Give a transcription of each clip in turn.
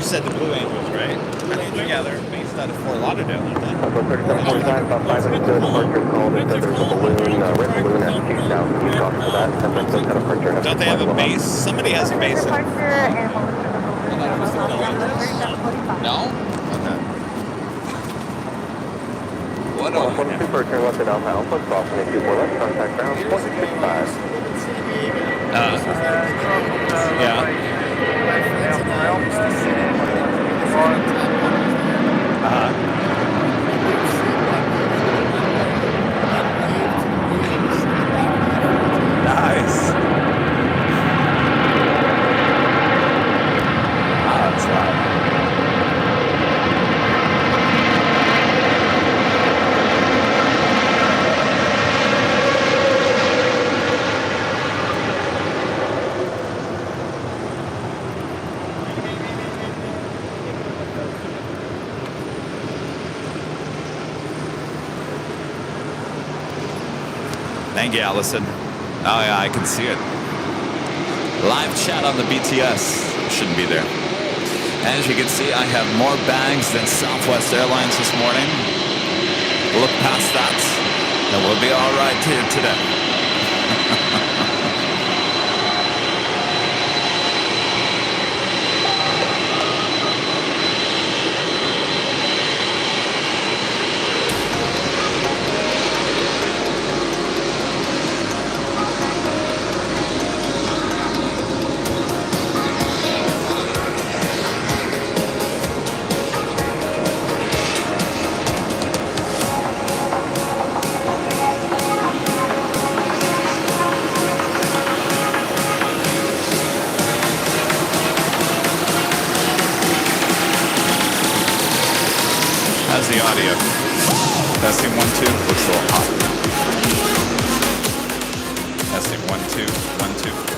said the Blue Angels, right? Yeah, they're based out of Fort Lauderdale, aren't they? About 3745, about 5 minutes to departure. Called and said there's a balloon, red balloon at 2000. You copy for that. 10 minutes to departure. Don't they have a base? Somebody has a base in. No? Okay. What a... 122 departure, left at Alpha Alpha, crossing at 24 left, contact ground, 0.65. Yeah. Nice. That's loud. Thank you, Allison. Oh yeah, I can see it. Live chat on the BTS. Shouldn't be there. As you can see, I have more bags than Southwest Airlines this morning. Look past that, and we'll be all right here today. How's the audio? Testing 1, 2. Looks a little hot. Testing 1, 2, 1, 2.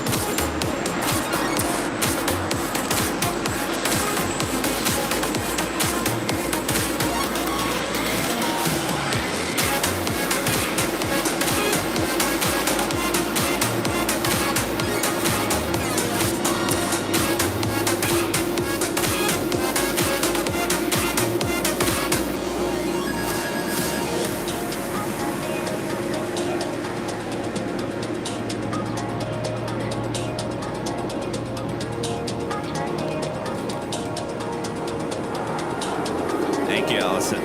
Thank you, Allison.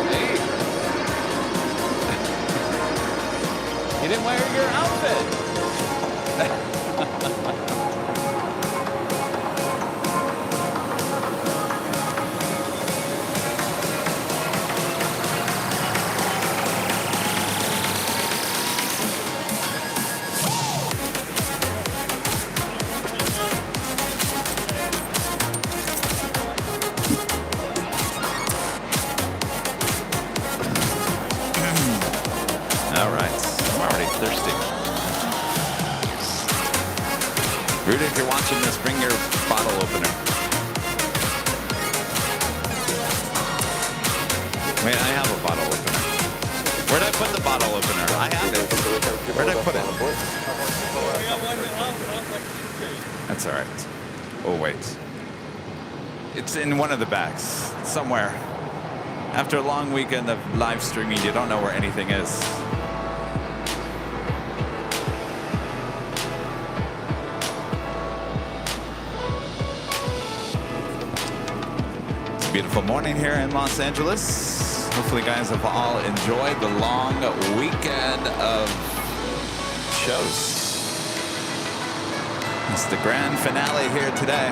Hey. You didn't wear your outfit. All right, I'm already thirsty. Rudy, if you're watching this, bring your bottle opener. Wait, I have a bottle opener. Where'd I put the bottle opener? I have it. Where'd I put it? That's all right. Oh, wait. It's in one of the bags, somewhere. After a long weekend of live streaming, you don't know where anything is. It's a beautiful morning here in Los Angeles. Hopefully you guys have all enjoyed the long weekend of shows. It's the grand finale here today.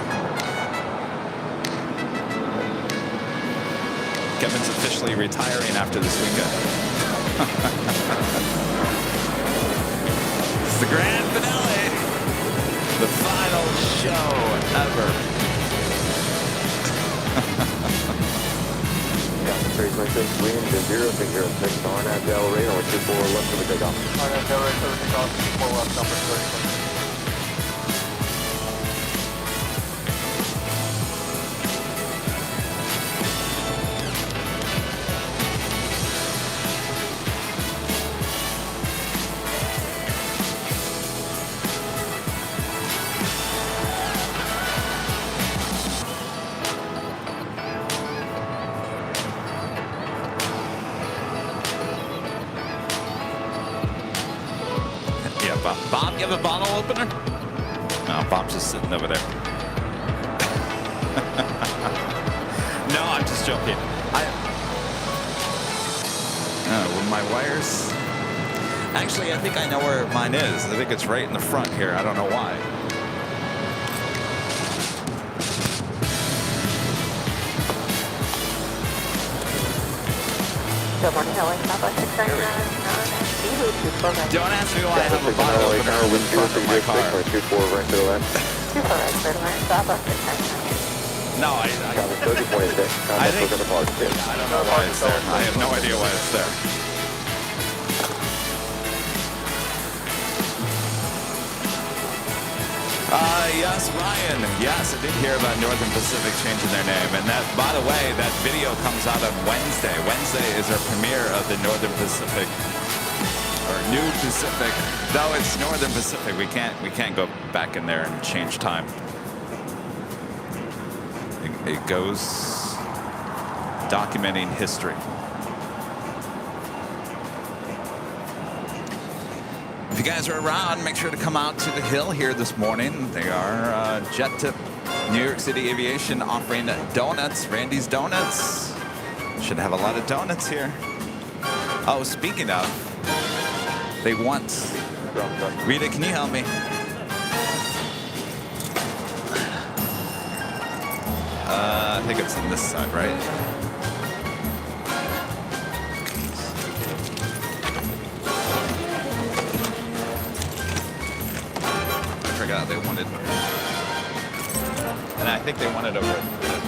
Kevin's officially retiring after this weekend. It's the grand finale. The final show ever. Yeah, 326, wind to 0606 on at Del Rey, or 24 left for the takeoff. On at Del Rey, 24 left, number 30. Bob. Bob, you have a bottle opener? No, Bob's just sitting over there. No, I'm just joking. With my wires. Actually, I think I know where mine is. I think it's right in the front here. I don't know why. Good morning, Airline Southwest 699. Don't ask me why I have a bottle opener in front of my car. 24 right to the left. 24 right to the left, Southwest 699. No, I Copy 3026. I think, Contact on the positive. I don't know why it's there. I have no idea why it's there. Yes, Ryan. Yes, I did hear about Northern Pacific changing their name. And that, by the way, that video comes out on Wednesday. Wednesday is our premiere of the Northern Pacific, or New Pacific. No, it's Northern Pacific. We can't go back in there and change time. It goes documenting history. If you guys are around, make sure to come out to the Hill here this morning. They are Jet Tip New York City Aviation offering donuts, Randy's Donuts. Should have a lot of donuts here. Oh, speaking of, they want... Rita, can you help me? I think it's on this side, right? They wanted, and I think they wanted over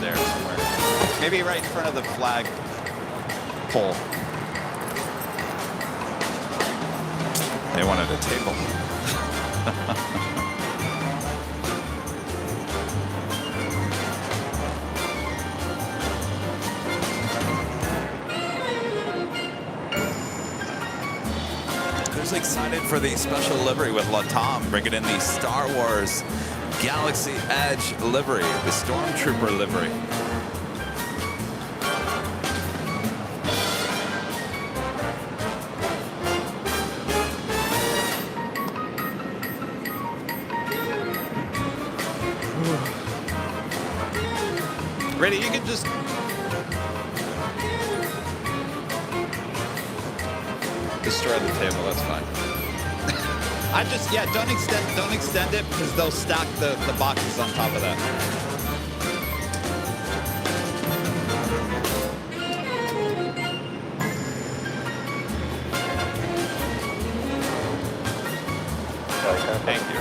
there somewhere. Maybe right in front of the flag pole. They wanted a table. Excited for the special livery with Latam, bringing in the Star Wars Galaxy Edge livery, the Stormtrooper livery. Ready? You can just... destroy the table, that's fine. I just, yeah, don't extend it because they'll stack the boxes on top of that. Thank you.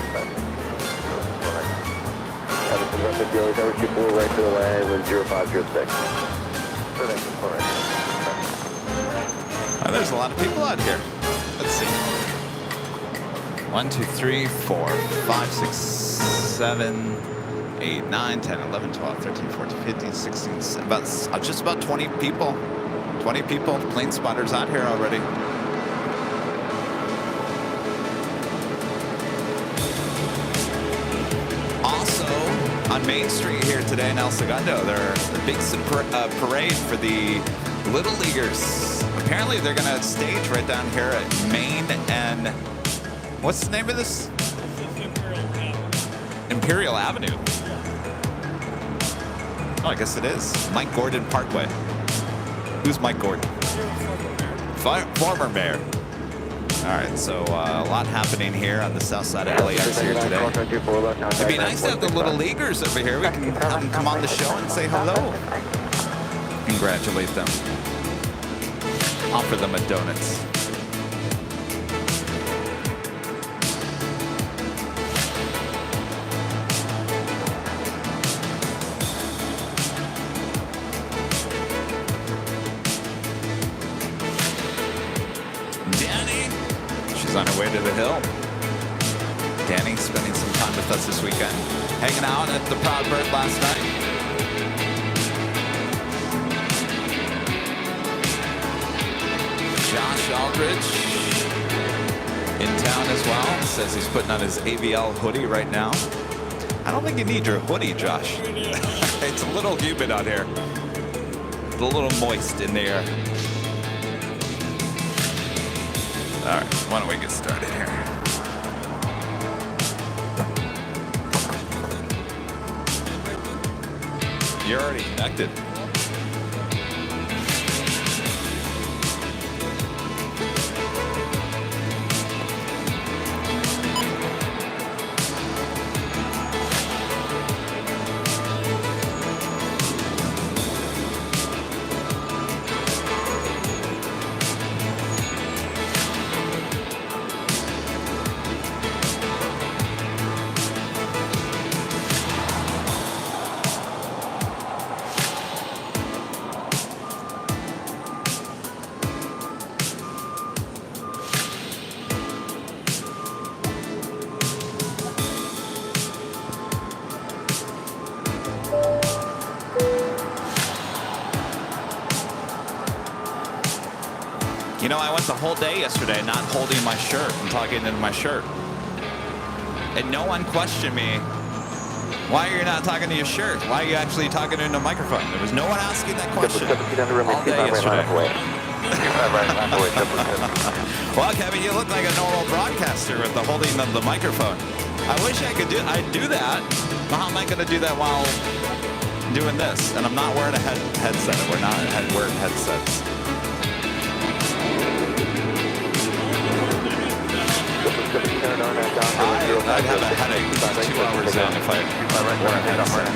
Right to the line with 0506. Oh, there's a lot of people out here. Let's see. 1, 2, 3, 4, 5, 6, 7, 8, 9, 10, 11, 12, 13, 14, 15, 16, 17, just about 20 people. 20 people, plane spotters out here already. Also, on Main Street here today in El Segundo, there's a big parade for the Little Leaguers. Apparently they're going to stage right down here at Main and... What's the name of this? Imperial Avenue. Oh, I guess it is. Mike Gordon Parkway. Who's Mike Gordon? Former mayor. All right, so a lot happening here on the south side of LAX here today. It'd be nice to have the Little Leaguers over here. We can have them come on the show and say hello. Congratulate them. Offer them a donuts. On her way to the Hill. Danny spending some time with us this weekend, hanging out at the Proud Bird last night. Josh Aldridge in town as well. Says he's putting on his AVL hoodie right now. I don't think you need your hoodie, Josh. It's a little humid out here. It's a little moist in the air. All right, why don't we get started here? You're already connected. You know, I went the whole day yesterday not holding my shirt and talking into my shirt. And no one questioned me, why are you not talking to your shirt? Why are you actually talking into a microphone? There was no one asking that question all day yesterday. Well, Kevin, you look like a normal broadcaster with the holding of the microphone. I wish I'd do that. But how am I going to do that while doing this? And I'm not wearing a headset. We're not wearing headsets. I'd have a headache 2 hours in if I wore a headset.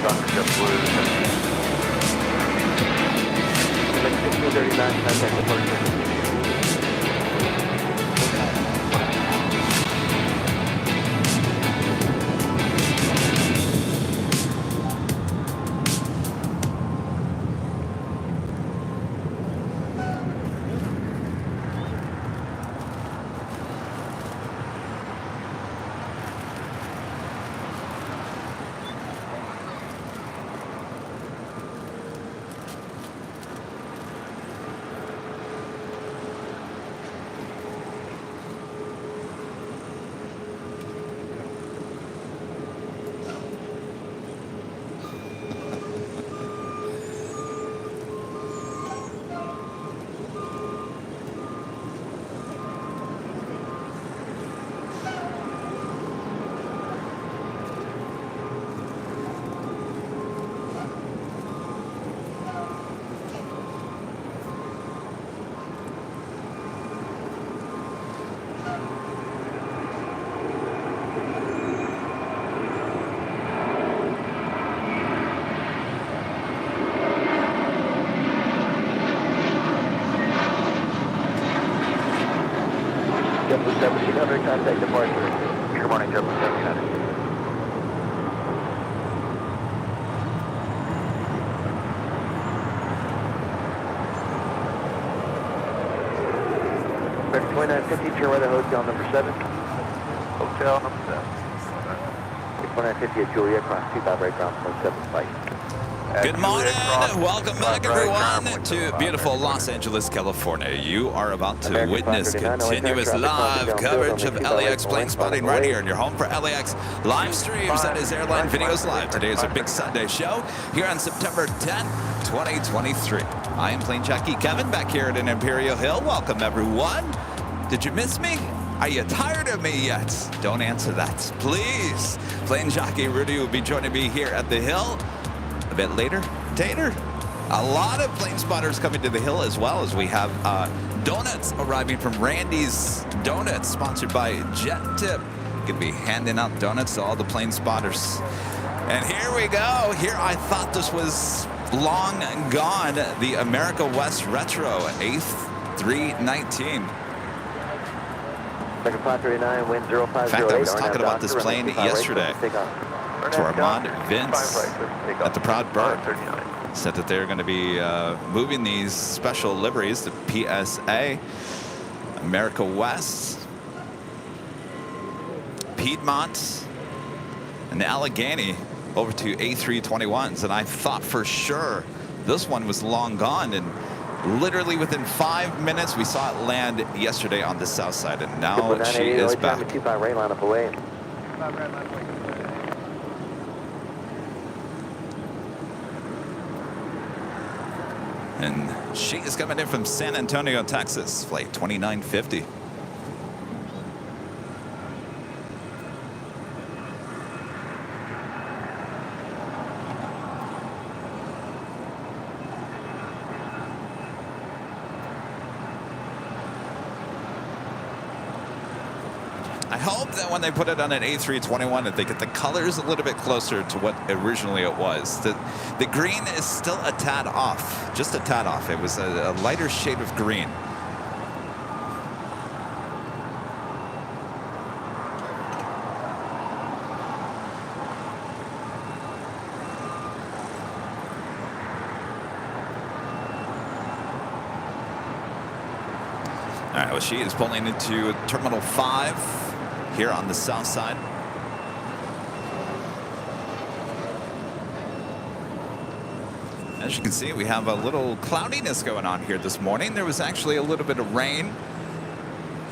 Contact departure. Good morning, Jet 1700. American 2950, Pure Weather Hotel number 7. Hotel number 7. 2950 at Juliet, cross 25 right ground, 17 flight. Good morning. Welcome back, everyone, to beautiful Los Angeles, California. You are about to witness continuous live coverage of LAX plane spotting right here in your home for LAX live streams. That is Airline Videos Live. Today is a big Sunday show here on September 10th, 2023. I am Plane Jockey Kevin back here at an Imperial Hill. Welcome, everyone. Did you miss me? Are you tired of me yet? Don't answer that, please. Plane Jockey Rudy will be joining me here at the Hill a bit later. Tater, a lot of plane spotters coming to the Hill, as well as we have donuts arriving from Randy's Donuts, sponsored by Jet Tip. Gonna be handing out donuts to all the plane spotters. And here we go. Here, I thought this was long gone. The America West Retro A319. Second 539, wind 0508. In fact, I was talking about this plane yesterday to Armand Vince at the Proud Bird. Said that they're going to be moving these special liveries, the PSA, America West, Piedmont, and the Allegheny over to A321s. And I thought for sure this one was long gone. And literally within 5 minutes, we saw it land yesterday on the south side. And now she is back. And she is coming in from San Antonio, Texas, flight 2950. I hope that when they put it on an A321 that they get the colors a little bit closer to what originally it was. The green is still a tad off, just a tad off. It was a lighter shade of green. All right, well, she is pulling into Terminal 5 here on the south side. As you can see, we have a little cloudiness going on here this morning. There was actually a little bit of rain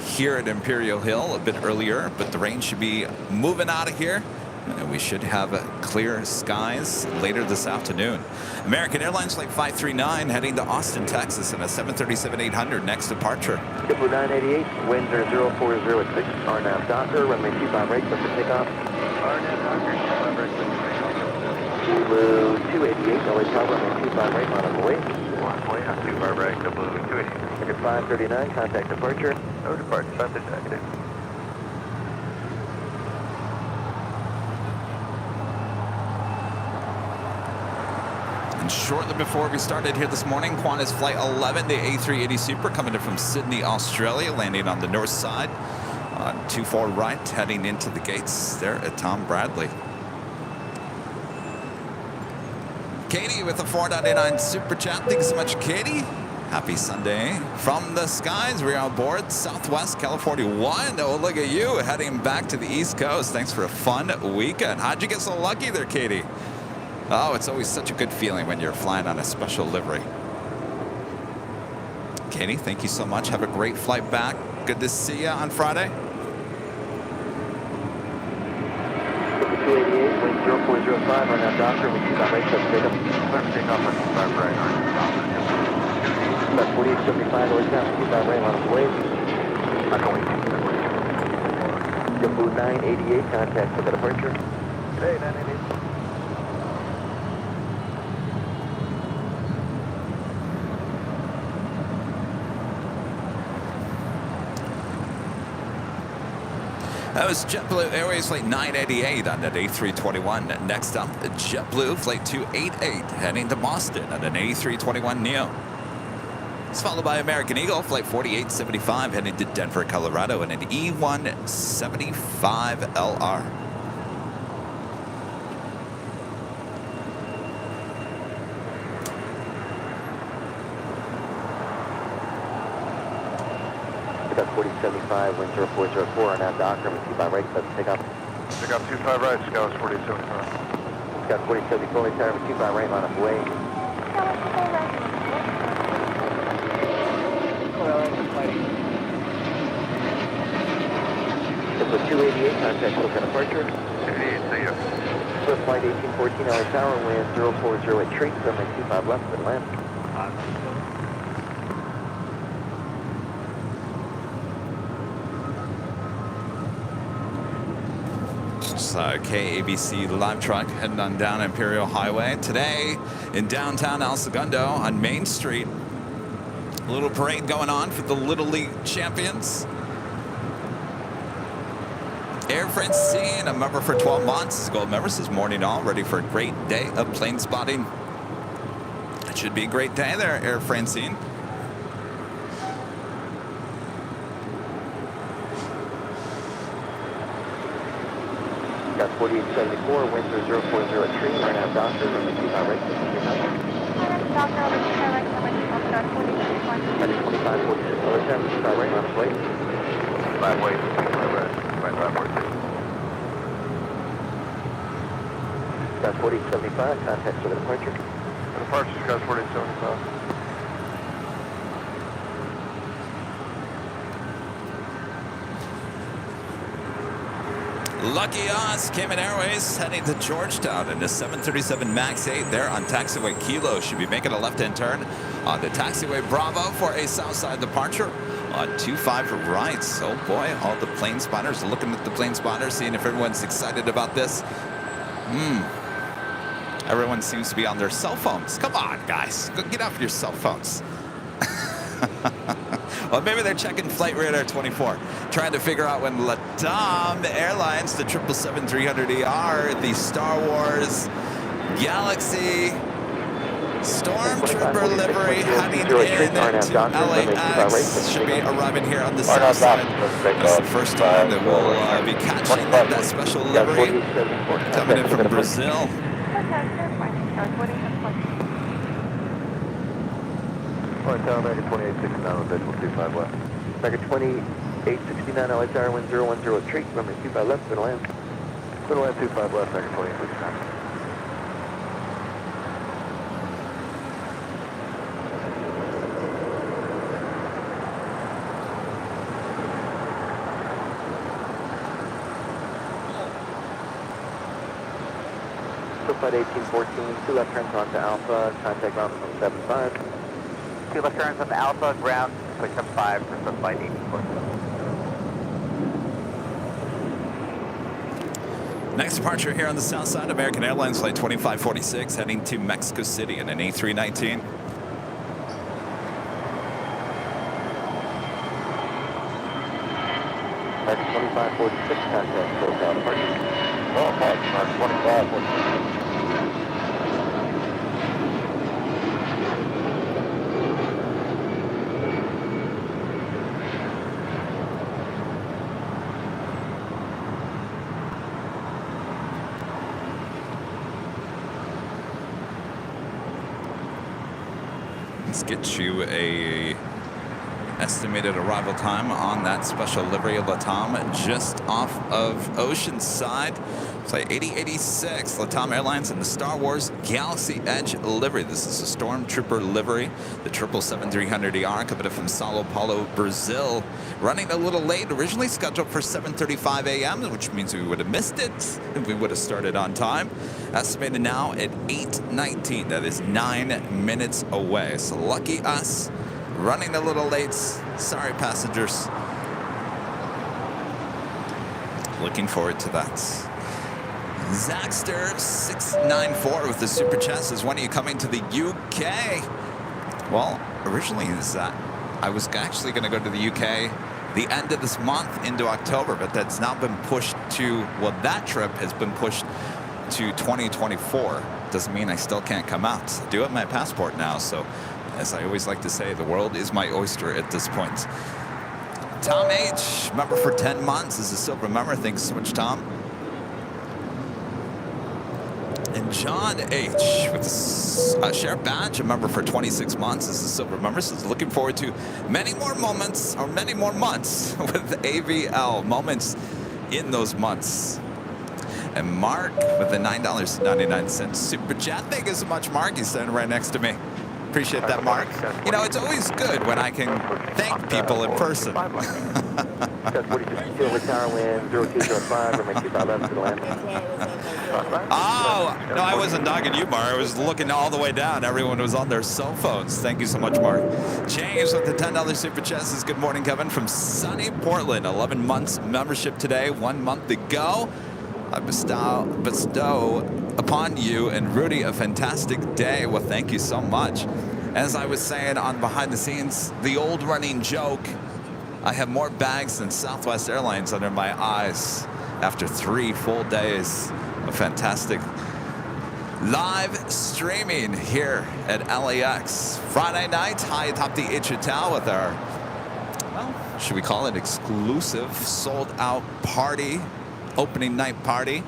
here at Imperial Hill a bit earlier, but the rain should be moving out of here. And we should have clear skies later this afternoon. American Airlines Flight 539 heading to Austin, Texas in a 737-800 next departure. JetBlue 988, winds are 0406, RNAV Docker, runway 25 right, clear for takeoff. RNAV Docker, 25 right, clear for takeoff. JetBlue 288, LA Tower, runway 25 right, line of the way. One way, on 25 right, JetBlue 288. Ticket 539, contact departure. No departure, 539. And shortly before we started here this morning, Qantas Flight 11, the A380 Super, coming in from Sydney, Australia, landing on the north side on 24 right, heading into the gates there at Tom Bradley. Katie with the 4.99 Super Chat. Thanks so much, Katie. Happy Sunday. From the skies, we're on board Southwest California 1. Oh, look at you, heading back to the East Coast. Thanks for a fun weekend. How'd you get so lucky there, Katie? Oh, it's always such a good feeling when you're flying on a special livery. Katie, thank you so much. Have a great flight back. Good to see you on Friday. 288, wind 0405, RNAV Docker, we keep on right, clear for takeoff. Clear for takeoff, on 25 right, RNAV Docker. About 4875, LA Tower, 25 right, line of the way. JetBlue 988, contact for the departure. Hey, 988. That was JetBlue Airways Flight 988 on that A321. Next up, JetBlue Flight 288 heading to Boston on an A321neo. It's followed by American Eagle Flight 4875 heading to Denver, Colorado in an E175LR. About 4075, wind 0404, RNAV Docker, we keep on right, clear for takeoff. Takeoff 25 right, Scout 4875. Got 4074, LA Tower, we keep on right, line of the way. JetBlue 288, contact local departure. 288, see ya. Swift flight 1814, LA Tower, wind 0408, treat, runway 25 left, and land. KABC live truck heading on down Imperial Highway. Today in downtown El Segundo on Main Street. A little parade going on for the Little League champions. Air Francine, a member for 12 months. Gold member says morning all, ready for a great day of plane spotting. It should be a great day there, Air Francine. Got 4874, winds are 0403, RNAV Docker, runway 25 right, clear for takeoff. At 2546, LA Tower, 25 right, line of the way. 5 way, 25 right, 2542. Got 4875, contact for the departure. Departure, Scout 4875. Lucky us, Cayman Airways heading to Georgetown in the 737 MAX 8 there on taxiway Kilo. Should be making a left-hand turn on the taxiway Bravo for a southside departure on 25 right. Oh boy, all the plane spotters are looking at the plane spotters, seeing if everyone's excited about this. Everyone seems to be on their cell phones. Come on, guys, go get off your cell phones. Well, maybe they're checking Flight Radar 24, trying to figure out when LATAM Airlines, the 777-300ER, the Star Wars Galaxy Stormtrooper livery heading into LAX should be arriving here on the south side. That's the first time that we'll be catching that special livery coming in from Brazil. American 2869 on Visual 25 left. American 2869 LHR 1010 treat, runway 25 left, gonna land. Gonna land 25 left, American 2869. Flight 1814, 2 left turns onto Alpha, contact ground 175. 2 left turns onto Alpha, ground 675 for flight 1814. Next departure here on the south side, American Airlines Flight 2546 heading to Mexico City in an A319. American 2546, contact SoCal departure. Oh, American 2546. Let's get you a estimated arrival time on that special livery of LATAM just off of Oceanside. Flight 8086, LATAM Airlines and the Star Wars Galaxy Edge livery. This is a Stormtrooper livery, the 777-300ER coming from Sao Paulo, Brazil. Running a little late, originally scheduled for 7:35 a.m., which means we would have missed it if we would have started on time. Estimated now at 8:19. That is 9 minutes away. So lucky us. Running a little late. Sorry, passengers. Looking forward to that. Zaxter694 with the super chat says, when are you coming to the UK? Well, originally I was actually going to go to the UK the end of this month into October, but that's now been pushed to, well, that trip has been pushed to 2024. Doesn't mean I still can't come out. I do have my passport now, so as I always like to say, the world is my oyster at this point. Tom H, member for 10 months, is a silver member. Thanks so much, Tom. And John H, with a share badge, a member for 26 months, is a silver member. Says, looking forward to many more moments, or many more months with AVL. Moments in those months. And Mark with the $9.99 super chat. Thank you so much, Mark. He's standing right next to me. Appreciate that, Mark. You know, it's always good when I can thank people in person. Tower wind 0205, runway 25 left to the land. Oh, no, I wasn't dogging you, Mark. I was looking all the way down. Everyone was on their cell phones. Thank you so much, Mark. James with the $10 super chat says, good morning, Kevin, from sunny Portland. 11 months membership today, 1 month to go. I bestow upon you and Rudy a fantastic day. Well, thank you so much. As I was saying on behind the scenes, the old running joke, I have more bags than Southwest Airlines under my eyes after 3 full days of fantastic live streaming here at LAX. Friday night, high atop the H Hotel with our, well, should we call it exclusive, sold out party, opening night party.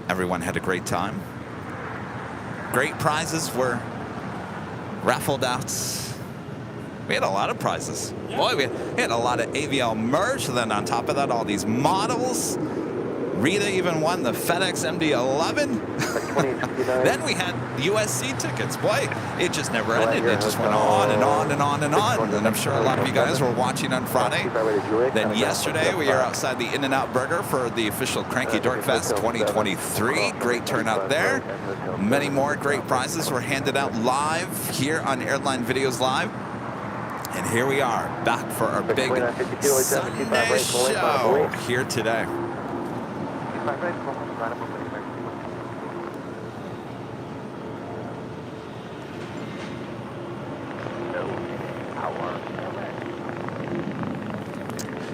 Everyone had a great time. Great prizes were raffled out. We had a lot of prizes. Boy, we had a lot of AVL merch. And then on top of that, all these models. Rita even won the FedEx MD-11. Then we had USC tickets. Boy, it just never ended. It just went on and on and on and on. And I'm sure a lot of you guys were watching on Friday. Then yesterday, we are outside the In-N-Out Burger for the official Cranky Dork Fest 2023. Great turnout there. Many more great prizes were handed out live here on Airline Videos Live. And here we are, back for our big Sunday show here today.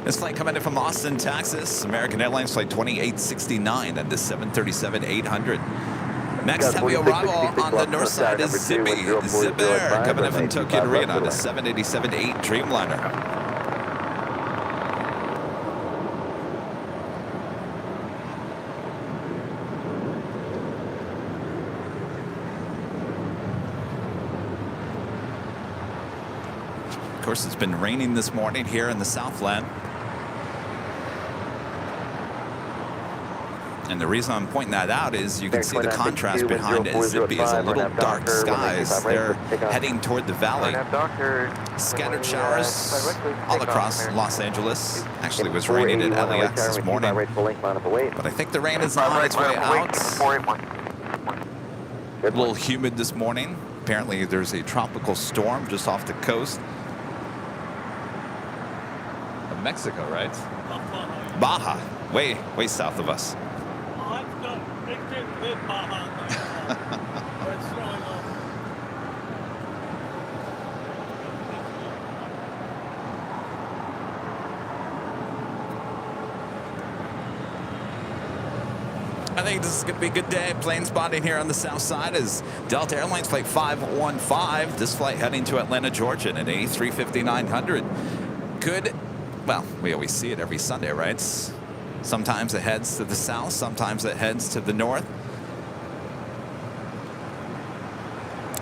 This flight coming in from Austin, Texas. American Airlines flight 2869 and the 737-800. Next heavy arrival on the north side is Zippy. Zipper coming in from Tokyo to Rio on the 787-8 Dreamliner. Of course, it's been raining this morning here in the Southland. And the reason I'm pointing that out is you can see the contrast behind it. Zippy is a little dark skies. They're heading toward the valley. Scattered showers all across Los Angeles. Actually, it was raining at LAX this morning. But I think the rain is on its way out. A little humid this morning. Apparently, there's a tropical storm just off the coast of Mexico, right? Baja, way south of us. I think this is going to be a good day. Plane spotting here on the south side is Delta Airlines flight 515. This flight heading to Atlanta, Georgia in an A350-900. Good. Well, we always see it every Sunday, right? Sometimes it heads to the south, sometimes it heads to the north.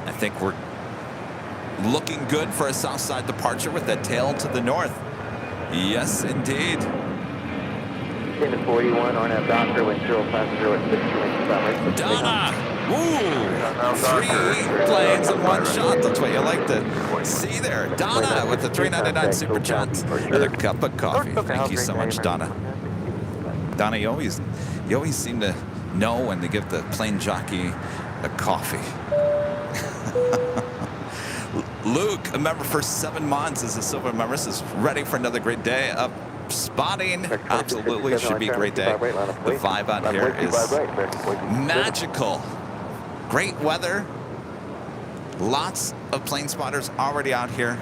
I think we're looking good for a south side departure with that tail to the north. Yes, indeed. Statement 41, RNAV Doctor, wind 050 at 6. Donna! Woo! 3 planes in one shot. That's what you like to see there. Donna with the $3.99 super chat and a cup of coffee. Thank you so much, Donna. Donna, you always seem to know when to give the plane jockey a coffee. Luke, a member for 7 months, is a silver member, is ready for another great day of spotting. Absolutely should be a great day. The vibe out here is magical. Great weather. Lots of plane spotters already out here,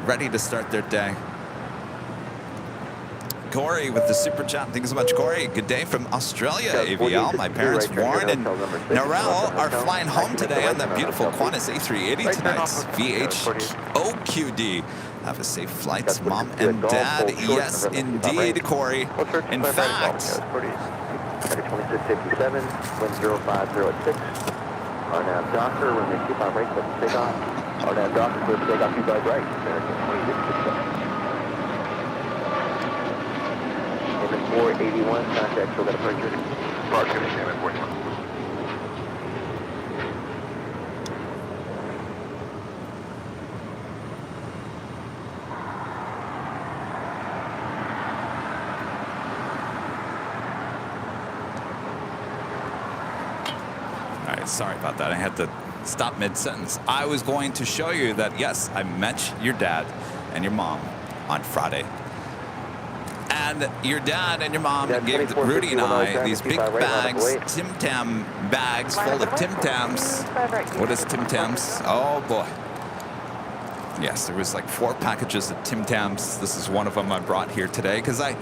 ready to start their day. Corey with the super chat. Thank you so much, Corey. Good day from Australia, AVL. My parents, Warren and Narelle, are flying home today on the beautiful Qantas A380 tonight. VHOQD. Have a safe flight, Mom and Dad. Yes, indeed, Corey. In fact, 2657, wind 050 at 6. RNAV Doctor, when they keep on right, let's take off. RNAV Doctor, clear for takeoff, 25 right. American 2667. 481, contact, still got a departure. Departure, Statement 41. sorry about that. I had to stop mid-sentence. I was going to show you that, yes, I met your dad and your mom on Friday. And your dad and your mom gave Rudy and I these big bags, Tim Tam bags full of Tim Tams. What is Tim Tams? Oh, boy. Yes, there was like 4 packages of Tim Tams. This is one of them I brought here today because I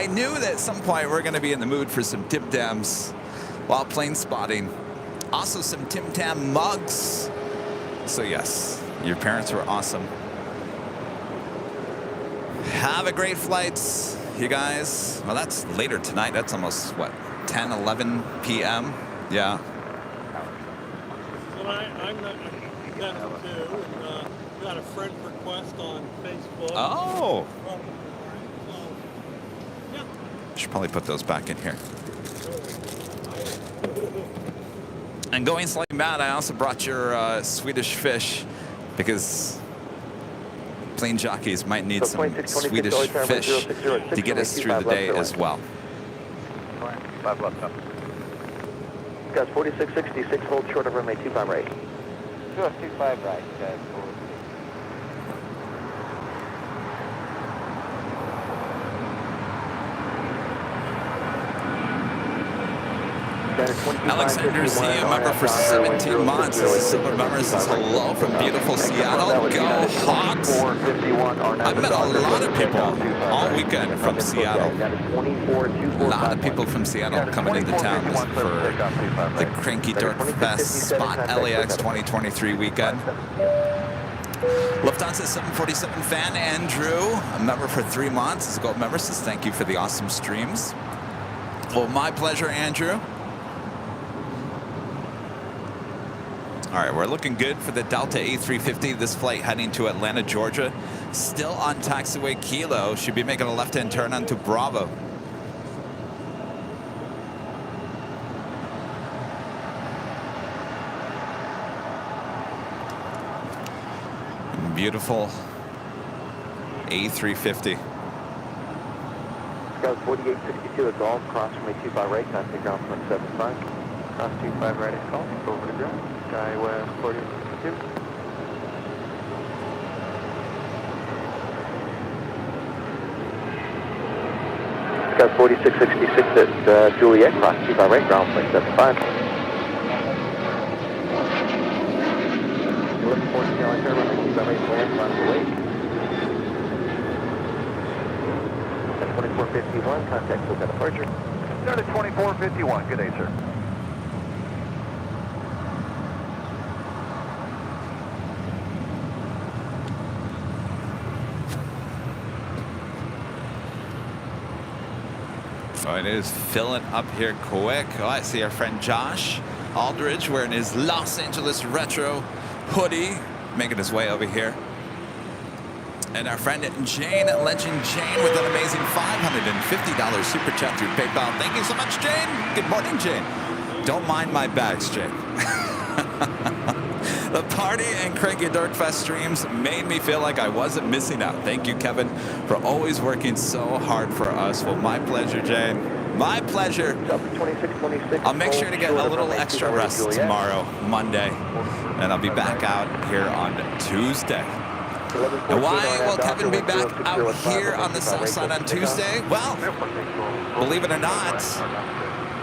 knew that at some point we're going to be in the mood for some Tim Tams while plane spotting. Also some Tim Tam mugs. So yes, your parents were awesome. Have a great flight, you guys. Well, that's later tonight. That's almost, what, 10, 11 p.m.? Yeah. Well, I'm not too, and got a friend request on Facebook. Oh. So, yeah. Should probably put those back in here. And going slightly mad, I also brought your Swedish fish because plane jockeys might need some Swedish fish to get us through the day as well. 5 left up. Guys, 4666, hold short of runway 25 right. 25 right, guys. Alexander Z, a member for 17 months. Silver member says hello from beautiful Seattle. Go Hawks! I've met a lot of people all weekend from Seattle. A lot of people from Seattle coming into town for the Cranky Dirt Fest Spot LAX 2023 weekend. Lufthansa 747 fan Andrew, a member for 3 months, is a gold member, says thank you for the awesome streams. Well, my pleasure, Andrew. All right, we're looking good for the Delta A350. This flight heading to Atlanta, Georgia. Still on taxiway Kilo. Should be making a left-hand turn onto Bravo. Beautiful A350. Scout 4862 at Golf, cross from 25 right, contact ground from 75. Cross 25 right at Golf, over to ground. Sky West 4862. Scout 4666 at Juliet, cross 25 right, ground from 75. 1114 Airline, turn right, 25 right, land, on the way. 2451, contact SoCal departure. Start at 2451. Good day, sir. Oh, it is filling up here quick. Oh, I see our friend Josh Aldridge wearing his Los Angeles retro hoodie, making his way over here. And our friend Jane, Legend Jane, with an amazing $550 super chat through PayPal. Thank you so much, Jane. Good morning, Jane. Don't mind my bags, Jane. The party and Cranky Dirt Fest streams made me feel like I wasn't missing out. Thank you, Kevin, for always working so hard for us. Well, my pleasure, Jane. My pleasure. I'll make sure to get a little extra rest tomorrow, Monday, and I'll be back out here on Tuesday. And why will Kevin be back out here on the south side on Tuesday? Well, believe it or not,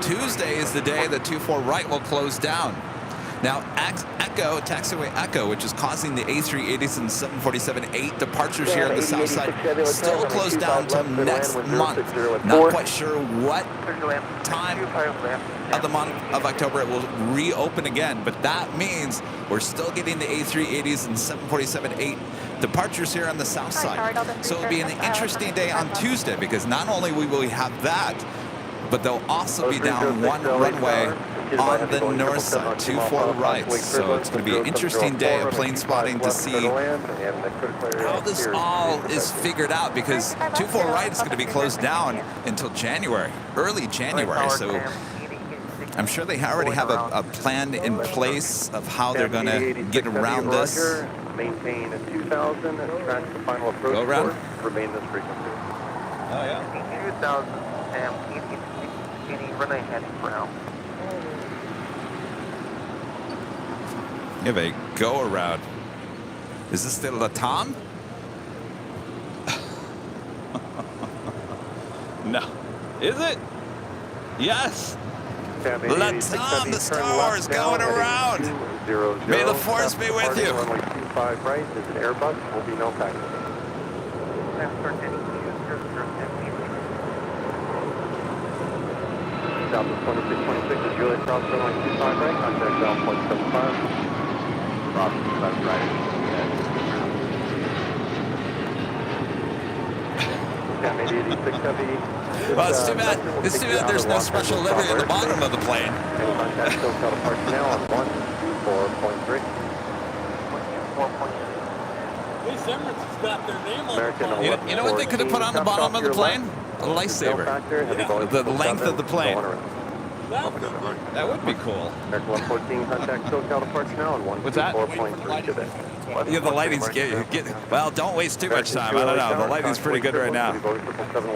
Tuesday is the day that 24 right will close down. Now, Echo, taxiway Echo, which is causing the A380s and 747-8 departures here on the south side, still closed down till next month. Not quite sure what time of the month of October it will reopen again, but that means we're still getting the A380s and 747-8 departures here on the south side. So it'll be an interesting day on Tuesday, because not only will we have that, but they'll also be down one runway on the north side, 24 right. So it's going to be an interesting day of plane spotting to see how this all is figured out, because 24 right is going to be closed down until January, early January. So I'm sure they already have a plan in place of how they're going to get around this. Maintain at 2000 and track the final approach. Go around. Remain this frequency. Oh, yeah. 2000 and 80 runway heading brown. You have a go around. Is this the Latam? No. Is it? Yes. Latam, the Star Wars going around. May the force be with you. Runway 25 right is an Airbus. Will be no taxi. Southwest 2626 is Juliet cross runway 25 right. Contact down 0.75. Cross 25 right. Well, it's too bad. It's too bad there's no special livery at the bottom of the plane. Contact SoCal departure now on 124.3. At least Emirates has got their name on the plane. You know what they could have put on the bottom of the plane? A lightsaber. The length of the plane. That would be cool. American 114, contact SoCal departure now on 124.3 What's that? today. Yeah, the lighting's well, don't waste too much time. I don't know. The lighting's pretty good right now.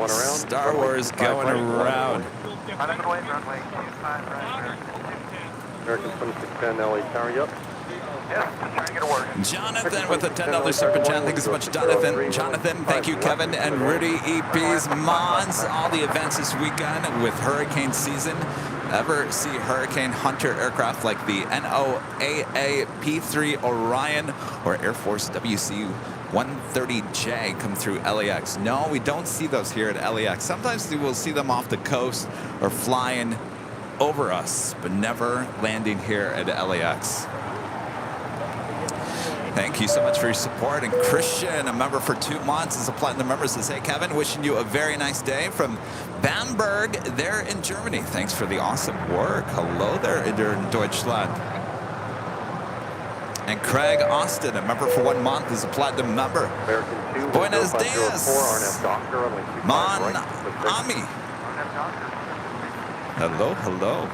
Star Wars going around. American 2610 LA Tower, yep. Jonathan with a $10 super chat. Thank you so much, Jonathan. Jonathan, thank you, Kevin and Rudy, EPs, Mons, all the events this weekend with hurricane season Ever see Hurricane Hunter aircraft like the NOAA P-3 Orion or Air Force WC-130J come through LAX? No, we don't see those here at LAX. Sometimes we will see them off the coast or flying over us, but never landing here at LAX. Thank you so much for your support. And Christian, a member for 2 months, is a platinum member, says, hey, Kevin, wishing you a very nice day from Bamberg there in Germany. Thanks for the awesome work. Hello there in Deutschland. And Craig Austin, a member for 1 month, is a platinum member. Buenos dias. Mon Ami. Hello, hello.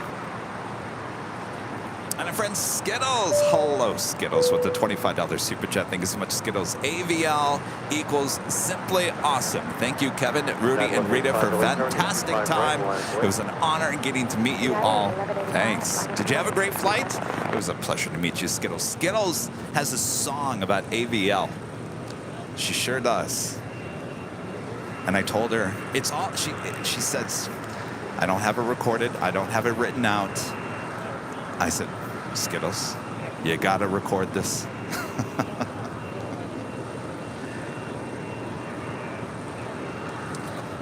And our friend Skittles. Hello, Skittles, with the $25 super chat. Thank you so much, Skittles. AVL equals simply awesome. Thank you, Kevin, Rudy, and Rita, for a fantastic time. It was an honor getting to meet you all. Thanks. Did you have a great flight? It was a pleasure to meet you, Skittles. Skittles has a song about AVL. She sure does. And I told her, it's all, she says, I don't have it recorded. I don't have it written out. I said, Skittles, you gotta record this.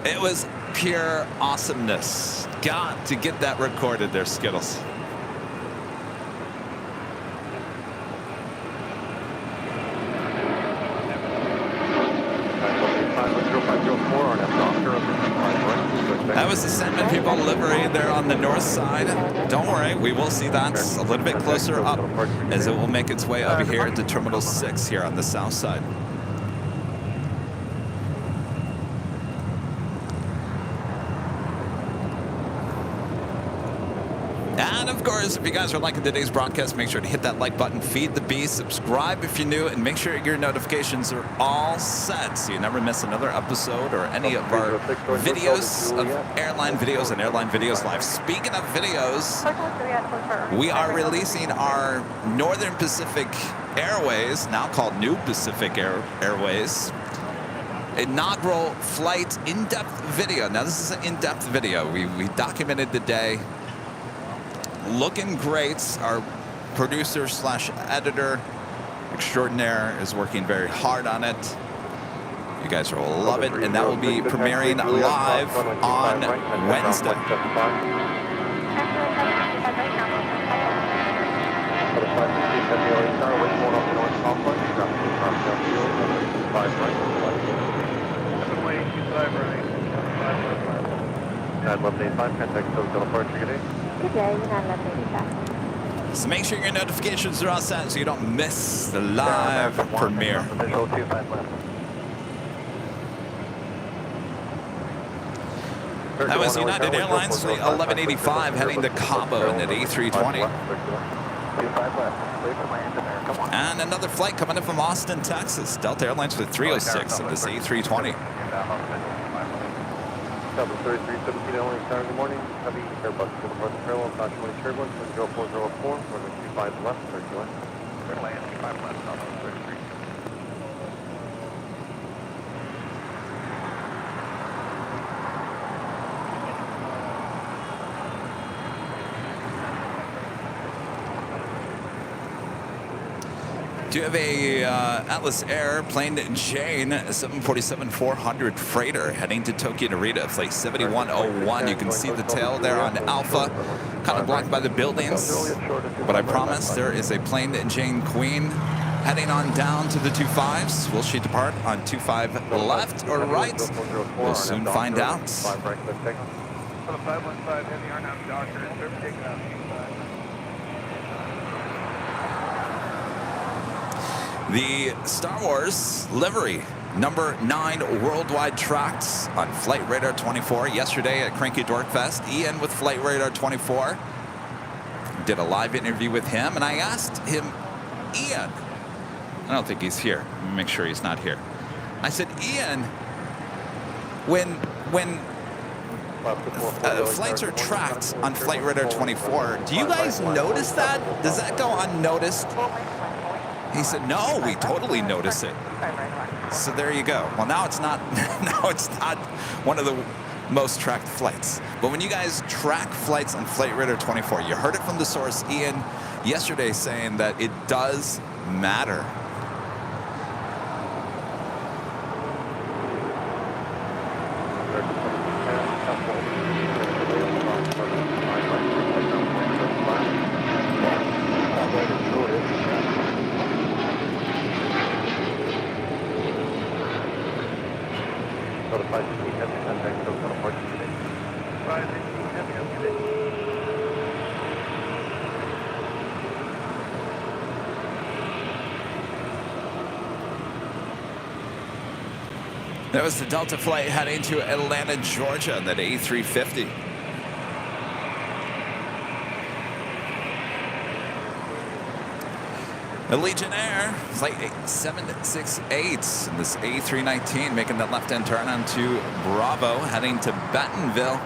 It was pure awesomeness. Got to get that recorded there, Skittles. That was the Sandman People livery there on the north side. Don't worry, we will see that a little bit closer up as it will make its way over here to Terminal 6 here on the south side. And of course, if you guys are liking today's broadcast, make sure to hit that like button, feed the beast, subscribe if you're new, and make sure your notifications are all set so you never miss another episode or any of our videos of Airline Videos and Airline Videos Live. Speaking of videos, we are releasing our Northern Pacific Airways, now called New Pacific Airways, inaugural flight in-depth video. Now, this is an in-depth video. We documented the day. Looking great. Our producer slash editor extraordinaire is working very hard on it. You guys will love it, and that will be premiering live on Wednesday. So make sure your notifications are all set so you don't miss the live premiere. That was United Airlines Flight 1185 heading to Cabo in that A320. And another flight coming in from Austin, Texas. Delta Airlines Flight 306 in this A320. Double 3317 Airline Tower, good morning. Heavy Airbus to the north parallel, approximately Sherwood, 0404, runway 25 left, 31. Airline 25 left, South 33. Do you have a Atlas Air Plain Jane 747-400 freighter heading to Tokyo Narita, flight 7101? You can see the tail there on Alpha, kind of blocked by the buildings. But I promise there is a Plain Jane Queen heading on down to the 25s. Will she depart on 25 left or right? We'll soon find out. The Star Wars livery, number 9 worldwide tracks on Flight Radar 24. Yesterday at Cranky Dork Fest, Ian with Flight Radar 24 did a live interview with him, and I asked him, Ian, I don't think he's here. Let me make sure he's not here. I said, Ian, when flights are tracked on Flight Radar 24, do you guys notice that? Does that go unnoticed? He said, no, we totally notice it. So there you go. Well, now it's not. Now it's not one of the most tracked flights. But when you guys track flights on Flight Radar 24, you heard it from the source, Ian, yesterday saying that it does matter. That was the Delta flight heading to Atlanta, Georgia, that A350. The Legionnaire, flight 768, and this A319 making that left-hand turn onto Bravo, heading to Bentonville.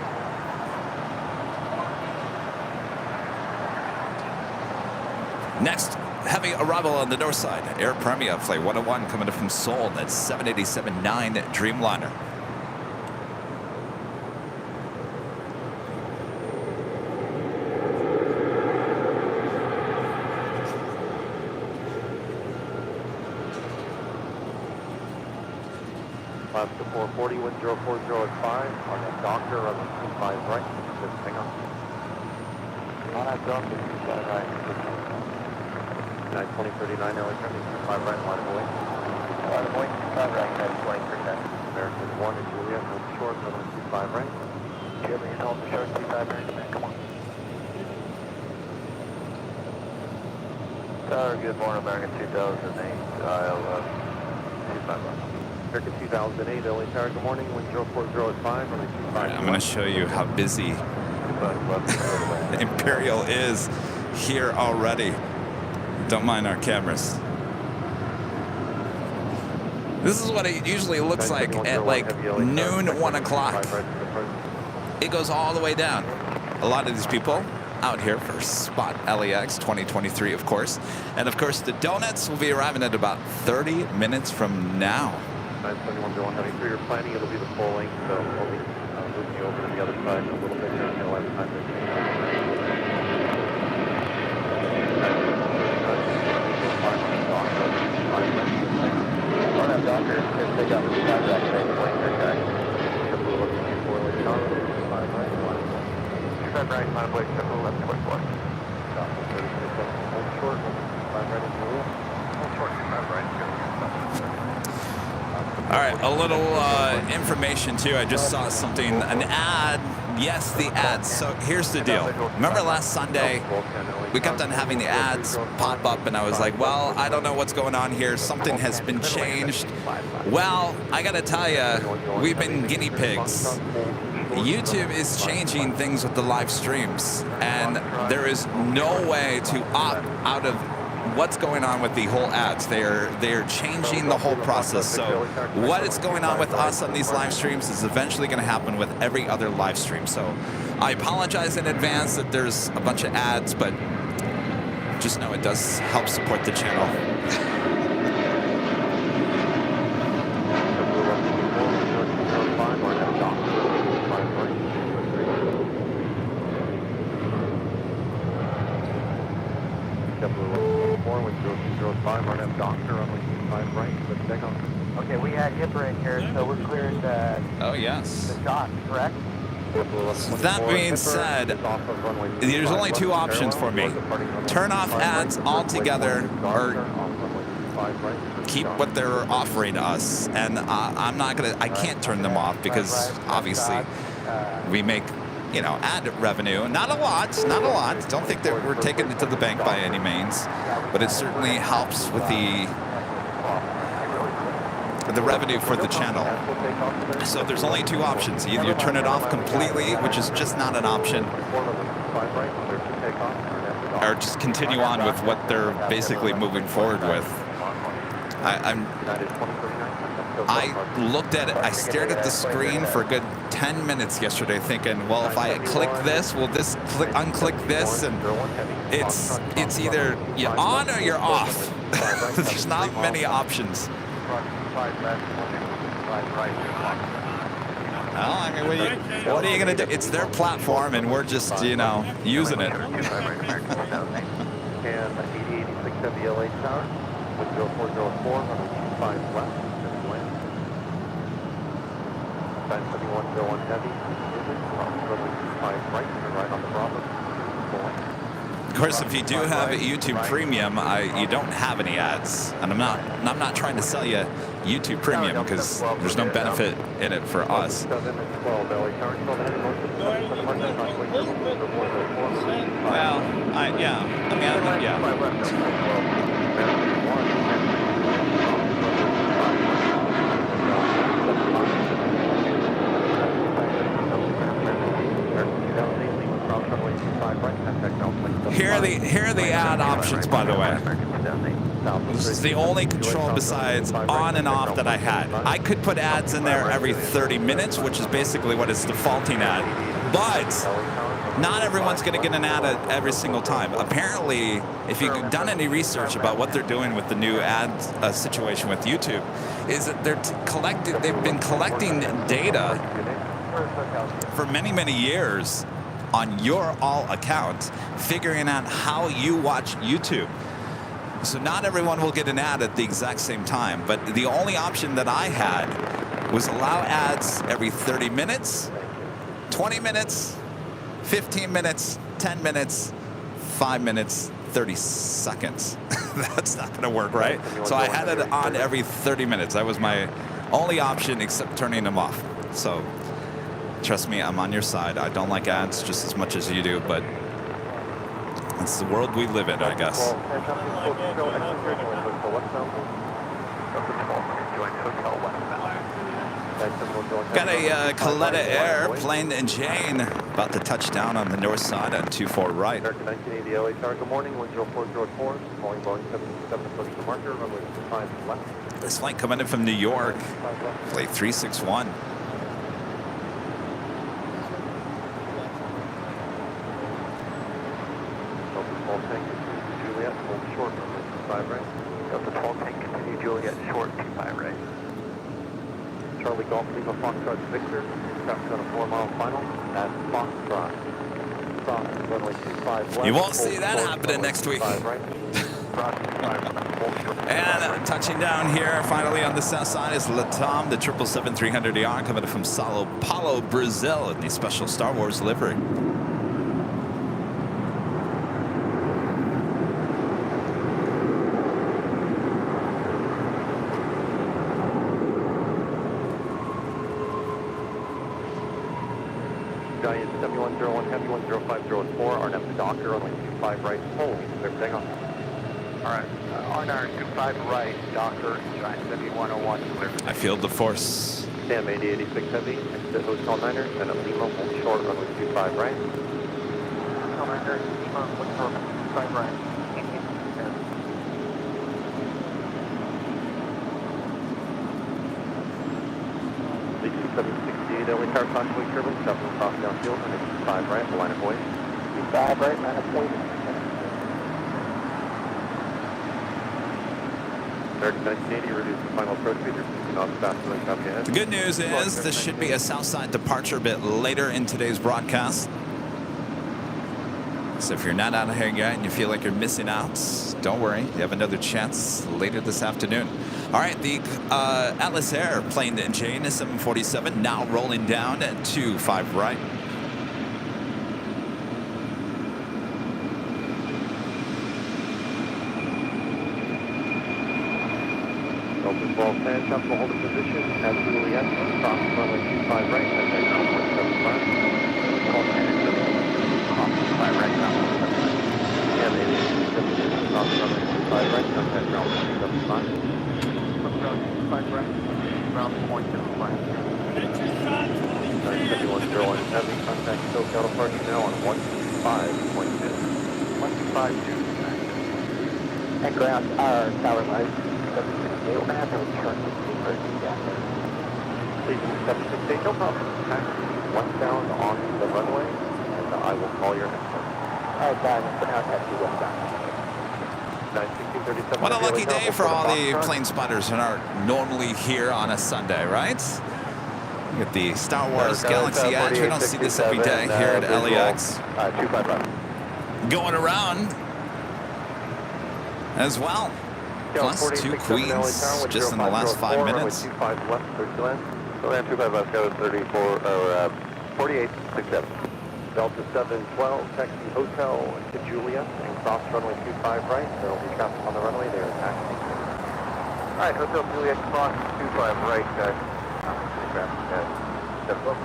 Next, heavy arrival on the north side. Air Premia, flight 101, coming in from Seoul. That's 787-9 Dreamliner. Left to 440, wind 040 at 5. On that doctor, on the 25 right. Just hang on. On that doctor, 25 right. 2039, LA 25 right, line of way. Line of way, 25 right, that's 20%. American 1 and Juliet, no short, no 25 right. Juliet, no short, 25 right, come on. Tower, good morning, American 2008, dial 25 right. American 2008, LA Tower, good morning, wind 040 at 5, runway 25. Right, I'm going to show you how busy Imperial is here already. Don't mind our cameras. This is what it usually looks like at like noon, 1 o'clock. It goes all the way down. A lot of these people out here for Spot LAX 2023, of course. And of course, the donuts will be arriving at about 30 minutes from now. 97101 heading through your planning, it'll be the full length, so we'll be moving you over to the other side a little bit here until last time. On that doctor, if they got the side rack, they point their guy. We're looking at 4 lane car, 5 right, 1. 5 right, 5 way, 7 left, 24. Stop, 30 minutes, hold short, 5 right into the wheel. Hold short, 5 right, go. All right, a little information too. I just saw something, an ad. Yes, the ads. So here's the deal. Remember last Sunday, we kept on having the ads pop up, and I was like, well, I don't know what's going on here. Something has been changed. Well, I got to tell you, we've been guinea pigs. YouTube is changing things with the live streams, and there is no way to opt out of what's going on with the whole ads. They're changing the whole process. So what is going on with us on these live streams is eventually going to happen with every other live stream. So I apologize in advance that there's a bunch of ads, but just know it does help support the channel. Okay, we had Yipper in here, so we're cleared Oh, yes. the shot, correct? That being said, there's only two options for me. Turn off ads altogether or keep what they're offering us. And I can't turn them off because obviously we make, you know, ad revenue. Not a lot. Don't think that we're taking it to the bank by any means, but it certainly helps with the revenue for the channel. So there's only two options. Either you turn it off completely, which is just not an option, or just continue on with what they're basically moving forward with. I looked at it, I stared at the screen for a good 10 minutes yesterday thinking, well, if I click this, will this unclick this? And it's either you're on or you're off. There's not many options. Well, I mean, what are you going to do? It's their platform, and we're just, you know, using it. And 8086 LA Tower with 0404 on 25 left. Just land. 97101 heavy. Moving 25 right, and right on the Bravo. Of course, if you do have YouTube Premium, you don't have any ads, and I'm not trying to sell you YouTube Premium because there's no benefit in it for us. Well, Here are the ad options, by the way. This is the only control besides on and off that I had. I could put ads in there every 30 minutes, which is basically what it's defaulting at. But not everyone's going to get an ad every single time. Apparently, if you've done any research about what they're doing with the new ad situation with YouTube, is that they've been collecting data for many, many years on your all account, figuring out how you watch YouTube. So not everyone will get an ad at the exact same time, but the only option that I had was allow ads every 30 minutes, 20 minutes, 15 minutes, 10 minutes, 5 minutes, 30 seconds. That's not going to work, right? So I had it on every 30 minutes. That was my only option except turning them off. So trust me, I'm on your side. I don't like ads just as much as you do, but it's the world we live in, I guess. Got a Coletta Air plane and Jane about to touch down on the north side on 24 right. American 1980 LA Tower, good morning, 10404, calling Boeing 777 approach to marker, runway 25 left. This flight coming in from New York, flight 361. Juliet, hold short, runway 25 right. Delta 12, tank, continue Juliet, short, 25 right. Charlie Golf, Lima, Foxtrot, Victor, traffic on a 4-mile final at Foxtrot. Runway 25 left. You won't see that happening next week. Right. And touching down here, finally on the south side, is Latam, the 777-300ER, coming from Sao Paulo, Brazil, in the special Star Wars livery. Giant 7101 Heavy 10504, RNF to Docker, runway 25 right, hold, everything on. Alright, RNR 25 right, Docker, Giant 7101, clear. I feel the force. Sam 8086 Heavy, exit Hotel Niner, and at Lima, hold short, runway 25 right. Hotel Niner, Lima, hold short, 25 right. Thank you. 768 LA Tower, convoy turbine, shuffle across downfield, and 5 right, line of voice. 5 right, line of voice. American 1980, reduce the final approach speed, not faster than copy ahead. The good news is this should be a Southside departure a bit later in today's broadcast. So if you're not out of here yet and you feel like you're missing out, don't worry. You have another chance later this afternoon. All right, the Atlas Air plane and Jane is 747, now rolling down at 25 right. Delta 12, and jump to hold a position at Juliet, cross runway 25 right, and then 175. Call 10 and 25 right, now 175. And 80, cross runway 25 right, contact ground 175. 5 right, ground point 75. 97101 Heavy, contact SoCal departure now on 125.2. 125.2. And ground our tower light. 768, we're going to have to return to the emergency after. Please, 768, no problem. Taxi westbound on the runway, and I will call your next one. Alright, guys, for now, taxi westbound. What a lucky day for all the plane spotters who aren't normally here on a Sunday, right? with the Star Wars Galaxy Edge. We don't see this every day here at LAX. 255. Going around as well. Plus 2 queens just in the last 5 minutes. 25 left, 30 left. So then 25 left goes 34, or 48, 67. Delta 712, taxi hotel to Julia, and cross runway 25 right. There will be traffic on the runway. They are taxiing. All right, Hotel Julia, cross 25 right, guys. Step up.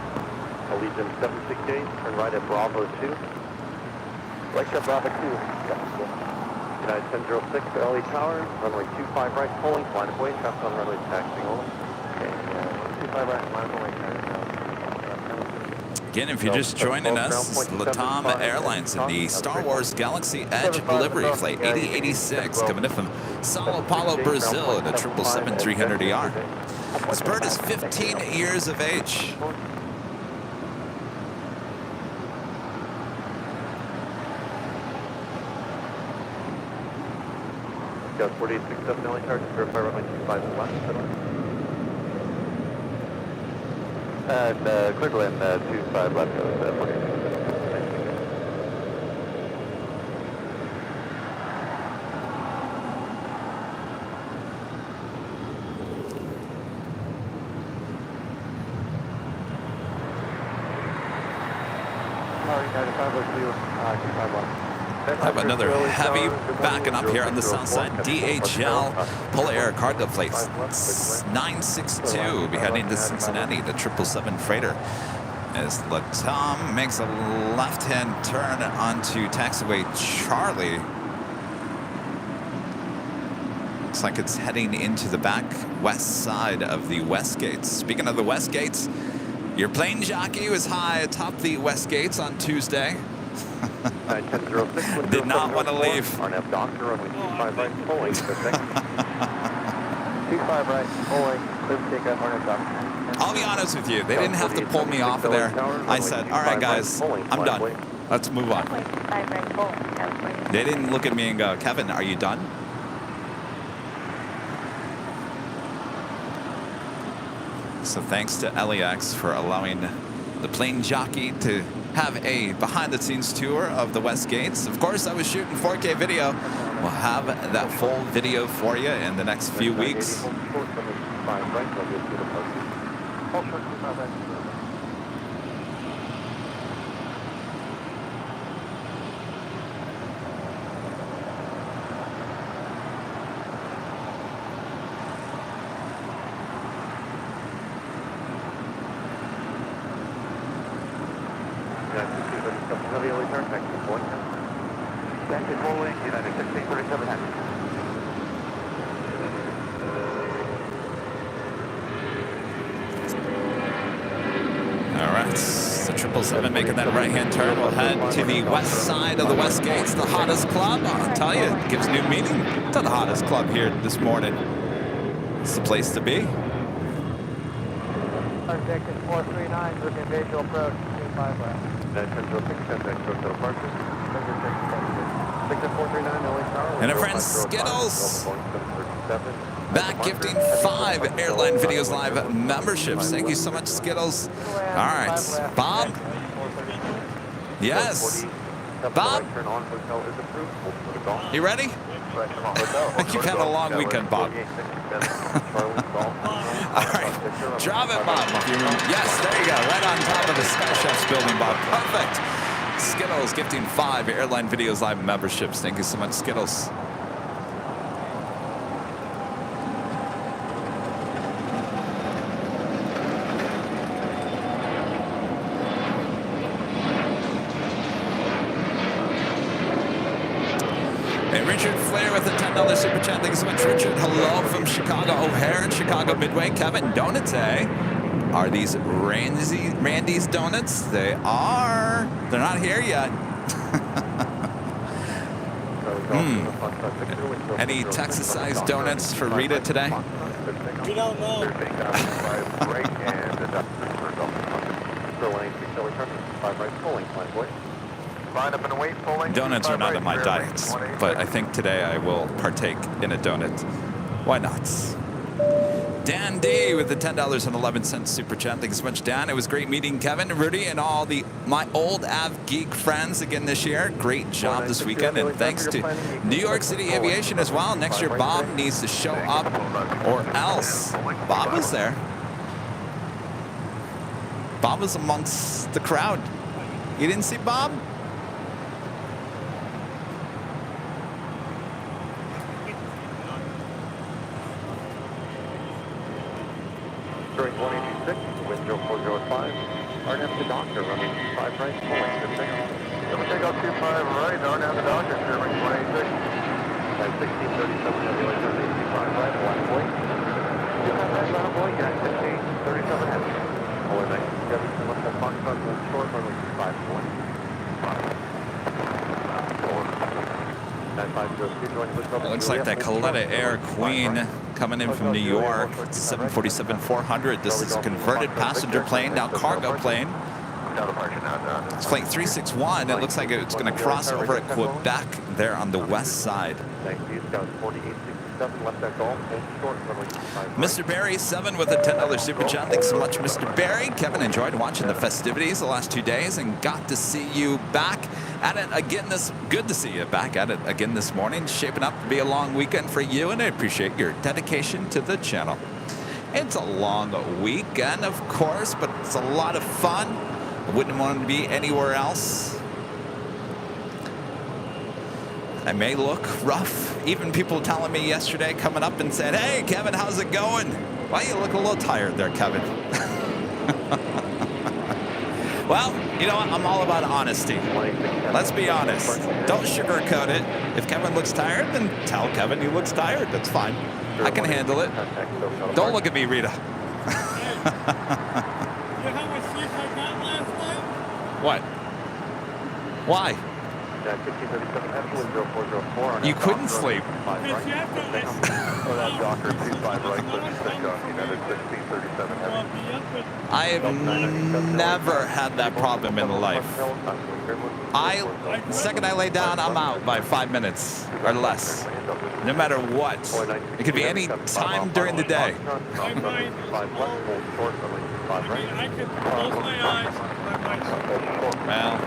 Allegiant 768, turn right at Bravo 2. Right at Bravo 2. United 1006 to LA Tower, runway 25 right, pulling, line of way, traffic on runway taxiing only. Okay, 25 right, line of way, Again, if you're just joining us, Latam Airlines in the Star Wars Galaxy Edge delivery flight 8086 coming in from Sao Paulo, Brazil at a 777-300ER. This bird is 15 years of age. Got 4867 LA Tower, just verify runway 25 left. And clear to land 25 left, 48. Have another heavy backing up here on the south side. DHL Polar Cargo Flight 962 be heading to Cincinnati, the 777 freighter. As Latam makes a left-hand turn onto taxiway Charlie. Looks like it's heading into the back west side of the West Gates. Speaking of the West Gates, your plane jockey was high atop the West Gates on Tuesday. Did not want to leave. RNF Doctor, runway 25 right, pulling. 25 right, pulling. Clear to take up RNF Doctor. I'll be honest with you, they didn't have to pull me off of there. I said, all right, guys, I'm done. Let's move on. They didn't look at me and go, Kevin, are you done? So thanks to LAX for allowing the plane jockey to have a behind-the-scenes tour of the West Gates. Of course, I was shooting 4K video. We'll have that full video for you in the next few weeks. The making that right-hand turn, we'll head to the west side of the West Gates, the hottest club. I'll tell you, it gives new meaning to the hottest club here this morning. It's the place to be. Objective 439, looking visual approach, 25 left. 1006, And our friend Skittles back gifting 5 Airline Videos Live memberships. Thank you so much, Skittles. All right, Bob. Yes. Bob, you ready? You've had a long weekend, Bob. All right, drop it, Bob. Yes, there you go, right on top of the Sky Chef's building, Bob. Perfect. Skittles gifting 5 Airline Videos Live memberships. Thank you so much, Skittles. Richard Flair with a $10 super chat. Thank you so much, Richard. Hello from Chicago O'Hare and Chicago Midway. Kevin, donuts, eh? Are these Randy's donuts? They are. They're not here yet. Any Texas-sized donuts for Rita today? We don't know. Donuts are not in my diet, but I think today I will partake in a donut. Why not? Dan D with the $10.11 super chat. Thanks so much, Dan. It was great meeting Kevin, Rudy, and all my old Av Geek friends again this year. Great job this weekend, and thanks to New York City Aviation as well. Next year, Bob needs to show up, or else. Bob was there. Bob was amongst the crowd. You didn't see Bob? During 186, wind 0405, RNF to Doctor, running 5 right, pulling 6. Double takeoff 25 right, RNF to Doctor, serving 186. At 1637, heavy light, 25 right, 1 point. You have that on a boy, gas 1637 heavy. Polar 1970, left that box on the short, runway 5 point. 9502, join with It looks like that Coletta Air Queen coming in from New York. It's a 747-400. This is a converted passenger plane, now cargo plane. It's flight 361. It looks like it's going to cross over at Quebec there on the west side. Mr. Barry, 7 with a $10 super chat. Thanks so much, Mr. Barry. Kevin enjoyed watching the festivities the last 2 days and got to see you back at it again good to see you back at it again this morning. Shaping up to be a long weekend for you, and I appreciate your dedication to the channel. It's a long weekend, of course, but it's a lot of fun. I wouldn't want to be anywhere else. I may look rough. Even people telling me yesterday, coming up and said, "Hey, Kevin, how's it going?" Well, you look a little tired there, Kevin. Well, you know what? I'm all about honesty. Let's be honest. Don't sugarcoat it. If Kevin looks tired, then tell Kevin he looks tired. That's fine. I can handle it. Don't look at me, Rita. You know how much sleep I got last night? What? Why? You couldn't sleep. Because you have to listen. Oh, that Docker 25 right, 36 off United 1637 heavy. I have never had that problem in life. The second I lay down, I'm out by 5 minutes or less. No matter what. It could be any time during the day. My mind, I could close my eyes, my mind. Well,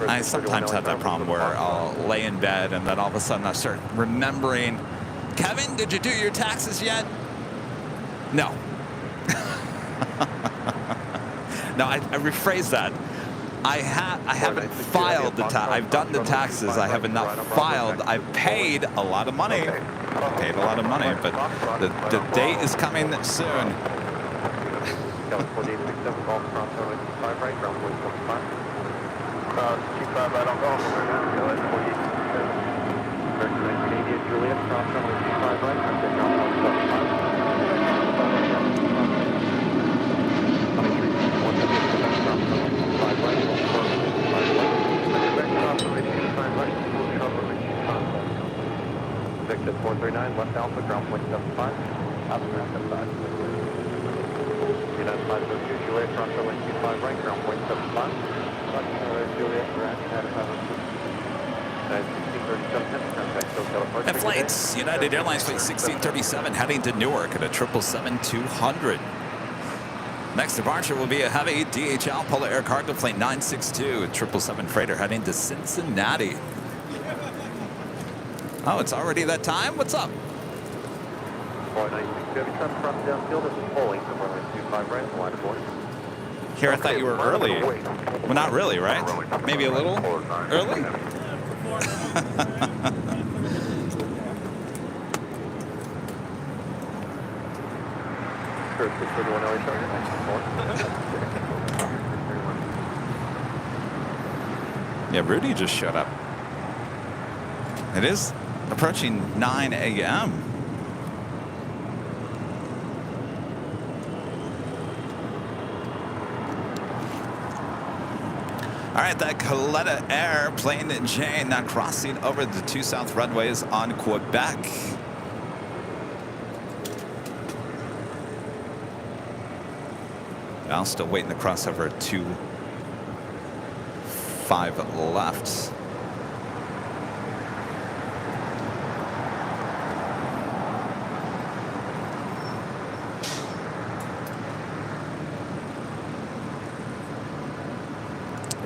I sometimes have that problem where I'll lay in bed and then all of a sudden I start remembering, Kevin, did you do your taxes yet? No. No, I rephrase that. I haven't filed the tax. I've done the taxes. I have not filed. I've paid a lot of money. Paid a lot of money, but the date is coming soon. Q5 right on golf. Juliet, cross runway 25 right, contact ground 175. Victor 439, left alpha, ground point 75. Out of ground 75. United 502, Juliet, cross runway 25 right, ground point 75. Juliet, And flights, United Airlines flight 1637 heading to Newark at a 777-200. Next departure will be a heavy DHL Polar Air Cargo Plane 962, a 777 freighter heading to Cincinnati. Oh, it's already that time? What's up? 496, from downfield, this is Bowling, runway 25 right, line of boarding. Here, I thought you were early. Well, not really, right? Maybe a little early? Yeah, Rudy just showed up. It is approaching 9 a.m. All right, that Coletta Air Plane Jane now crossing over the 2 south runways on Quebec. Now still waiting to cross over 25 left.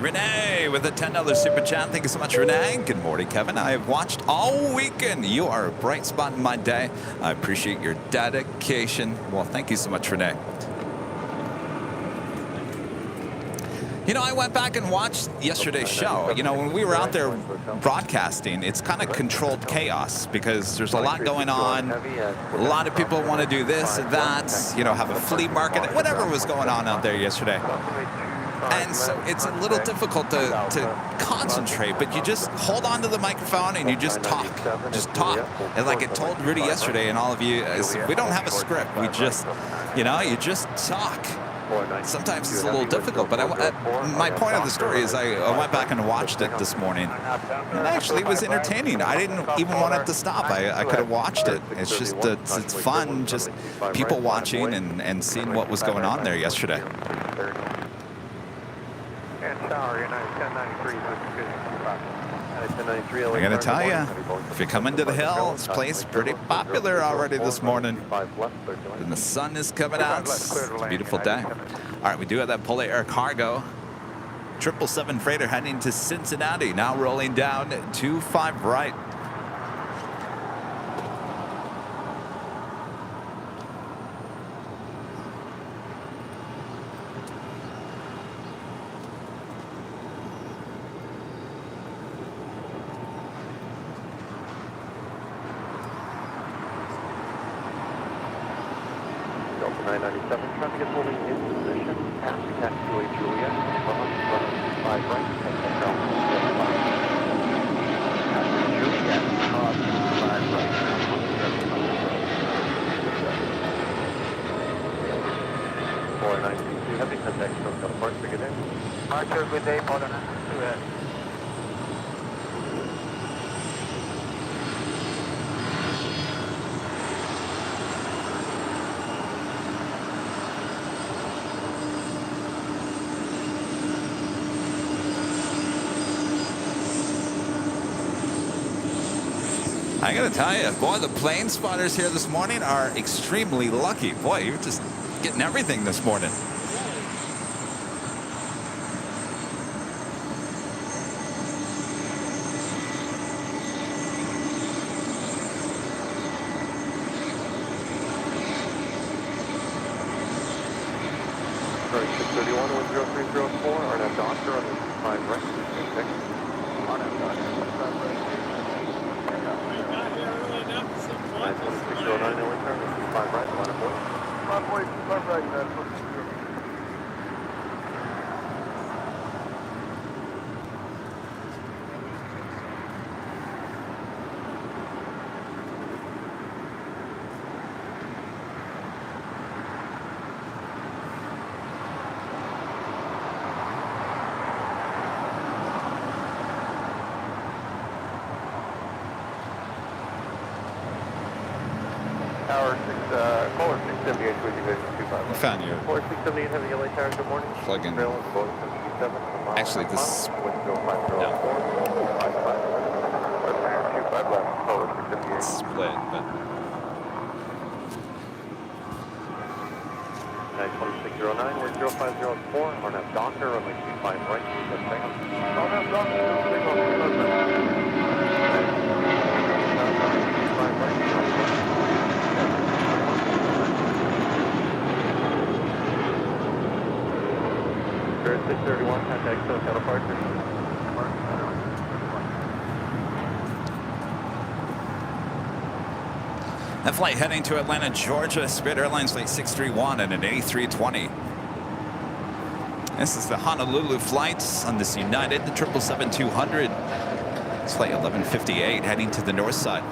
Renee with a $10 super chat. Thank you so much, Renee. Good morning, Kevin. I have watched all weekend. You are a bright spot in my day. I appreciate your dedication. Well, thank you so much, Renee. You know, I went back and watched yesterday's show. You know, when we were out there broadcasting, it's kind of controlled chaos because there's a lot going on. A lot of people want to do this and that, you know, have a flea market, whatever was going on out there yesterday. And so it's a little difficult to concentrate, but you just hold on to the microphone and you just talk. Just talk. And like I told Rudy yesterday and all of you, we don't have a script. We just, you know, you just talk. Sometimes it's a little difficult, but my point of the story is I went back and watched it this morning, and actually it was entertaining. I didn't even want it to stop. I could have watched it. It's just it's fun, just people watching and seeing what was going on there yesterday. I'm going to tell you, if you come into the hill, this place is pretty popular already this morning. And the sun is coming out. It's a beautiful day. All right, we do have that Polar Air Cargo 777 freighter heading to Cincinnati. Now rolling down 25 right. I gotta tell you, boy, the plane spotters here this morning are extremely lucky. Boy, you're just getting everything this morning. Sorry, 631, 10304, RNF Doctor on the 5 right. RNF Doctor, 5 right. 2609, no return, 5 right, line of voice. 5 right, that's Caller 678 with Division 25. Found you. Caller 678, heavy LA Tower, good morning. Plug in. Actually, this. It's split, but. 2609, we're 0504, RNF Doctor, runway 25 right, RNF Doctor, Spirit 631, contact SoCal departure. That flight heading to Atlanta, Georgia, Spirit Airlines flight 631 at an A320. This is the Honolulu flights on this United, the 777-200. It's flight 1158 heading to the north side.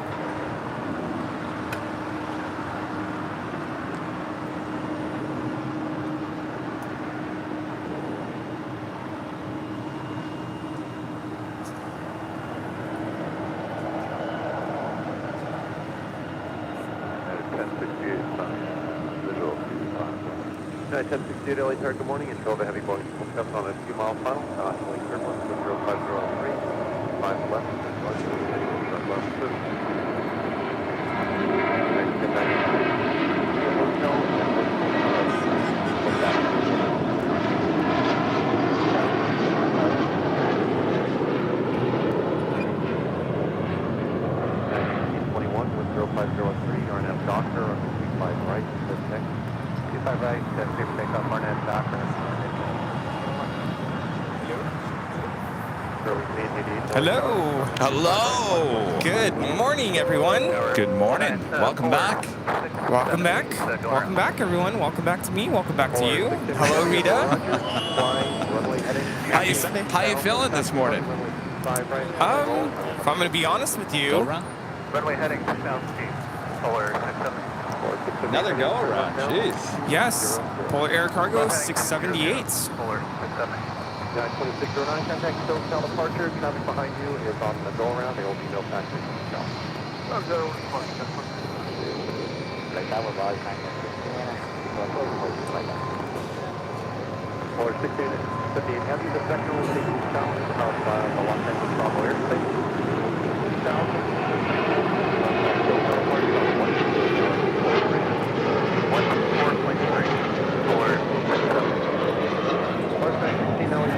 United 1068 LA Tower, good morning. Control the heavy Boeing 777 on a 2-mile final. Link airport 05003. 5 left. Left. 25 right, clear for takeoff, Barnett, Docker. Hello. Hello. Good morning, everyone. Good morning. Welcome back. Welcome back. Welcome back, everyone. Welcome back to me. Welcome back to you. Hello, Rita. How you feeling this morning? If I'm going to be honest with Go you, around. Runway heading 6,000 feet. Polar 67. Another go around. Jeez. yes, Polar Air Cargo 678. Polar 67. 2609, contact Stokesdale departure. Traffic behind you is on the go around. There will be no passengers in the shell. Like that was all kind of Polar 1658 Heavy, the sector will take you south of the Los Angeles Bravo airspace. South.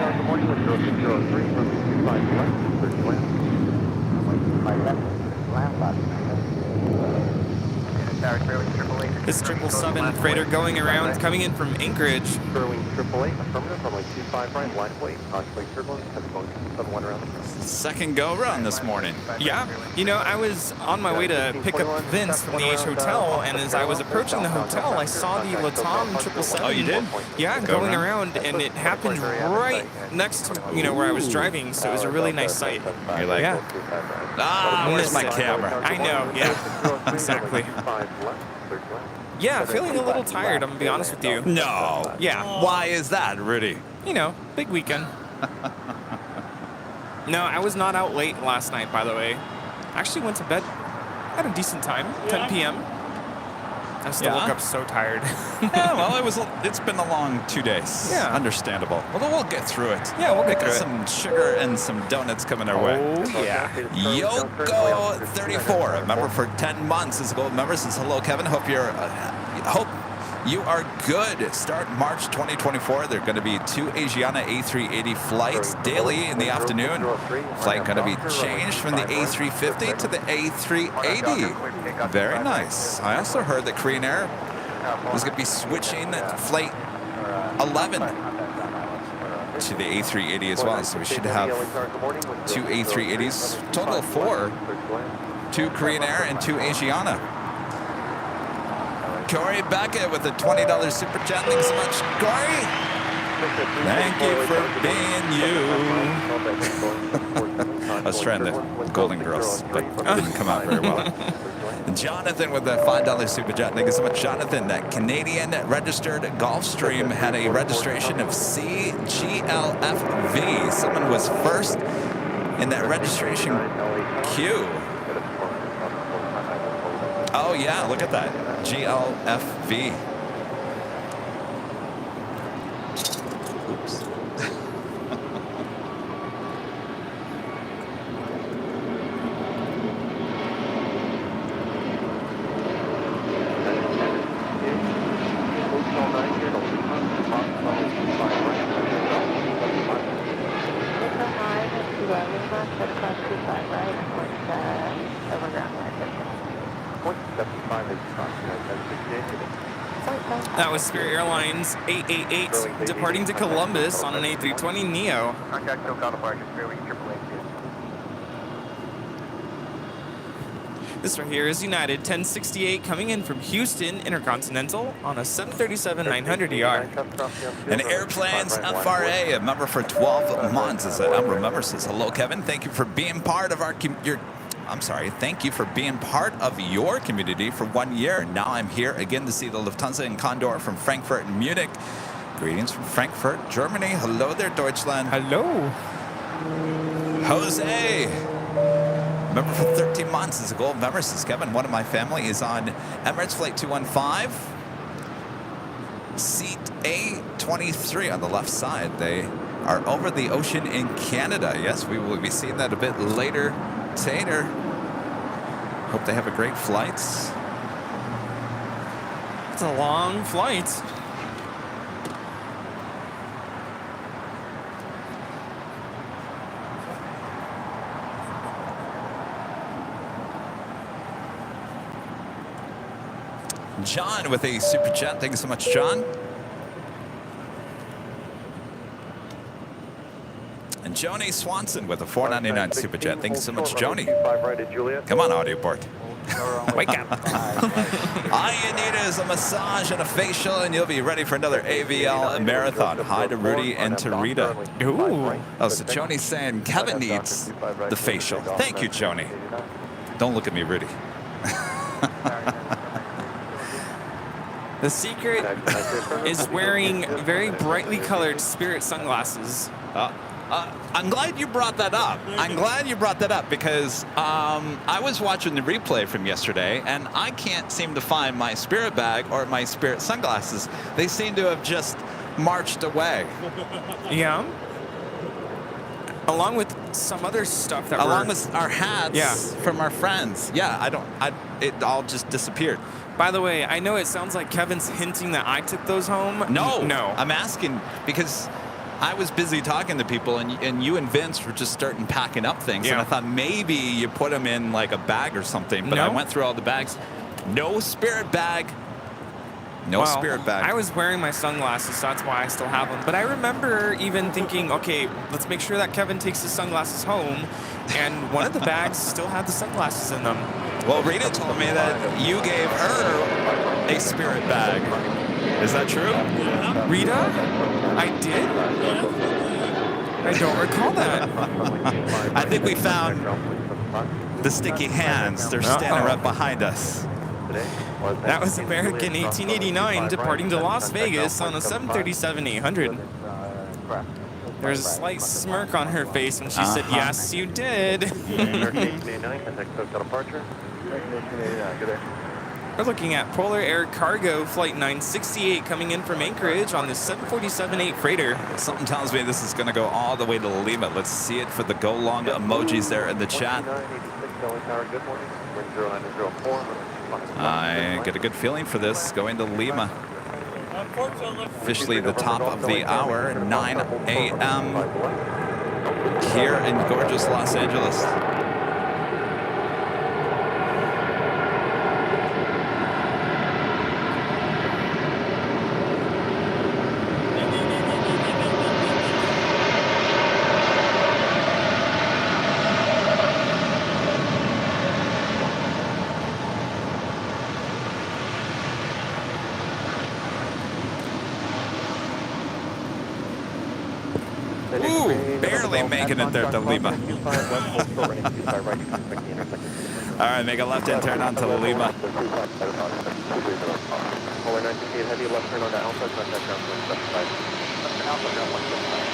Good morning with 0603 from 25 left, 30 land. My left, land last night. This 777 freighter going around, coming in from Anchorage. Sterling 888, affirmative, runway 25 right, line of weight, contemplate turbulence, heavy Boeing 771 around the front. Second go around this morning. Yeah, you know, I was on my way to pick up Vince from the H Hotel, and as I was approaching the hotel, I saw the Latam 777. Oh, you did? Yeah, Go going around. around, and it happened right next to, where I was driving, so it was a really nice sight. You're like, Yeah. where's my camera? I know, yeah, exactly. Yeah, feeling a little tired, I'm gonna be honest with you. No. Yeah, Why is that, Rudy? big weekend. No, I was not out late last night, by the way. Actually went to bed at a decent time, 10 p.m. I still woke up so tired. Yeah, well, it's been a long 2 days. Yeah. Understandable. Well, we'll get through it. Yeah, we'll get Got through it. some sugar and some donuts coming our way. Oh, yeah. Yoko 34, a member for 10 months, is a gold member. Says hello, Kevin. Hope you are good. Start March 2024. There are going to be 2 Asiana A380 flights daily in the afternoon. Flight going to be changed from the A350 to the A380. Very nice. I also heard that Korean Air is going to be switching flight 11 to the A380 as well. So we should have 2 A380s, total of 4, 2 Korean Air and 2 Asiana. Corey Beckett with a $20 super chat. Thanks so much, Corey. Thank you for being you. I was trying the Golden Girls, but it didn't come out very well. Jonathan with a $5 super chat. Thank you so much, Jonathan. That Canadian registered Gulfstream had a registration of CGLFV. Someone was first in that registration queue. Oh yeah, look at that. GLFV. Oops. That was Spirit Airlines 888 departing to Columbus on an A320 Neo. Contact SoCal departure, Sterling 888. This right here is United 1068 coming in from Houston Intercontinental on a 737-900ER. An Airplanes FRA, a member for 12 months. As a member says, hello, Kevin. Thank you for being part of thank you for being part of your community for 1 year. Now I'm here again to see the Lufthansa and Condor from Frankfurt and Munich. Greetings from Frankfurt, Germany. Hello there, Deutschland. Hello. Jose, member for 13 months, is a gold member. Says Kevin, one of my family is on Emirates Flight 215, seat A23 on the left side. They are over the ocean in Canada. Yes, we will be seeing that a bit later. Tater. Hope they have a great flight. It's a long flight. John with a super chat. Thank you so much, John. And Joni Swanson with a $4.99 super chat. Thank you so much, Joni. Come on, audio board. Wake up. All you need is a massage and a facial, and you'll be ready for another AVL marathon. Hi to Rudy and to Rita. Ooh. Oh, so Joni's saying Kevin needs the facial. Thank you, Joni. Don't look at me, Rudy. The secret is wearing very brightly colored Spirit sunglasses. I'm glad you brought that up. I'm glad you brought that up because I was watching the replay from yesterday, and I can't seem to find my Spirit bag or my Spirit sunglasses. They seem to have just marched away. Yeah. Along with some other stuff that Along with our hats from our friends. Yeah, it all just disappeared. By the way, I know it sounds like Kevin's hinting that I took those home. No. No. I'm asking because I was busy talking to people, and you and Vince were just starting packing up things. And I thought maybe you put them in like a bag or something. But I went through all the bags. No Spirit bag. No Spirit bag. I was wearing my sunglasses, so that's why I still have them. But I remember even thinking, okay, let's make sure that Kevin takes his sunglasses home. And one of the bags still had the sunglasses in them. Well, Rita told me that you gave her a Spirit bag. Is that true? Yeah. Rita? I did? I don't recall that. I think we found the sticky hands. They're standing right behind us. That was American 1889 departing to Las Vegas on a 737-800. There's a slight smirk on her face when she said, yes, you did. We're looking at Polar Air Cargo Flight 968 coming in from Anchorage on the 747-8 freighter. Something tells me this is going to go all the way to Lima. Let's see it for the go long emojis there in the chat. I get a good feeling for this going to Lima. Officially the top of the hour, 9 a.m. here in gorgeous Los Angeles. Barely making it there to Lima. All right, make a left-hand turn onto Lima. Polar 968, heavy left turn onto Alpha, contact ground point specified. Alpha, ground 175.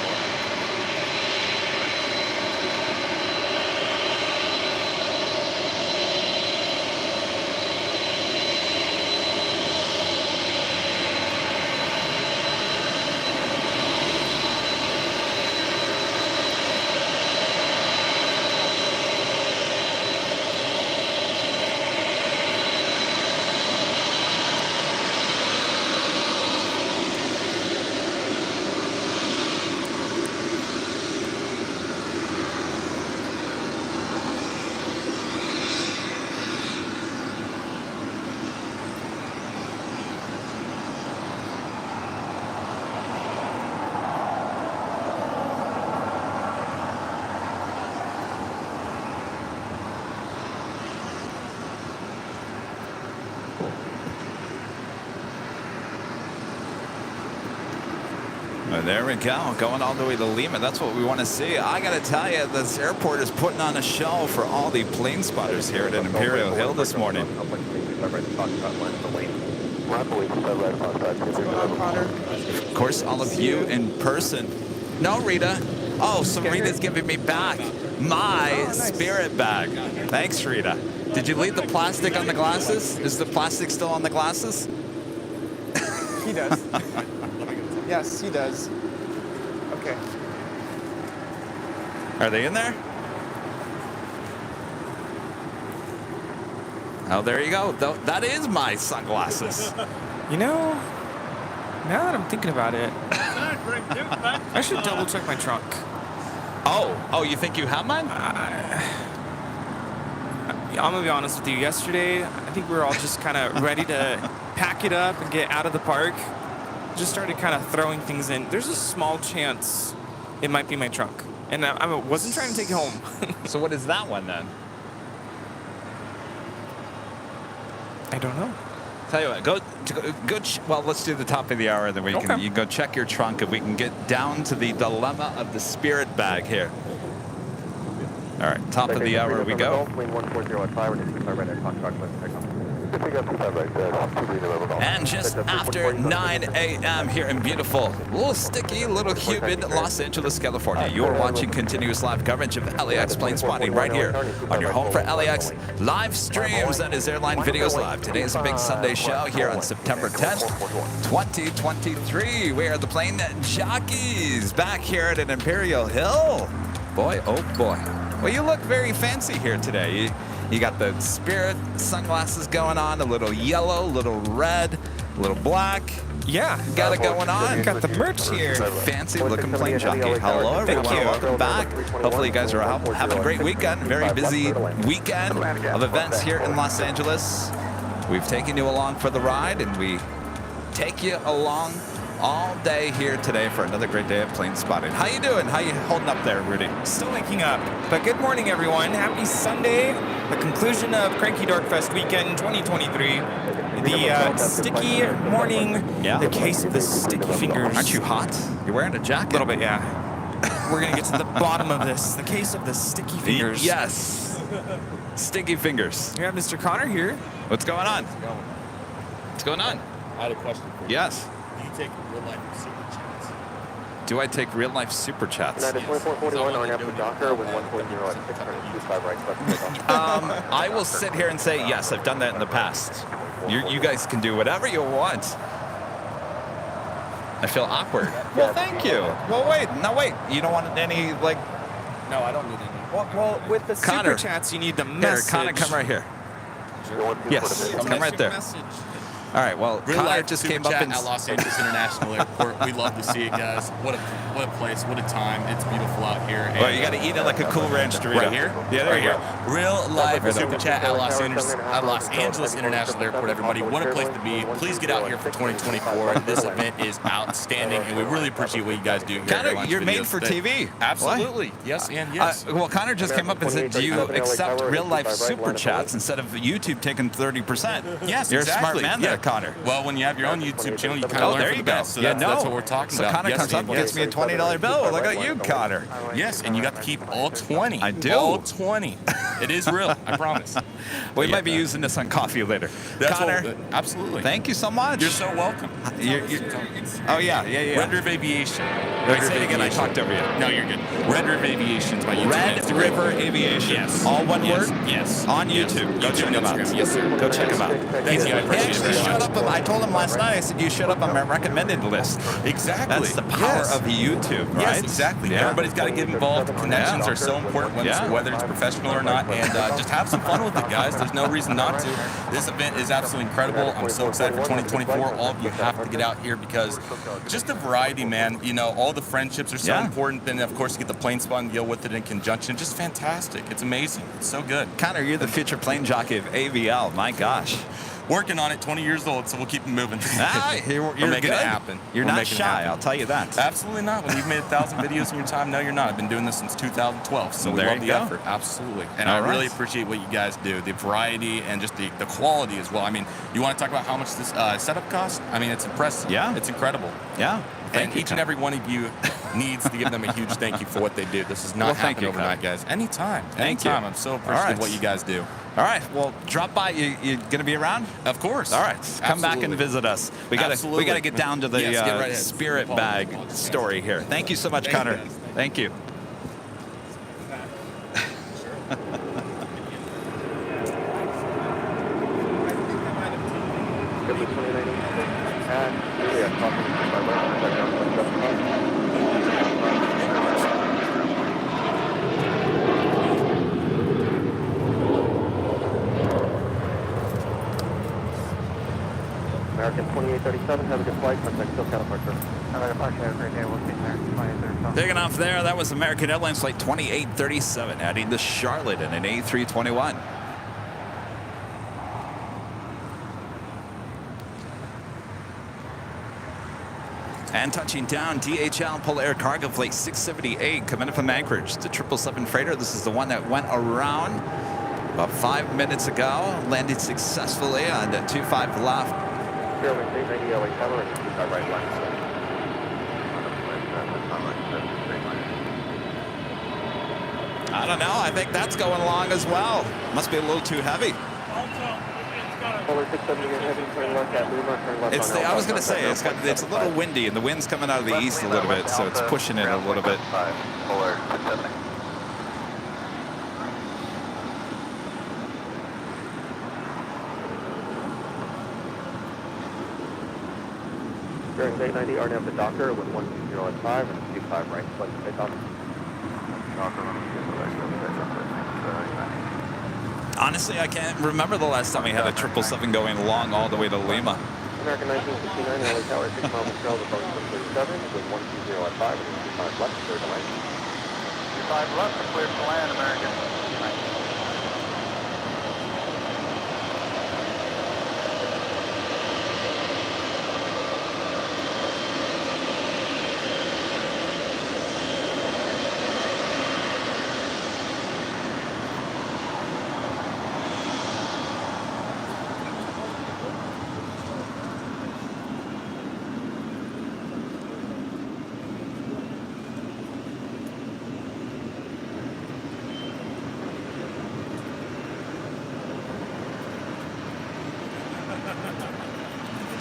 There we go, going all the way to Lima. That's what we want to see. I got to tell you, this airport is putting on a show for all the plane spotters here at Imperial Hill this morning. Of course, all of you in person. No, Rita. Oh, so Rita's giving me back my Spirit bag. Thanks, Rita. Did you leave the plastic on the glasses? Is the plastic still on the glasses? He does. Yes, he does. Okay. Are they in there? Oh, there you go. That is my sunglasses. You know, now that I'm thinking about it, I should double check my trunk. Oh, you think you have mine? Yeah, I'm gonna be honest with you. Yesterday, I think we were all just kind of ready to pack it up and get out of the park. Just started kind of throwing things in. There's a small chance it might be my trunk, and I wasn't trying to take it home. So what is that one then? I don't know. Tell you what, go. Well, let's do the top of the hour, then you can go check your trunk, and we can get down to the dilemma of the spirit bag here. All right, top of the hour we go. And just after 9 a.m. here in beautiful, a little sticky, little humid Los Angeles, California. You're watching continuous live coverage of LAX plane spotting right here on your home for LAX live streams. That is Airline Videos Live. Today is a big Sunday show here on September 10th, 2023. We are the plane Jockeys back here at an Imperial Hill. Boy, oh boy. Well, you look very fancy here today. You got the Spirit sunglasses going on, a little yellow, a little red, a little black. Yeah, got it going on. Got the merch here. Fancy looking plane jockey. Hello, everyone. Welcome back. Hopefully you guys are having a great weekend. Very busy weekend of events here in Los Angeles. We've taken you along for the ride, and we take you along all day here today for another great day of plane spotting. How you doing? How you holding up there, Rudy? Still waking up. But good morning, everyone. Happy Sunday. The conclusion of Cranky Dork Fest weekend 2023. The sticky morning. Yeah. The case of the sticky fingers. Aren't you hot? You're wearing a jacket. A little bit, yeah. We're going to get to the bottom of this. The case of the sticky fingers. Yes. Sticky fingers. We have Mr. Connor here. What's going on? What's going on? I had a question for you. Yes. Do you take real life super chats? Do I take real life super chats? I will sit here and say yes. I've done that in the past. You guys can do whatever you want. I feel awkward. Well, thank you. Well, wait. You don't want any like? No, I don't need any. Well, with the Connor. super chats, you need the Here, message. Connor, come right here. Yes, come right there. Message. All right. Well, Real Connor life just super came up chat and at Los Angeles International Airport. We love to see it, guys. What a place, what a time. It's beautiful out here. Well, you got to eat it like a Cool Ranch Dorito. Right here? Yeah, there right you here. go. Real live super chat at Los Angeles International Airport, everybody. What a place to be. Please get out here for 2024. This event is outstanding, and we really appreciate what you guys do here. Connor, you're made for TV. Absolutely. What? Yes and yes. Well, Connor just came up and said, do you accept real life super chats instead of YouTube taking 30%? Yes, You're exactly. a smart man there, Connor. Well, when you have your own YouTube channel, you kind of learn there from you the go. best. So that's what we're talking so about. Connor comes up and gets me a $20 bill. Look at you, Connor. Yes, and you got to keep all 20. I do. All 20. It is real, I promise. We might be using this on coffee later. Connor, absolutely. Thank you so much. You're so welcome. Oh, yeah. Red River Aviation. Say it again, I talked over you. No, you're good. Red River Aviation's my YouTube. Red River Aviation. Yes. All one word? Yes. On YouTube. Go check them out. Yes, sir. Go check them out. Thank you. I He appreciate actually it. showed up. I told him last night, I said, you showed up on my recommended list. Exactly. That's the power of YouTube, right? Yes, exactly. Yeah. Everybody's got to get involved. Connections are so important, whether it's professional or not. And just have some fun with it, guys. There's no reason not to. This event is absolutely incredible. I'm so excited for 2024. All of you have to get out here because just the variety, man. You know, all the friendships are so important. Then, of course, you get the plane spot and deal with it in conjunction. Just fantastic. It's amazing. It's so good. Connor, you're the future plane jockey of AVL. My gosh. Working on it, 20 years old, so we'll keep it moving. You're making good. it happen. You're We're not making it shy, happen. I'll tell you that. Absolutely not. When you've made 1,000 videos in your time, no, you're not. I've been doing this since 2012, so we There love you the go. effort. Absolutely. And All I really right. appreciate what you guys do, the variety and just the quality as well. I mean, you want to talk about how much this setup costs? I mean, it's impressive. Yeah. It's incredible. Yeah. And each and every one of you needs to give them a huge thank you for what they do. This is not happening overnight, guys. Anytime. Thank you. I'm so appreciative of what you guys do. All right. Well, drop by. You gonna be around? Of course. All right. Come back and visit us. We gotta get down to the Yes, get right ahead. spirit bag story here. Thank you so much, Connor. Thank you. American 2837, have a good flight. Contact SoCal departure. Have a departure. Have a great day. We'll see you there. 2837. Taking off there, that was American Airlines Flight 2837, heading to Charlotte in an A321. And touching down, DHL Polair Cargo Flight 678 coming in from Anchorage. The 777 freighter. This is the one that went around about 5 minutes ago. Landed successfully on the 25 left. Airline 890 LA Tower and 25 right line. I don't know. I think that's going along as well. Must be a little too heavy. Polar 670 heading turn left at Lima, turn left It's on I was Alpha, going to say it's a little windy and the wind's coming out of the east a little bit, so it's pushing it a little bit. Polar 670. During 890, RNAV to Docker with 120 at 5 and 25 right, select takeoff. Honestly, I can't remember the last time we had a 777 going along all the way to Lima. American 1969, LA Tower, 6 miles of trail to Boeing 737 with 120 at 5 and 25 left, clear to land. 25 left, clear to land, American.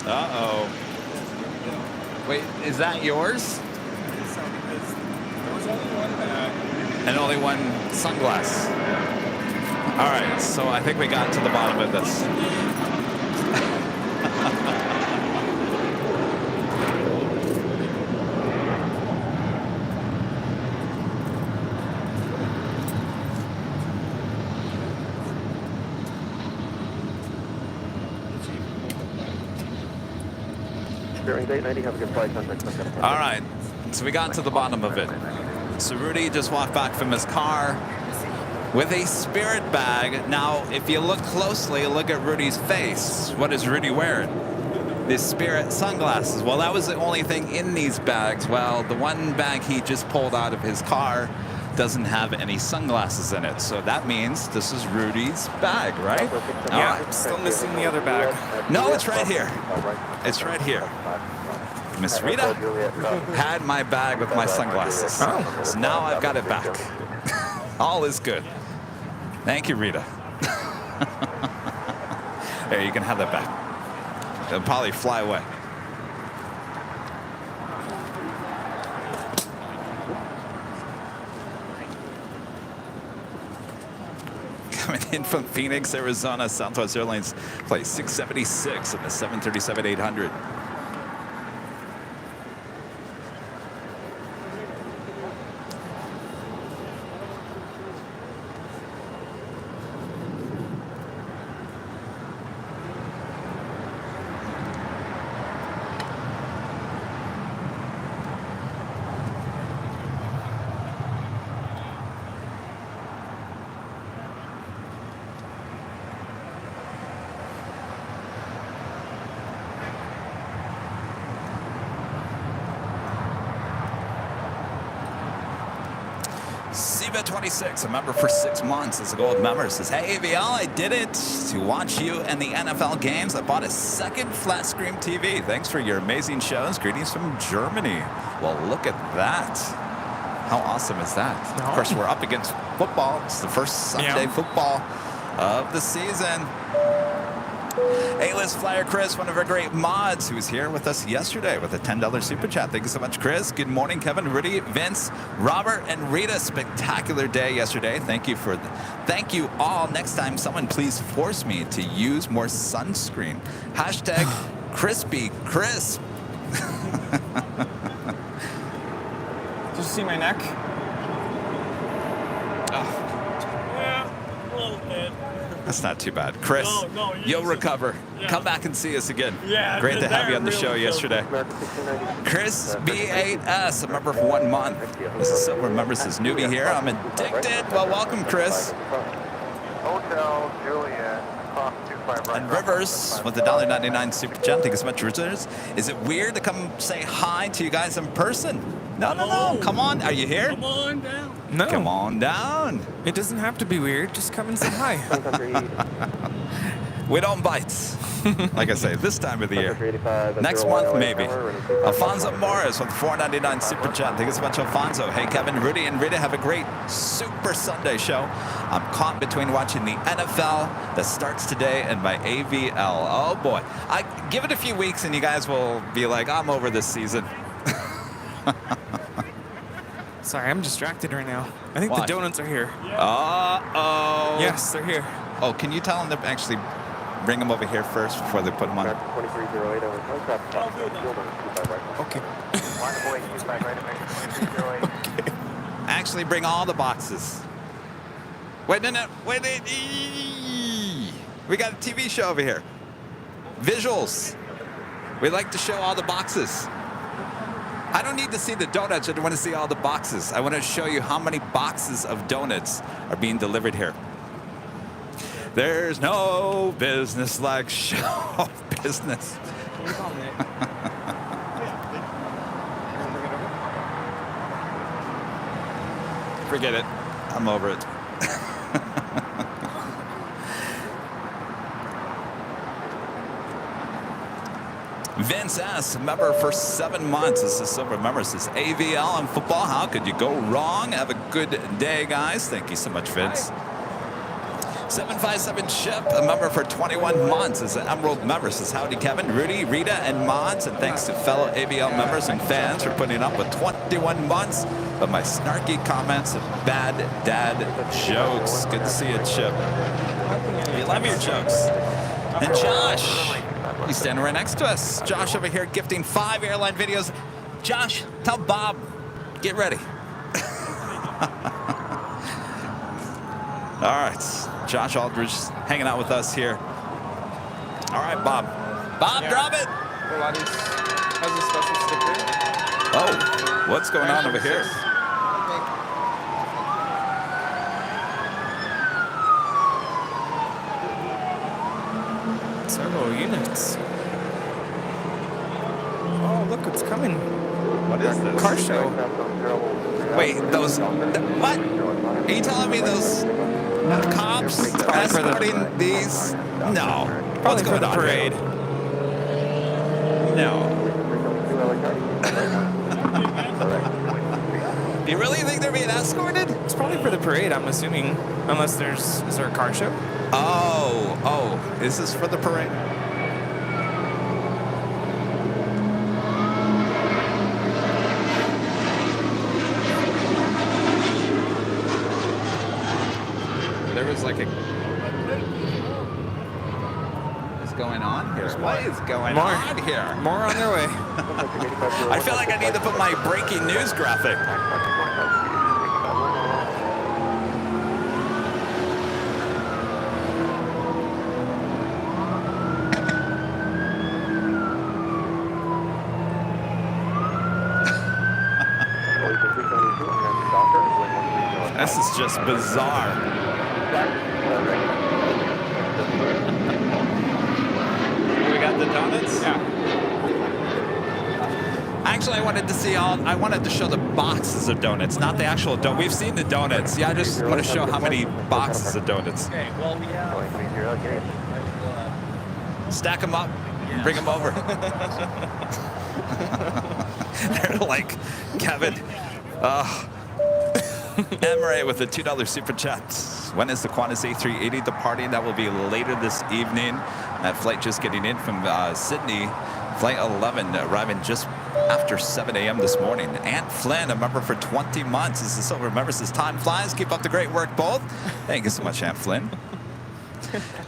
Uh-oh. Wait, is that yours? And only one sunglass. All right, so I think we got to the bottom of this. During 890, have a good flight, contact. All right, so we got to the bottom of it. So Rudy just walked back from his car with a Spirit bag. Now, if you look closely, look at Rudy's face. What is Rudy wearing? The Spirit sunglasses. Well, that was the only thing in these bags. Well, the one bag he just pulled out of his car doesn't have any sunglasses in it. So that means this is Rudy's bag, right? Yeah, I'm still missing the other bag. No, it's right here. It's right here. Miss Rita had my bag with my sunglasses. So now I've got it back. All is good. Thank you, Rita. There, you can have that back. It'll probably fly away. Coming in from Phoenix, Arizona, Southwest Airlines flight 676 and the 737-800. Siva 26, a member for 6 months, is a gold member. Says, hey, AVL, I did it to watch you and the NFL games. I bought a second flat screen TV. Thanks for your amazing shows. Greetings from Germany. Well, look at that. How awesome is that? Of course, we're up against football. It's the first Sunday football of the season. A-list flyer Chris, one of our great mods, who was here with us yesterday with a $10 super chat. Thank you so much, Chris. Good morning, Kevin, Rudy, Vince, Robert, and Rita. Spectacular day yesterday. Thank you all. Next time, someone please force me to use more sunscreen. Hashtag crispy crisp. Did you see my neck? Yeah, a little bit. That's not too bad. Chris, No, you'll recover. Yeah. Come back and see us again. Yeah, great to have you on the show really yesterday. Chris B8S, a member for 1 month. This is Silver member, says newbie here. I'm addicted. Well, welcome, Chris. Hotel Juliet, Fox 25 And Rivers with the $1.99 super chat. Thank you so much, Rivers. Is it weird to come say hi to you guys in person? No, no, no. Come on. Are you here? Come on down. No. Come on down. It doesn't have to be weird. Just come and say hi. We don't bite. Like I say, this time of the year. Next month, maybe. Alfonso Morris with $4.99 super chat. Thank you so much, Alfonso. Hey, Kevin, Rudy, and Rita, have a great Super Sunday show. I'm caught between watching the NFL that starts today and my AVL. Oh, boy. I give it a few weeks, and you guys will be like, I'm over this season. Sorry, I'm distracted right now. I think Why? the donuts are here. Uh-oh. Yes, they're here. Oh, can you tell them to actually bring them over here first before they put them on? 2308, over no traffic stop, field on 25 right. Okay. Line of boy, 25 right, American 2308. Actually bring all the boxes. Wait, no, no, wait. We got a TV show over here. Visuals. We like to show all the boxes. I don't need to see the donuts. I want to see all the boxes. I want to show you how many boxes of donuts are being delivered here. There's no business like show business. Forget it. I'm over it. Vince S., member for 7 months. This is Silver member. Says AVL and football. How could you go wrong? Have a good day, guys. Thank you so much, Vince. 757 Chip, a member for 21 months. Is an Emerald member. Says howdy, Kevin, Rudy, Rita, and Mods. And thanks to fellow AVL members and fans for putting up with 21 months of my snarky comments and bad dad jokes. Good to see you, Chip. We love your jokes. And Josh. He's standing right next to us. Josh over here gifting 5 airline videos. Josh, tell Bob, get ready. All right, Josh Aldridge hanging out with us here. All right, Bob. Bob, drop it. Hey, laddies. How's the special sticker? Oh, what's going on over here? Several units. Oh, look what's coming. What is this? Car show. Wait, those, what? Are you telling me those cops escorting these? No. What's Probably for going the on parade. here? No. You really think they're being escorted? It's probably for the parade, I'm assuming. Unless is there a car show? Oh, is this for the parade? There was like a... What's going on here? What is going on here? More on their way. I feel like I need to put my breaking news graphic. This is just bizarre. We got the donuts? Yeah. Actually, I wanted to show the boxes of donuts, not the actual donut. We've seen the donuts. Yeah, I just want to show how many boxes of donuts. Okay, well, we have... Stack them up and bring them over. They're like, Kevin, Emre with the $2 super chat. When is the Qantas A380 departing? That will be later this evening. That flight just getting in from Sydney. Flight 11 arriving just after 7 a.m. this morning. Aunt Flynn, a member for 20 months. This is so remember, says time flies. Keep up the great work, both. Thank you so much, Aunt Flynn.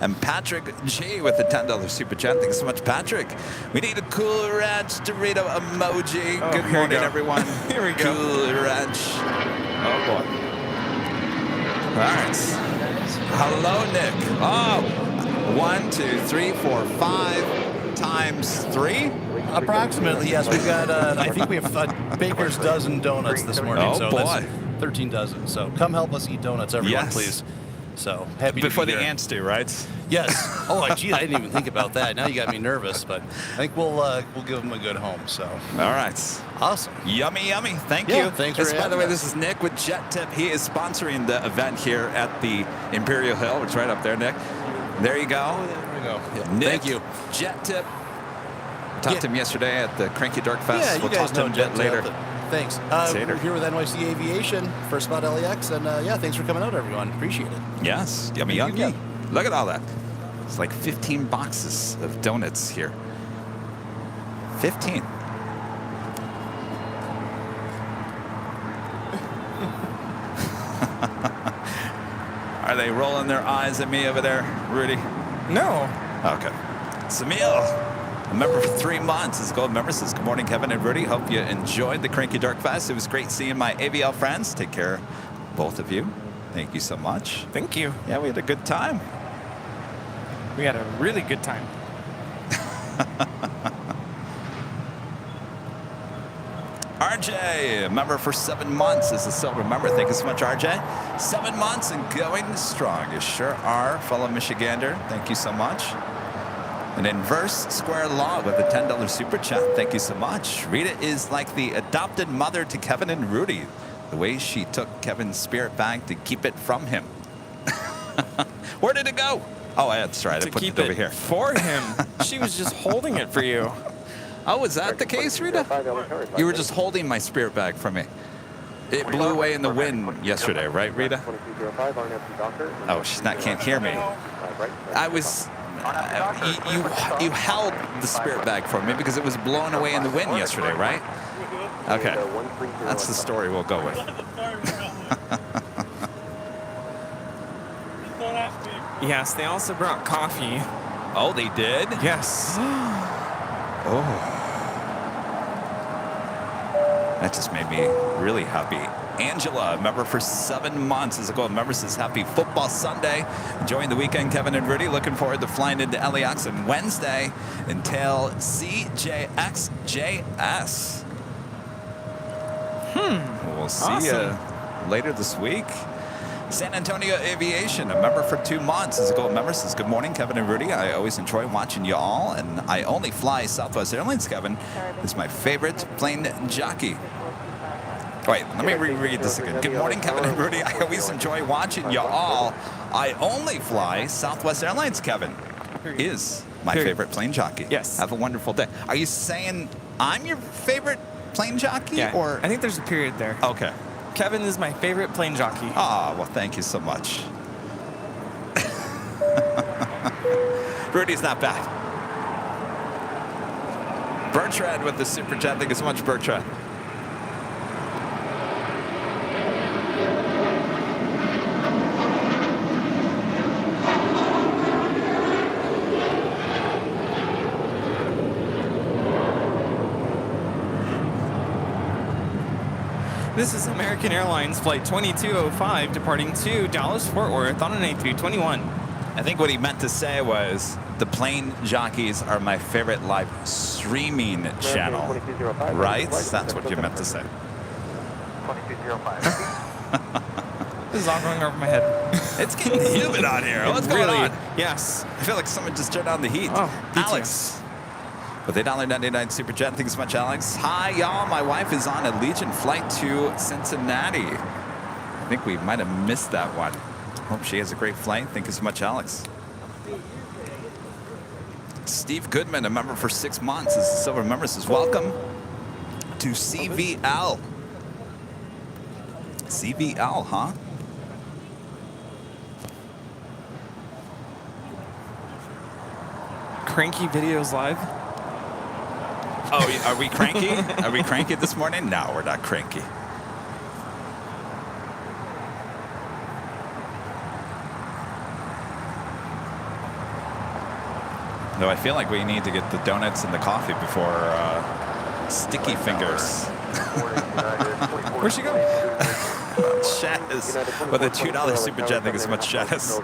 And Patrick G with the $10 super chat. Thank you so much, Patrick. We need a Cool Ranch Dorito emoji. Oh, good morning, everyone. Here we go. Cool Ranch. Oh, boy. All right. Hello, Nick. Oh, 1, 2, 3, 4, 5 times 3? Approximately, yes. We've got, I think we have a baker's dozen donuts this morning. Oh, so boy. That's 13 dozen. So come help us eat donuts, everyone, Yes. please. So happy Before to be the here. ants do, right? Yes. Oh, geez, I didn't even think about that. Now you got me nervous, but I think we'll give them a good home. So All right. awesome. Yummy, yummy. Thank Yeah, you. thanks for By the having way, us. this is Nick with Jet Tip. He is sponsoring the event here at the Imperial Hill. It's right up there, Nick. There you go. There we go. Yeah, Nick, thank you. Jet Tip. Talked to him yesterday at the Cranky Dark Fest. Yeah, you we'll guys talk to him a know bit Jet later. Tip. Thanks. Later. We're here with NYC Aviation for Spot LAX, and yeah, thanks for coming out, everyone. Appreciate it. Yes. Yummy, Thank yummy. you. Look at all that. It's like 15 boxes of donuts here. 15. Are they rolling their eyes at me over there, Rudy? No. Okay. Samil, a member for 3 months, is a gold member. Says, good morning, Kevin and Rudy. Hope you enjoyed the Cranky Dark Fest. It was great seeing my AVL friends. Take care, both of you. Thank you so much. Thank you. Yeah, we had a good time. We had a really good time. RJ, a member for 7 months, is a silver member. Thank you so much, RJ. 7 months and going strong. You sure are, fellow Michigander. Thank you so much. An inverse square law with a $10 super chat. Thank you so much. Rita is like the adopted mother to Kevin and Rudy. The way she took Kevin's spirit bag to keep it from him. Where did it go? Oh, that's right. I To put keep it over here. for him. She was just holding it for you. Oh, is that the case, Rita? You were just holding my spirit bag from me. It blew away in the wind yesterday, right, Rita? Oh, she's not can't hear me. I was. You held the spirit bag for me because it was blown away in the wind yesterday, right? Okay, that's the story we'll go with. Yes, they also brought coffee. Oh, they did? Yes. Oh. That just made me really happy. Angela, a member for 7 months, is a gold member, says happy football Sunday. Enjoying the weekend, Kevin and Rudy. Looking forward to flying into LAX on Wednesday until CJXJS. We'll see you later this week. San Antonio Aviation, a member for 2 months, is a gold member, says good morning, Kevin and Rudy. I always enjoy watching you all, and I only fly Southwest Airlines. Kevin is my favorite plane jockey. Wait, let me reread this again. Good morning, Kevin and Rudy. I always enjoy watching you all. I only fly Southwest Airlines. Kevin is my favorite plane jockey. Yes. Have a wonderful day. Are you saying I'm your favorite plane jockey? Yeah. Or I think there's a period there. okay. Kevin is my favorite plane jockey. Ah, well, thank you so much. Rudy's not bad. Bertrand with the super chat. Thank you so much, Bertrand. This is American Airlines Flight 2205 departing to Dallas-Fort Worth on an A321. I think what he meant to say was the plane jockeys are my favorite live streaming channel. Right? That's what you meant to say. 2205. This is all going over my head. It's getting humid out here. What's going Really? on? Yes. I feel like someone just turned on the heat. Oh, Alex. With a $1.99 super chat. Thanks so much, Alex. Hi, y'all. My wife is on a Legion flight to Cincinnati. I think we might have missed that one. Hope she has a great flight. Thank you so much, Alex. Steve Goodman, a member for 6 months, is a silver member, says welcome to CVL. CVL, huh? Cranky Videos Live. Oh, are we cranky? Are we cranky this morning? No, we're not cranky. No, I feel like we need to get the donuts and the coffee before sticky fingers. Where'd she go? Chaz with a $2 super chat. Thank you so much, Chaz.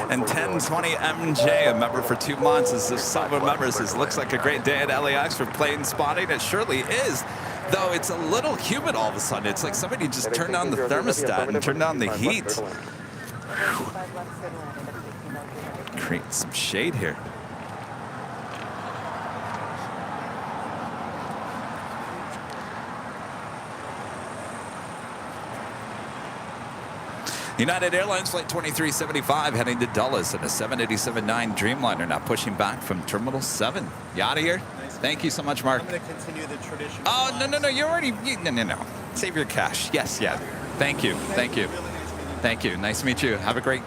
And 1020 MJ, a member for 2 months, is a silver member. Says looks like a great day at LAX for plane spotting. It surely is. Though it's a little humid all of a sudden. It's like somebody just turned on the thermostat and turned on the heat. Create some shade here. United Airlines Flight 2375 heading to Dulles in a 787-9 Dreamliner, now pushing back from Terminal 7. You out of here? Nice. Thank you so much, Mark. I'm going to continue the tradition. Oh, no. You already... No. Save your cash. Yes, yeah. Thank you. Thank you. Thank you. Nice to meet you. Have a great...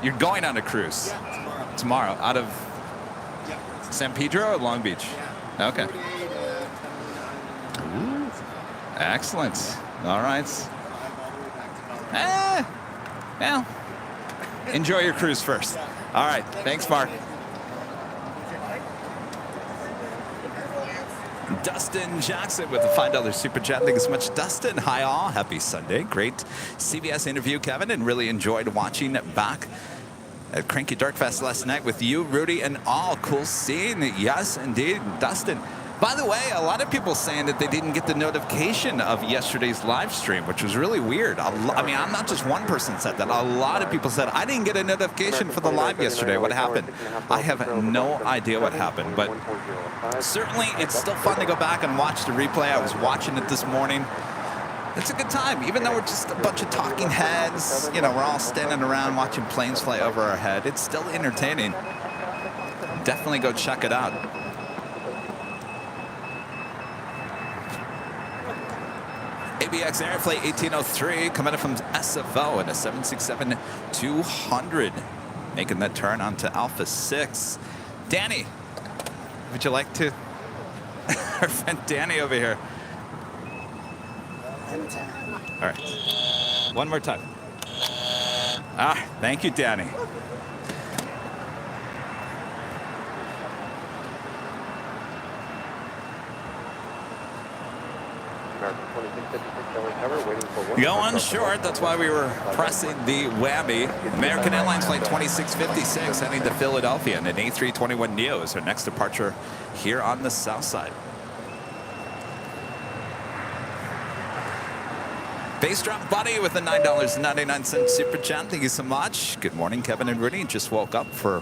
You're going on a cruise? Yeah, Tomorrow. Out of San Pedro or Long Beach? Yeah. Okay. Ooh. Excellent. All right. Well, enjoy your cruise first. All right. Thanks, Mark. Dustin Jackson with a $5 super chat. Thank you so much, Dustin. Hi, all. Happy Sunday. Great CBS interview, Kevin, and really enjoyed watching back at Cranky Dark Fest last night with you, Rudy, and all. Cool scene. Yes, indeed, Dustin. By the way, a lot of people saying that they didn't get the notification of yesterday's live stream, which was really weird. I mean, I'm not just one person said that. A lot of people said, I didn't get a notification for the live yesterday. What happened? I have no idea what happened, but certainly it's still fun to go back and watch the replay. I was watching it this morning. It's a good time, even though we're just a bunch of talking heads. You know, we're all standing around watching planes fly over our head. It's still entertaining. Definitely go check it out. ABX Airflight 1803 coming in from SFO at a 767-200, making that turn onto Alpha 6. Danny, would you like to? Our friend Danny over here. All right, one more time. Thank you, Danny. Going short, that's why we were pressing the whammy. American Airlines Flight 2656 heading to Philadelphia, and an A321neo is our next departure here on the south side. Base drop buddy with a $9.99 super chat. Thank you so much. Good morning, Kevin and Rudy. Just woke up for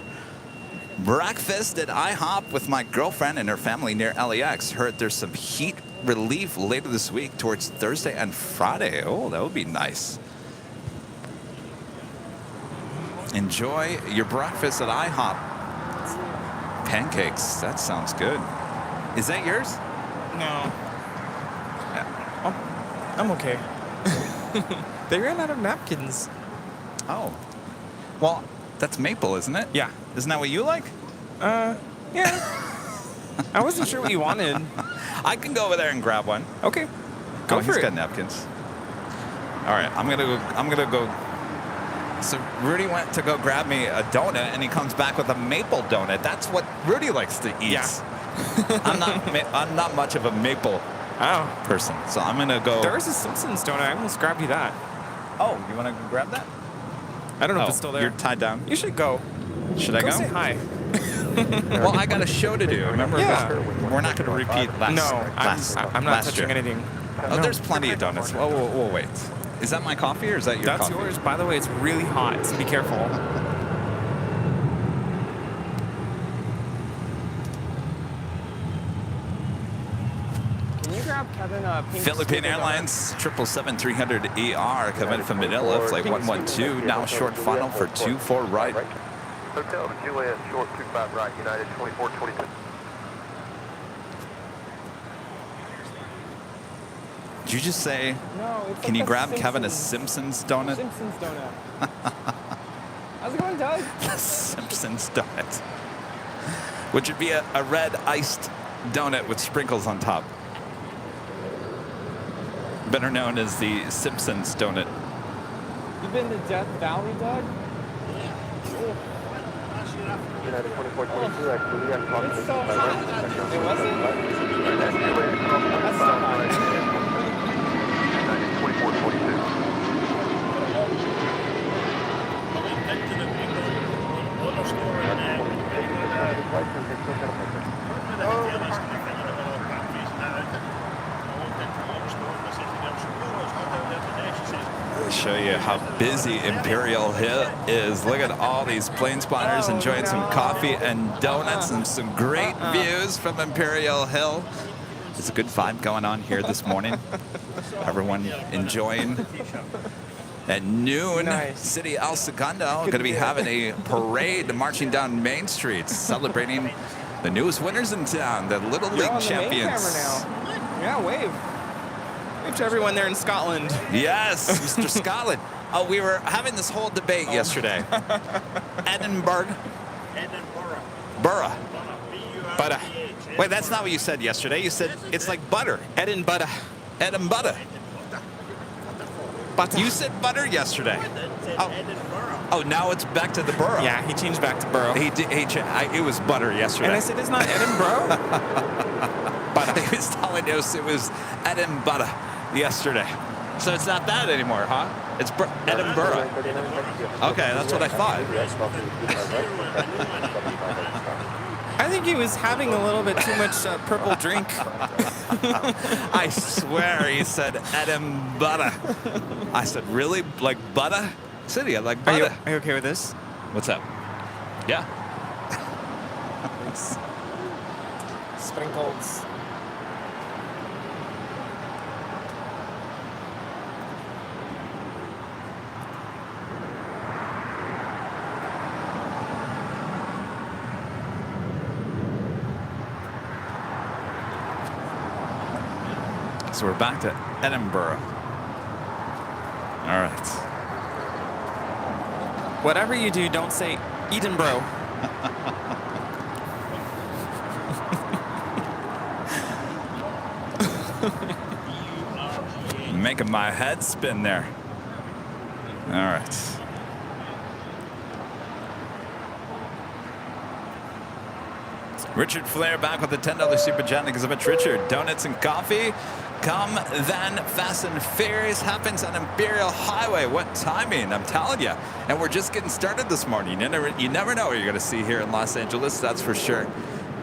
breakfast at IHOP with my girlfriend and her family near LAX. Heard there's some heat relief later this week towards Thursday and Friday. Oh, that would be nice. Enjoy your breakfast at IHOP. Pancakes. That sounds good. Is that yours? No. I'm okay. They ran out of napkins. Oh. Well, that's maple, isn't it? Yeah. Isn't that what you like? Yeah. I wasn't sure what you wanted. I can go over there and grab one. Okay. Go for he's it. got napkins. All right, I'm gonna go. So Rudy went to go grab me a donut, and he comes back with a maple donut. That's what Rudy likes to eat. Yeah. I'm not much of a maple person, so I'm gonna go. There's a Simpsons donut. I almost grabbed you that. Oh, you want to grab that? I don't know if it's still there. You're tied down. You should go. Should I go? Say hi. Well, I got a show to do. Remember? Yeah. We're not going to repeat last. I'm not touching anything. Oh, there's plenty of donuts. We'll wait. Is that my coffee or is that your coffee? That's yours. By the way, it's really hot, so be careful. Can you grab Kevin a pink Philippine Airlines 777-300ER coming from Manila, flight 112, now short funnel for 24 right. Hotel Juliet, short 25 right, United 2422. Did you just say, no, it's can like you grab Simpsons. Kevin a Simpsons donut? Simpsons donut. How's it going, Doug? The Simpsons donut. Which would be a red iced donut with sprinkles on top. Better known as the Simpsons donut. You been to Death Valley, Doug? United 2422, actually, I'm talking It's so hot. It wasn't? That's so hot. United 2422. show you how busy Imperial Hill is. Look at all these plane spotters enjoying some coffee and donuts and some great views from Imperial Hill. There's a good vibe going on here this morning. Everyone enjoying. At noon, City El Segundo going to be having a parade marching down Main Street, celebrating the newest winners in town, the Little League champions. Yeah, wave. Wave to everyone there in Scotland. Yes, Mr. Scotland. Oh, we were having this whole debate yesterday. Edinburgh. Borough. Butter. Wait, that's not what you said yesterday. You said it's like butter. Edinburgh. Edinburgh. You said butter yesterday. Oh, now it's back to the borough. Yeah, he changed back to borough. It was butter yesterday. And I said, it's not Edinburgh. But he was telling us it was Edinburgh yesterday. So it's not that anymore, huh? It's Edinburgh. Okay, that's what I thought. I think he was having a little bit too much purple drink. I swear he said Edinburgh. I said, really? Like butter? City, I like butter. Are you okay with this? What's up? Yeah. Sprinkles. So we're back to Edinburgh. All right. Whatever you do, don't say Edinburgh. Making my head spin there. All right. Richard Flair back with the $10 super chat. Thanks so much, Richard. Donuts and coffee. Come then, Fast and Furious happens on Imperial Highway. What timing? I'm telling you. And we're just getting started this morning. You never know what you're going to see here in Los Angeles, that's for sure.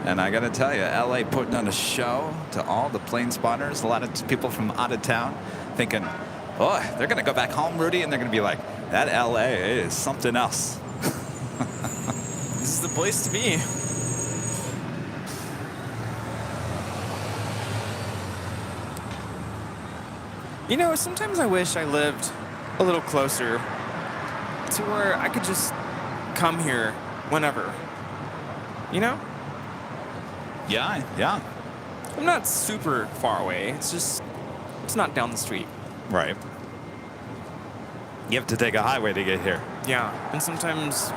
And I got to tell you, LA putting on a show to all the plane spotters. A lot of people from out of town thinking, oh, they're going to go back home, Rudy, and they're going to be like, that LA is something else. This is the place to be. You know, sometimes I wish I lived a little closer to where I could just come here whenever. You know? Yeah, yeah. I'm not super far away. It's not down the street. Right. You have to take a highway to get here. Yeah, and sometimes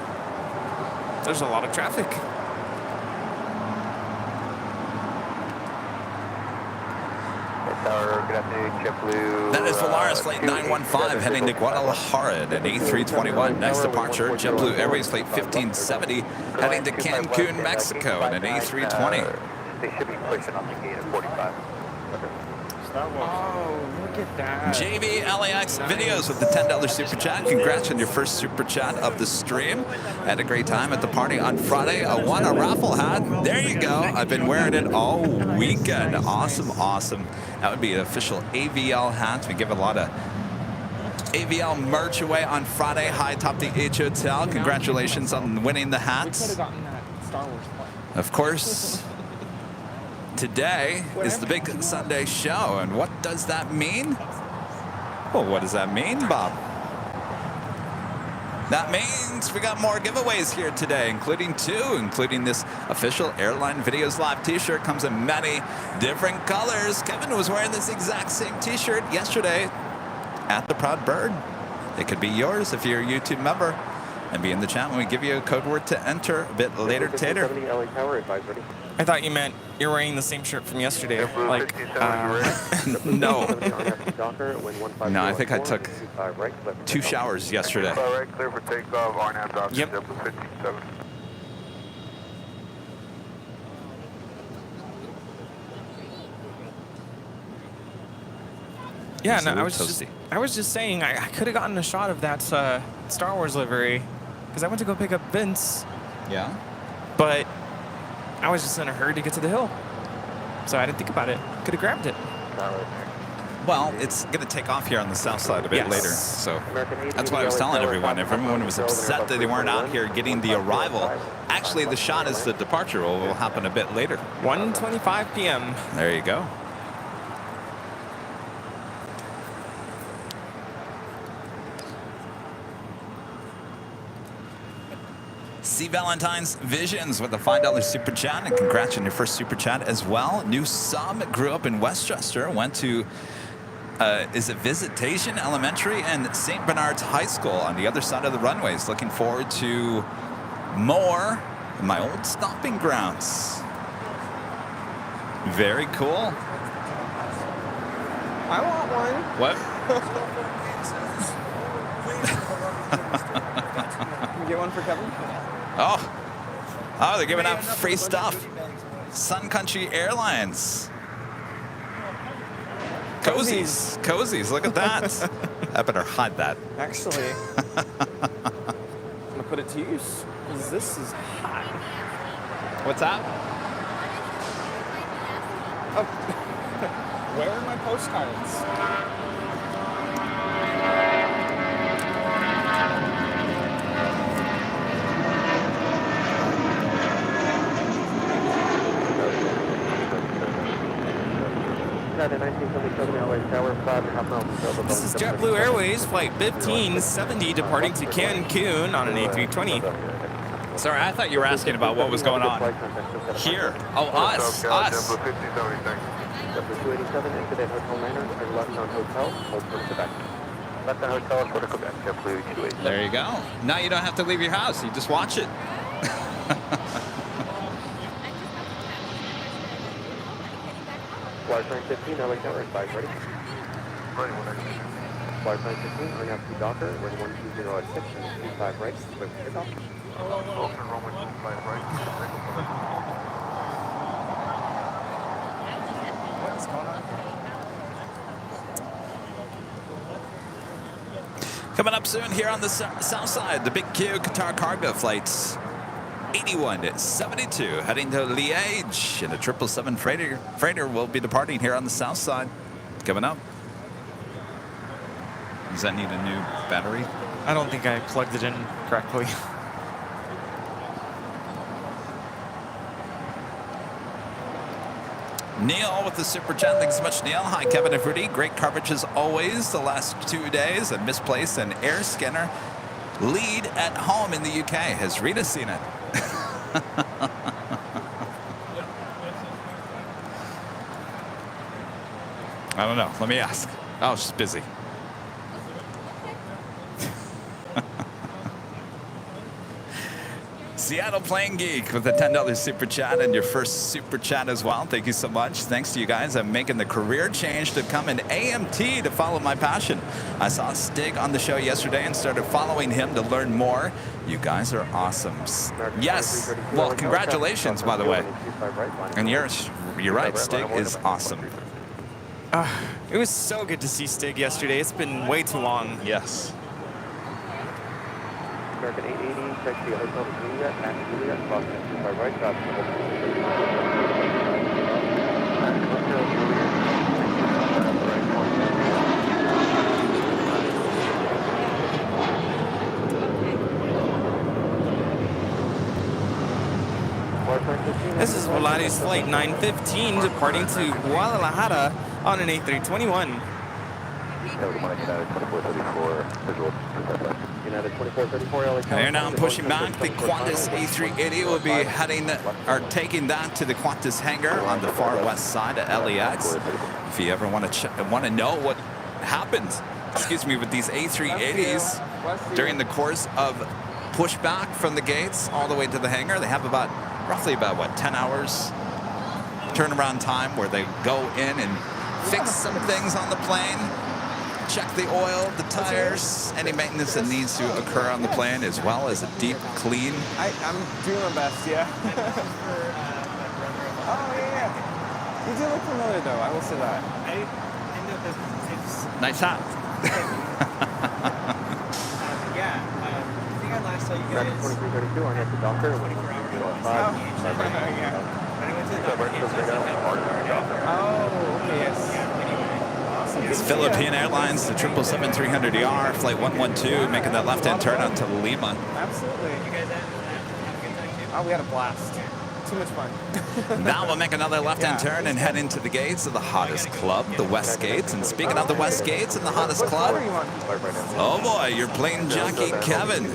there's a lot of traffic. That is Volaris Flight 915 heading to Guadalajara at A321. Next departure, JetBlue Airways Flight 1570 heading to Cancun, Mexico at an A320. They should be pushing on the gate at 45. Oh, look at that. JV LAX Videos with the $10 super chat. Congrats on your first super chat of the stream. Had a great time at the party on Friday. I won a raffle hat. There you go. I've been wearing it all weekend. Awesome, awesome. That would be an official AVL hat. We give a lot of AVL merch away on Friday. High top the H Hotel. Congratulations on winning the hats. Of course. Today is the big Sunday show, and what does that mean? Well, what does that mean, Bob? That means we got more giveaways here today, including this official Airline Videos Live t-shirt. Comes in many different colors. Kevin was wearing this exact same t-shirt yesterday at the Proud Bird. It could be yours if you're a YouTube member. And be in the chat when we give you a code word to enter a bit later, Tater. I thought you meant you're wearing the same shirt from yesterday. Like, no. No, I think I took 2 showers yesterday. Clear for takeoff, RNAV doctor, Yep. JetBlue 57. yeah, no, I was just saying I could have gotten a shot of that Star Wars livery because I went to go pick up Vince, Yeah? but I was just in a hurry to get to the hill. So I didn't think about it. Could have grabbed it. Well, it's going to take off here on the south side a bit later. So that's why I was telling everyone. If everyone was upset that they weren't out here getting the arrival, actually the shot is the departure will happen a bit later. 1:25 p.m. There you go. C. Valentine's Visions with a $5 super chat, and congrats on your first super chat as well. New sub, grew up in Westchester, went to is it Visitation Elementary and St. Bernard's High School on the other side of the runways. Looking forward to more of my old stomping grounds. Very cool. I want one. What? Can you get one for Kevin? Oh, they're giving out free stuff. Sun Country Airlines. Cozies, look at that. I better hide that. Actually, I'm gonna put it to use, because this is hot. What's that? Oh. Where are my postcards? This is JetBlue Airways Flight 1570 departing to Cancun on an A320. Sorry, I thought you were asking about what was going on here. Oh, us. There you go. Now you don't have to leave your house. You just watch it. Flight 15, LA Tower, advise ready. Flight 15, on out to Docker, runway 120 at 6 and 25 right, clear for takeoff. What's going on? Coming up soon here on the south side, the Big Q Qatar cargo flights. 8172 heading to Liège, and a 777 freighter will be departing here on the south side. Coming up. Does that need a new battery? I don't think I plugged it in correctly. Neil with the super chat. Thanks so much, Neil. Hi, Kevin and Fruity. Great coverage as always the last 2 days. A misplaced and air scanner lead at home in the UK. Has Rita seen it? I don't know. Let me ask. Oh, she's busy. Seattle Playing Geek with a $10 super chat and your first super chat as well. Thank you so much. Thanks to you guys. I'm making the career change to become an AMT to follow my passion. I saw Stig on the show yesterday and started following him to learn more. You guys are awesome. Yes. Well, congratulations, by the way. And you're right. Stig is awesome. It was so good to see Stig yesterday. It's been way too long. Yes. American 880, taxi hotel to Juliet, Max Juliet, crossing 25 right, stop. This is Volaris Flight 915 departing to Guadalajara on an A321. And now I'm pushing back. The Qantas A380 will be taking that to the Qantas hangar on the far west side at LAX. If you ever want to know what happens, with these A380s during the course of pushback from the gates all the way to the hangar, they have roughly about 10 hours turnaround time where they go in and fix some things on the plane. Check the oil, the tires, any maintenance that needs to occur on the plane, as well as a deep clean. I'm doing my best, yeah. Oh, yeah. You do look familiar, though. I will say that. I know that it's... Nice hat. Yeah. I think I last saw you guys... 2332, on at the Docker, 24 yeah. When I went to the Docker, oh, okay, yes. Awesome. Philippine Airlines, the 777-300ER, flight 112, making that left-hand turn onto Lima. Absolutely. You guys have a good time too? Oh, we had a blast. Too much fun. Now we'll make another left-hand turn and head into the gates of the hottest club, the West Gates. And speaking of the West Gates and the hottest club, oh boy, your plane jockey Kevin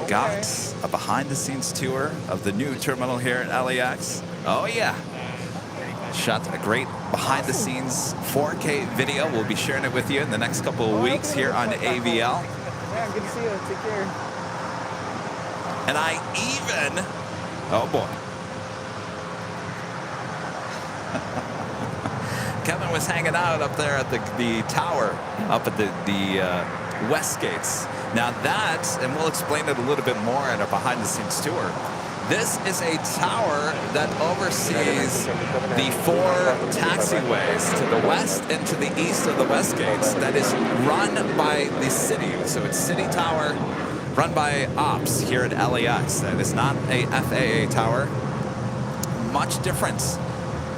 got a behind-the-scenes tour of the new terminal here at LAX. Oh yeah. Shot a great behind-the-scenes 4K video. We'll be sharing it with you in the next couple of weeks here on AVL. Yeah, good to see you. Take care. And I even, oh boy. Kevin was hanging out up there at the tower, up at the West Gates. Now that, and we'll explain it a little bit more at our behind-the-scenes tour, this is a tower that oversees the 4 taxiways to the west and to the east of the West Gates that is run by the city. So it's City Tower run by ops here at LAX. That is not a FAA tower. Much different.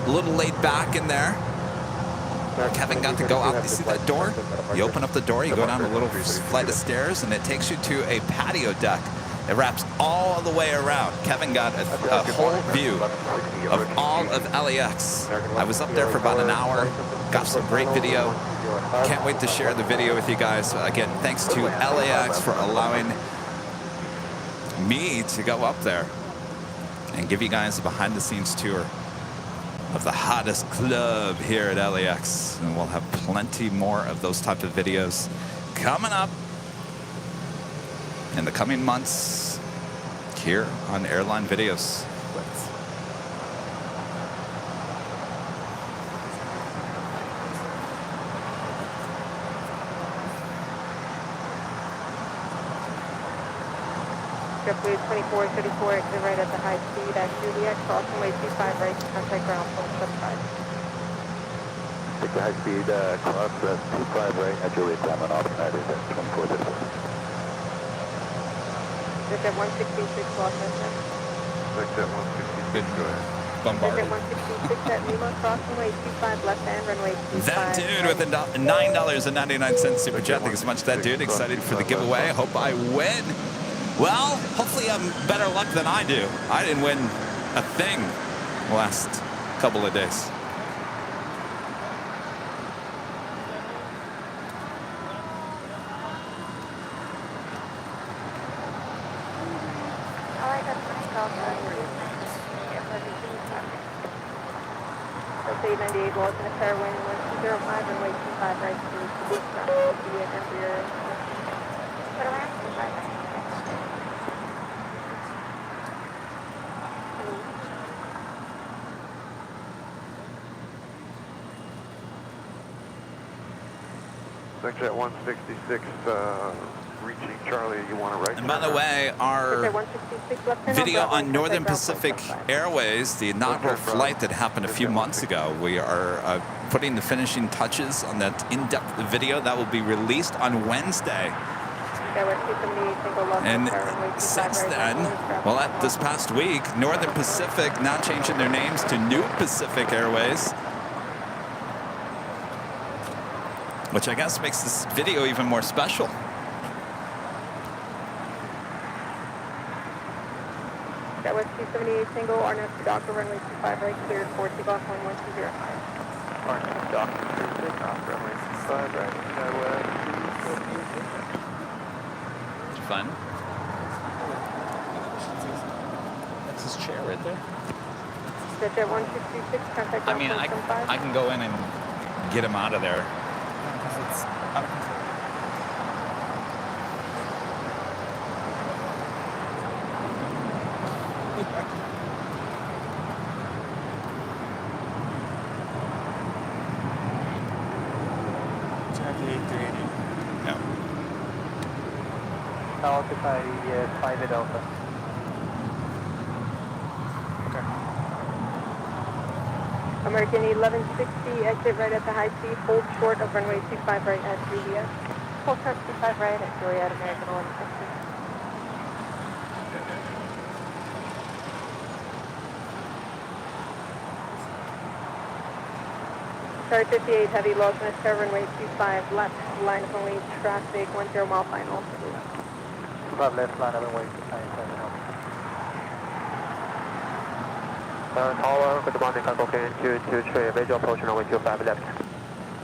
A little laid back in there. Kevin got to go out. You see that door? You open up the door, you go down a little flight of stairs, and it takes you to a patio deck. It wraps all the way around. Kevin got a whole view of all of LAX. I was up there for about an hour, got some great video. Can't wait to share the video with you guys. Again, thanks to LAX for allowing me to go up there and give you guys a behind-the-scenes tour of the hottest club here at LAX. And we'll have plenty more of those type of videos coming up in the coming months here on Airline Videos. JetBlue 2434, exit right at the high speed at Juliet, cross runway 25 right, contact ground point 75. Take the high speed cross 25 right at Juliet, down off United at 2434. Jet 166, lost message. Jet 166, go ahead. Jet 166 at Lima, cross runway 25 left hand, runway 25. That dude with the $9.99 super chat. Thanks so much, that dude. Excited for the giveaway. Hope I win. Well, hopefully I'm better luck than I do. I didn't win a thing the last couple of days. Okay, 98 was in a fair wind, 1205, runway 25 right to the ground, Juliet, enter your put around 25 right. Jet 166, reaching Charlie, you want to right? And by the way, our video on Northern Pacific Airways, the inaugural flight that happened a few months ago, we are putting the finishing touches on that in-depth video that will be released on Wednesday. And since then, well, this past week, Northern Pacific now changing their names to New Pacific Airways, which I guess makes this video even more special. That was 278 single, RNF to Doctor, runway 25 right, cleared for takeoff on 1205. RNF Doctor, takeoff, runway 25 right, Fun. That's his chair right there. Jet 166, contact I mean, I can go in and get him out of there. I'll occupy 5 at Alpha. Okay. American 1160, exit right at the high speed, hold short of runway 25 right at Juliet. Hold short 25 right at Juliet, American 1160. Sorry, 58 heavy, Los Angeles, runway 25 left, line of only traffic, 10 mile final. 25 left, line of runway 25. Tower, good morning, Cocaine 223, visual approach runway 25 left.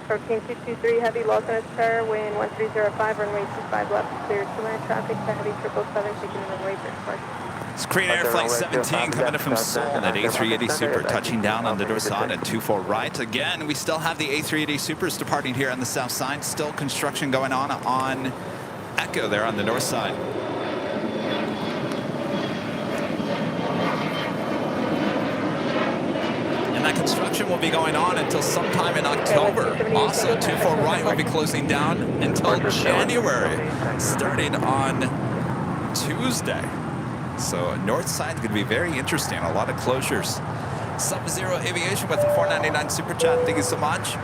Cocaine 223 heavy, Los Angeles, wind 1305, runway 25 left, clear to line traffic, the heavy 777, taking runway 34. It's Korean Air Flight 17 coming in from Seoul in that A380 Super, touching down on the Dorsan at 24 right. Again, we still have the A380 Supers departing here on the south side. Still construction going on Echo there on the north side. And that construction will be going on until sometime in October. Also, 24 right will be closing down until January, starting on Tuesday. So north side is going to be very interesting. A lot of closures. Sub-Zero Aviation with the 499 super chat. Thank you so much.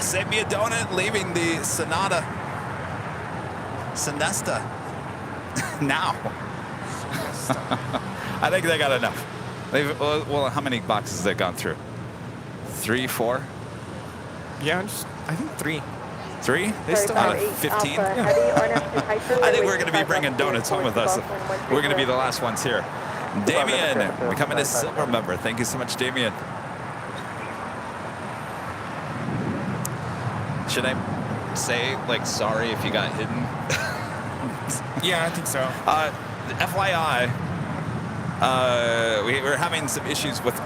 Save me a donut. Leaving the Sonesta now. I think they got enough. Well, how many boxes have they gone through? 3, 4? Yeah, I think 3. 3? They still have 15? I think we're going to be bringing donuts home with us. We're going to be the last ones here. Damien, becoming a silver member. Thank you so much, Damien. Should I say, like, sorry if you got hidden? Yeah, I think so. FYI, we were having some issues with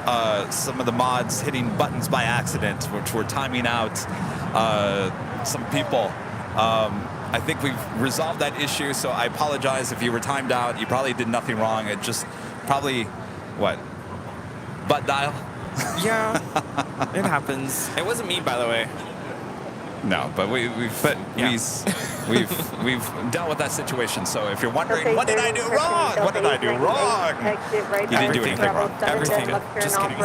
some of the mods hitting buttons by accident, which were timing out some people. I think we've resolved that issue, so I apologize if you were timed out. You probably did nothing wrong. It just probably, what, butt dial? Yeah, it happens. It wasn't me, by the way. No, but we've dealt with that situation. So if you're wondering, what did I do wrong? What did I do wrong? You didn't do anything wrong. Everything. Just kidding.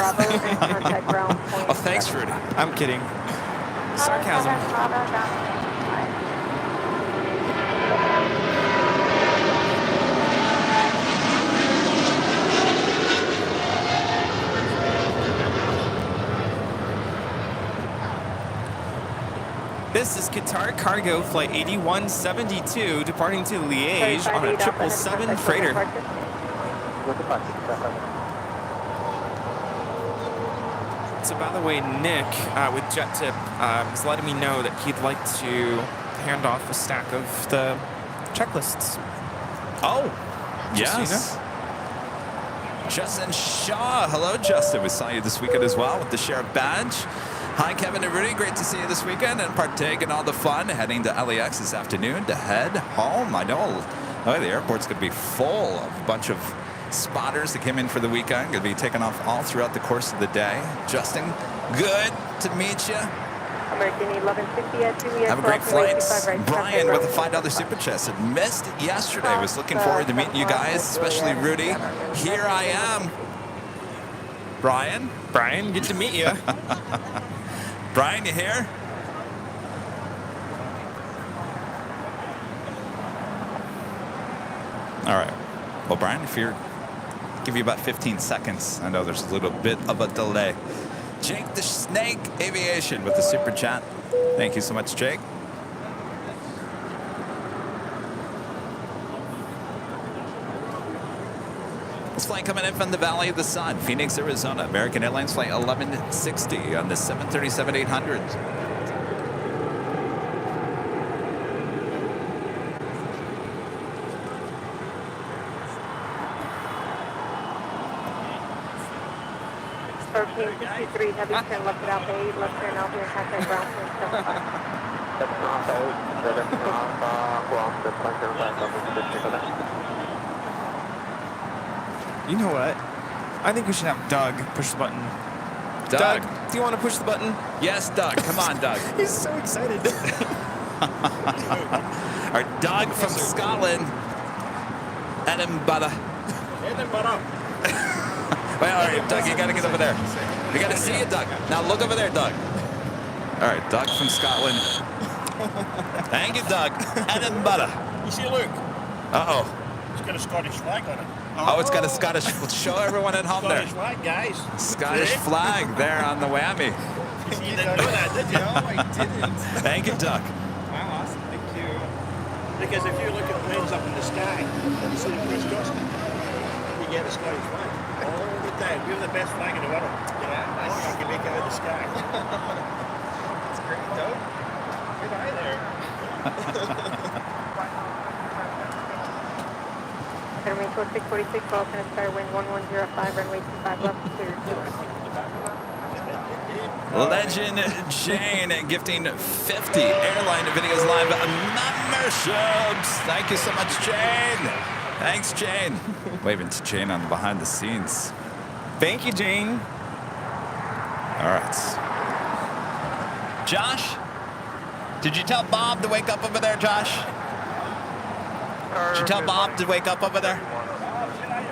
Oh, thanks, Rudy. I'm kidding. Sarcasm. This is Qatar Cargo Flight 8172 departing to Liège on a 777 freighter. So by the way, Nick with Jet Tip is letting me know that he'd like to hand off a stack of the checklists. Oh, yes. So you know. Justin Shaw. Hello, Justin. We saw you this weekend as well with the sheriff badge. Hi, Kevin and Rudy. Great to see you this weekend and partake in all the fun. Heading to LAX this afternoon to head home. I know the airport's going to be full of a bunch of spotters that came in for the weekend. Going to be taking off all throughout the course of the day. Justin, good to meet you. American 1160 at 2 Have a great flight. Brian with a $5 super chest. Had missed it yesterday. Was looking forward to meeting you guys, especially Rudy. Here I am. Brian? Brian, good to meet you. Brian, you here? All right. Well, Brian, if you're, give you about 15 seconds. I know there's a little bit of a delay. Jake the Snake Aviation with the super chat. Thank you so much, Jake. This flight coming in from the Valley of the Sun, Phoenix, Arizona. American Airlines flight 1160 on the 737-800. Team 63, heavy turn left at Alpha 8, left turn Alpha and contact ground point 75. You know what? I think we should have Doug push the button. Doug, do you want to push the button? Yes, Doug. Come on, Doug. He's so excited. Our Doug from Scotland. Edinburgh. Well, all right, Doug, you got to get over there. We got to see you, Doug. Now look over there, Doug. All right, Doug from Scotland. Thank you, Doug. Edinburgh. You see Luke? Uh-oh. It's got a Scottish flag on it. Oh, it's got a Scottish. Let's show everyone at home there. Scottish flag, guys. Scottish flag there on the whammy. You didn't know that, did you? No, I didn't. Thank you, Duck. Wow, awesome. Thank you. Because if you look at planes up in the sky, and see the West Coast, you get a Scottish flag all the time. We have the best flag in the world. Yeah, Oh, you can make it out of the sky. That's great, Doug. Good eye there. Runway 646, call center star wind 1105, runway 25 left, clear. Legend Jane gifting 50 Airline Videos Live memberships. Thank you so much, Jane. Thanks, Jane. Waving to Jane on the behind the scenes. Thank you, Jane. All right. Josh, did you tell Bob to wake up over there, Josh? Did you tell Bob to wake up over there?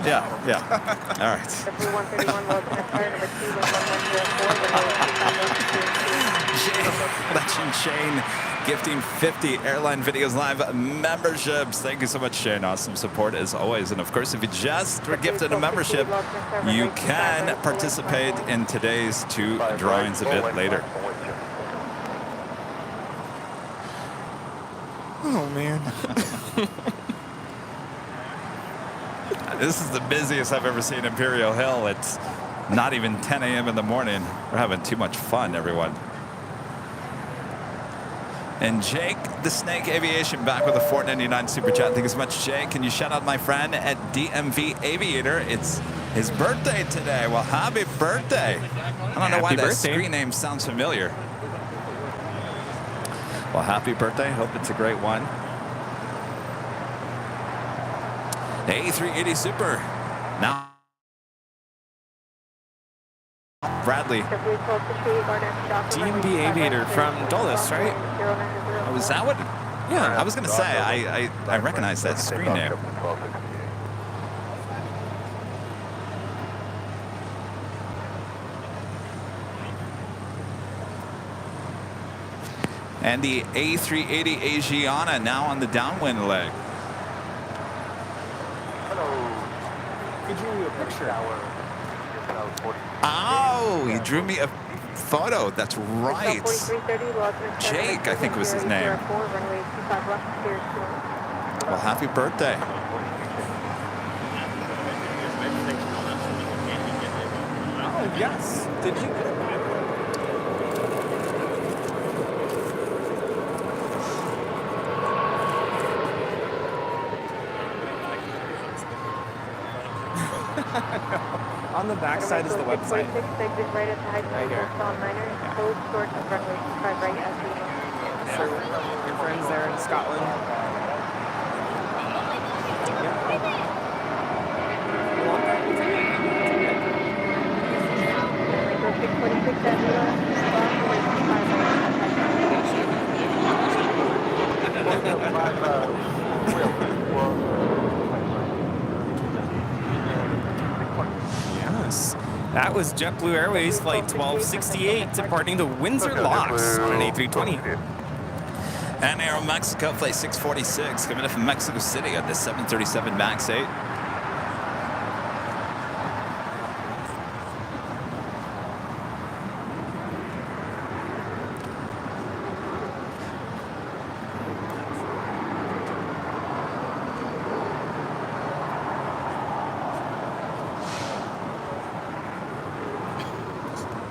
Yeah. All right. W131, low center star number 2 with 1104, runway 25 left, clear. Legend Shane gifting 50 Airline Videos Live memberships. Thank you so much, Shane. Awesome support as always. And of course, if you just were gifted a membership, you can participate in today's 2 drawings a bit later. Oh, man. This is the busiest I've ever seen Imperial Hill. It's not even 10 a.m. in the morning. We're having too much fun, everyone. And Jake the Snake Aviation back with a $4.99 super chat. Thank you so much, Jake. Can you shout out my friend at DMV Aviator? It's his birthday today. Well, happy birthday. I don't know why that screen name sounds familiar. Well, happy birthday. Hope it's a great one. The A380 Super. Now, Bradley. DMV DMV Aviator from Dulles, right? Oh, is that what? Yeah. I was going to say, I recognize that screen name. And the A380 Asiana now on the downwind leg. He drew you a picture. Oh, he drew me a photo. That's right. Jake, I think was his name. Well, happy birthday. Oh, yes. Did you? On the back side is the website. Right at the high Right here. minor, closed short of runway 25 right as we So your friends there in Scotland. Yes. That was JetBlue Airways Flight 1268 departing to Windsor Locks on an A320. And Aeromexico Flight 646 coming in from Mexico City on the 737 MAX 8.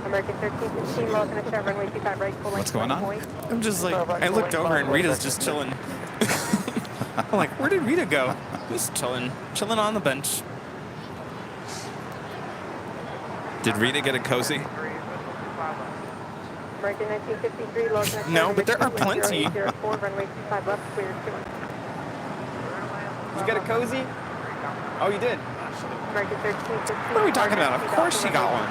American 1315, low center start runway 25 right, full What's going on? I'm just like, I looked over and Rita's just chilling. I'm like, where did Rita go? Just chilling on the bench. Did Rita get a cozy? American 1953, low center No, but there are plenty. 04, runway 25 left, clear. You got a cozy? Oh, you did? American 1315. What are we talking about? Of course she got one.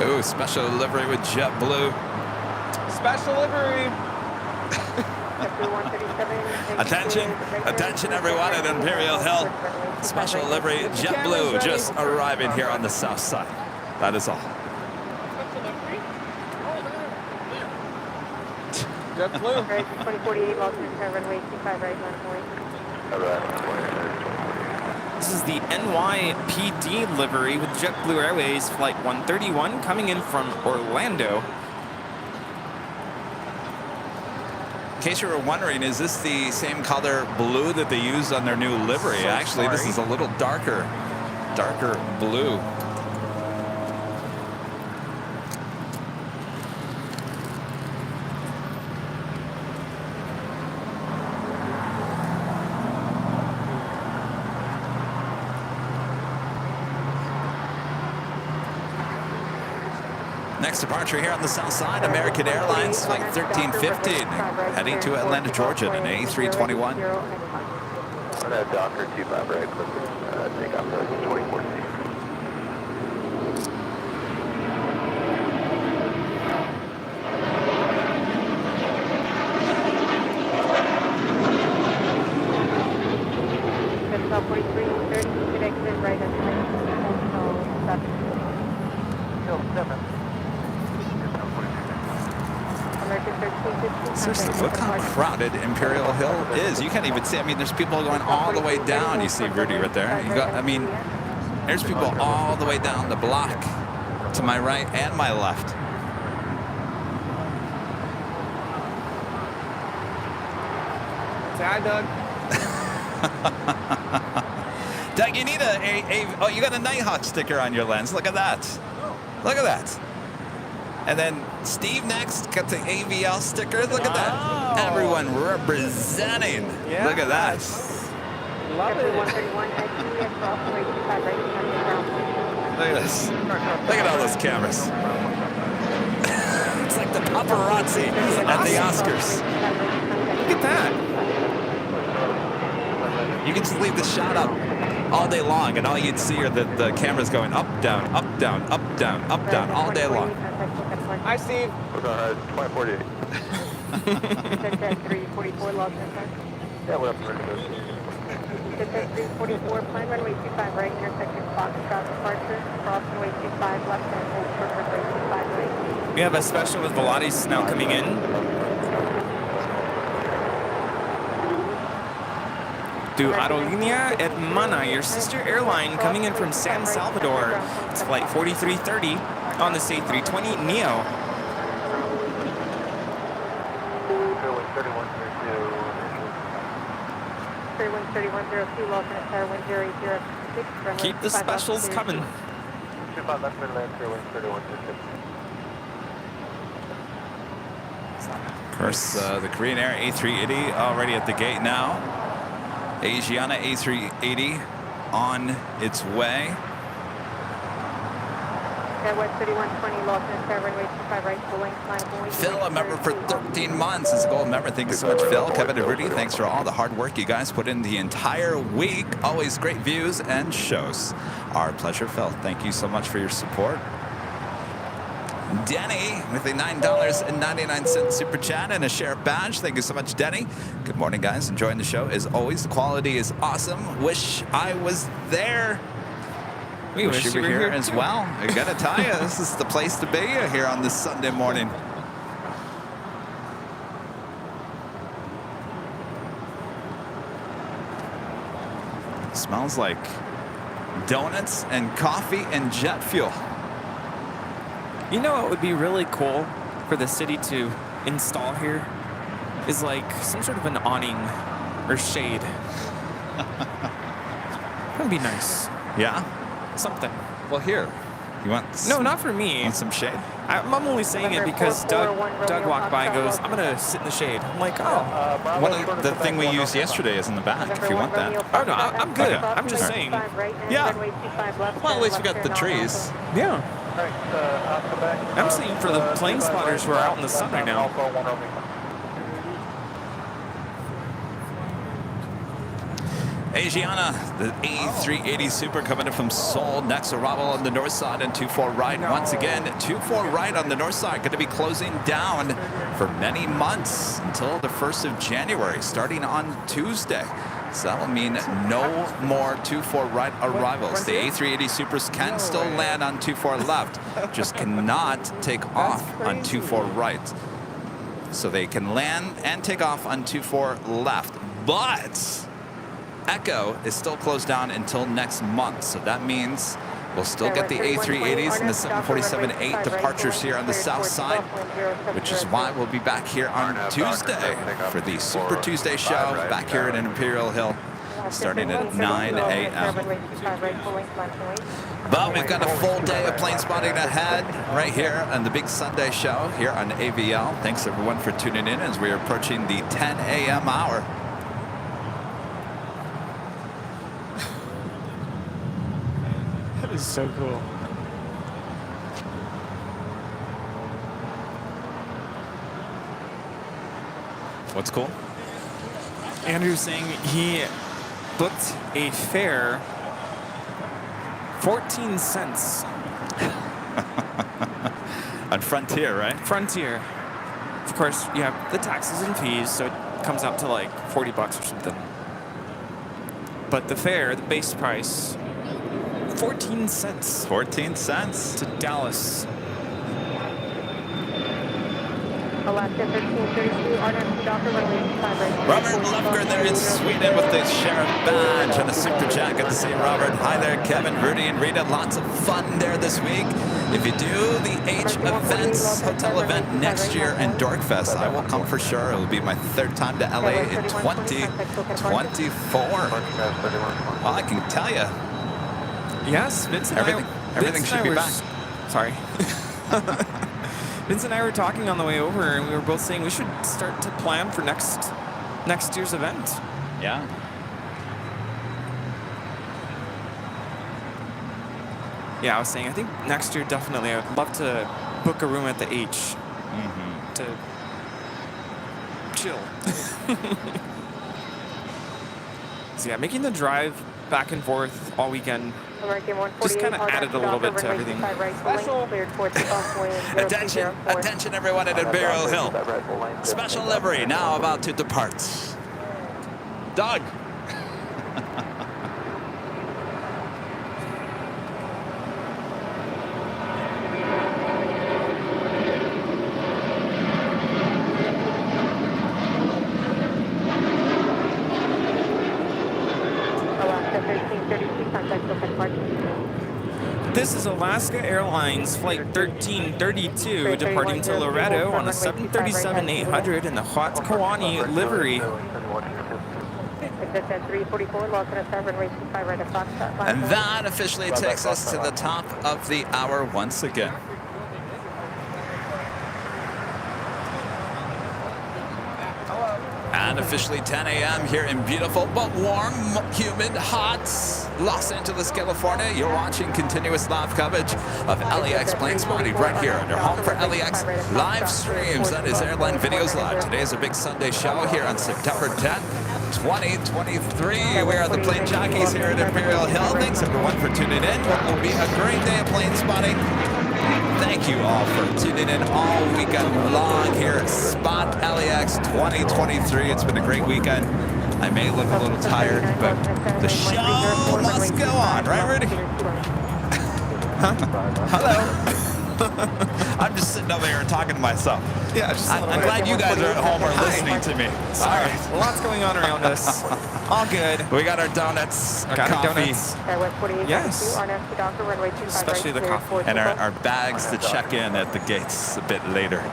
Ooh, special delivery with JetBlue. Special livery. Attention everyone at Imperial Hill. Special delivery JetBlue just arriving here on the south side. That is all. JetBlue. 2048, low center runway 25 right, line point. This is the NYPD livery with JetBlue Airways Flight 131 coming in from Orlando. In case you were wondering, is this the same color blue that they used on their new livery? So Actually, this sorry. is a little darker blue. Next departure here on the south side, American Airlines Flight 1315, heading to Atlanta, Georgia, in an A321. Docker 25 right, take off for 2014. About 4330, you could exit right at Hill 7. American 1315. Seriously, look how crowded Imperial Hill is. You can't even see. I mean, there's people going all the way down. You see Rudy right there. You got, I mean, there's people all the way down the block to my right and my left. Say hi, Doug. Doug, you need oh, you got a Nighthawk sticker on your lens. Look at that. Look at that. And then Steve next got the AVL sticker. Look at that. Everyone representing. Yeah. Look at that. Love it. 131, Look at this. Look at all those cameras. It's like the paparazzi at the Oscars. Look at that. You can just leave the shot up all day long, and all you'd see are the cameras going up, down, up, down, up, down, up, down, all day long. Hi, Steve. 2048. 344, lost in time. Yeah, we're up to ready to go. 344, climb runway 25 right, intersection Foxtrot departure, cross runway 25 left and hold short runway 25 right. We have a special with Volaris now coming in. To Aerolínea Hermana, your sister airline, coming in from San Salvador. It's flight 4330 on this A320 Neo. 3102, lost in tower 10806. Keep the specials coming. 25 left midland, 3126. Of course, the Korean Air A380 already at the gate now. Asiana A380 on its way. West 3120, lost in tower runway 25 right, full length, line point. Phil, a member for 13 months. Is a gold member. Thank you so much, Phil. Kevin and Rudy, thanks for all the hard work you guys put in the entire week. Always great views and shows. Our pleasure, Phil. Thank you so much for your support. Denny with a $9.99 super chat and a share badge. Thank you so much, Denny. Good morning, guys. Enjoying the show as always. The quality is awesome. Wish I was there. We wish you were here as too. well. I gotta tell you, this is the place to be here on this Sunday morning. Smells like donuts and coffee and jet fuel. You know what would be really cool for the city to install here? Is like some sort of an awning or shade. That'd be nice. Yeah? Something. Well, here. You want No, not for me. Want some shade? I'm only saying it because Doug walked by and goes, I'm going to sit in the shade. I'm like, oh. One of the thing we used yesterday is in the back, if you want that. Oh, no, I'm good. Okay. I'm just saying. Yeah. Well, at least we got the trees. Yeah. I'm saying for the plane spotters who are out in the sun right now. Asiana, the A380 Super coming in from Seoul. Next arrival on the north side and 24 right. Once again, 24 right on the north side. Going to be closing down for many months until the 1st of January, starting on Tuesday. So that will mean no more 24 right arrivals. The A380 Supers can still land on 24 left, just cannot take off on 24 right. So they can land and take off on 24 left, but Echo is still closed down until next month, so that means we'll still get the A380s and the 747-8 departures here on the south side, which is why we'll be back here on Tuesday for the Super Tuesday show back here in Imperial Hill, starting at 9 a.m. But we've got a full day of plane spotting ahead right here on the big Sunday show here on AVL. Thanks everyone for tuning in as we are approaching the 10 a.m. hour. That is so cool. What's cool? Andrew's saying he booked a fare 14 cents. On Frontier, right? Frontier. Of course, you have the taxes and fees, so it comes out to like 40 bucks or something. But the fare, the base price, 14 cents. 14 cents. To Dallas. Alaska 1332, RNC Docker, runway 25 right. Robert Lefker there in Sweden with the sheriff badge and a super jacket. Good to see you, Robert. Hi there, Kevin, Rudy, and Rita. Lots of fun there this week. If you do the H Events hotel event next year in Dorkfest, I will come for sure. It will be my third time to LA in 2024. Well, I can tell you. Yes, Vince and Everything should be back. Sorry. Vince and I were talking on the way over, and we were both saying we should start to plan for next year's event. Yeah. Yeah, I was saying I think next year definitely. I would love to book a room at the H to chill. So yeah, making the drive back and forth all weekend just kind of added a little bit to everything. Attention everyone at Imperial Hill. Special livery now about to depart. Doug. This is Alaska Airlines Flight 1332 departing to Loretto on the 737-800 in the Hot Kawani livery. And that officially takes us to the top of the hour once again. And officially 10 a.m. here in beautiful but warm, humid, hot Los Angeles, California. You're watching continuous live coverage of LAX plane spotting right here on your home for LAX live streams. That is Airline Videos Live. Today is a big Sunday show here on September 10th, 2023. We are the plane jockeys here at Imperial Hill. Thanks everyone for tuning in. What will be a great day of plane spotting. Thank you all for tuning in all weekend long here at Spot LAX 2023. It's been a great weekend. I may look a little tired, but the show must go on, right, Rudy? Hello. I'm just sitting over here talking to myself. Yeah, I'm glad you guys are at home or listening to me. Sorry, lots going on around us. All good. We got our donuts, our got coffee. Donuts. Yes. Especially the coffee. And our bags to check in at the gates a bit later.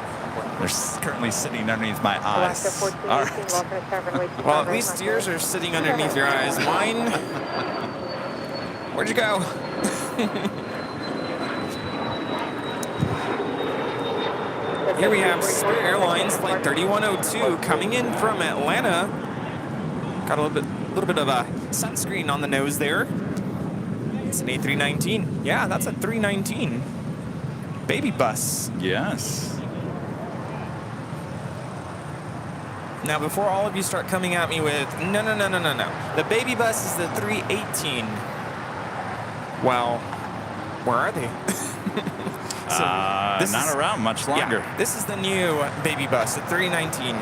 They're currently sitting underneath my eyes. All right. Well, at least yours are sitting underneath your eyes. Mine, where'd you go? Here we have Spirit Airlines Flight 3102 coming in from Atlanta. Got a little bit of a sunscreen on the nose there. It's an A319. Yeah, that's a 319. Baby bus. Yes. Now, before all of you start coming at me with, no. The baby bus is the 318. Well, where are they? So not around much longer. Yeah, this is the new baby bus, the 319.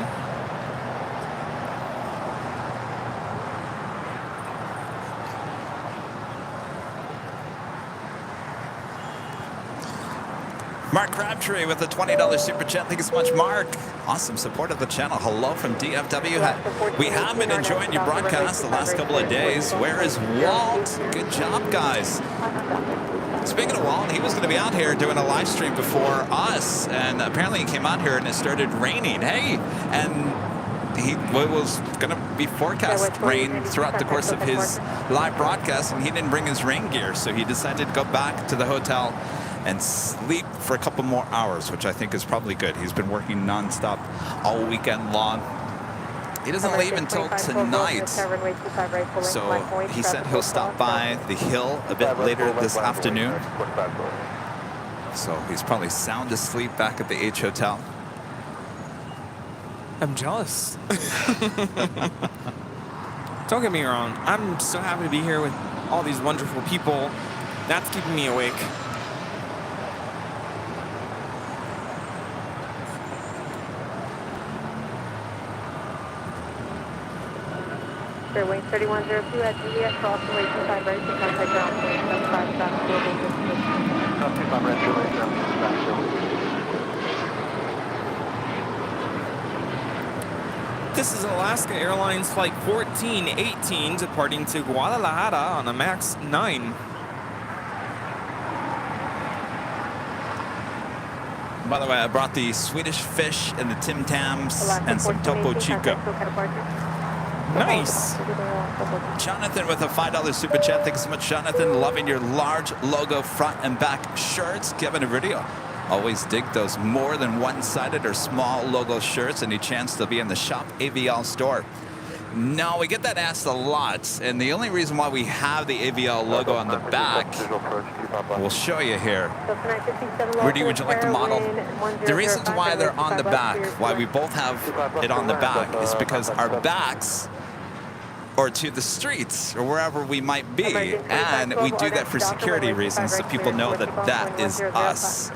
Mark Crabtree with a $20 super chat. Thank you so much, Mark. Awesome support of the channel. Hello from DFW. We have been enjoying your broadcast the last couple of days. Where is Walt? Good job, guys. Speaking of Walt, he was going to be out here doing a live stream before us, and apparently he came out here and it started raining. Hey, and he was going to be forecast rain throughout the course of his live broadcast, and he didn't bring his rain gear, so he decided to go back to the hotel and sleep for a couple more hours, which I think is probably good. He's been working nonstop all weekend long. He doesn't leave until tonight, so he said he'll stop by the Hill a bit later this afternoon. So he's probably sound asleep back at the H Hotel. I'm jealous. Don't get me wrong. I'm so happy to be here with all these wonderful people. That's keeping me awake. Fairway 3102 at Juliet, cross the way 25 right to contact ground point 75 south building. 25 right, Juliet, back Juliet. This is Alaska Airlines Flight 1418 departing to Guadalajara on a MAX 9. By the way, I brought the Swedish fish and the Tim Tams and some Topo Chico. Nice. Jonathan with a $5 super chat. Thanks so much, Jonathan. Loving your large logo front and back shirts. Kevin and video. Always dig those more than one-sided or small logo shirts. Any chance to be in the Shop AVL store? No, we get that asked a lot. And the only reason why we have the AVL logo on the back, we'll show you here. Rudy, would you like the model? The reasons why they're on the back, why we both have it on the back, is because our backs or to the streets or wherever we might be, and we do that for security reasons, so people know that that is us.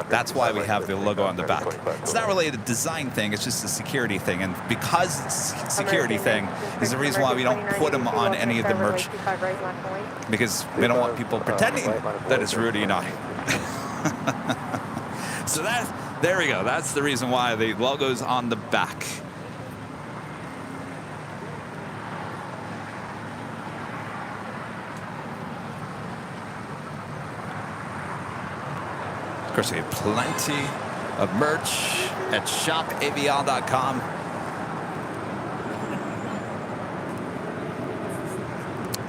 That's why we have the logo on the back. It's not really a design thing, it's just a security thing, and because it's a security thing is the reason why we don't put them on any of the merch, because we don't want people pretending that it's Rudy and I. So there we go, that's the reason why the logo's on the back. Of course, we have plenty of merch at shopavl.com.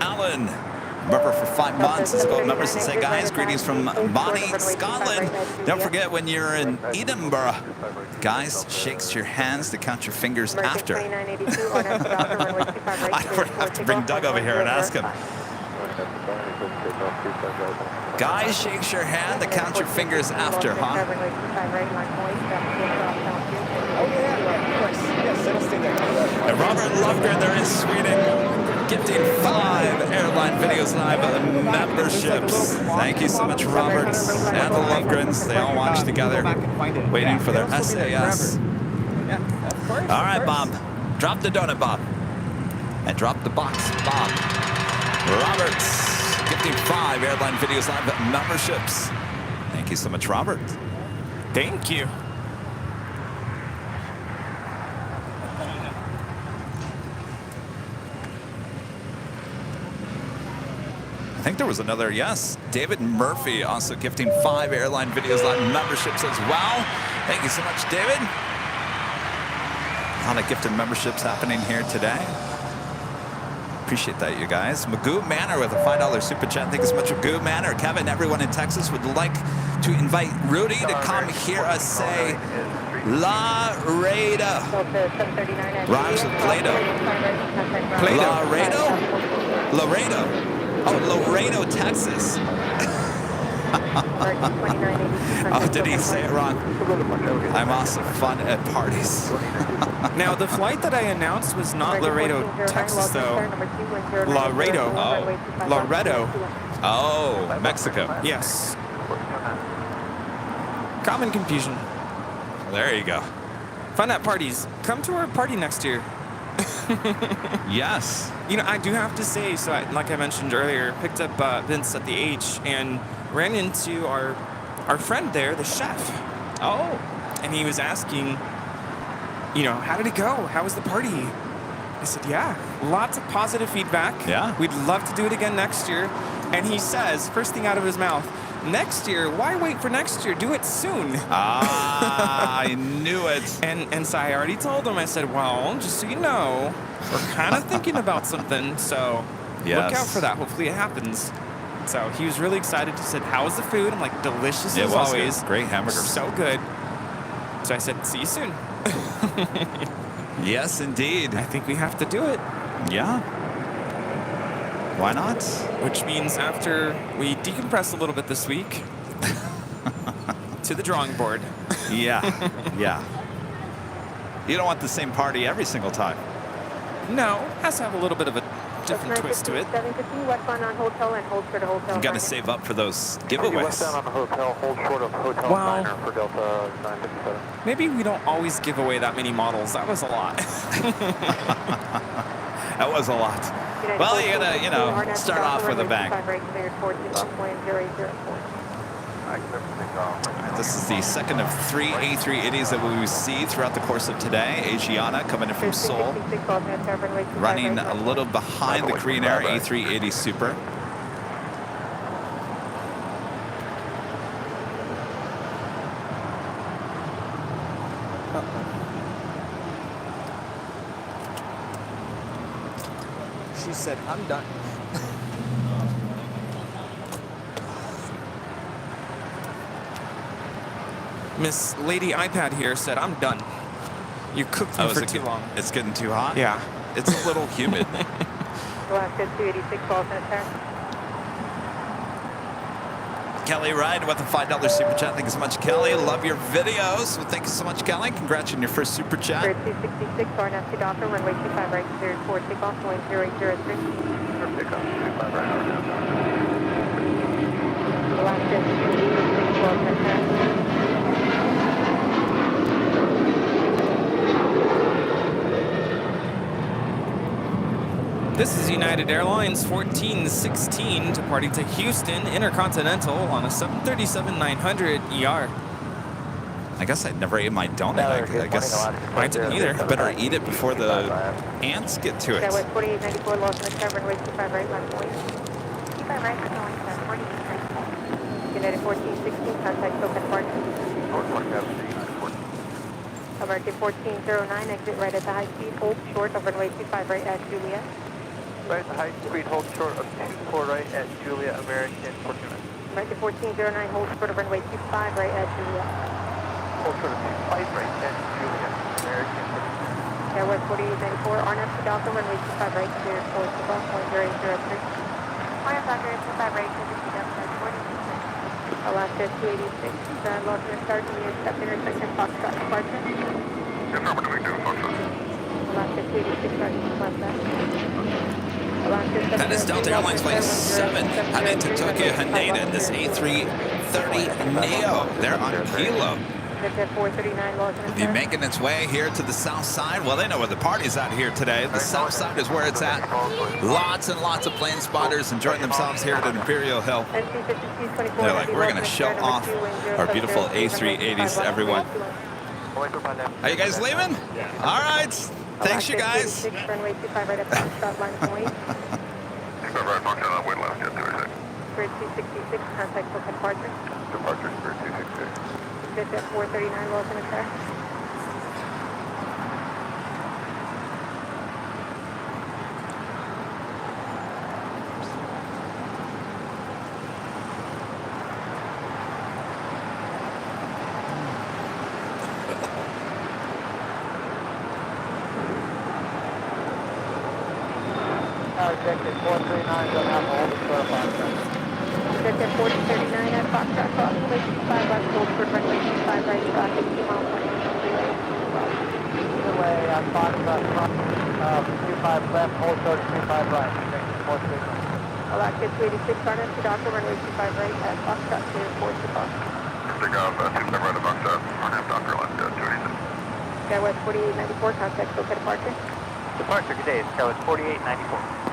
Alan, member for 5 months. Let's go members and say, guys, greetings from Bonnie, Scotland. Don't forget when you're in Edinburgh, guys, shakes your hands to count your fingers after. I have to bring Doug over here and ask him. Guys, shakes your hand to count your fingers after, huh? And Robert Lundgren there in Sweden, gifting 5 Airline Videos Live memberships. Thank you so much, Robert, and the Lundgrens. They all watch together, waiting for their SAS. All right, Bob. Drop the donut, Bob. And drop the box, Bob. Roberts, gifting 5 Airline Videos Live memberships. Thank you so much, Robert. Thank you. I think there was another, yes. David Murphy also gifting 5 Airline Videos Live memberships as well. Thank you so much, David. A lot of gifted memberships happening here today. Appreciate that, you guys. Magoo Manor with a $5 super chat. Thank you so much, Magoo Manor. Kevin, everyone in Texas would like to invite Rudy to come hear us say Laredo. Rhymes with Play-Doh. Laredo? Laredo. Oh, Laredo, Texas. Oh, did he say it wrong? I'm also fun at parties. Now, the flight that I announced was not Laredo, Texas, though. Laredo. Oh. Laredo. Oh, Mexico. Yes. Common confusion. There you go. Fun at parties. Come to our party next year. Yes. You know, I do have to say, like I mentioned earlier, picked up Vince at the H and ran into our our friend there, the chef. Oh. And he was asking, you know, how did it go? How was the party? I said, yeah, lots of positive feedback. Yeah. We'd love to do it again next year. And he says, first thing out of his mouth, next year, why wait for next year? Do it soon. Ah, I knew it. And so I already told him, I said, well, just so you know, we're kind of thinking about something, so look out for that. Hopefully it happens. So he was really excited. He said, how was the food? I'm like, delicious as always. Great hamburger. So good. So I said, see you soon. Yes, indeed. I think we have to do it. Yeah. Why not? Which means after we decompress a little bit this week, to the drawing board. Yeah. Yeah. You don't want the same party every single time. No, has to have a little bit of a different twist to it. 715 westbound on hotel and hold short of hotel. You got to save up for those giveaways. Westbound on the hotel, hold short of hotel Wow. Niner for Delta 957. Maybe we don't always give away that many models. That was a lot. That was a lot. Well, you gotta, you know, start off with a bang. This is the second of 3 A380s that we will see throughout the course of today. Asiana coming in from Seoul, running a little behind the Korean Air A380 Super. She said, I'm done. Miss Lady iPad here said, I'm done. You cooked me for too long. It's getting too hot? Yeah. It's a little humid. Alaska 286, call center. Kelly Ride with a $5 super chat. Thank you so much, Kelly. Love your videos. Well, thank you so much, Kelly. Congrats on your first super chat. Spirit 266, RNF to Docker, runway 25 right, cleared 4, takeoff, going 0803. Takeoff 25 right. Alaska 286, call center. This is United Airlines 1416 departing to Houston Intercontinental on a 737-900 ER. I guess I never ate my donut. I guess I didn't either. I better eat it before the ants get to it. That was 4894, lost in the cover, runway 25 right, left point. 25 right, going 4894. United 1416, contact Token Partner. American 1409, exit right at the high speed, hold short of runway 25 right at Juliet. Right, high speed, hold short of 24 right at Julia, American 1409. American 1409, hold short of runway 25 right at Juliet. Hold short of 25 right at Julia, American 1409. That was 4894, RNF to Delta, runway 25 right, cleared 4, takeoff, going 0803. RNF Delta, 25 right, cleared to Delta, 46. Alaska 286, lost in the start, and you accept intersection, Foxtrot departure. Affirmative, do Foxtrot. Alaska 286, right, left left. That is Delta Airlines Flight 7 heading to Tokyo Haneda. This A330 Neo. They're on Kilo. Will be making its way here to the south side. Well, they know where the party's at here today. The south side is where it's at. Lots and lots of plane spotters enjoying themselves here at Imperial Hill. They're like, we're going to show off our beautiful A380s to everyone. Are you guys leaving? Yeah. All right. Thanks, you guys. Runway 25 right up Foxtrot, line point. 25 right, Foxtrot, wait left, get 286. Spirit 266, contact for departure. Departure, Spirit 266. Good at 439, lost in the car. Objective 439, don't have to hold it for a Foxtrot. Objective 439 at Foxtrot, cross runway 25 left, hold for runway 25 right, traffic 2 miles per hour. Delay on Foxtrot, 25 left, hold short 25 right. Objective 439. Alaska 286, RNF to Docker, runway 25 right at Foxtrot, clear 4 takeoff. Take off, 25 right at Foxtrot, RNF Docker, Alaska 286. Skywest 4894, contact Soka departure. Departure, good day, Skywest 4894.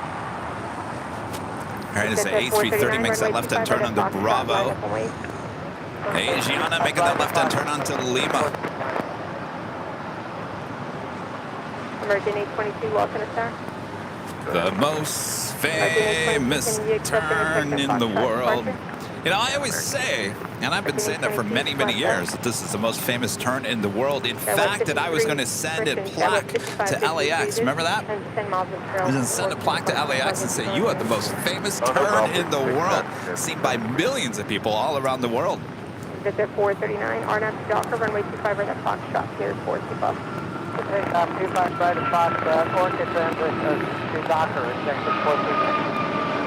All right, as the A330 makes that left-hand turn on the Bravo. Gianna making that left-hand turn onto Lima. American 822, lost in a star. The most famous turn in the world. You know, I always say, and I've been saying that for many, many years, that this is the most famous turn in the world. In fact, that I was going to send a plaque to LAX. Remember that? I was going to send a plaque to LAX and say, you are the most famous turn in the world, seen by millions of people all around the world. Victor 439, RNAV to Docker, runway 25 right at Foxtrot, cleared for takeoff. 25 right at Fox, Orchid transit to Docker, injection 439.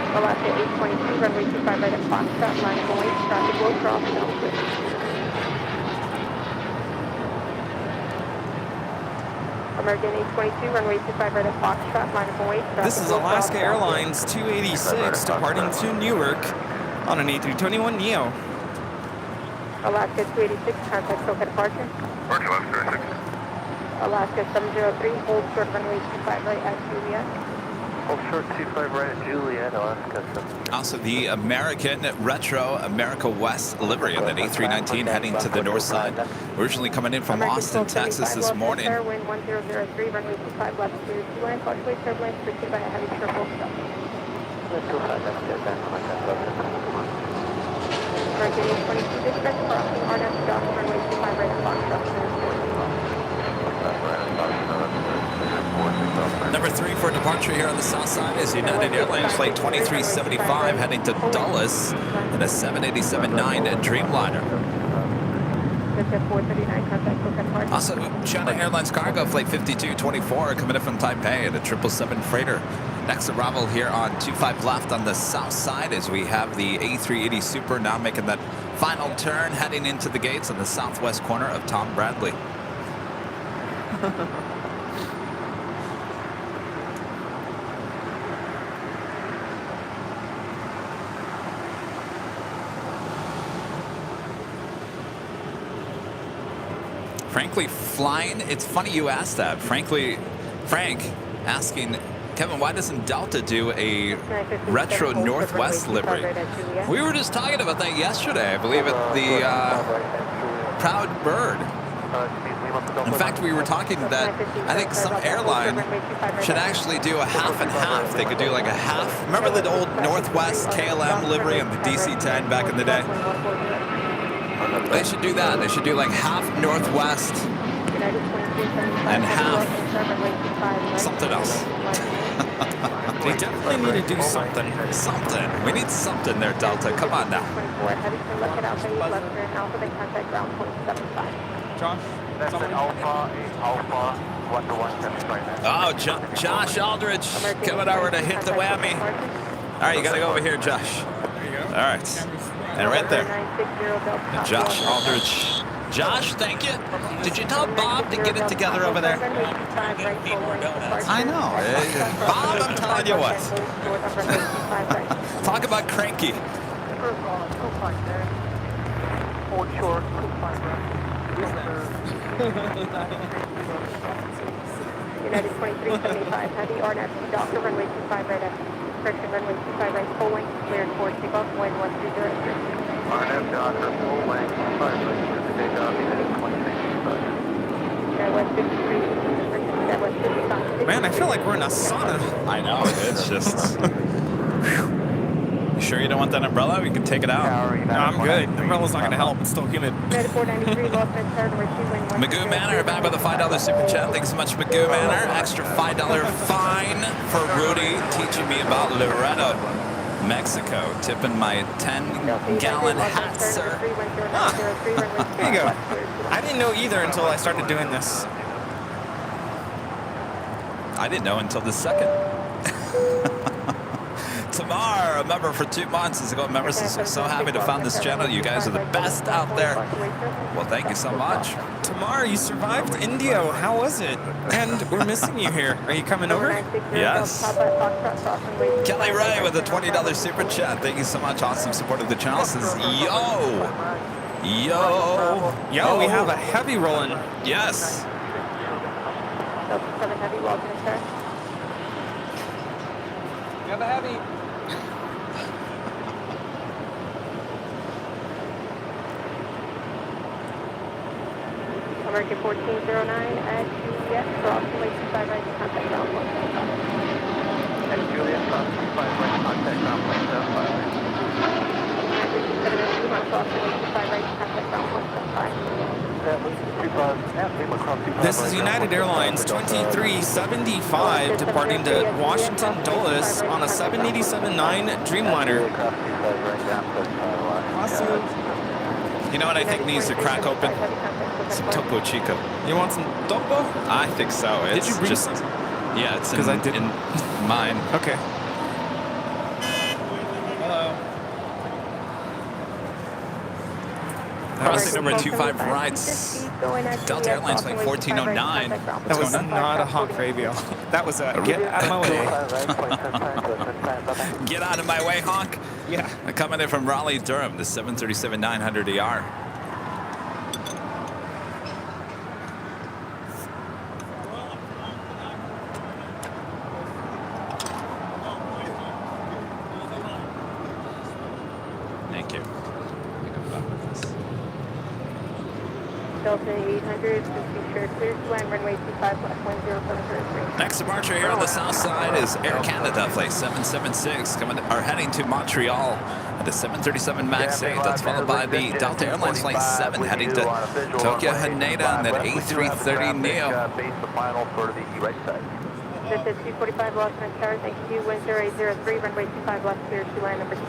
Alaska 822, runway 25 right at Foxtrot, line of await, traffic will cross, downwind. American 822, runway 25 right at Foxtrot, line of await, traffic. This is Alaska Airlines 286 departing to Newark on an A321neo. Alaska 286, contact SoCal departure. Departure left 36. Alaska 703, hold short runway 25 right at Juliet. Hold short 25 right at Juliet, Alaska 7. Also, the American Retro America West livery on that A319 heading to the north side. Originally coming in from Austin, Texas this morning. Wind 1003, runway 25 left to 2 line, fluctuate turbulence, preceded by a heavy triple stop. American 822, dispatch crossing RNAV to Docker, runway 25 right at Foxtrot, Number 3 for departure here on the south side is United Airlines Flight 2375 heading to Dulles in a 787-9 Dreamliner. Also, China Airlines Cargo Flight 5224 coming in from Taipei at a 777 freighter. Next arrival here on 25 left on the south side as we have the A380 Super now making that final turn heading into the gates on the southwest corner of Tom Bradley. Frankly, flying, it's funny you asked that. Frank asking, Kevin, why doesn't Delta do a retro Northwest livery? We were just talking about that yesterday, I believe, at the Proud Bird. In fact, we were talking that I think some airline should actually do a half and half. They could do like a half. Remember the old Northwest KLM livery and the DC-10 back in the day? They should do that. They should do like half Northwest and half something else. We definitely need to do something. Something. We need something there, Delta. Come on now. Josh? That's an Alpha 1-1 right now. Oh, Josh Aldridge coming over to hit the whammy. All right, you got to go over here, Josh. There you go. All right. And right there. And Josh Aldridge. Josh, thank you. Did you tell Bob to get it together over there? I know. Bob, I'm telling you what. Talk about cranky. Hold short, United 2375, heavy RNAV to Docker, runway 25 right at correction, runway 25 right, full length, cleared for takeoff, wind 1303. RNAV Docker, full length, 25 right, cleared for takeoff, United 2375. West 53, West 55. Man, I feel like we're in a sauna. I know. It's just... You sure you don't want that umbrella? We can take it out. No, I'm good. The umbrella's not going to help. It's still humid. Magoo Manor back with a $5 super chat. Thanks so much, Magoo Manor. Extra $5 fine for Rudy teaching me about Loretto, Mexico. Tipping my 10-gallon hat, sir. Huh. There you go. I didn't know either until I started doing this. I didn't know until the second. Tamar, a member for 2 months. As a gold member, so happy to find this channel. You guys are the best out there. Well, thank you so much. Tamar, you survived Indio. How was it? And we're missing you here. Are you coming over? Yes. Kelly Ray with a $20 super chat. Thank you so much. Awesome support of the channel. Says, yo. We have a heavy rolling. Yes. We have a heavy. American 1409 at Juliet, crossing way 25 right to contact ground point 75. And Juliet, crossing 25 right, contact ground point 75. This is United Airlines 2375 departing to Washington Dulles on a 787-9 Dreamliner. Awesome. You know what I think needs to crack open? Some Topo Chico. You want some Topo? I think so. Did you bring just, some? Yeah, it's Because I didn't. in mine. Okay. Crossing number 25 rights. Delta Airlines flight 1409. That was not a Hawk Radio. That was a get out of my way. Get out of my way, Hawk. Yeah. Coming in from Raleigh, Durham, the 737-900ER. Thank you. Delta 800, please be sure clear to land runway 25 left 10.03. Next departure here on the south side is Air Canada flight 776 heading to Montreal at the 737 MAX 8. That's followed by the Delta Airlines flight 7 heading to Tokyo Haneda on that A330neo. Base the final for the right side. This is 245 Los Angeles Tower, thank you, wind 0803, runway 25 left clear to land number 2.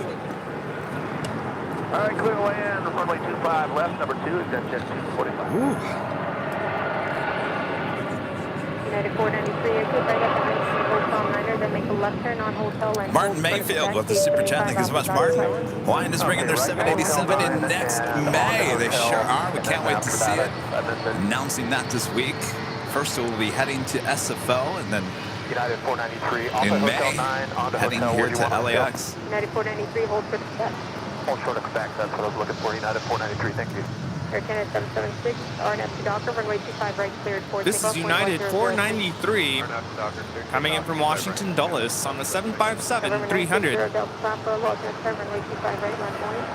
All right, clear to land, runway 25 left, number 2, extension 245. United 493, exit right up behind Hotel Niner, then make a left turn on Hotel and Martin Mayfield with the super chat. Thank you so much, Martin. Hawaiian is bringing their 787 in next May. They sure are. We can't wait to see it. Announcing that this week. First, we'll be heading to SFO and then United 493, in May, heading here to LAX. United 493, hold for the step. Hold short of spec, that's what I was looking for. United 493, thank you. Air Canada 776, RNF to Docker, runway 25 right cleared for This is United 493 coming in from Washington Dulles on the 757-300. Delta Papa, Los Angeles, runway 25 right, land point.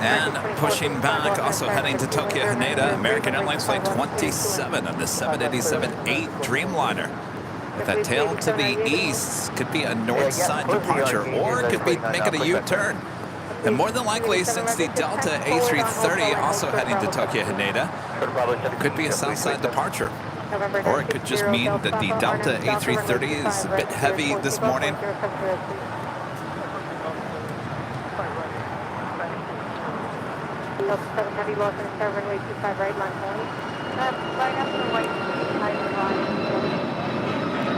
And pushing back, also heading to Tokyo Haneda, American Airlines flight 27 on the 787-8 Dreamliner. With a tail to the east, could be a north side departure, or it could be making a U-turn. And more than likely, since the Delta A330 also heading to Tokyo Haneda, it could be a south side departure. Or it could just mean that the Delta A330 is a bit heavy this morning. Delta 7 Heavy, Los Angeles, runway 25 right, line point. Line up to the right, line.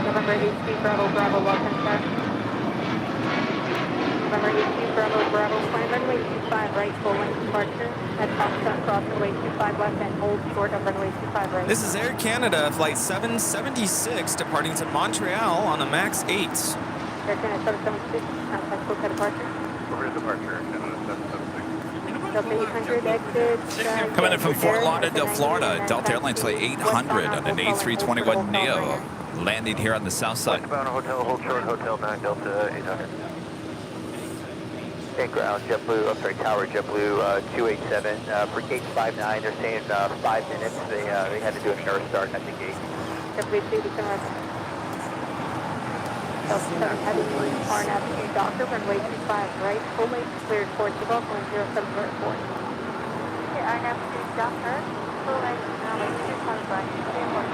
November 8 Bravo, Bravo, Los Angeles. November 8 Bravo, Bravo, climb runway 25 right, full length departure. At top step, cross runway 25 left and hold short of runway 25 right. This is Air Canada flight 776 departing to Montreal on a MAX 8. Air Canada 776, contact Coca departure. Over to departure, Canada 776. Delta 800 exit. Coming in from Fort Lauderdale, Florida, Delta Airlines flight 800 on an A321neo, landing here on the south side. Westbound hotel, hold short, Hotel 9, Delta 800. Hey, ground, JetBlue, I'm sorry, Tower, JetBlue 287. For gate 59, they're saying 5 minutes. They had to do a nurse start at the gate. JetBlue 287. Delta 7 Heavy, RNF to Docker, runway 25 right, full length cleared for Tibble, 0704. Okay, RNF to Docker, full length, runway 25 right, cleared for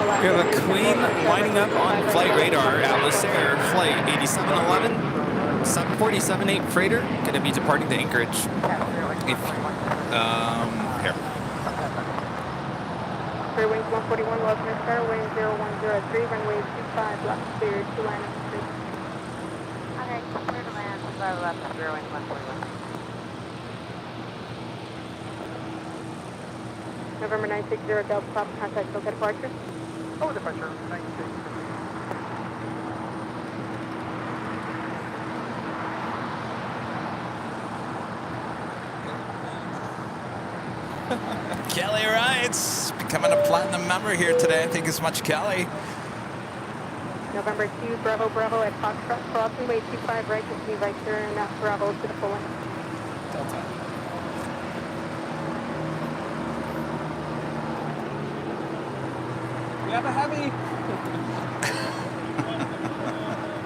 We have a Queen lining up on flight radar, Atlas Air flight 8711, 747-8 freighter, going to be departing to Anchorage. Here. Clear wings 141, Los Angeles Star, wind 0103, runway 25 left, cleared to land number 3. Okay, clear to land, 25 left, clear wings 141. November 960, Delta Papa, contact Coca departure. Oh, departure, 96. Kelly writes, becoming a platinum member here today. Thank you so much, Kelly. November 2, Bravo, Bravo at Foxtrot, crossing way 25 right, continue right turn, Bravo to the full line. Delta. We have a heavy.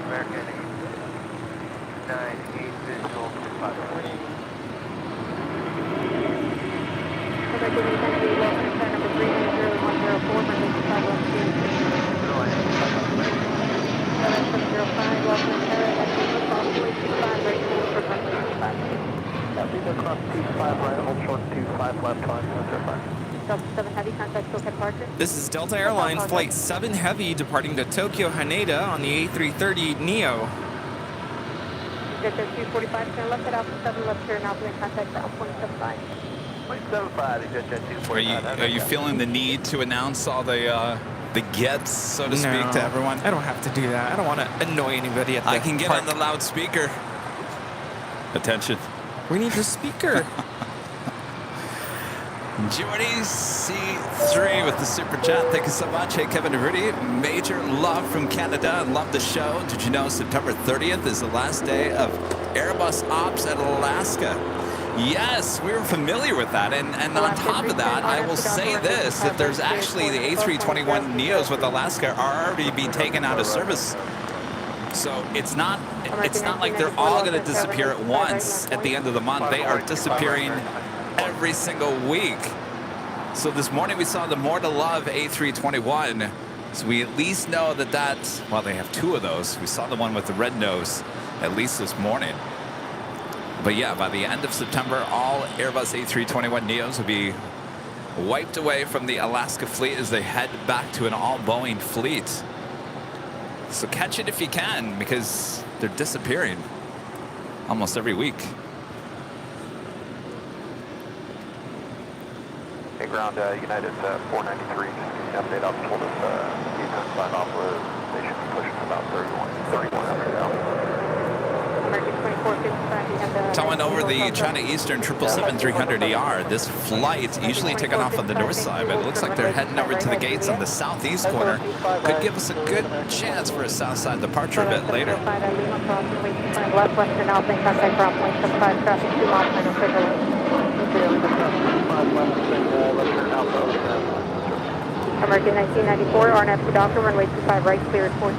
American 98 visual 5 right. November 2, number 390-104, runway 25 left to 705, Welcome Terra, that's crossing way 25 right, hold for runway 25. Lima cross 25 right, hold short 25 left, 505. Delta 7 Heavy, contact Tokyo departure. This is Delta Airlines Flight 7 Heavy departing to Tokyo Haneda on the A330 Neo. Delta 245, turn left at Alpha 7, left turn, Alpha and contact Alpha 175. 0.75, Jet 245. Are you feeling the need to announce all the gets, so to speak, to everyone? I don't have to do that. I don't want to annoy anybody at the I can get park. on the loudspeaker. Attention. We need the speaker. Jockeys C3 with the super chat. Thank you so much. Hey, Kevin and Rudy. Major love from Canada. Love the show. Did you know September 30th is the last day of Airbus Ops at Alaska? Yes, we were familiar with that. And on top of that, I will say this, that there's actually the A321 Neos with Alaska are already being taken out of service. So it's not like they're all going to disappear at once at the end of the month. They are disappearing every single week. So this morning we saw the More to Love A321. So we at least know that well, they have two of those. We saw the one with the red nose at least this morning. But yeah, by the end of September, all Airbus A321 Neos will be wiped away from the Alaska fleet as they head back to an all-Boeing fleet. So catch it if you can, because they're disappearing almost every week. Hey, ground United 493, update up told us defense side off they should be pushing about 31 after now. Towing over the China Eastern 777-300ER. This flight usually taken off on the north side, but it looks like they're heading over to the gates on the southeast corner. Could give us a good chance for a south side departure a bit later. Western Alpha and contact Bravo 175, traffic 2 miles per American 1994, RNAV to Doctor, runway 25 right, cleared 40.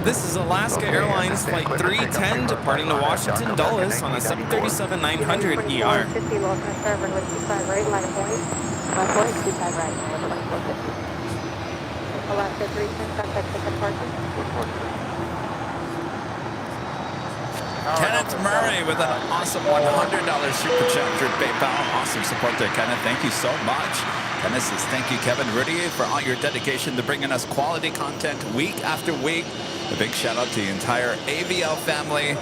This is Alaska Airlines Flight 310 departing to Washington Dulles on a 737-900 ER. 50, Los Angeles, runway 25 right, line of point. Left point, 25 right, Alaska 310, contact the departure. Kenneth Murray with an awesome $100 super chat through PayPal. Awesome support there, Kenneth. Thank you so much. Kenneth says, thank you, Kevin Rudy, for all your dedication to bringing us quality content week after week. A big shout out to the entire AVL family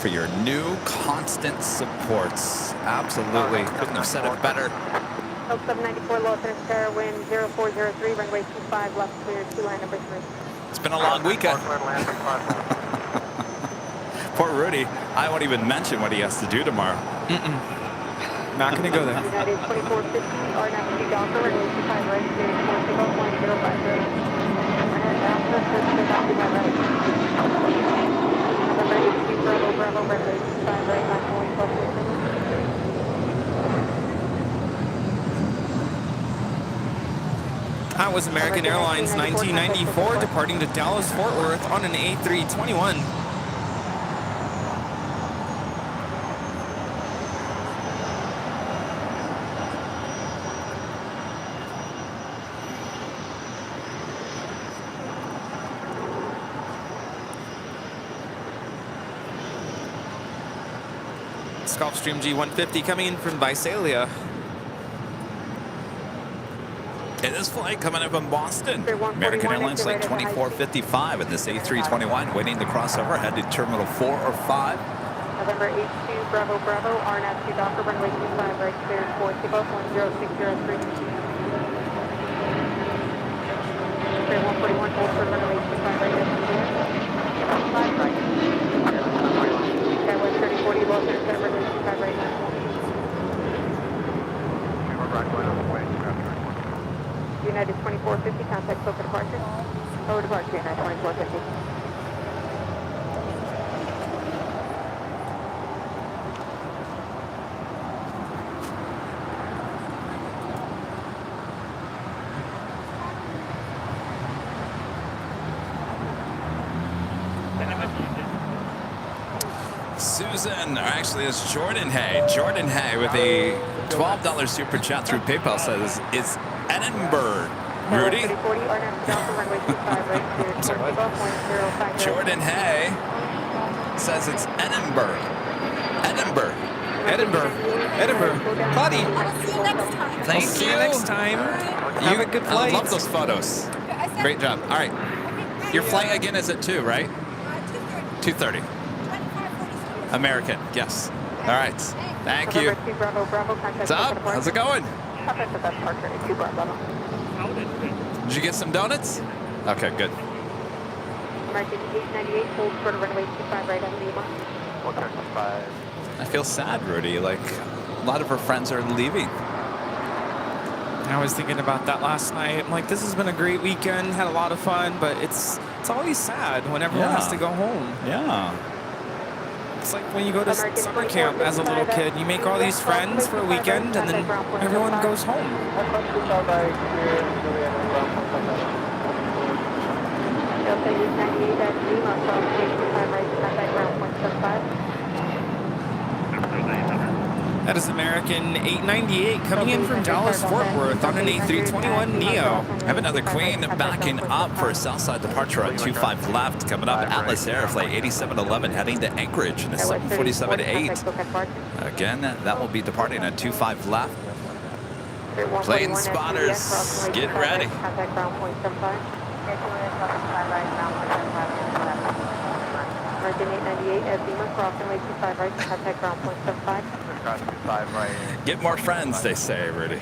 for your new constant supports. Absolutely. Couldn't have said it better. 794, Los Angeles, wind 0403, runway 25, left clear, 2 line number 3. It's been a long weekend. Poor Rudy. I won't even mention what he has to do tomorrow. Not going to go there. United 2450, RNAV to Doctor, runway 25 right, clear 40.050. And after, November 82, Bravo, Bravo, runway 25 right, line point, That was American Airlines 1994 departing to Dallas Fort Worth on an A321. Gulfstream G150 coming in from Visalia. And this flight coming up from Boston. American Airlines Flight 2455 and this A321 waiting to cross over, head to Terminal 4 or 5. November 82, Bravo, Bravo, RNAV to Doctor, runway 25 right, cleared 40, 10603. 141, hold for runway 25 right, 5 right. Skywest 3040, Los Angeles, runway 25 right, 2450, contact over departure. Over departure, United 2450. Susan, or actually it's Jordan Hay. Jordan Hay with a $12 super chat through PayPal says it's Edinburgh. Rudy? Jordan Hay says it's Edinburgh. Edinburgh. Edinburgh. Edinburgh. Claudia. I'll see you next time. Thank See you next time. Have a good I flight. love those photos. Great job. All right. Your flight again is at 2, right? 2:30. American, yes. All right. Thank you. What's up? How's it going? Did you get some donuts? Okay, good. American 898, hold for runway 25 right on Lima. I feel sad, Rudy. Like, a lot of her friends are leaving. I was thinking about that last night. I'm like, this has been a great weekend, had a lot of fun, but it's always sad when everyone has to go home. Yeah. It's like when you go to summer camp as a little kid, you make all these friends for a weekend, and then everyone goes home. Delta 898 at Lima, cross 25 right, contact ground point 75. That is American 898 coming in from Dallas Fort Worth on an A321neo. I have another Queen backing up for a Southside departure on 25 left. Coming up, Atlas Air Flight 8711 heading to Anchorage in a 747-8. Again, that will be departing at 25 left. Plane spotters, get ready. Contact ground point 75. American 898 at Lima, crossing way 25 right, contact ground point 75. Get more friends, they say, Rudy.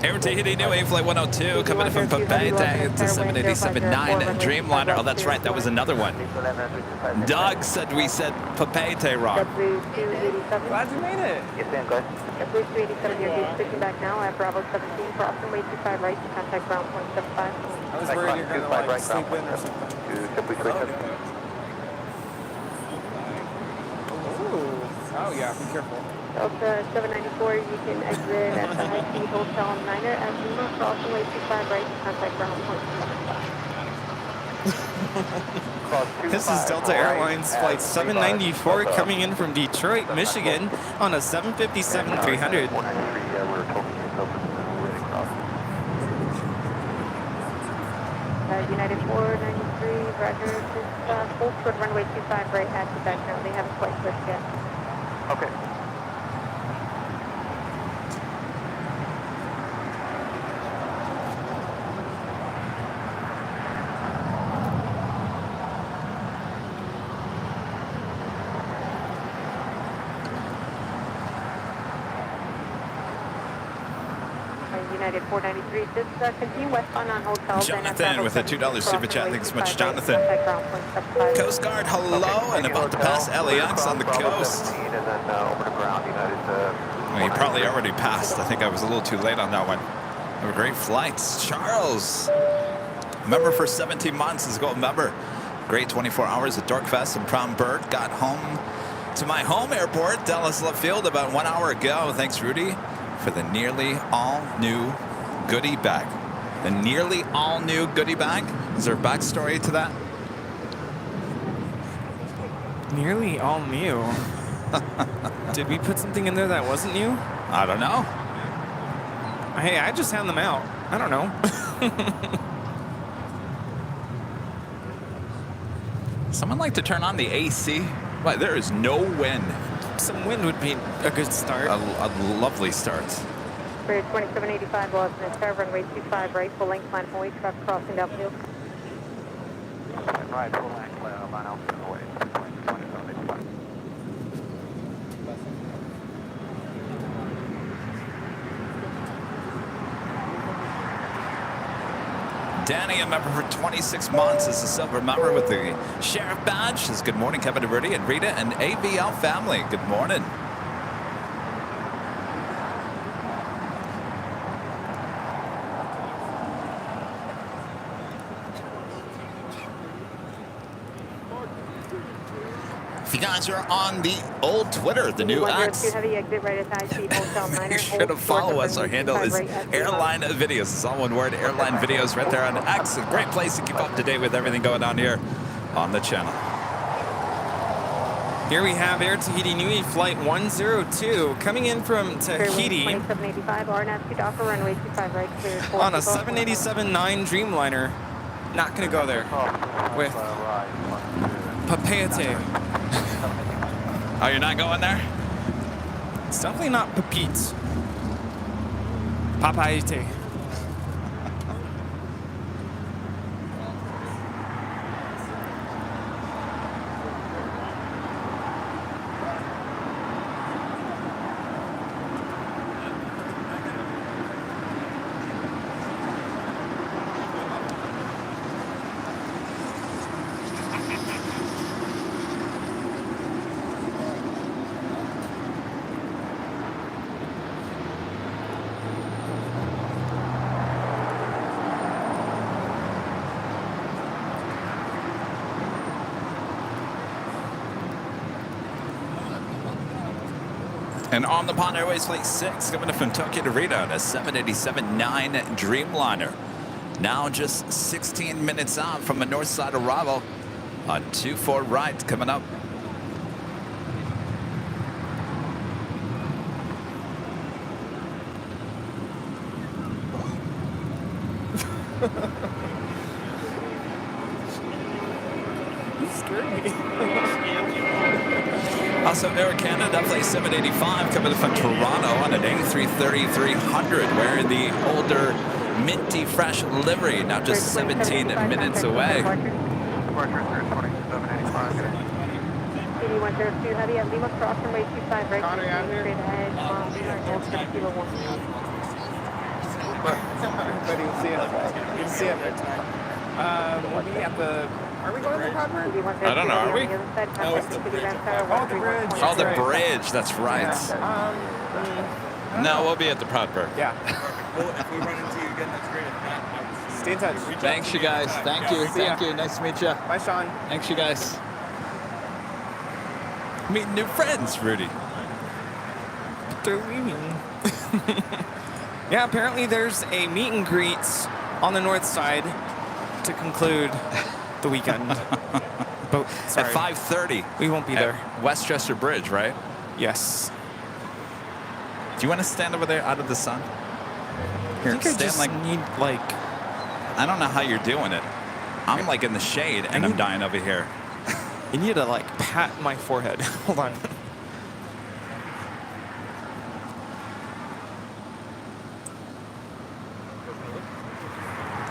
Air Tahiti New A Flight 102 coming in from Papete to 787-9 Dreamliner. Oh, that's right, that was another one. Doug said we said Papete wrong. Glad you made it. JetBlue 287, your gate switching back now at Bravo 17, crossing way 25 right, contact ground point 75. I was worried you're going to like sleep in or something. Oh yeah, be careful. Delta 794, you can exit at the High Speed Hotel and Niner at Lima, crossing way 25 right, contact ground point 75. This is Delta Airlines Flight 794 coming in from Detroit, Michigan on a 757-300. United 493, Roger, just hold toward runway 25 right at the back now. They haven't quite switched yet. Okay. United 493, just continue westbound on hotels. Jonathan with a $2 super chat. Thanks so much, Jonathan. Coast Guard, hello, and about to pass LAX on the coast. Well, you probably already passed. I think I was a little too late on that one. They were great flights. Charles, member for 17 months, is a gold member. Great 24 hours at Dorkfest and Prom Bird. Got home to my home airport, Dallas Love Field, about 1 hour ago. Thanks, Rudy, for the nearly all-new goodie bag. The nearly all-new goodie bag. Is there a backstory to that? Nearly all new. Did we put something in there that wasn't new? I don't know. Hey, I just hand them out. I don't know. Someone like to turn on the AC? Why, there is no wind. Some wind would be a good start. A lovely start. Spirit 2785, Boston, Star, runway 25 right, full length, line away, truck crossing downfield. Right, full length, line out away. 2785. Danny, a member for 26 months, is a silver member with the Sheriff Badge. Says good morning, Kevin and Rudy and Rita and AVL family. Good morning. If you guys are on the old Twitter, the new X, make sure to follow us. Our handle is Airline Videos. It's all one word, Airline Videos, right there on X. A great place to keep up to date with everything going on here on the channel. Here we have Air Tahiti Nui Flight 102 coming in from Tahiti on a 787-9 Dreamliner. Not going to go there with Papeete. Oh, you're not going there? It's definitely not Papete. Papeete. And on the Pond Airways Flight 6, coming from Tokyo to Rita, a 787-9 Dreamliner. Now just 16 minutes out from a north side arrival on 24 right coming up. You scared me. Also, Air Canada Flight 785 coming from Toronto on an A330-300, wearing the older minty fresh livery, now just 17 minutes away. We'll be at the... Are we going to the pod bridge? I don't know, are we? Oh, it's the bridge. Oh, the bridge. Oh, the bridge, that's right. No, we'll be at the Prodberg. Yeah. Well, if we run into you again, that's great. If not, Stay in touch. Thanks, you guys. Thank you. Thank you. Nice to meet you. Bye, Sean. Thanks, you guys. Meeting new friends, Rudy. Yeah, apparently there's a meet and greet on the north side to conclude the weekend. But sorry, At 5:30. we won't be there. At Westchester Bridge, right? Yes. Do you want to stand over there out of the sun? I Here, think I stand just like... need, like... I don't know how you're doing it. I'm like in the shade and I'm dying over here. You need to, like, pat my forehead. Hold on.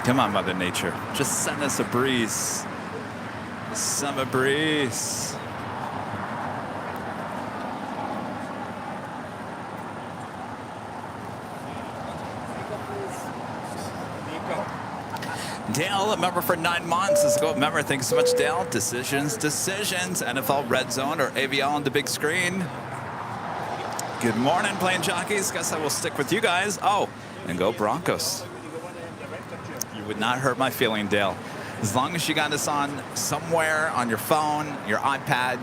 Come on, Mother Nature. Just send us a breeze. Summer breeze. Dale, a member for 9 months. Let's go. Member, thanks so much, Dale. Decisions. NFL Red Zone or AVL on the big screen. Good morning, playing jockeys. Guess I will stick with you guys. Oh, and go Broncos. You would not hurt my feeling, Dale. As long as you got us on somewhere on your phone, your iPad,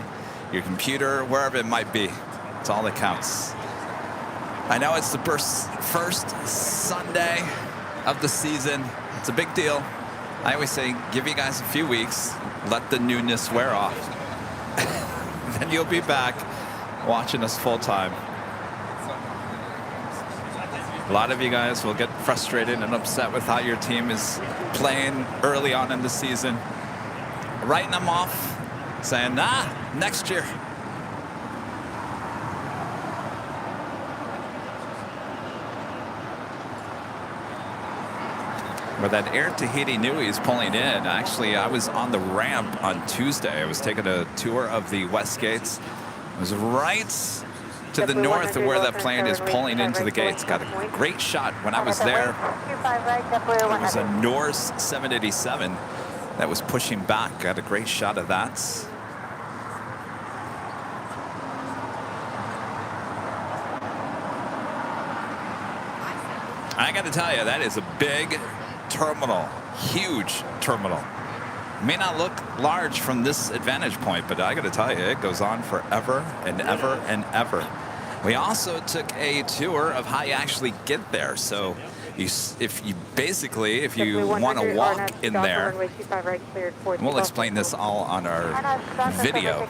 your computer, wherever it might be. It's all that counts. I know it's the first Sunday of the season. It's a big deal. I always say, give you guys a few weeks, let the newness wear off. Then you'll be back watching us full time. A lot of you guys will get frustrated and upset with how your team is playing early on in the season. Writing them off, saying, nah, next year. Where that Air Tahiti Nui is pulling in. Actually, I was on the ramp on Tuesday. I was taking a tour of the West Gates. It was right to the north of where that plane is pulling into the gates. Got a great shot when I was there. It was a Norse 787 that was pushing back. Got a great shot of that. I got to tell you, that is a big terminal, huge terminal. May not look large from this advantage point, but I got to tell you, it goes on forever and ever and ever. We also took a tour of how you actually get there. So if you want to walk in there, we'll explain this all on our video.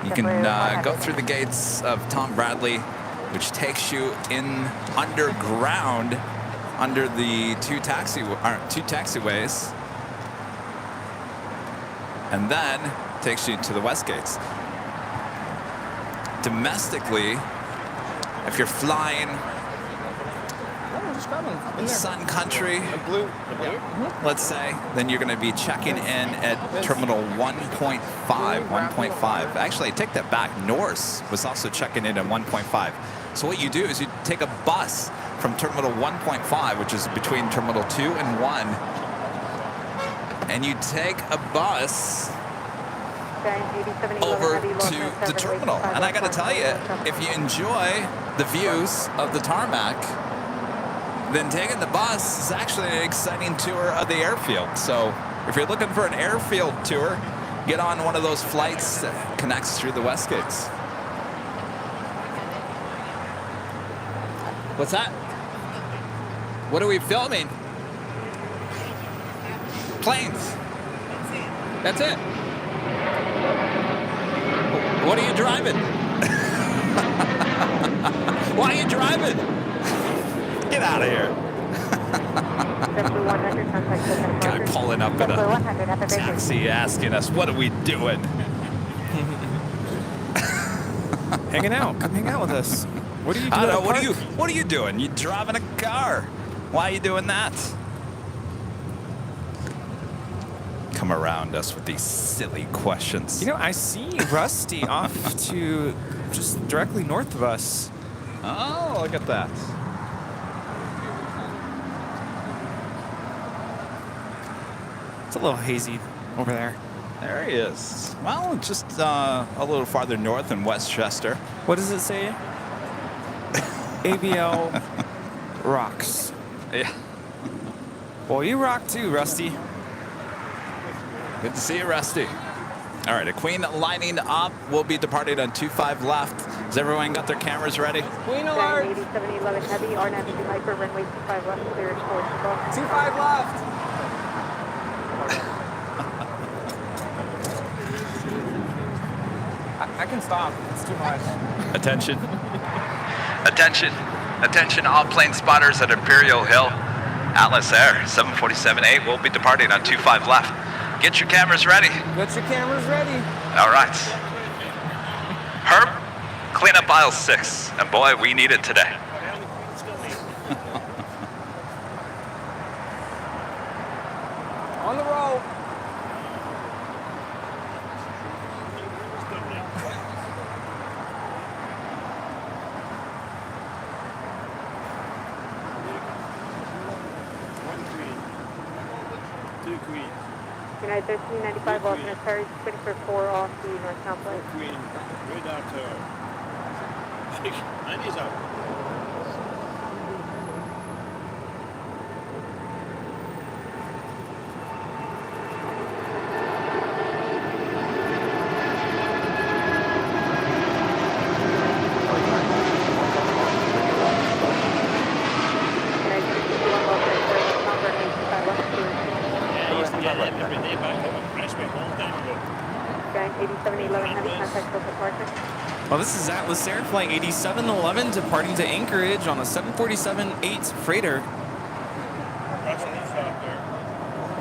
You can go through the gates of Tom Bradley, which takes you in underground under the two taxiways, and then takes you to the west gates. Domestically, if you're flying Sun Country, let's say, then you're going to be checking in at Terminal 1.5. Actually, I take that back. Norse was also checking in at 1.5. So what you do is you take a bus from Terminal 1.5, which is between Terminal 2 and 1, and you take a bus over to the terminal. And I got to tell you, if you enjoy the views of the tarmac, then taking the bus is actually an exciting tour of the airfield. So if you're looking for an airfield tour, get on one of those flights that connects through the west gates. What's that? What are we filming? Planes. That's it. What are you driving? Why are you driving? Get out of here. Guy pulling up in a taxi asking us, what are we doing? Hanging out. Come hang out with us. What are you doing? I don't know. What are you doing? You driving a car. Why are you doing that? Come around us with these silly questions. You know, I see Rusty off to just directly north of us. Oh, look at that. It's a little hazy over there. There he is. Well, just a little farther north in Westchester. What does it say? ABL rocks. Yeah. Well, you rock too, Rusty. Good to see you, Rusty. All right, a Queen lining up. We'll be departing on 25 left. Has everyone got their cameras ready? Queen alert! 8711 heavy, RNAV Viper, runway 25 left, clear as 25 left! I can stop. It's too much. Attention. Attention. Attention, all plane spotters at Imperial Hill. Atlas Air, 747-8. We'll be departing on 25 left. Get your cameras ready. Get your cameras ready. All right. Herb, clean up aisle 6. And boy, we need it today. On the roll. United 1395, alternate carriage, 24 off the northbound flight. Queen, radar turn. 90's up. Well, this is Atlas Air Flight 8711 departing to Anchorage on a 747-8 freighter.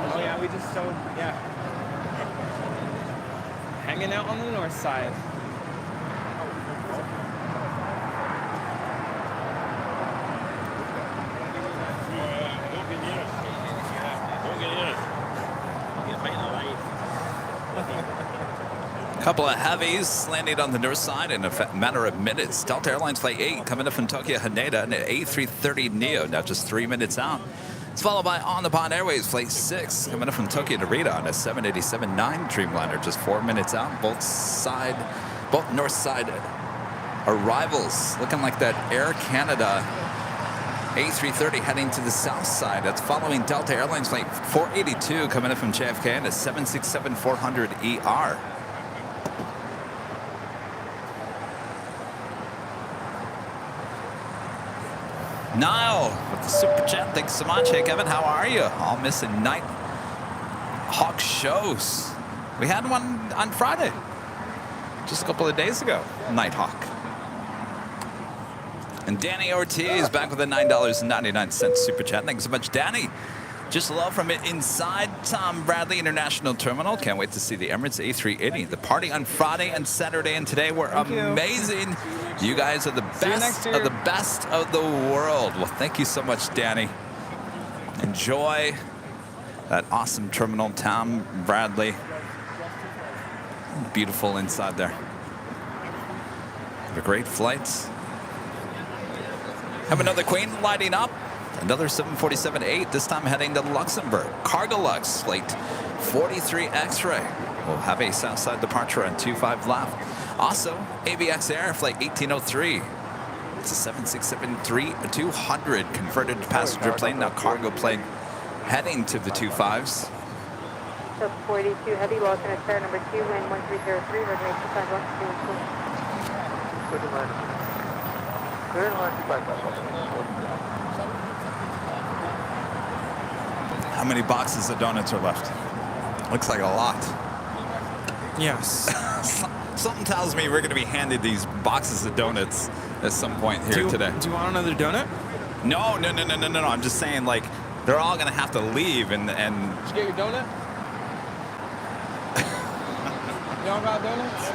Oh yeah, we just hanging out on the north side. Couple of heavies landing on the north side in a matter of minutes. Delta Airlines Flight 8 coming up from Tokyo Haneda and an A330 Neo, now just 3 minutes out. It's followed by On the Pond Airways Flight 6 coming up from Tokyo Narita on a 787-9 Dreamliner, just 4 minutes out. Both north side arrivals looking like that Air Canada A330 heading to the south side. That's following Delta Airlines flight 482 coming in from JFK and a 767-400ER. Niall with the super chat. Thanks so much. Hey, Kevin, how are you? All missing Night Hawk shows. We had one on Friday, just a couple of days ago. Nighthawk. And Danny Ortiz back with a $9.99 super chat. Thanks so much, Danny. Just love from it inside Tom Bradley International Terminal. Can't wait to see the Emirates A380. The party on Friday and Saturday and today were amazing. You guys are the best of the best of the world. Well, thank you so much, Danny. Enjoy that awesome terminal, Tom Bradley. Beautiful inside there. Have a great flight. Have another Queen lighting up. Another 747-8, this time heading to Luxembourg. Cargolux, flight 43 X-ray. We'll have a Southside departure on 25 left. Also, ABX Air, flight 1803. It's a 767-200 converted passenger plane, now cargo plane, heading to the 25s. So 42 heavy, lost in a spare number 2, wind 1303, runway 25 left, Clear line 25 left. How many boxes of donuts are left? Looks like a lot. Yes. Something tells me we're going to be handed these boxes of donuts at some point here today. Do you want another donut? No. I'm just saying, like, they're all going to have to leave and Did you get your donut? Y'all got donuts?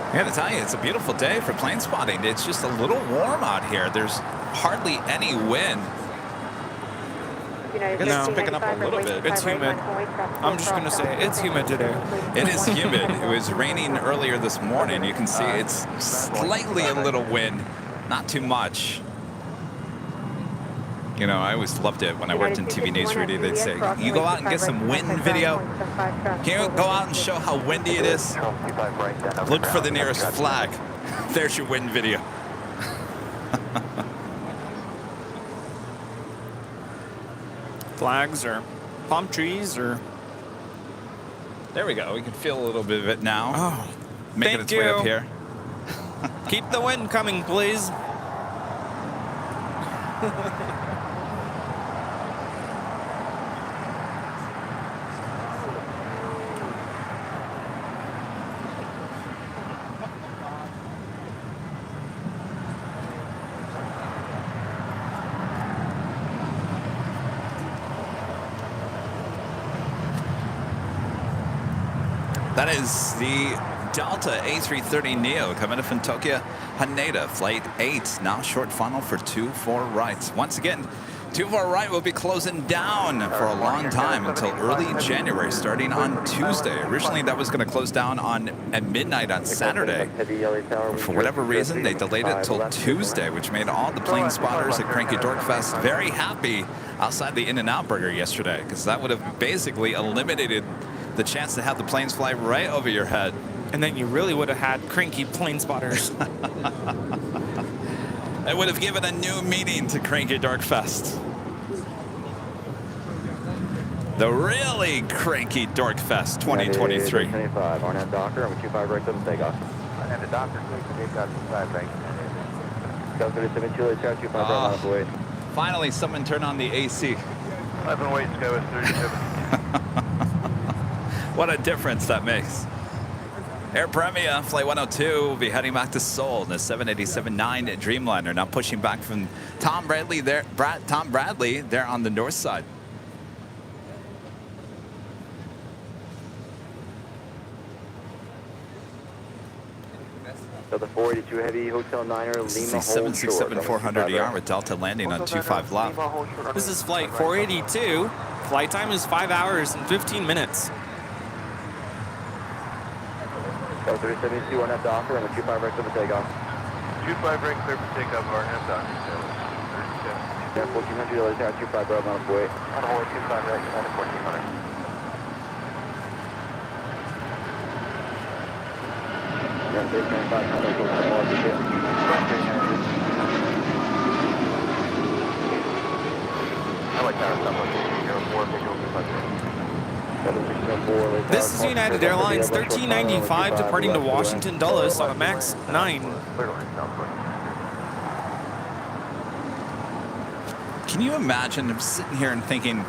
I gotta tell you, it's a beautiful day for plane spotting. It's just a little warm out here. There's hardly any wind. It's picking up a little bit. It's humid. I'm just going to say it's humid today. It is humid. It was raining earlier this morning. You can see it's slightly a little wind, not too much. You know, I always loved it when I worked in TV News Radio. They'd say, you go out and get some wind video. Can you go out and show how windy it is? Look for the nearest flag. There's your wind video. Flags or palm trees or... There we go. We can feel a little bit of it now. Oh, making its way up here. Keep the wind coming, please. That is the Delta A330neo coming in from Tokyo Haneda, flight 8. Now short funnel for 24 rights. Once again, 24 right will be closing down for a long time until early January, starting on Tuesday. Originally, that was going to close down at midnight on Saturday. For whatever reason, they delayed it till Tuesday, which made all the plane spotters at Cranky Dorkfest very happy outside the In-N-Out Burger yesterday, because that would have basically eliminated the chance to have the planes fly right over your head. And then you really would have had cranky plane spotters. It would have given a new meaning to Cranky Dorkfest. The really Cranky Dorkfest 2023. 25 on that Docker, and 25 right to the takeoff. And the Docker, please, 5 right. Delta 37 let's have 25 right on the way. Finally, someone turned on the AC. I've been waiting to go with 37. What a difference that makes. Air Premia, Flight 102, will be heading back to Seoul in the 787-9 Dreamliner. Now pushing back from Tom Bradley there on the north side. Delta 482 Heavy, Hotel Niner, Lima, This is the 767-400ER with Delta landing on 25 left. This is flight 482. Flight time is 5 hours and 15 minutes. Delta 372 on that Docker, and 25 right to the takeoff. 25 right clear for takeoff, our half Docker. Yeah, 1400, let's have 25 right on the way. On hold, 25 right, on 1400. This is United Airlines 1395 departing to Washington Dulles on a MAX 9. Can you imagine? I'm sitting here and thinking,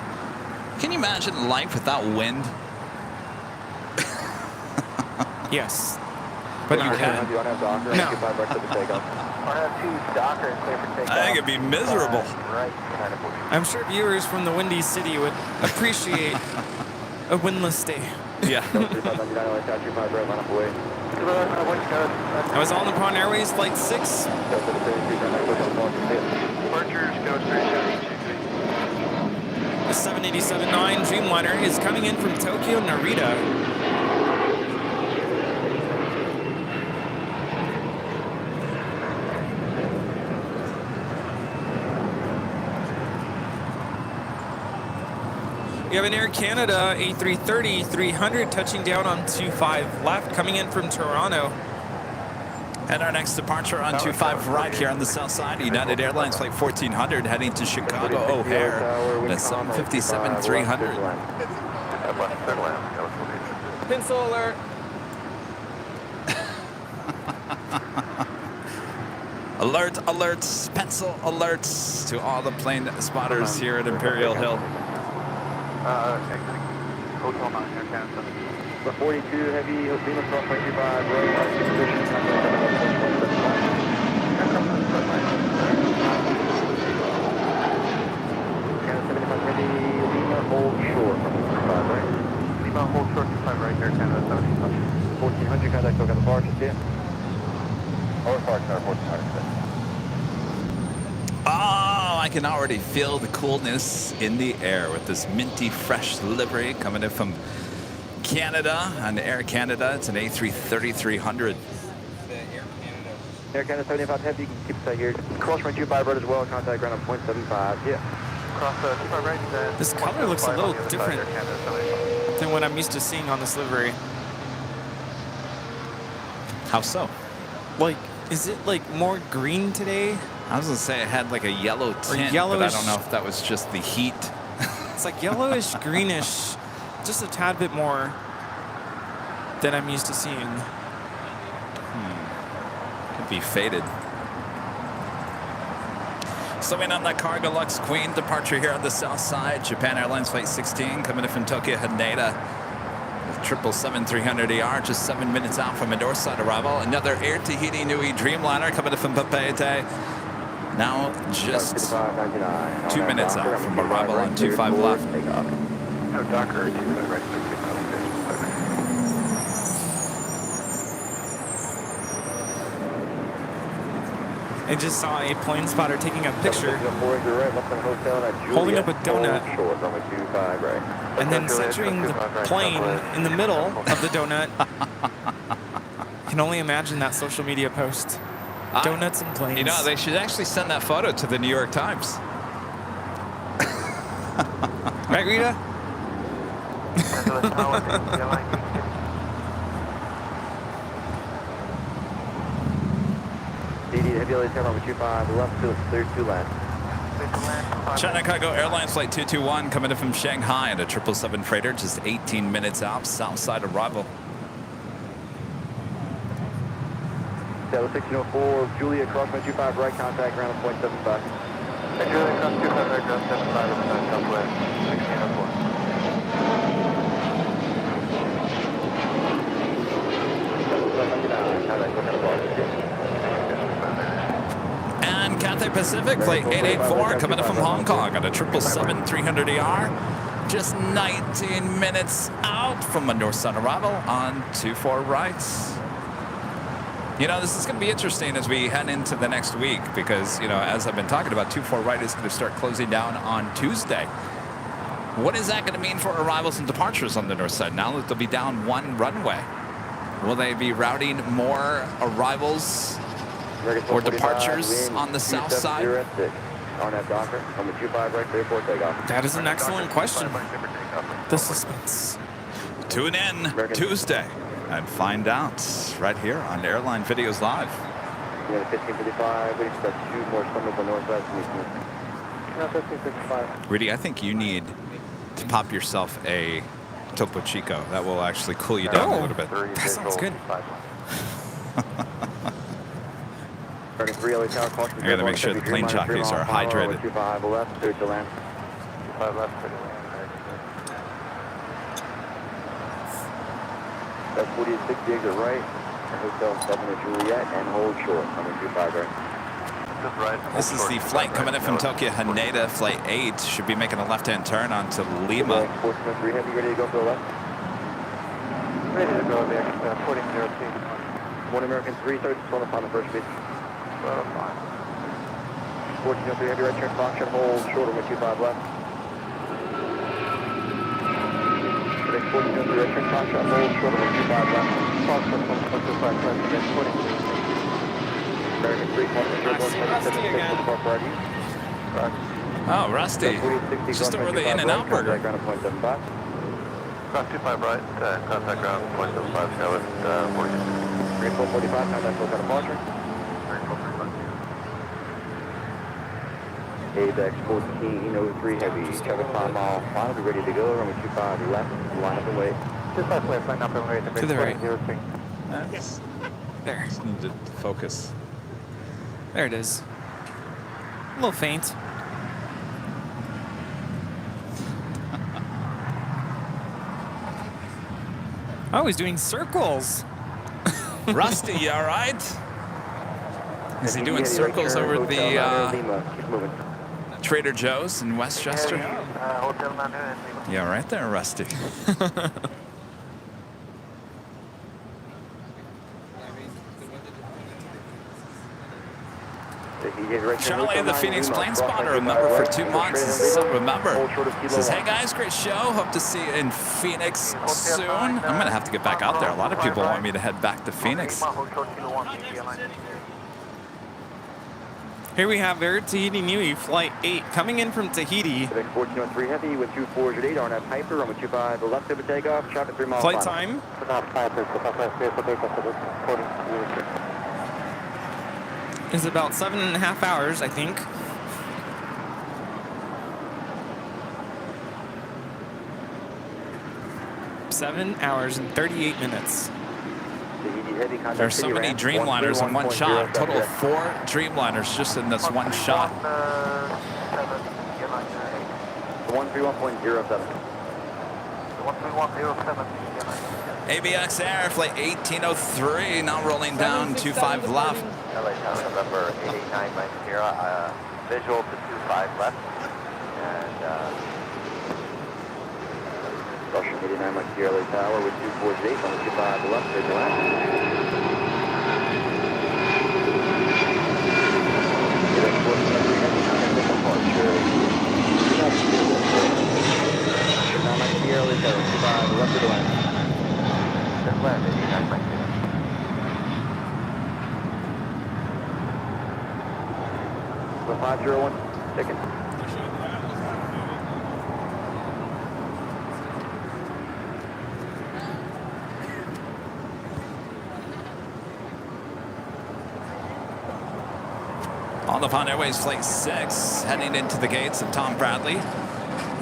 can you imagine life without wind? Yes, but you can. No. I think it'd be miserable. I'm sure viewers from the Windy City would appreciate a windless day. Yeah. I was on the Prawn Airways Flight 6. The 787-9 Dreamliner is coming in from Tokyo Narita. We have an Air Canada A330-300 touching down on 25 left, coming in from Toronto. And our next departure on 25 right here on the south side, United Airlines Flight 1400 heading to Chicago O'Hare. That's 757-300. Pencil alert. Alert, alerts, pencil alerts to all the plane spotters here at Imperial Hill. Hotel 9, Air Canada. The 42 heavy, Lima cross 25, road, Lima hold short from 25 right. Lima hold short 25 right, Air Canada 75. 1400, contact Tokyo departure, yeah. Or departure, 1400. Oh, I can already feel the coolness in the air with this minty fresh livery coming in from Canada on Air Canada. It's an A330-300. Air Canada 75 heavy, you can keep it here. Cross runway 25 right as well, contact ground on 0.75, yeah. Cross 25 right. This color looks a little different than what I'm used to seeing on this livery. How so? Like, is it like more green today? I was gonna say it had like a yellow tint, yellowish, but I don't know if that was just the heat. It's like yellowish, greenish, just a tad bit more than I'm used to seeing. Could be faded. So in on that Cargo Lux Queen departure here on the south side, Japan Airlines Flight 16 coming in from Tokyo Haneda. 777-300ER, just 7 minutes out from a north side arrival. Another Air Tahiti Nui Dreamliner coming in from Papeete. Now just 2 minutes out from arrival on 25 left. No, Docker, 25 right. I just saw a plane spotter taking a picture, holding up a donut, and then centering the plane in the middle of the donut. I can only imagine that social media post. Donuts and planes. You know, they should actually send that photo to the New York Times. Right, Rita? China Cargo Airlines Flight 221 coming in from Shanghai at a 777 freighter, just 18 minutes out, south side arrival. Delta 1604, Julia cross 25 right, contact ground at 0.75. Hey, Julia cross 25 right, ground 75 over the southwest, 1604. And Cathay Pacific Flight 884 coming in from Hong Kong at a 777-300ER. Just 19 minutes out from a north side arrival on 24 rights. You know, this is going to be interesting as we head into the next week because, you know, as I've been talking about, 24 right is going to start closing down on Tuesday. What is that going to mean for arrivals and departures on the north side now that they'll be down one runway? Will they be routing more arrivals or departures on the south side? That is an excellent question. The suspense. Tune in Tuesday and find out right here on Airline Videos Live. Yeah, 1555, we expect 2 more summers on northwest. No, 1555. Rudy, I think you need to pop yourself a Topo Chico. That will actually cool you down a little bit. That sounds good. I gotta make sure the plane jockeys are hydrated. 25 left, clear to land. 25 left, clear to land. That's 46, the exit right. Hotel 7 at Juliet and hold short. Coming 25 right. This is the flight coming in from Tokyo Haneda, flight 8. Should be making a left-hand turn onto Lima. 1403 Heavy, ready to go for the left? Ready to go there, 1403. 1 American 3, 30, on the first beat. 1403 Heavy, right turn, Foxtrot, hold short on 25 left. 1403 right turn, Foxtrot, hold short on 25 left. Foxtrot, 25 left, then 20. American 3, 1 Oh, Rusty. Just over the In-N-Out burger. Ground 0.75. Ground 25 right, contact ground 0.75, Skylit 46. 3445, contact full departure. ABEX 1403 Heavy, check a 5 mile final, be ready to go, runway 25 left, line up and wait. 25 left, line up and wait. To the right. Yes. There. Just need to focus. There it is. A little faint. Oh, he's doing circles. Rusty, you all right? Is he doing circles over the Trader Joe's in Westchester? Yeah, right there, Rusty. Charlie, the Phoenix plane spotter, remember for 2 months. Remember, says, hey guys, great show. Hope to see you in Phoenix soon. I'm gonna have to get back out there. A lot of people want me to head back to Phoenix. Here we have Air Tahiti Nui, flight 8, coming in from Tahiti. 1403 Heavy with 2408, RNF Piper, runway 25 left over takeoff, traffic 3 miles. Flight time is about 7.5 hours, I think. Seven hours and 38 minutes. There's so many Dreamliners in one shot. Total of 4 Dreamliners just in this one shot. 131.07. ABX Air, flight 1803, now rolling down 25 left. LA Tower, November 88990, visual to 25 left. And Russian 89 Mike Sierra LA Tower with 248 on the 25 left, straight to left. Mike Sierra LA Tower, 25 left to the left. Just left, 89 Mike Sierra. 501, second. On the Pond Airways Flight 6, heading into the gates of Tom Bradley.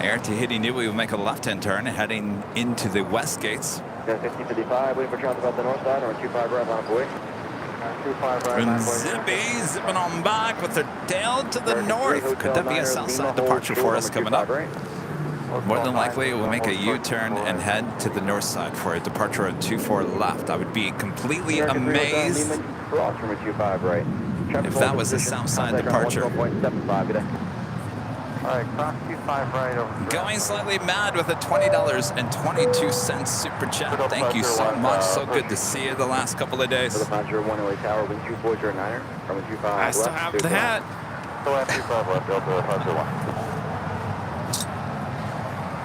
Air Tahiti Nui will make a left-hand turn, heading into the west gates. 1555, waiting for traffic off the north side, or 25 right on boy. And zipping on back with their tail to the north. Could that be a south side departure for us coming up? More than likely, we'll make a U-turn and head to the north side for a departure on 24 left. I would be completely amazed if that was a south side departure. Going slightly mad with a $20.22 super chat. Thank you so much. So good to see you the last couple of days. I still have the hat.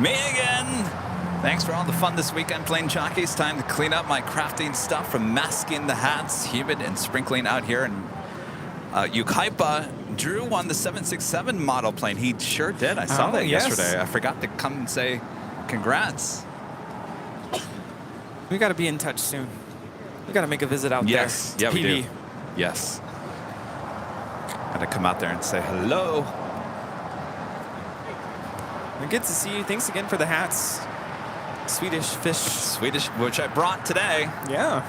Me again. Thanks for all the fun this weekend, plane jockeys. Time to clean up my crafting stuff from masking the hats, humid and sprinkling out here. And Yucaipa, Drew won the 767 model plane. He sure did. I saw that yesterday. I forgot to come and say congrats. We got to be in touch soon. We got to make a visit out Yes. there. Yeah, we PV. do. Yes. Gotta come out there and say hello. Good to see you. Thanks again for the hats. Swedish fish. Swedish, which I brought today. Yeah.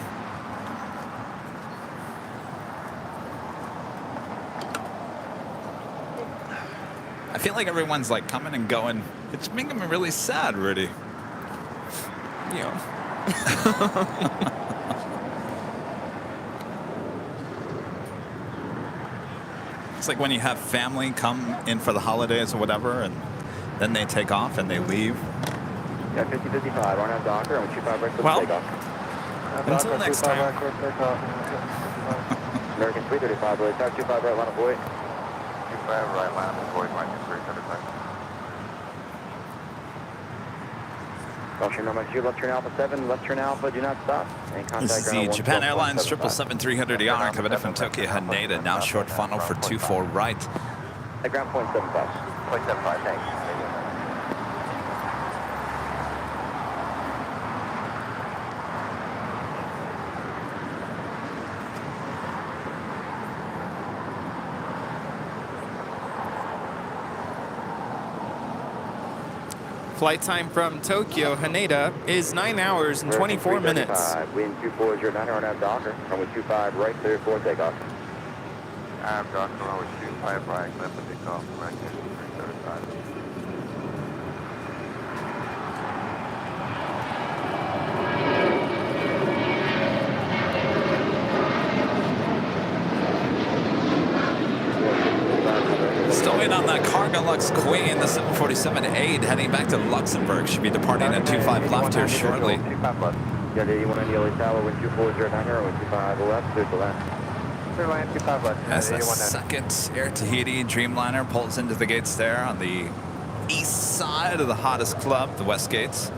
I feel like everyone's like coming and going. It's making me really sad, Rudy. Yeah. It's like when you have family come in for the holidays or whatever, and then they take off and they leave. Yeah, 5055, RNAV Docker, and 25 right for Well, takeoff. until next time. American 335, really, 25 right line of void. 25 right line of void, Mike 335. Gulfstream number 2, left turn Alpha 7, left turn Alpha, do not stop. And contact This is the ground Japan 112.75. Airlines 777-300ER coming in from Tokyo Haneda, now short funnel for 24 right. At ground point 75. Point 75, thanks. Flight time from Tokyo, Haneda, is 9 hours and 24 minutes. Wind 2409, RNAV Docker, runway 25 right, clear for takeoff. I'm Docker, runway 25 right, left for takeoff, American 335. Still waiting on that Cargo Lux Queen, the 747-8 heading back to Luxembourg. Should be departing at 25 left here shortly. 25 left. Yeah, the 81 on the LA Tower, wind 2409, runway 25 left, clear for left. Clear line 25 left. As the second Air Tahiti Dreamliner pulls into the gates there on the east side of the hottest club, the West Gates.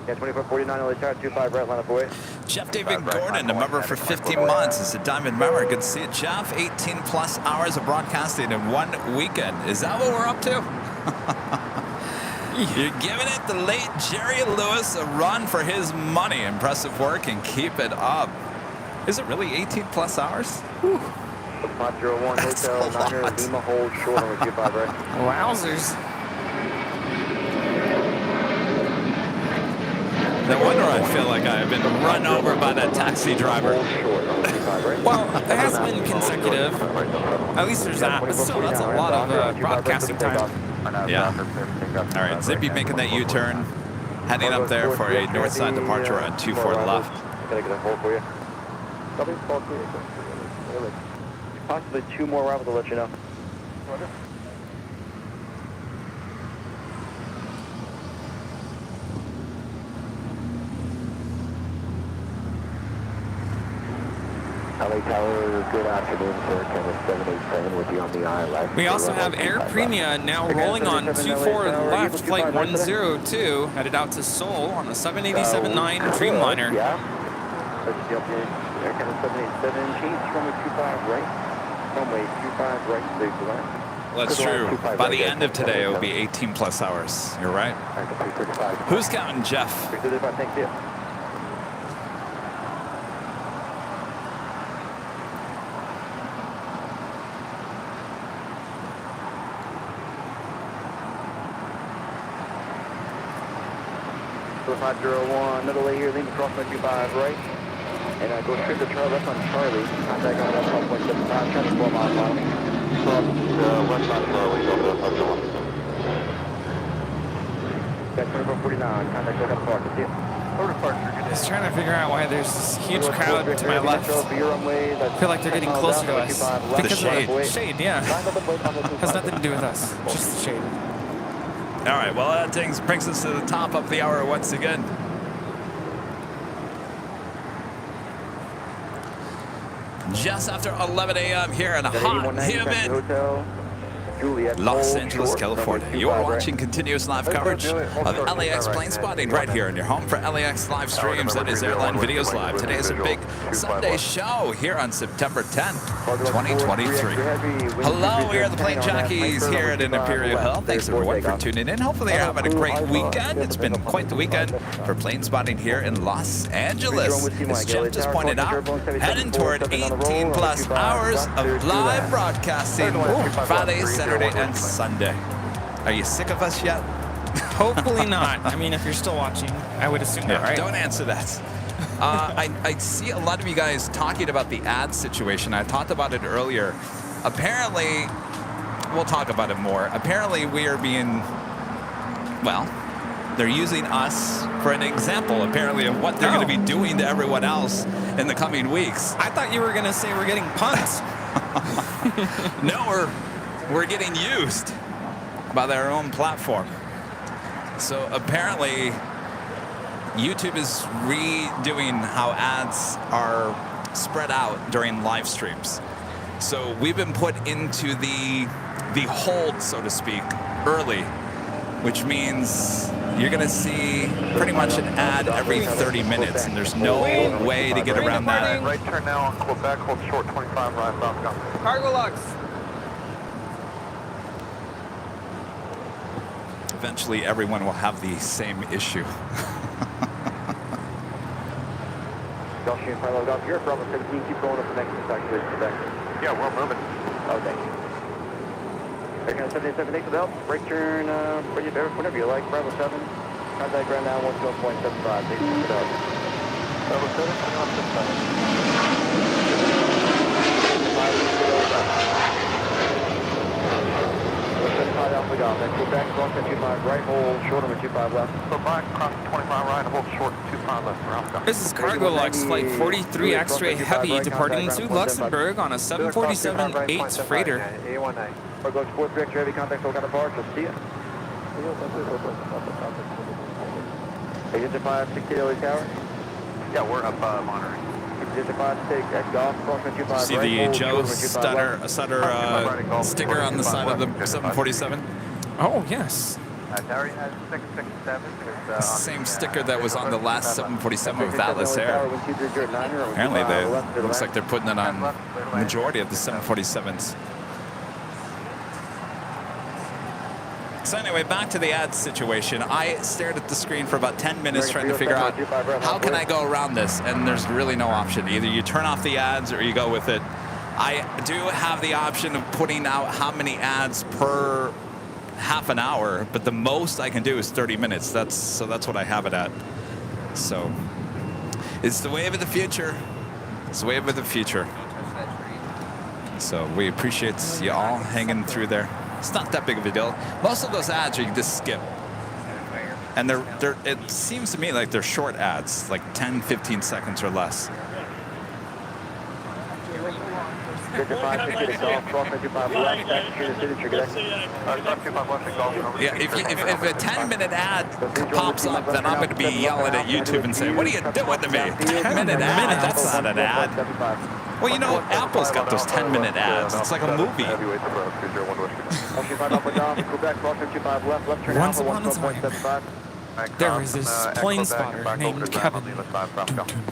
Yeah, 2449 LA Tower, 25 right line of void. Jeff David Gordon, a member for 15 months, is a diamond member. Good to see it, Jeff. 18 plus hours of broadcasting in one weekend. Is that what we're up to? You're giving it the late Jerry Lewis a run for his money. Impressive work and keep it up. Is it really 18 plus hours? Whew. 501 That's Hotel, a lot. 9er, Lima hold short on 25 right. Wowzers. No wonder I feel like I've been run over by that taxi driver. Well, it has been consecutive. At least there's that. But still, that's a lot of broadcasting time. Yeah. All right, Zippy making that U-turn, heading up there for a north side departure on 24 left. Gotta get a hold for you. Possibly 2 more arrivals to let you know. LA Tower, good afternoon, sir. Cameron 787 with you on the Airline. We also have Air Premia now rolling on 24 left, flight 102, headed out to Seoul on a 787-9 Dreamliner. Yeah. Air Cameron 787, change runway 25 right. Runway 25 right, clear for that. Well, that's true. By the end of today, it will be 18 plus hours. You're right. Who's counting, Jeff? 335, thank you. So 501, middle A here, lean across 25 right. And go straight to Charlie, left on Charlie. Contact on 1.75, trying to 4 miles on me. Cross west on Charlie, over to 501. Got 2449, contact go to Park, see you. Just trying to figure out why there's this huge crowd to my left. I feel like they're getting closer to us. Because of the shade, yeah. Has nothing to do with us, just the shade. All right, well, that brings us to the top of the hour once again. Just after 11 a.m. here in a hot, humid Los Angeles, California. You are watching continuous live coverage of LAX plane spotting right here in your home for LAX live streams. That is Airline Videos Live. Today is a big Sunday show here on September 10th, 2023. Hello, we are the plane jockeys here at Imperial Hill. Thanks everyone for tuning in. Hopefully you're having a great weekend. It's been quite the weekend for plane spotting here in Los Angeles. As Jeff just pointed out, heading toward 18 plus hours of live broadcasting Friday, Saturday, and Sunday. Are you sick of us yet? Hopefully not. I mean, if you're still watching, I would assume that, right? Don't answer that. I see a lot of you guys talking about the ad situation. I talked about it earlier. Apparently, we'll talk about it more. Apparently, we are being, well, they're using us for an example, apparently, of what they're going to be doing to everyone else in the coming weeks. I thought you were going to say we're getting punked. No, we're getting used by their own platform. So apparently, YouTube is redoing how ads are spread out during live streams. So we've been put into the hold, so to speak, early, which means you're going to see pretty much an ad every 30 minutes, and there's no way to get around that. Right turn now on Quebec, hold short 25 right southbound. Cargo locks. Eventually, everyone will have the same issue. Gulfstream Pilot Golf, you're from 17, keep going up the next sector, Quebec. Yeah, we're moving. Okay. Airline 77, thanks for the help. Break turn, whenever you like, Bravo 7. Contact ground down 112.75, thanks for the help. Bravo 7, turn on 75 Alpha Golf, then Quebec, cross 25 right, hold short on the 25 left. So back, cross 25 right, hold short 25 left for Alpha. This is Cargo Lux Flight 43 X-Ray Heavy departing to Luxembourg on a 747-8 freighter. A19. Cargo Lux 43 X-Ray Heavy, contact SoCal departure, we'll see ya. Identify 60 Daily Tower. Yeah, we're up monitoring. Identify 6 X Golf, cross 25 See the Joe Sutter sticker on the side of the 747? Oh, yes. Tower has 667. Same sticker that was on the last 747 with Atlas Air. Apparently, it looks like they're putting it on the majority of the 747s. So anyway, back to the ad situation. I stared at the screen for about 10 minutes trying to figure out how can I go around this, and there's really no option. Either you turn off the ads or you go with it. I do have the option of putting out how many ads per half an hour, but the most I can do is 30 minutes. So that's what I have it at. So it's the wave of the future. It's the wave of the future. So we appreciate you all hanging through there. It's not that big of a deal. Most of those ads you can just skip. And it seems to me like they're short ads, like 10, 15 seconds or less. Yeah, if a 10-minute ad pops up, then I'm going to be yelling at YouTube and saying, what are you doing to me? 10-minute ad? That's not an ad. Well, you know, Apple's got those 10-minute ads. It's like a movie. Once upon a time, there was this plane spotter named Kevin.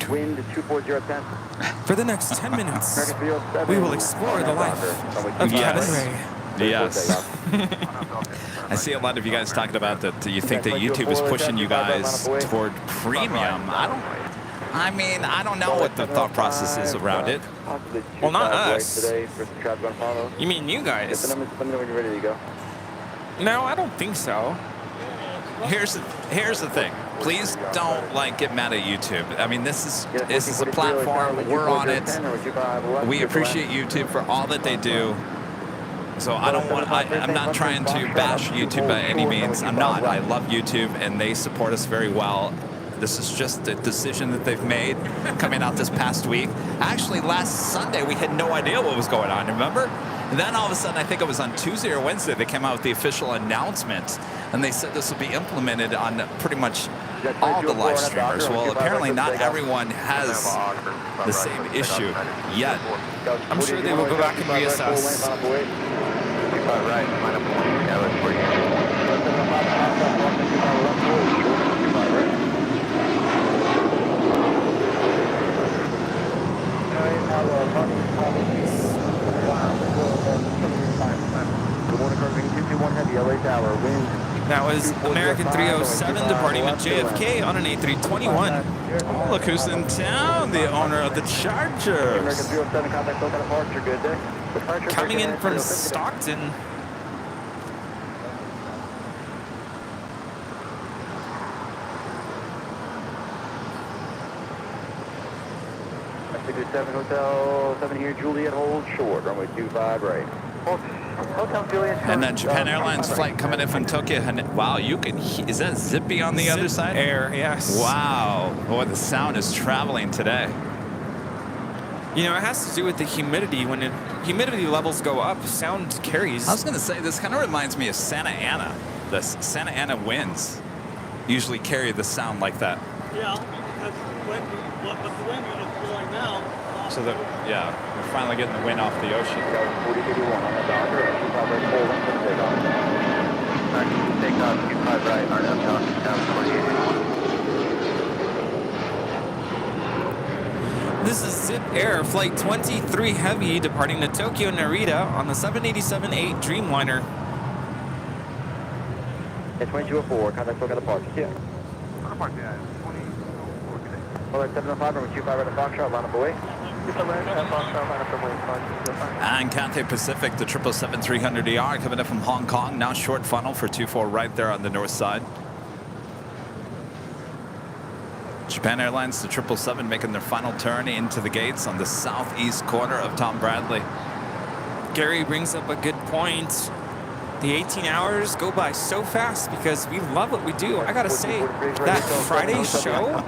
Wind 24010. For the next 10 minutes, we will explore the life of Kevin Ray. Yes. I see a lot of you guys talking about that you think that YouTube is pushing you guys toward premium. I don't know what the thought process is around it. Well, not us. You mean you guys? Let me know when you're ready to go. No, I don't think so. Here's the thing. Please don't get mad at YouTube. I mean, this is a platform. We're on it. We appreciate YouTube for all that they do. So I'm not trying to bash YouTube by any means. I'm not. I love YouTube and they support us very well. This is just a decision that they've made coming out this past week. Actually, last Sunday, we had no idea what was going on, remember? And then all of a sudden, I think it was on Tuesday or Wednesday, they came out with the official announcement, and they said this will be implemented on pretty much all the live streamers. Well, apparently not everyone has the same issue yet. I'm sure they will go back and reassess. 25 right, line up 1, LS 48. 25 right. Good morning, car 221 Heavy, LA Tower, wind. That was American 307 departing with JFK on an A321. Oh, look who's in town, the owner of the American Chargers. 307, contact local departure, good day. Departure Coming in from 307. Stockton. Seven Hotel 7 here, Juliet, hold short, runway 25 right. Hotel Juliet. And then Japan Airlines flight coming in from Tokyo. Wow, you can. Is that Zippy on the other side? Air, yes. Wow. Boy, the sound is traveling today. You know, it has to do with the humidity. When humidity levels go up, sound carries. I was going to say, this kind of reminds me of Santa Ana. The Santa Ana winds usually carry the sound like that. Yeah, because what the wind unit's blowing now. So that, yeah, we're finally getting the wind off the ocean. 4081 on the Docker, 25 right, hold on for the takeoff. Takeoff, 25 right, RNF down 4881. This is Zip Air Flight 23 Heavy departing to Tokyo Narita on the 787-8 Dreamliner. At 2204, contact local departure. Yeah. Park the 24 today. All right, 705, runway 25 right at Foxtrot, line up away. And Cathay Pacific, the 777-300ER coming in from Hong Kong. Now short funnel for 24 right there on the north side. Japan Airlines, the 777 making their final turn into the gates on the southeast corner of Tom Bradley. Gary brings up a good point. The 18 hours go by so fast because we love what we do. I gotta say, that Friday show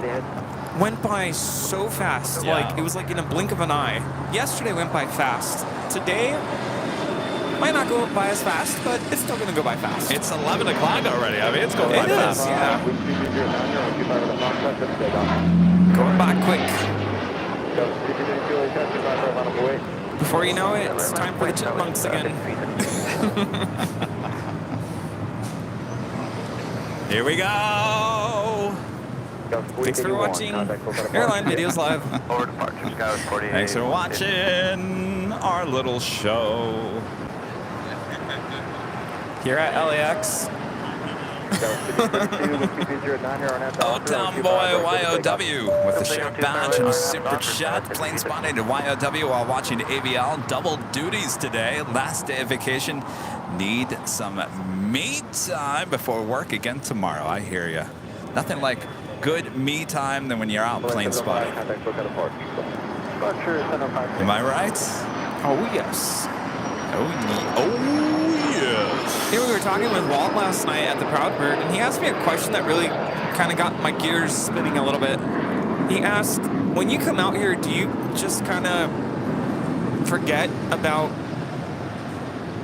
went by so fast. Yeah. Like, it was like in a blink of an eye. Yesterday went by fast. Today might not go by as fast, but it's still gonna go by fast. It's 11 o'clock already. I mean, it's going by It is, fast. yeah. Going by quick. Before you know it, it's time for the chipmunks again. Here we go. Thanks for watching Airline Videos Live. Forward departure, Sky 48. Thanks for watching our little show. Here at LAX. Town Boy YOW with the share badge and a super chat. Plane spotting to YOW while watching AVL. Double duties today. Last day of vacation. Need some me time before work again tomorrow. I hear you. Nothing like good me time than when you're out plane spotting. Am I right? Oh, yes. Oh, yes. Here we were talking with Walt last night at the Proud Bird, and he asked me a question that really kind of got my gears spinning a little bit. He asked, when you come out here, do you just kind of forget about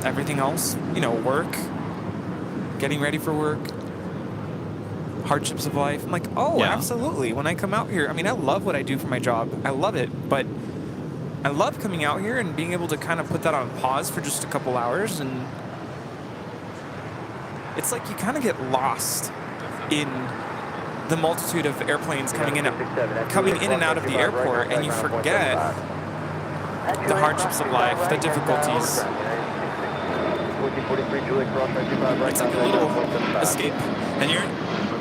everything else? You know, work, getting ready for work, hardships of life. I'm like, oh, Yeah. absolutely. When I come out here, I mean, I love what I do for my job. I love it, but I love coming out here and being able to kind of put that on pause for just a couple hours, and it's like you kind of get lost in the multitude of airplanes coming in and out of the airport, and you forget the hardships of life, the difficulties. It's like a little escape. And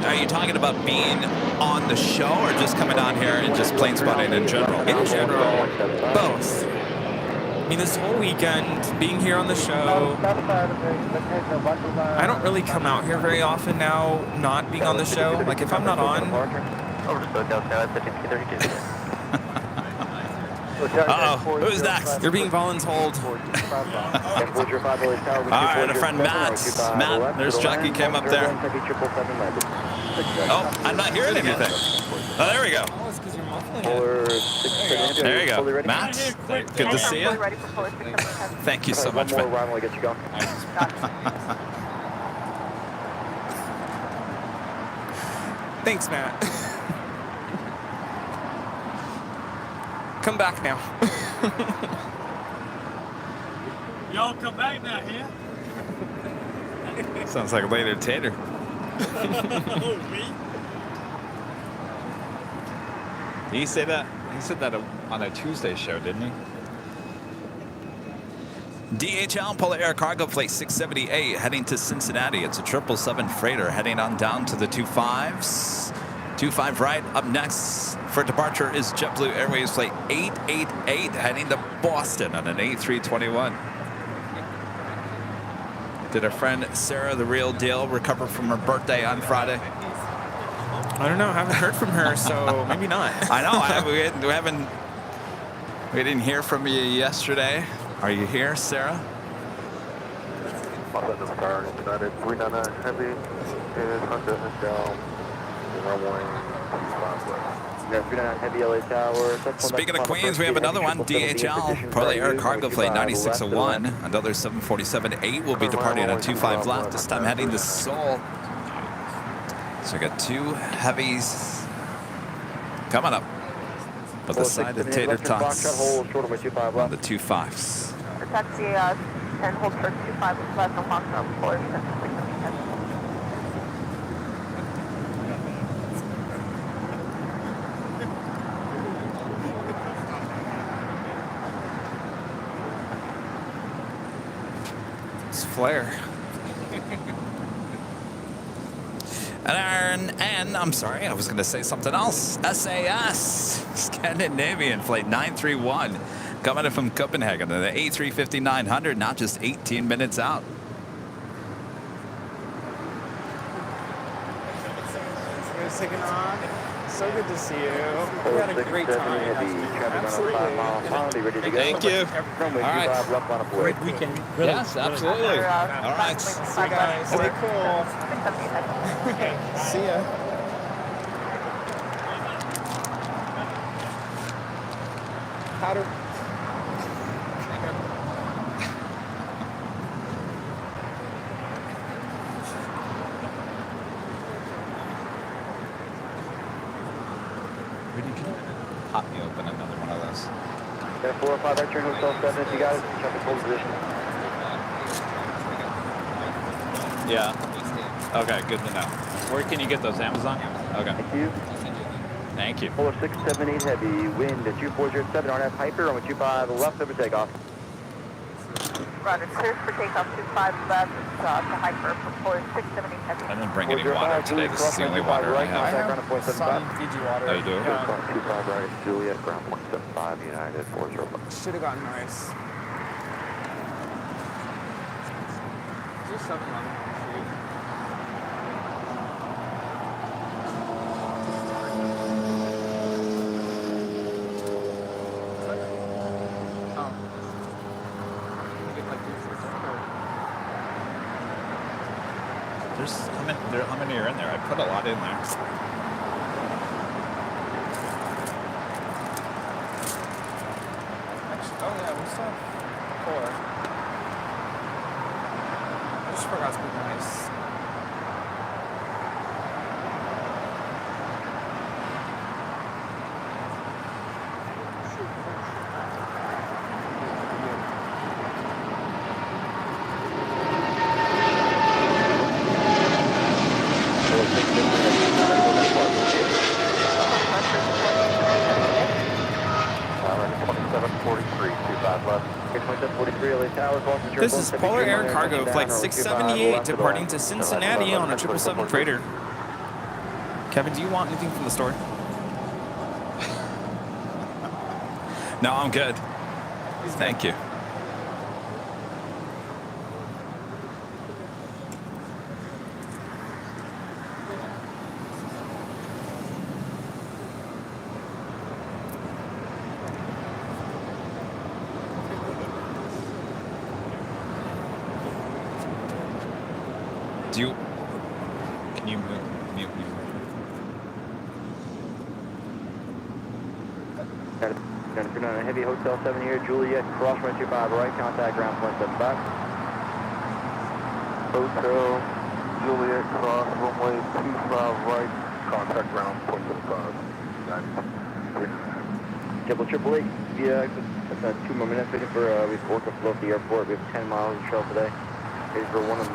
are you talking about being on the show or just coming down here and just plane spotting in general? In general, both. I mean, this whole weekend, being here on the show, I don't really come out here very often now, not being on the show. Like, if I'm not on, Uh-oh, who's next? they're being voluntold. All right, a friend Matt. Matt, there's Jockey came up there. Oh, I'm not hearing anything. Oh, there we go. Oh, it's because you're muffling it. There you go. Matt, good to see you. Thank you so much, man. Thanks, Matt. Come back now. Y'all come back now here. Sounds like later tater. Oh, me? Did he say that? He said that on a Tuesday show, didn't he? DHL Polar Air Cargo Flight 678 heading to Cincinnati. It's a 777 freighter heading on down to the 25s. 25 right. Up next for departure is JetBlue Airways Flight 888 heading to Boston on an A321. Did our friend Sarah, the real deal, recover from her birthday on Friday? I don't know. I haven't heard from her, so maybe not. I know. We didn't hear from you yesterday. Are you here, Sarah? I'll send them car United 399 Heavy is Hunter down. Runway 25 west. Yeah, 399 Heavy LA Tower. Speaking of Queens, we have another one. DHL Polar Air Cargo Flight 9601. Another 747-8 will be departing on 25 left. This time heading to Seoul. So we got two heavies coming up. But the side of tater tots on the 25s. Taxi 10, hold for 25 left on Foxtrot 4, 670. It's Flair. And I'm sorry, I was going to say something else. SAS, Scandinavian Flight 931, coming in from Copenhagen, the A350-900, not just 18 minutes out. So good to see you. We had a great time. Absolutely. Thank you. All right. Great weekend. Yes, absolutely. All right. See you guys. Stay cool. See ya. Powder. Pop me open another one of those. Got a 405 right turn, Hotel 7, if you got it, check the full position. Yeah. Okay, good to know. Where can you get those? Amazon? Okay. Thank you. Thank you. Polar 678 Heavy, wind at 2407, RNF Piper, on 25 left over takeoff. Roger, cleared for takeoff 25 left to Hyper for Polar 678 Heavy. I didn't bring any water today. This is the only water I have. Some Fiji water. Oh, you do? Yeah. 25 right, Juliet, ground 175 United 405. Should have gotten ice. There's something on the street. Oh. How many are in there? I put a lot in there. Actually, oh yeah, we still have 4. I just forgot to put nice. This is Polar Air Cargo Flight 678 departing to Cincinnati on a 777 freighter. Kevin, do you want anything from the store? No, I'm good. Thank you. Can you mute me? Got it. On a heavy Hotel 7 here, Juliet, cross runway 25 right, contact ground 175. Hotel, Juliet, cross runway 25 right, contact ground 175. JetBlue 888, yeah, 2 more minutes waiting for, we've worked to float the airport. We have 10 miles of trail today. All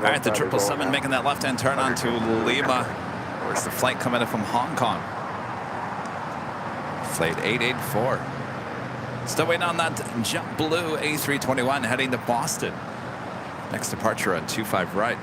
right, the 777 making that left-hand turn onto Lima. Where's the flight coming in from Hong Kong? Flight 884. Still waiting on that JetBlue A321 heading to Boston. Next departure on 25 right.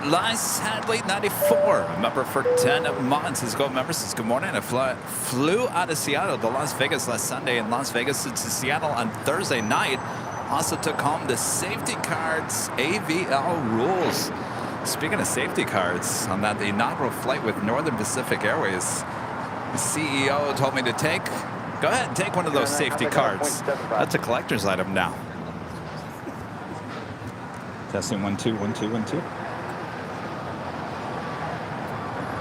Lice Hadley 94, a member for 10 months. His gold member says, good morning. I flew out of Seattle to Las Vegas last Sunday and Las Vegas to Seattle on Thursday night. Also took home the safety cards AVL rules. Speaking of safety cards, on that inaugural flight with Northern Pacific Airways, the CEO told me to go ahead and take one of those safety cards. That's a collector's item now. Testing 1 2 1 2 1 2.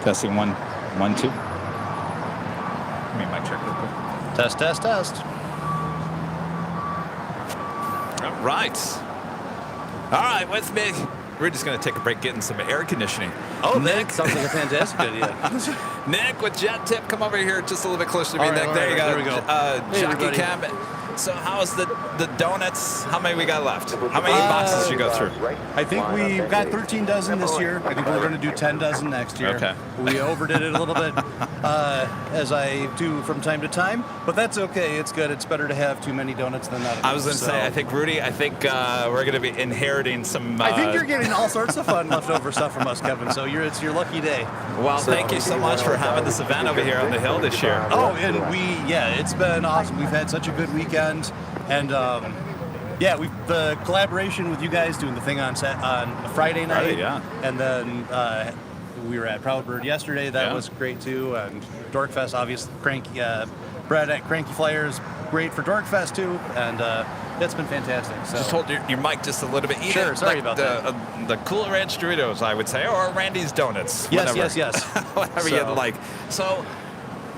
Testing 1 1 2. Give me my check real quick. Test, test, test. All right. All right, with me. We're just going to take a break getting some air conditioning. Oh, Nick. that sounds like a fantastic idea. Nick with Jet Tip, come over here just a little bit closer to me, All right, Nick. all There right, you go. there we go. Hey, Jockey everybody. Cam. So how's the donuts? How many we got left? How many boxes did you go through? I think we've got 13 dozen this year. I think we're going to do 10 dozen next year. Okay. We overdid it a little bit, as I do from time to time, but that's okay. It's good. It's better to have too many donuts than not enough. I was going to say, I think, Rudy, we're going to be inheriting some... I think you're getting all sorts of fun leftover stuff from us, Kevin, so it's your lucky day. Well, thank you so much for having this event over here on the hill this year. Oh, and it's been awesome. We've had such a good weekend, and the collaboration with you guys doing the thing on Friday night, and then we were at Proud Bird yesterday. That was great too, and Dorkfest, obviously, Brad at Cranky Flyers, great for Dorkfest too, and that's been fantastic. So just hold your mic just a little bit. Sure, sorry about that. The Cool Ranch Doritos, I would say, or Randy's Donuts. Yes, whatever. yes. Whatever you'd like. So,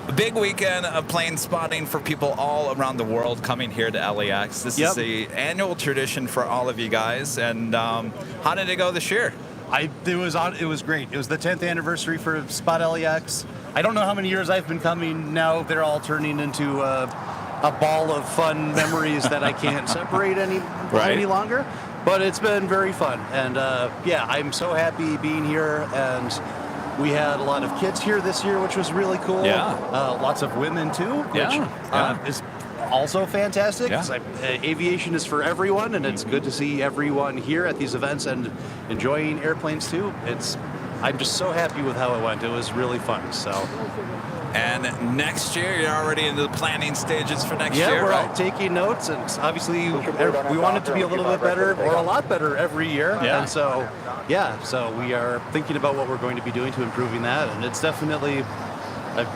a big weekend of plane spotting for people all around the world coming here to LAX. This is the annual tradition for all of you guys. And how did it go this year? It was great. It was the 10th anniversary for Spot LAX. I don't know how many years I've been coming now. They're all turning into a ball of fun memories that I can't separate any longer. But it's been very fun. And I'm so happy being here. And we had a lot of kids here this year, which was really cool. Yeah. Lots of women too, which is also fantastic. Aviation is for everyone, and it's good to see everyone here at these events and enjoying airplanes too. I'm just so happy with how it went. It was really fun. So. And next year, you're already into the planning stages for next year. Yeah, we're all taking notes, and obviously we want it to be a little bit better or a lot better every year. Yeah. And so, so we are thinking about what we're going to be doing to improving that, and it's definitely.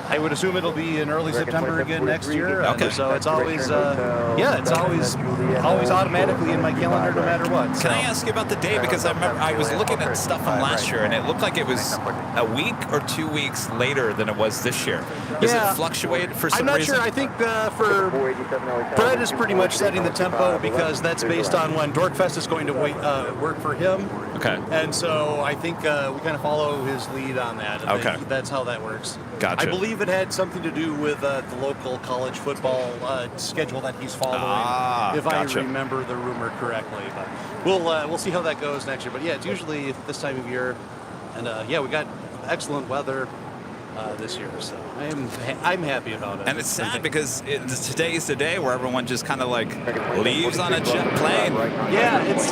I would assume it'll be in early September again next year. Okay. So it's always, always automatically in my calendar no matter what. Can I ask you about the day? Because I remember I was looking at stuff from last year, and it looked like it was a week or 2 weeks later than it was this year. Does it fluctuate for some reason? I'm not sure. I think for Fred is pretty much setting the tempo because that's based on when Dorkfest is going to work for him. Okay. And so I think we kind of follow his lead on that. And that's how that works. Gotcha. I believe it had something to do with the local college football schedule that he's following, if I remember the rumor correctly. But we'll see how that goes next year. But yeah, it's usually this time of year, and we got excellent weather this year, so I'm happy about it. And it's sad because today's the day where everyone just kind of like leaves on a jet plane. Yeah, it's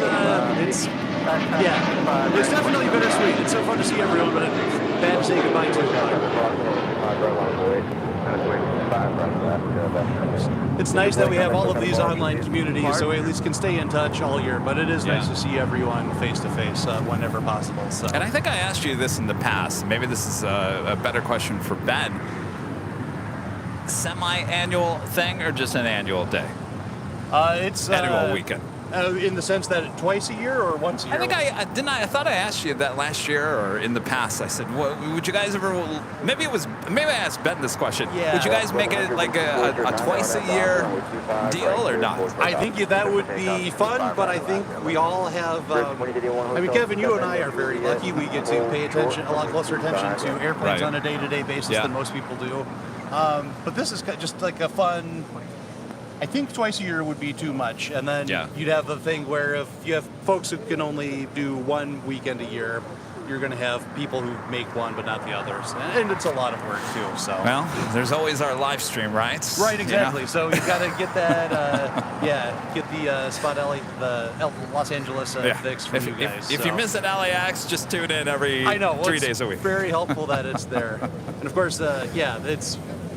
definitely bittersweet. It's so fun to see everyone, but it's bad to say goodbye to. It's nice that we have all of these online communities, so we at least can stay in touch all year. But it is nice to see everyone face to face whenever possible. So. And I think I asked you this in the past. Maybe this is a better question for Ben. semi-annual thing or just an annual day? It's Annual weekend. In the sense that twice a year or once a year? I think I thought I asked you that last year or in the past. I said, would you guys ever? Maybe I asked Ben this question. Yeah. Would you guys make it like a twice a year deal or not? I think that would be fun, but I think we all have. I mean, Kevin, you and I are very lucky. We get to pay attention, a lot closer attention to airplanes on a day-to-day basis than most people do. But this is just like a fun. I think twice a year would be too much, and then you'd have the thing where if you have folks who can only do one weekend a year, you're going to have people who make one but not the others, and it's a lot of work too. So well, there's always our live stream, right? Right, exactly. So you've got to get that, get the Spot Alley, the Los Angeles fix for you guys. If you miss at LAX, just tune in every 3 days a week. Very helpful that it's there, and of course,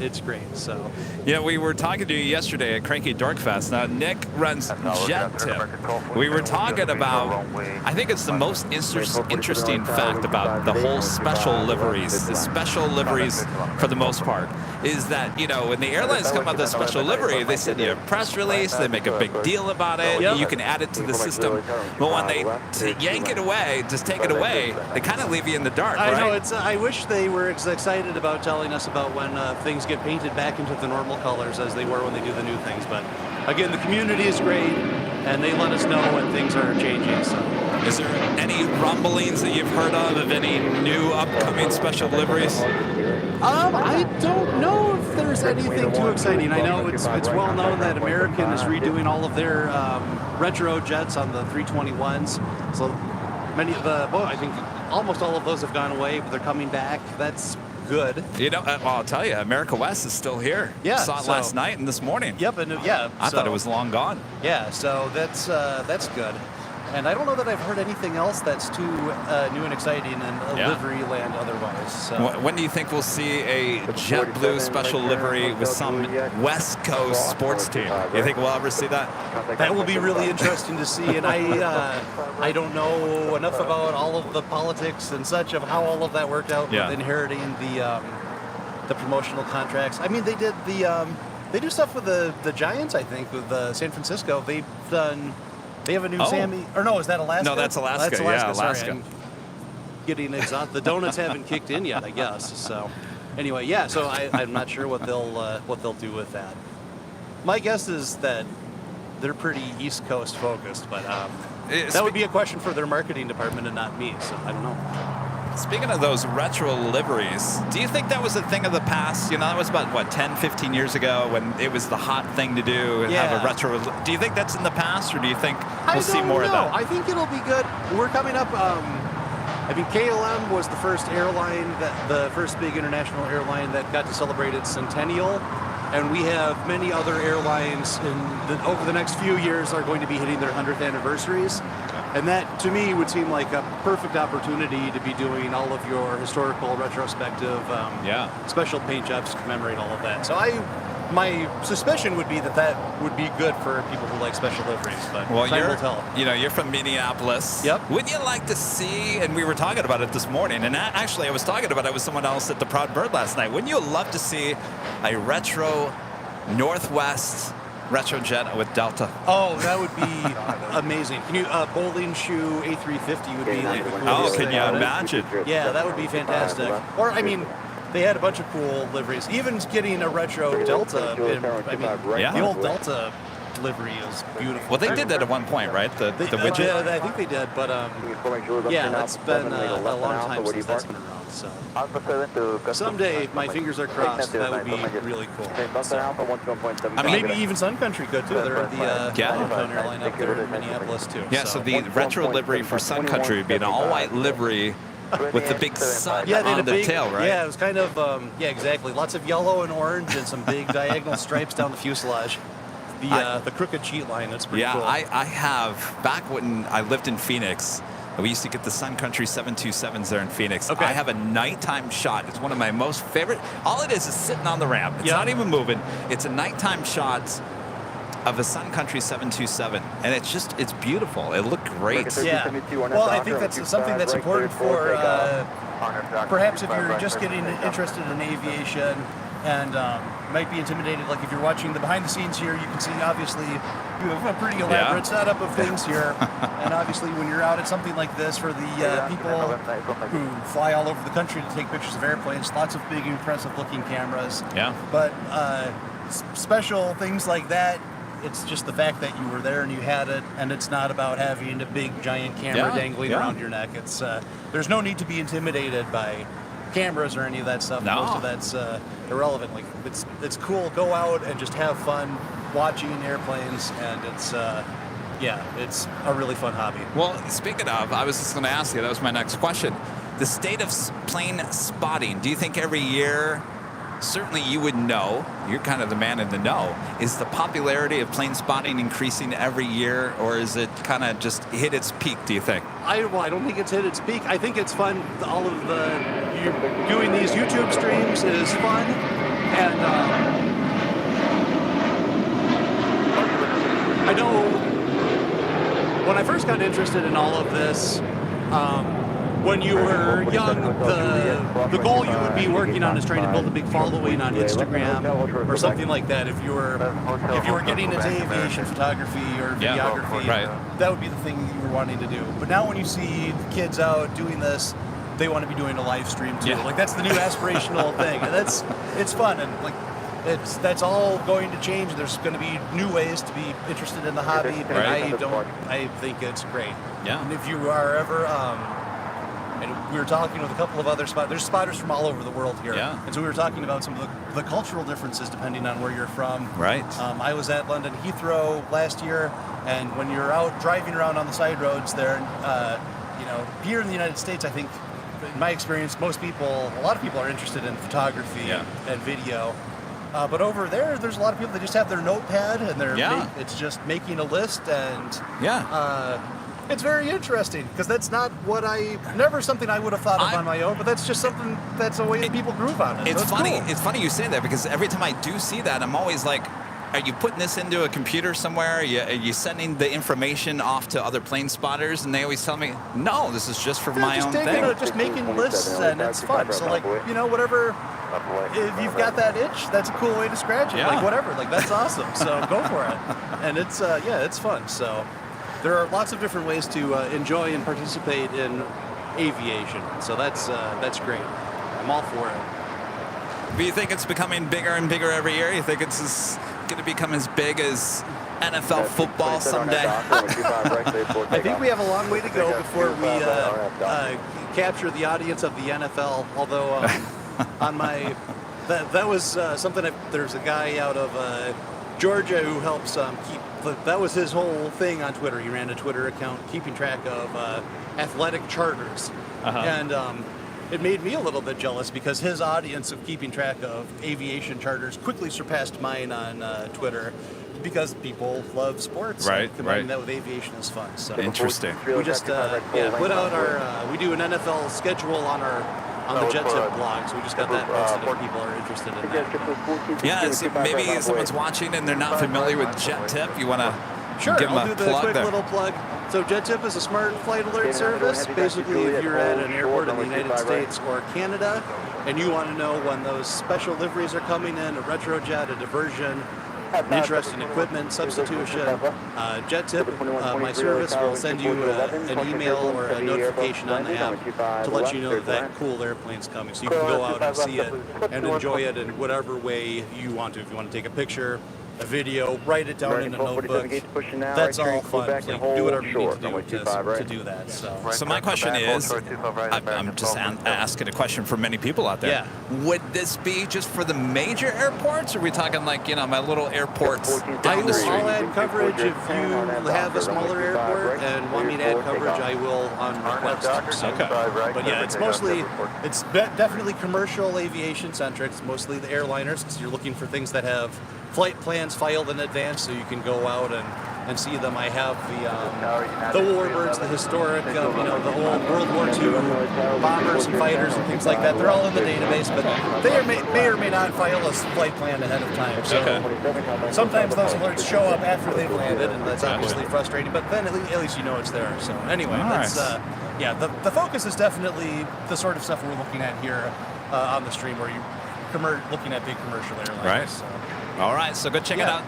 it's great. So yeah, we were talking to you yesterday at Cranky Dorkfest. Now Nick runs Jet Tip. We were talking about, I think it's the most interesting fact about the whole special liveries. The special liveries, for the most part, is that when the airlines come out with a special livery, they send you a press release. They make a big deal about it. Yep. You can add it to the system. But when they yank it away, just take it away, they kind of leave you in the dark. I know. I wish they were as excited about telling us about when things get painted back into the normal colors as they were when they do the new things. But again, the community is great, and they let us know when things are changing. So, is there any rumblings that you've heard of any new upcoming special liveries? I don't know if there's anything too exciting. I know it's well known that American is redoing all of their retro jets on the 321s. So many of I think almost all of those have gone away, but they're coming back. That's good. Well, I'll tell you, America West is still here. Yeah, saw it last night and this morning. Yep, and I thought it was long gone. Yeah, so that's good. And I don't know that I've heard anything else that's too new and exciting in livery land otherwise. So. When do you think we'll see a JetBlue special livery with some West Coast sports team? Do you think we'll ever see that? That will be really interesting to see. And I don't know enough about all of the politics and such of how all of that worked out with inheriting the promotional contracts. I mean, they did they do stuff with the Giants, I think, with San Francisco. They've done. They have a new Sammy, or no, is that Alaska? No, that's Alaska. That's Alaska. Sorry, Alaska. I'm getting exhausted. The donuts haven't kicked in yet, I guess. So, anyway, so I'm not sure what they'll do with that. My guess is that they're pretty East Coast focused, but that would be a question for their marketing department and not me. So I don't know. Speaking of those retro liveries, do you think that was a thing of the past? That was about, 10, 15 years ago when it was the hot thing to do and have a retro. Do you think that's in the past, or do you think we'll see more of that? I think it'll be good. We're coming up. I mean, KLM was the first airline, the first big international airline that got to celebrate its centennial. And we have many other airlines over the next few years are going to be hitting their 100th anniversaries. And that, to me, would seem like a perfect opportunity to be doing all of your historical, retrospective, special paint jobs to commemorate all of that. So my suspicion would be that would be good for people who like special liveries, but time will tell. You're from Minneapolis. Yep. Wouldn't you like to see, and we were talking about it this morning, and actually I was talking about it with someone else at the Proud Bird last night. Wouldn't you love to see a retro Northwest retro jet with Delta? Oh, that would be amazing. Can you bowling shoe A350 would be like the coolest thing. Can you imagine? Yeah, that would be fantastic. Or I mean, they had a bunch of cool liveries. Even getting a retro Delta. The old Delta livery is beautiful. Well, they did that at one point, right? The widget. I think they did, but that's been a long time since that's been around. So someday, my fingers are crossed. That would be really cool. So, maybe even Sun Country could too. They're the downtown airline up there in Minneapolis too. Yeah. So the retro livery for Sun Country would be an all-white livery with the big sun on the tail, right? Yeah, it was kind of exactly. Lots of yellow and orange and some big diagonal stripes down the fuselage. The crooked cheat line. That's pretty cool. Yeah, I have. Back when I lived in Phoenix, we used to get the Sun Country 727s there in Phoenix. Okay. I have a nighttime shot. It's one of my most favorite. All it is sitting on the ramp. It's not even moving. It's a nighttime shot of a Sun Country 727, and it's beautiful. It looked great. Yeah. Well, I think that's something that's important for perhaps if you're just getting interested in aviation. and might be intimidated. Like if you're watching the behind the scenes here, you can see obviously you have a pretty elaborate setup of things here. And obviously when you're out at something like this for the people who fly all over the country to take pictures of airplanes, lots of big, impressive looking cameras. Yeah. But special things like that, it's just the fact that you were there and you had it, and it's not about having a big giant camera dangling around your neck. It's there's no need to be intimidated by cameras or any of that stuff. No. Most of that's irrelevant. Like it's cool. Go out and just have fun watching airplanes, and it's it's a really fun hobby. Well, speaking of, I was just going to ask you, that was my next question. The state of plane spotting, do you think every year, certainly you would know, you're kind of the man in the know, is the popularity of plane spotting increasing every year, or is it kind of just hit its peak, do you think? I don't think it's hit its peak. I think it's fun. All of doing these YouTube streams is fun, and I know when I first got interested in all of this, when you were young, the goal you would be working on is trying to build a big following on Instagram or something like that. If you were getting into aviation photography or videography, that would be the thing you were wanting to do. But now when you see kids out doing this, they want to be doing a live stream too. Like that's the new aspirational thing, and it's fun, and like that's all going to change. There's going to be new ways to be interested in the hobby, and I think it's great. Yeah. And if you are ever and we were talking with a couple of other spotters. There's spotters from all over the world here. Yeah. And so we were talking about some of the cultural differences depending on where you're from. Right. I was at London Heathrow last year, and when you're out driving around on the side roads there, here in the United States, I think, in my experience, a lot of people are interested in photography and video. But over there's a lot of people that just have their notepad and it's just making a list, and it's very interesting because that's not never something I would have thought of on my own, but that's just something that's a way that people groove on it. It's so funny. Cool. It's funny you say that because every time I do see that, I'm always like, are you putting this into a computer somewhere? Are you sending the information off to other plane spotters? And they always tell me, no, this is just for my own thing. Just making lists, and it's fun. So whatever. If you've got that itch, that's a cool way to scratch it. Like whatever, that's awesome. So go for it. And it's it's fun. So there are lots of different ways to enjoy and participate in aviation. So that's great. I'm all for it. Do you think it's becoming bigger and bigger every year? You think it's going to become as big as NFL football someday? I think we have a long way to go before we capture the audience of the NFL. Although on my that was something. There's a guy out of Georgia who helps keep. That was his whole thing on Twitter. He ran a Twitter account keeping track of athletic charters, and it made me a little bit jealous because his audience of keeping track of aviation charters quickly surpassed mine on Twitter, because people love sports. Right, and combining that with aviation is fun. So interesting. We just put out we do an NFL schedule on the Jet Tip blog, so we just got that posted if people are interested in that. Yeah, so maybe someone's watching and they're not familiar with Jet Tip. You want to give them I'll a do the plug quick there? little plug. So Jet Tip is a smart flight alert service. Basically, if you're at an airport in the United States or Canada and you want to know when those special liveries are coming in, a retrojet, a diversion, an interest in equipment substitution, Jet Tip, my service, will send you an email or a notification on the app to let you know that cool airplane's coming. So you can go out and see it and enjoy it in whatever way you want to. If you want to take a picture, a video, write it down in a notebook. That's all fun. Like, do whatever you need to do to do that. So my question is, I'm just asking a question for many people out there. Yeah. Would this be just for the major airports, or are we talking like, my little airports down the street? I'll add coverage if you have a smaller airport and want me to add coverage. I will on request. Okay. But yeah, it's definitely commercial aviation centric. It's mostly the airliners, because you're looking for things that have flight plans filed in advance, so you can go out and see them. I have the warbirds, the historic, the old World War II bombers and fighters and things like that. They're all in the database, but they may or may not file a flight plan ahead of time. So sometimes those alerts show up after they've landed, and that's obviously frustrating. But then at least you know it's there. So anyway, that's the focus is definitely the sort of stuff we're looking at here on the stream, where looking at big commercial airlines. Right. So. All right, so go check it out.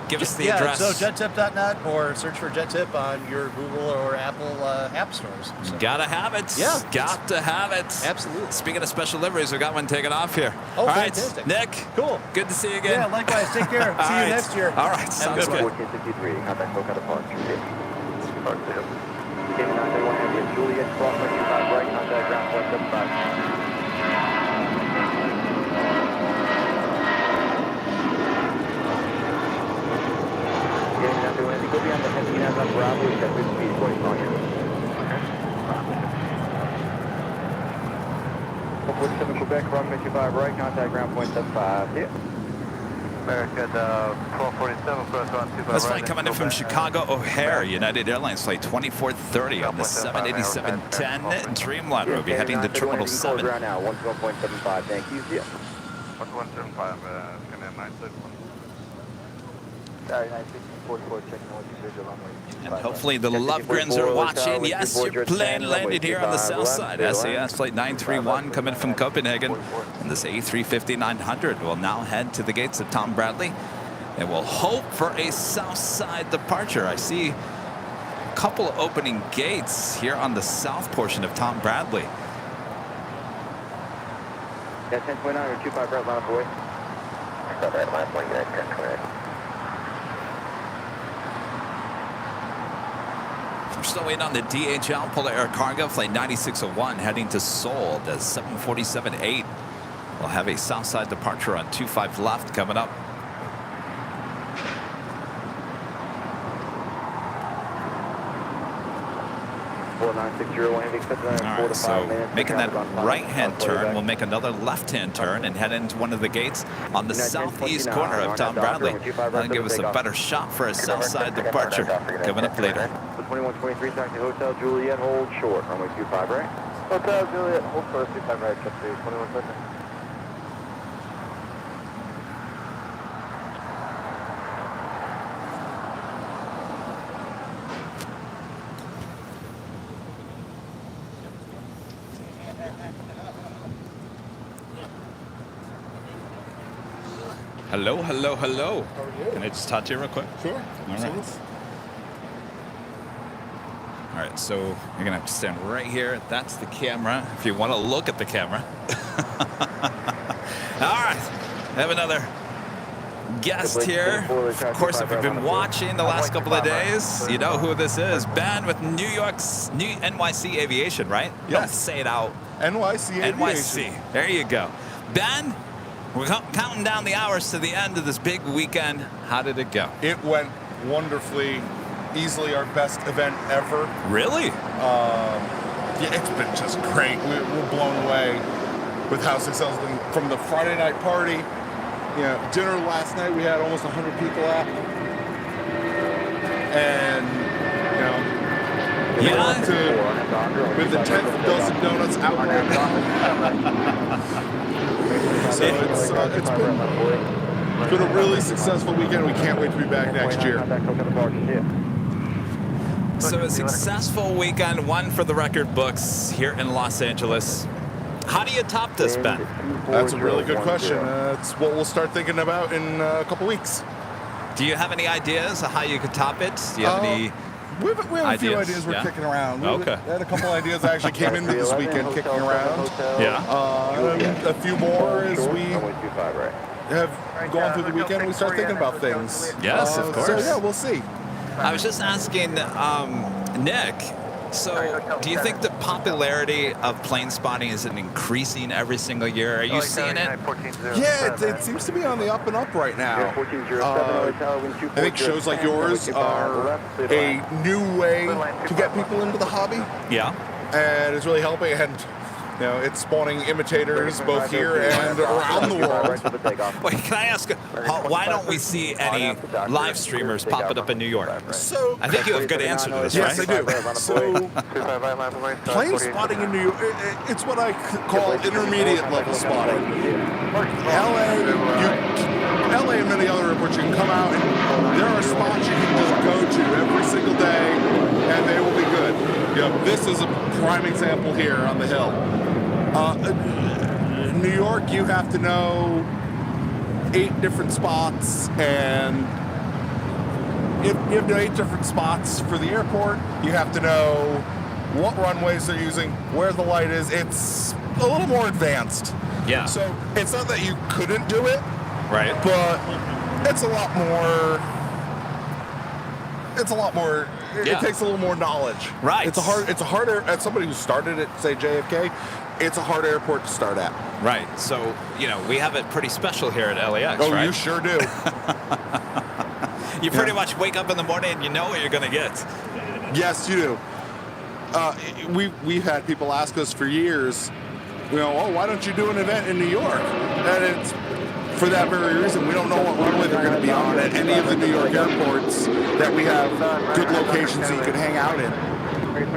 Give us the address. So jettip.net or search for JetTip on your Google or Apple app stores. So. Gotta have it. Yeah. Got to have it. Absolutely. Speaking of special liveries, we got one taken off here. Oh, all right, fantastic. Nick. Cool. Good to see you again. Yeah, likewise. Take care. See you next year. All right, sounds good. 1453, contact SoCal departure. Game 991 Henry, Juliet, cross 25 right, contact ground 175. Go beyond the 10 feet on Bravo, you got good speed, 40 caution. Okay. 447 Quebec, runway 25 right, contact ground point 75. Yeah. American 1247, cross on 25 This right. flight coming in from Chicago O'Hare, United Airlines flight 2430 on the 787-10 Dreamliner. We'll be heading to Terminal 7. Ground now, 11.75, thank you. Yeah. 1175, command 961. Sorry, 960, 44, checking what you visual runway. And hopefully the Lovegrins are watching. Yes, your plane landed here on the south side. SAS Flight 931 coming from Copenhagen. And this A350-900 will now head to the gates of Tom Bradley. And we'll hope for a south side departure. I see a couple of opening gates here on the south portion of Tom Bradley. Yeah, 1029 or 25 right, line of way. Stop right, line of way, 1028. We're still waiting on the DHL Polar Air Cargo Flight 9601 heading to Seoul. The 747-8 will have a south side departure on 25 left coming up. All right, so making that right-hand turn, we'll make another left-hand turn and head into one of the gates on the southeast corner of Tom Bradley. That'll give us a better shot for a south side departure coming up later. 2123, taxi Hotel Juliet, hold short, runway 25 right. Hotel Juliet, hold short, 25 right, check to 2120. Hello, hello, hello. How are you? Can I just talk to you real quick? Sure. All right. All right, so you're gonna have to stand right here. That's the camera, if you want to look at the camera. All right, I have another guest here. Of course, if you've been watching the last couple of days, you know who this is. Ben with New York's new NYC Aviation, right? Yes. Don't say it out. NYC Aviation. NYC. There you go. Ben, we're counting down the hours to the end of this big weekend. How did it go? It went wonderfully. Easily our best event ever. Really? Yeah, it's been just great. We're blown away with how successful. From the Friday night party, you know, dinner last night, we had almost 100 people out. And, you know, we're up to, with the 10th dozen donuts out right now. So it's been a really successful weekend. We can't wait to be back next year. So a successful weekend, one for the record books here in Los Angeles. How do you top this, Ben? That's a really good question. It's what we'll start thinking about in a couple weeks. Do you have any ideas of how you could top it? Do you have any we have a few ideas we're kicking around. We had a couple ideas that actually came into this weekend kicking around. Yeah. A few more as we have gone through the weekend and we start thinking about things. Yes, of course. So yeah, we'll see. I was just asking Nick, so do you think the popularity of plane spotting is increasing every single year? Are you seeing it? Yeah, it seems to be on the up and up right now. I think shows like yours are a new way to get people into the hobby. Yeah. And it's really helping. And you know, it's spawning imitators both here and around the world. Wait, can I ask, why don't we see any live streamers popping up in New York? So I think you have a good answer to this, right? Yes, I do. So plane spotting in New York, it's what I call intermediate level spotting. LA and many other airports, you can come out and there are spots you can just go to every single day and they will be good. You know, this is a prime example here on the hill. New York, you have to know 8 different spots, and if you have to know 8 different spots for the airport, you have to know what runways they're using, where the light is. It's a little more advanced. Yeah. So it's not that you couldn't do it, right? But it's a lot more. It takes a little more knowledge. Right. It's a harder. As somebody who started at, say, JFK, it's a hard airport to start at. Right. So, you know, we have it pretty special here at LAX, oh, right? you sure do. You pretty much wake up in the morning and you know what you're going to get. Yes, you do. We've had people ask us for years, you know, oh, why don't you do an event in New York? And it's for that very reason. We don't know what runway they're going to be on at any of the New York airports that we have good locations that you can hang out in.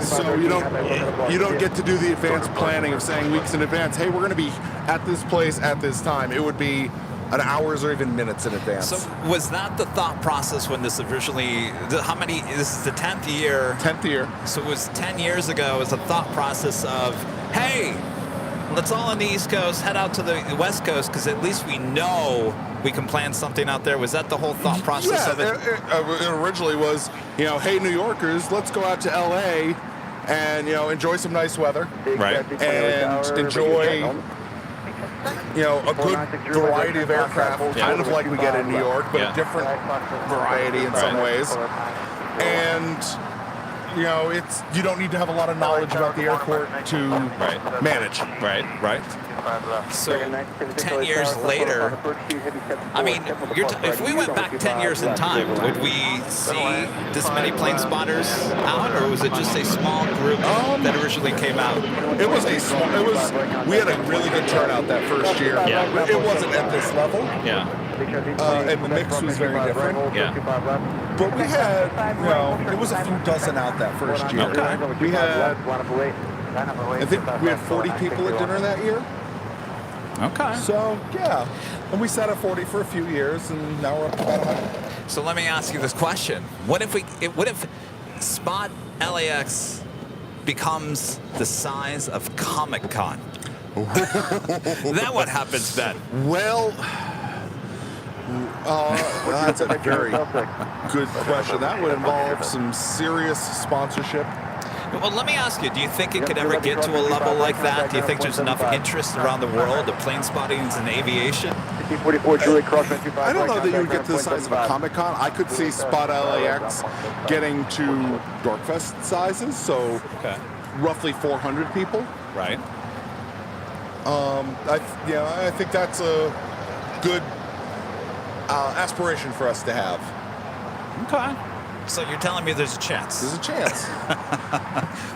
So you don't get to do the advanced planning of saying weeks in advance, hey, we're going to be at this place at this time. It would be an hours or even minutes in advance. So was that the thought process when this originally, this is the 10th year. 10th year. So it was 10 years ago, was the thought process of, hey, let's all on the East Coast head out to the West Coast because at least we know we can plan something out there. Was that the whole thought process of it? It originally was, you know, hey, New Yorkers, let's go out to LA and, you know, enjoy some nice weather. Right. And enjoy, you know, a good variety of aircraft, kind of like we get in New York, but a different variety in some ways. And, you know, you don't need to have a lot of knowledge about the airport to manage. Right. So 10 years later, I mean, if we went back 10 years in time, would we see this many plane spotters out, or was it just a small group that originally came out? It was we had a really good turnout that first year. Yeah. It wasn't at this level. Yeah. And the mix was very different. Yeah. But we had, you know, it was a few dozen out that first year. Okay. We had, I think we had 40 people at dinner that year. Okay. So, yeah. And we sat at 40 for a few years, and now we're up to about 100. So let me ask you this question. What if Spot LAX becomes the size of Comic-Con? Then what happens then? Well, that's a very good question. That would involve some serious sponsorship. Well, let me ask you, do you think it could ever get to a level like that? Do you think there's enough interest around the world of plane spottings and aviation? I don't know that you would get to the size of a Comic-Con. I could see Spot LAX getting to Dorkfest sizes, so roughly 400 people. Right. I think that's a good aspiration for us to have. Okay. So you're telling me there's a chance? There's a chance.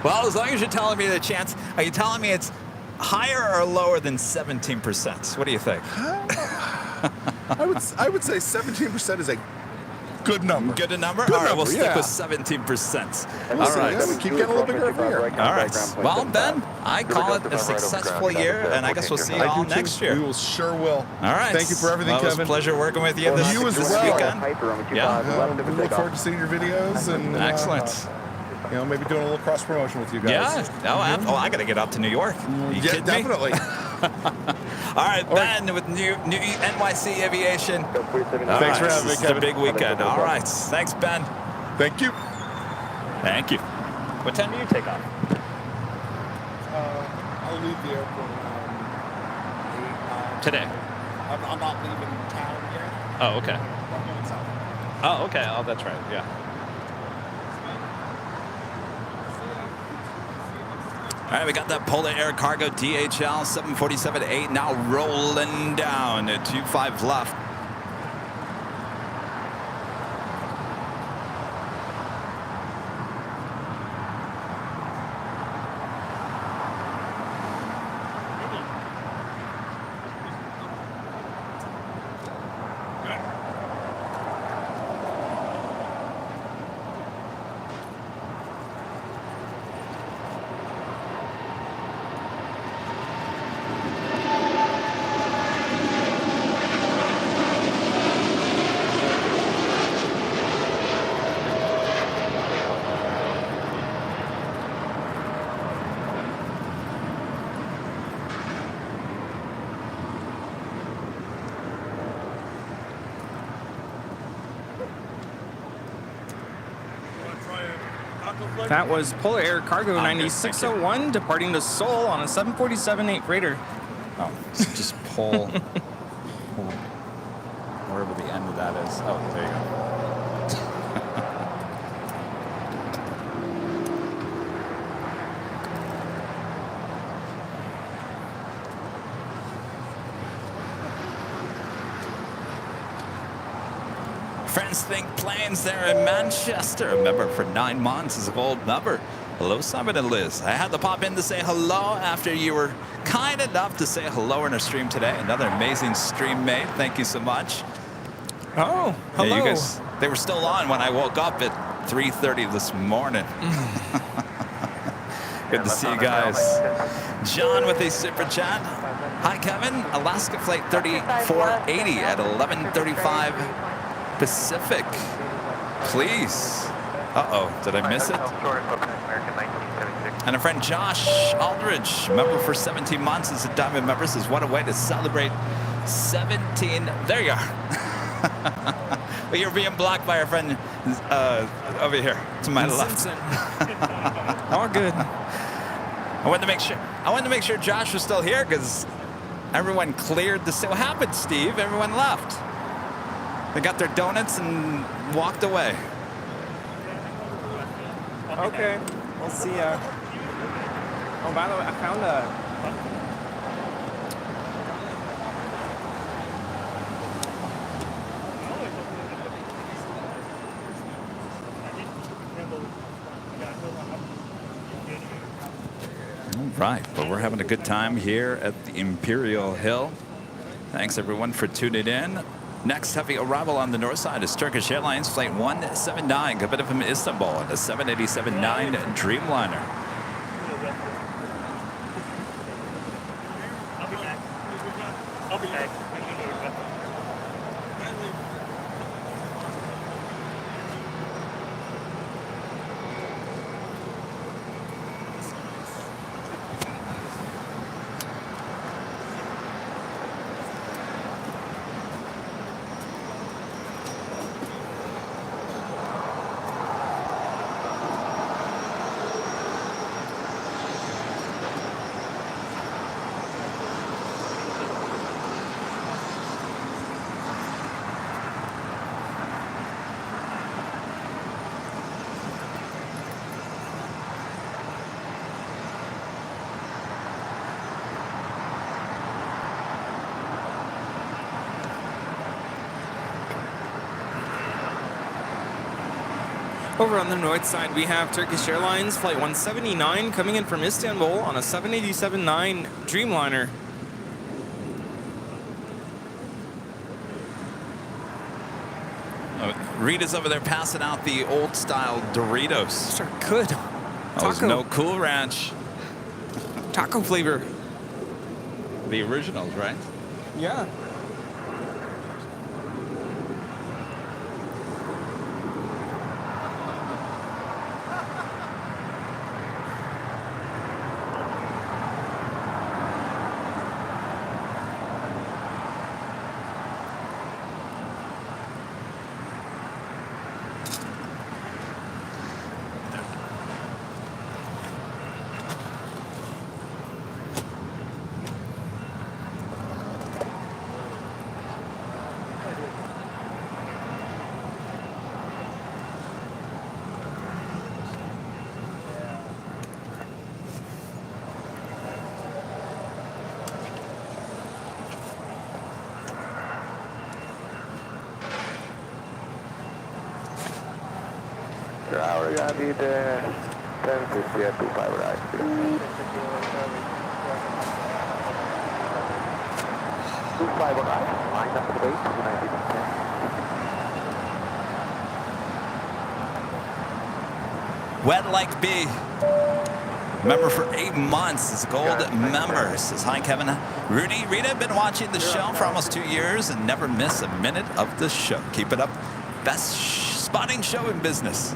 Well, as long as you're telling me the chance, are you telling me it's higher or lower than 17%? What do you think? I would say 17% is a good number. Good a number? Good all right, number, we'll stick with 17%. All right. Yeah, we keep getting a little bigger every year. All right. Well, Ben, I call it a successful year, and I guess we'll see you all next year. We sure will. All right. Thank you for everything, Kevin. It was a pleasure working with you this weekend. Yeah. We look forward to seeing your videos. And excellent. You know, maybe doing a little cross promotion with you guys. Yeah. I got to get out to New York. You kidding me? Definitely. All right, Ben with new NYC Aviation. Thanks for having me, Kevin. It's a big weekend. All right. Thanks, Ben. Thank you. Thank you. What time do you take off? I'll leave the airport around 8, 9. Today. I'm not leaving town yet. Oh, okay. I'm going south. Oh, okay. Oh, that's right. Yeah. All right, we got that Polar Air Cargo DHL 747-8 now rolling down at 25 left. That was Polar Air Cargo 9601 departing to Seoul on a 747-8 freighter. Oh, so just pull wherever the end of that is. Oh, there you go. Friends Think Planes there in Manchester. A member for 9 months is a gold member. Hello, Simon and Liz. I had to pop in to say hello after you were kind enough to say hello in our stream today. Another amazing stream mate. Thank you so much. Oh, hello. Yeah, you guys, they were still on when I woke up at 3:30 this morning. Good to see you guys. John with a super chat. Hi, Kevin. Alaska Flight 3480 at 11:35 Pacific. Please. Uh-oh, did I miss it? And a friend Josh Aldridge, member for 17 months, is a diamond member, says, what a way to celebrate 17. There you are. But you're being blocked by our friend over here to my left. All good. I wanted to make sure Josh was still here because everyone cleared the. What happened, Steve? Everyone left. They got their donuts and walked away. Okay, we'll see ya. Oh, by the way, I found a... All right, but we're having a good time here at the Imperial Hill. Thanks, everyone, for tuning in. Next heavy arrival on the north side is Turkish Airlines Flight 179, coming from Istanbul on a 787-9 Dreamliner. I'll be back. Over on the north side, we have Turkish Airlines Flight 179 coming in from Istanbul on a 787-9 Dreamliner. Rita's over there passing out the old-style Doritos. Those are good. Those Taco. no Cool Ranch. Taco flavor. The originals, right? Yeah. We're gonna need 1050 at 25 right. 25 right, line up to the base, 290. Wet Like Bee. Member for 8 months is a gold member. Says, hi, Kevin. Rudy, Rita, been watching the show for almost 2 years and never miss a minute of the show. Keep it up. Best spotting show in business.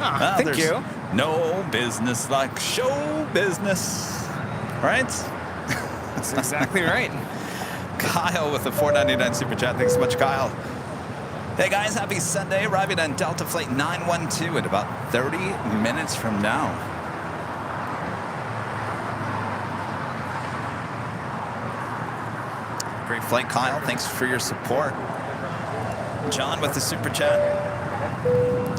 Oh, thank you. No business like show business. Right? That's exactly right. Kyle with the $4.99 super chat. Thanks so much, Kyle. Hey guys, happy Sunday. Arriving on Delta Flight 912 in about 30 minutes from now. Great flight, Kyle. Thanks for your support. John with the super chat.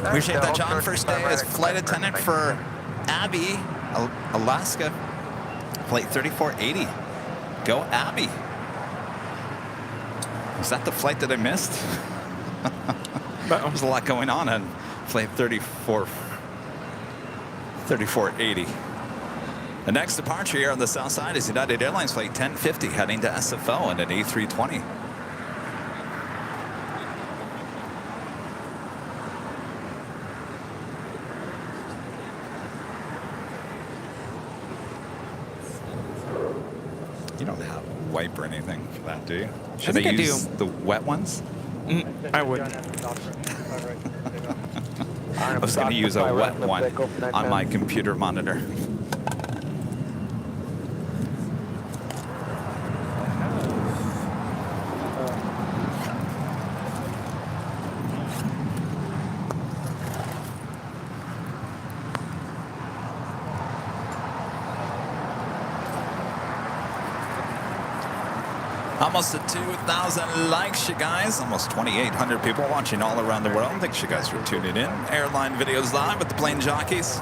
Appreciate that, John. First day as flight attendant for Abby, Alaska. Flight 3480. Go Abby. Was that the flight that I missed? There was a lot going on flight 3480. The next departure here on the south side is United Airlines flight 1050 heading to SFO in an A320. You don't have a wipe or anything for that, do you? Should I use the wet ones? I would. I was going to use a wet one on my computer monitor. Almost at 2,000 likes, you guys. Almost 2,800 people watching all around the world. Thanks you guys for tuning in. Airline Videos live with the plane jockeys.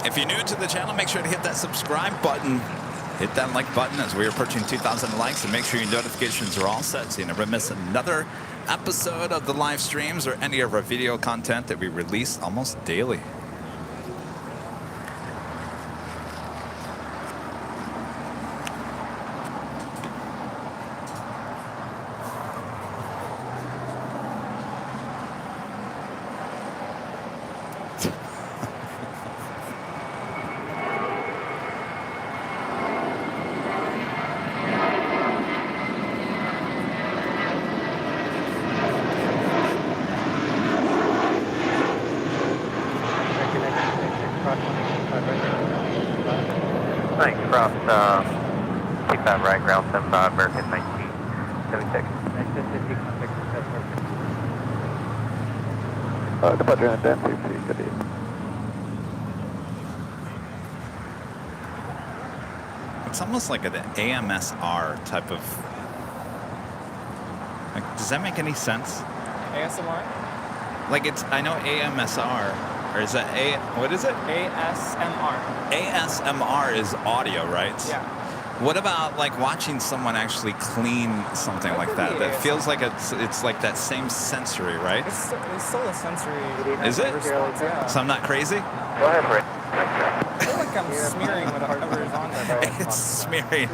If you're new to the channel, make sure to hit that subscribe button. Hit that like button as we're approaching 2,000 likes, and make sure your notifications are all set so you never miss another episode of the live streams or any of our video content that we release almost daily. Thanks, cross, keep that right, ground 75, American 1976. Departure on 1050, good day. It's almost like an AMSR type of... Like, does that make any sense? ASMR? Like it's, I know AMSR, or is that what is it? ASMR. ASMR is audio, right? Yeah. What about like watching someone actually clean something like that? That feels like it's like that same sensory, right? It's still a sensory. Is it? Yeah. So I'm not crazy? Go ahead, Rick. I feel like I'm smearing whatever is on there. It's smearing.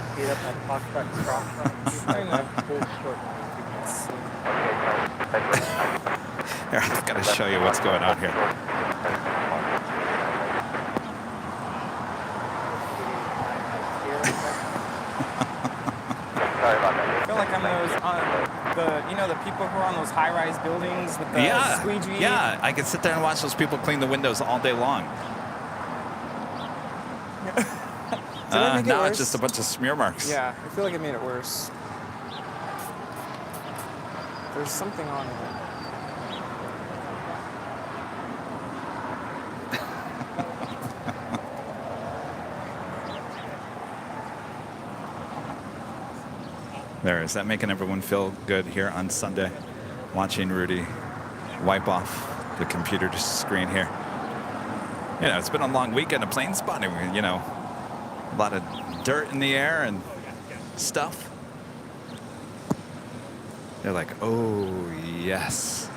Here, I've got to show you what's going on here. Sorry about that. I feel like I'm the people who are on those high-rise buildings with the squeegee. Yeah, I could sit there and watch those people clean the windows all day long. Now it's just a bunch of smear marks. Yeah, I feel like it made it worse. There's something on it. There, is that making everyone feel good here on Sunday? Watching Rudy wipe off the computer screen here. You know, it's been a long weekend of plane spotting, you know. A lot of dirt in the air and stuff. They're like, oh, yes.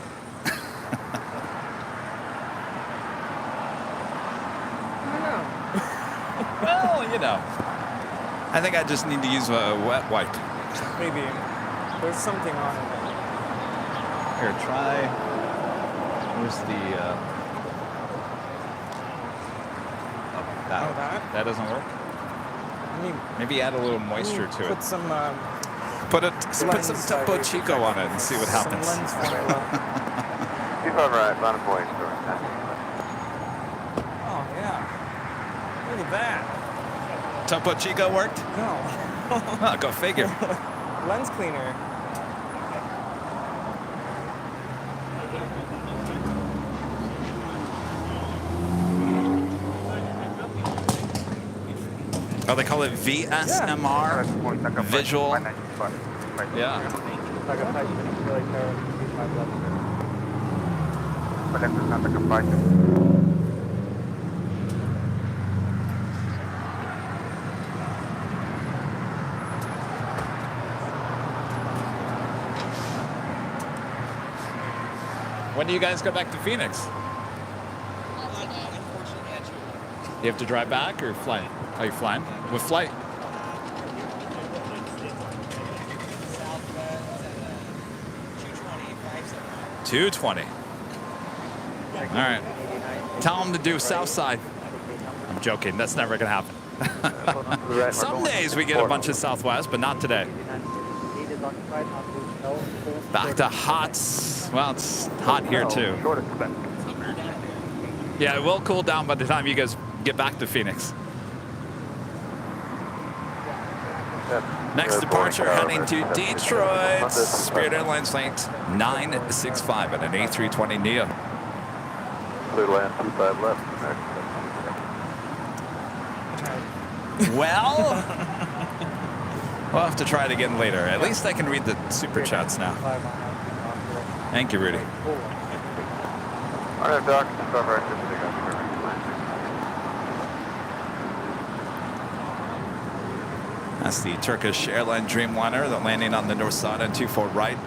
Well, you know. I think I just need to use a wet wipe. Maybe. There's something on it. Here, try. Where's the... that doesn't work? Maybe add a little moisture to it. Put some... Put some Topo Chico on it and see what happens. Keep on right, line of voice. Oh, yeah. Look at that. Topo Chico worked? No. Oh, go figure. Lens cleaner. Oh, they call it VSMR? Visual. Yeah. When do you guys go back to Phoenix? You have to drive back or fly? Are you flying? What flight? Southwest, 220. All right. Tell them to do south side. I'm joking. That's never going to happen. Some days we get a bunch of Southwest, but not today. Back to hot. Well, it's hot here too. Yeah, it will cool down by the time you guys get back to Phoenix. Next departure heading to Detroit. Spirit Airlines flight 965 at an A320neo. Clear land 25 left. Well, we'll have to try it again later. At least I can read the super chats now. Thank you, Rudy. All right, Doc. That's the Turkish airline Dreamliner, the landing on the north side on 24 right.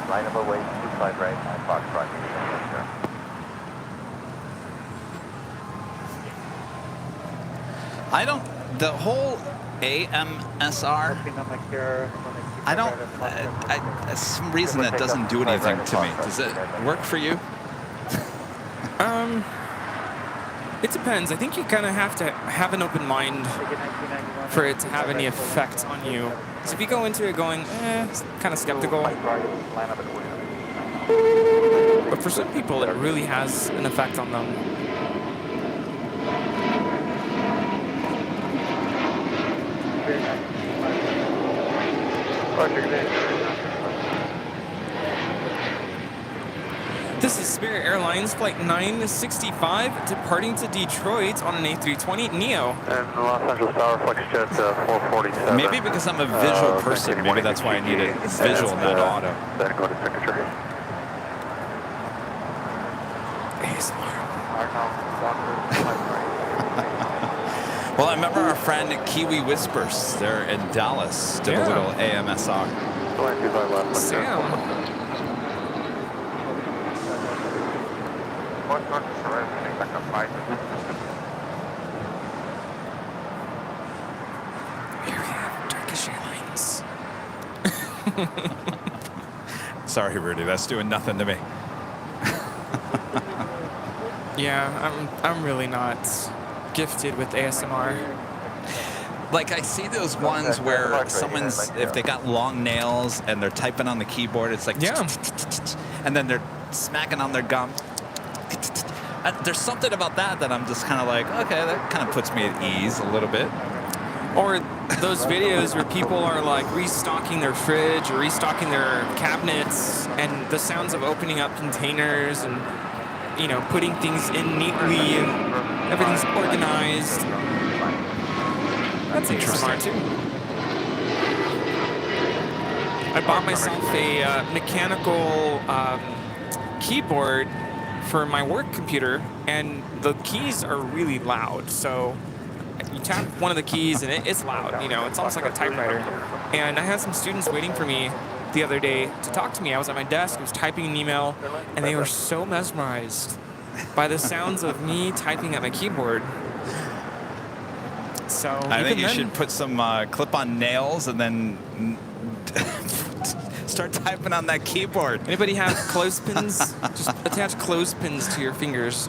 Line of away, 25 right, 9 Foxtrot. I don't, the whole AMSR, I don't, some reason that doesn't do anything to me. Does it work for you? It depends. I think you kind of have to have an open mind for it to have any effect on you. So if you go into it going, kind of skeptical. But for some people, it really has an effect on them. This is Spirit Airlines Flight 965 departing to Detroit on an A320neo. And Los Angeles Tower, FlexJet 447. Maybe because I'm a visual person, maybe that's why I need it visual, not auto. Then go to signature. Well, I remember our friend Kiwi Whispers. They're in Dallas. Did a little AMSR. Sam. Here we have Turkish Airlines. Sorry, Rudy. That's doing nothing to me. Yeah, I'm really not gifted with ASMR. Like, I see those ones where someone's, if they got long nails and they're typing on the keyboard, it's like, and then they're smacking on their gum. There's something about that I'm just kind of like, okay, that kind of puts me at ease a little bit. Or those videos where people are like restocking their fridge or restocking their cabinets, and the sounds of opening up containers and, you know, putting things in neatly and everything's organized. That's interesting too. I bought myself a mechanical keyboard for my work computer, and the keys are really loud. So you tap one of the keys and it's loud, you know, it's almost like a typewriter. And I had some students waiting for me the other day to talk to me. I was at my desk, I was typing an email, and they were so mesmerized by the sounds of me typing at my keyboard. So I think you should put some clip-on nails and then start typing on that keyboard. Anybody have clothespins? Just attach clothespins to your fingers.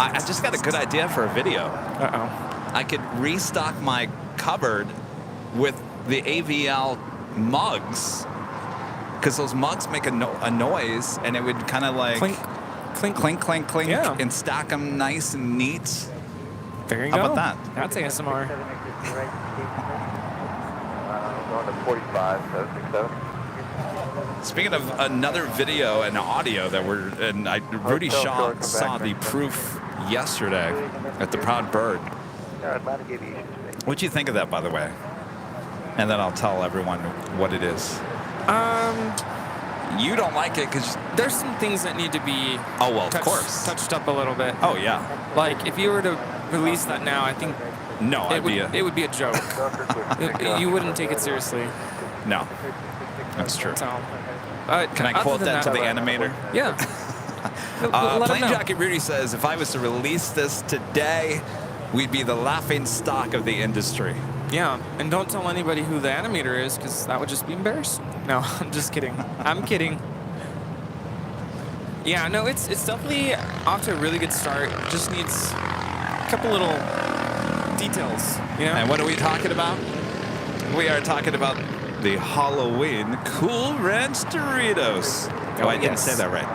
I just got a good idea for a video. Uh-oh. I could restock my covered with the AVL mugs, because those mugs make a noise, and it would kind of like Clink, clink, clink, clink, clink, Yeah. and stack them nice and neat. There you How go. about that? That's ASMR. Going to 45, 767. Speaking of another video and audio that Rudy Shaw saw the proof yesterday at the Proud Bird. Atlantic Aviation Space. What'd you think of that, by the way? And then I'll tell everyone what it is. You don't like it because There's some things that need to be of course, touched up a little bit. Oh yeah. Like if you were to release that now, I think No, it would be a joke. You wouldn't take it seriously. No, that's true. So, Can I quote that to the animator? Yeah. Plane Jockey Rudy says, if I was to release this today, we'd be the laughing stock of the industry. Yeah, and don't tell anybody who the animator is, because that would just be embarrassing. No, I'm just kidding. I'm kidding. Yeah, no, it's definitely off to a really good start. Just needs a couple little details, you know? And what are we talking about? We are talking about the Halloween Cool Ranch Doritos. Oh, I didn't say that right.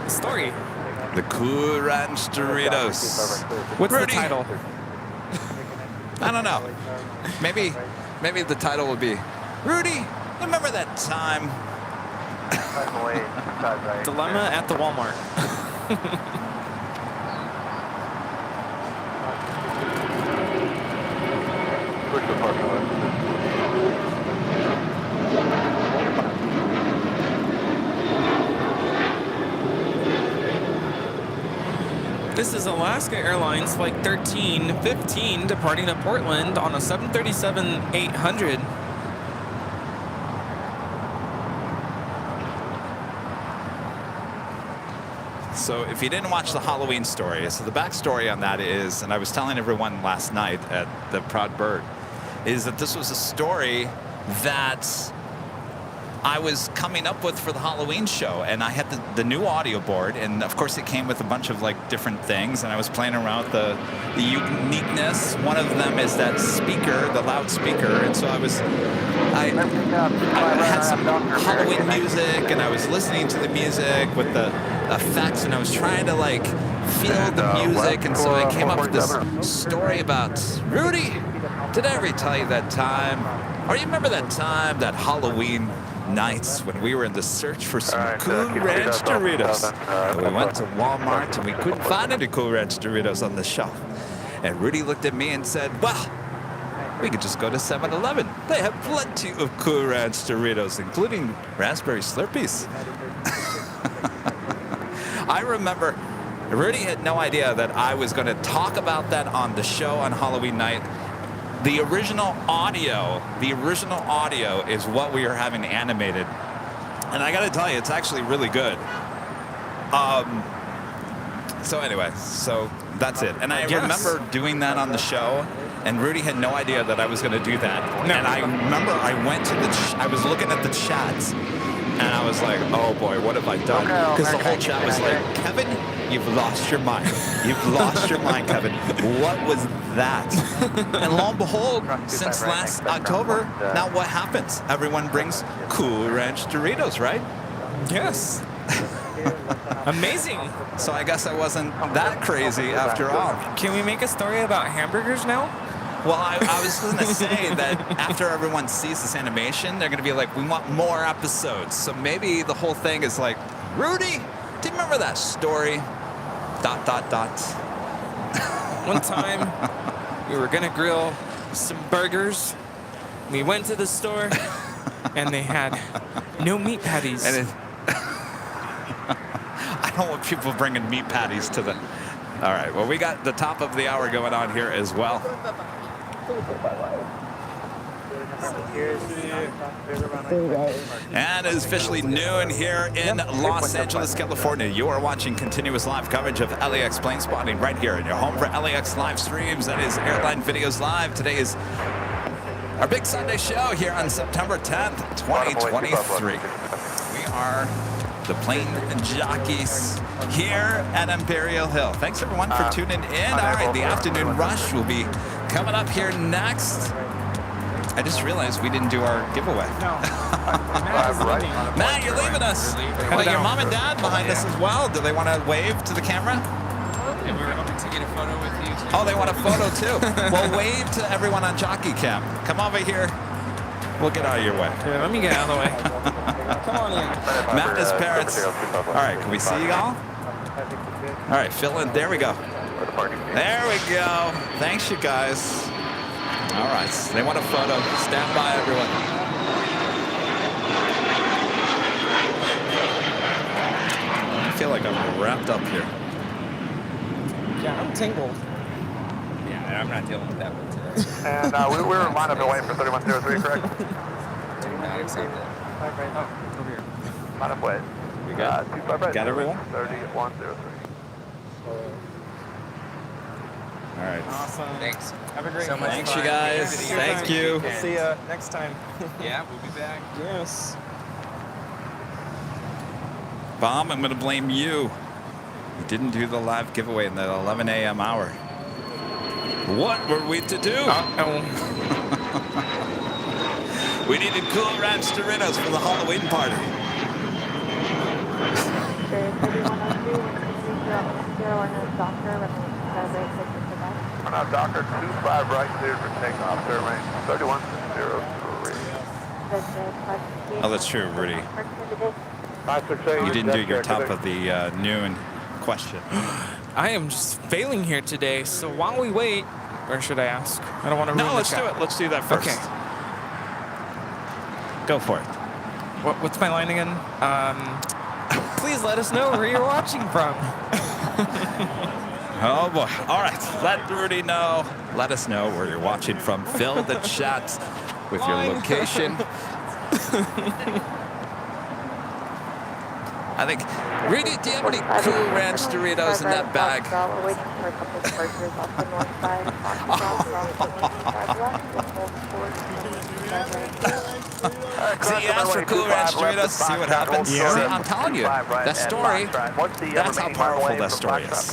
The story. The Cool Ranch Doritos. What's Rudy? the title? I don't know. Maybe the title will be, Rudy, remember that time? Dilemma at the Walmart. This is Alaska Airlines Flight 1315 departing to Portland on a 737-800. So if you didn't watch the Halloween story, so the backstory on that is, and I was telling everyone last night at the Proud Bird, is that this was a story that I was coming up with for the Halloween show, and I had the new audio board, and of course it came with a bunch of like different things, and I was playing around with the uniqueness. One of them is that speaker, the loudspeaker, and so I had some Halloween music, and I was listening to the music with the effects, and I was trying to like feel the music, and so I came up with this story about, Rudy, did I ever tell you that time, or you remember that time, that Halloween nights when we were in the search for some Cool Ranch Doritos? And we went to Walmart and we couldn't find any Cool Ranch Doritos on the shelf. And Rudy looked at me and said, well, we could just go to 7-Eleven. They have plenty of Cool Ranch Doritos, including raspberry Slurpees. I remember Rudy had no idea that I was going to talk about that on the show on Halloween night. The original audio is what we are having animated. And I got to tell you, it's actually really good. So anyway, so that's it. And I remember doing that on the show, and Rudy had no idea that I was going to do that. No. And I remember I went to I was looking at the chats, and I was like, oh boy, what have I done? Because the whole chat was like, Kevin, you've lost your mind. You've lost your mind, Kevin. What was that? And lo and behold, since last October, now what happens? Everyone brings Cool Ranch Doritos, right? Yes. Amazing. So I guess I wasn't that crazy after all. Can we make a story about hamburgers now? Well, I was going to say that after everyone sees this animation, they're going to be like, we want more episodes. So maybe the whole thing is like, Rudy, do you remember that story? ... One time, we were going to grill some burgers. We went to the store, and they had no meat patties. And I don't want people bringing meat patties to the... All right, well, we got the top of the hour going on here as well. And it is officially noon here in Los Angeles, California. You are watching continuous live coverage of LAX plane spotting right here in your home for LAX live streams. That is Airline Videos Live. Today is our big Sunday show here on September 10th, 2023. We are the Plane Jockeys here at Imperial Hill. Thanks everyone for tuning in. All right, the afternoon rush will be coming up here next. I just realized we didn't do our giveaway. No. Matt, you're leaving us. Well, your mom and dad behind us as well. Do they want to wave to the camera? We were hoping to get a photo with you too. Oh, they want a photo too. Well, wave to everyone on Jockey Cam. Come over here. We'll get out of your way. Here, let me get out of the way. Come on in. Matt and his parents. All right, can we see you all? All right, fill in. There we go. There we go. Thanks, you guys. All right, they want a photo. Stand by, everyone. I feel like I'm wrapped up here. Yeah, I'm tingled. Yeah, I'm not dealing with that one today. And we were lined up and waiting for 3103, correct? Do not accept it. Oh, over here. Line up wait. We got 25 right. Got everyone? 3103. All right. Awesome. Thanks. Have a great So much Thanks, fun. you guys. Video. Thank you. We'll see you next time. Yeah, we'll be back. Yes. Bob, I'm going to blame you. You didn't do the live giveaway in the 11 a.m. hour. What were we to do? We needed Cool Ranch Doritos for the Halloween party. We're now Docker 25 right, cleared for takeoff, clear range 3103. Oh, that's true, Rudy. 568. You didn't do your top of the noon question. I am just failing here today, so while we wait, or should I ask? I don't want to ruin No, let's the do chat. it. Let's do that first. Okay. Go for it. What's my line again? Please let us know where you're watching from. Oh boy. All right. Let Rudy know. Let us know where you're watching from. Fill the chat with your location. I think, Rudy, do you have any Cool Ranch Doritos in that bag? See, you asked for Cool Ranch Doritos, see what happens? Yeah. See, I'm telling you, that story, that's how powerful that story is.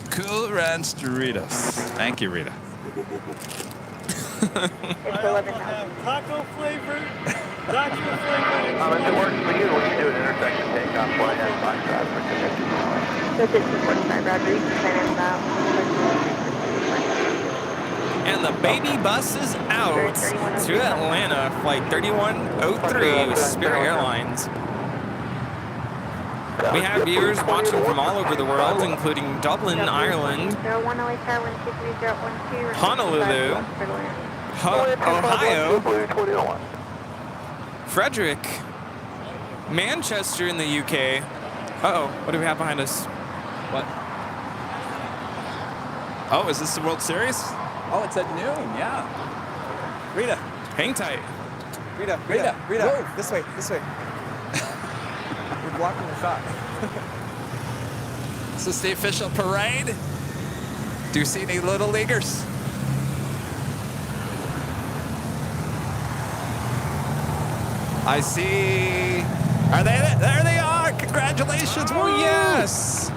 Cool Ranch Doritos. Thank you, Rita. Taco flavor. Taco flavor. If it works for you, we can do an intersection takeoff for you. And the baby bus is out to Atlanta, flight 3103 with Spirit Airlines. We have viewers watching from all over the world, including Dublin, Ireland, Honolulu, Ohio, Frederick, Manchester in the UK. Uh-oh, what do we have behind us? What? Oh, is this the World Series? Oh, it's at noon, yeah. Rita, Hang tight. Rita, Whoa. this way. We're blocking the shot. Is this the official parade? Do you see any little leaguers? I see. Are they there? There they are. Congratulations. Oh, yes.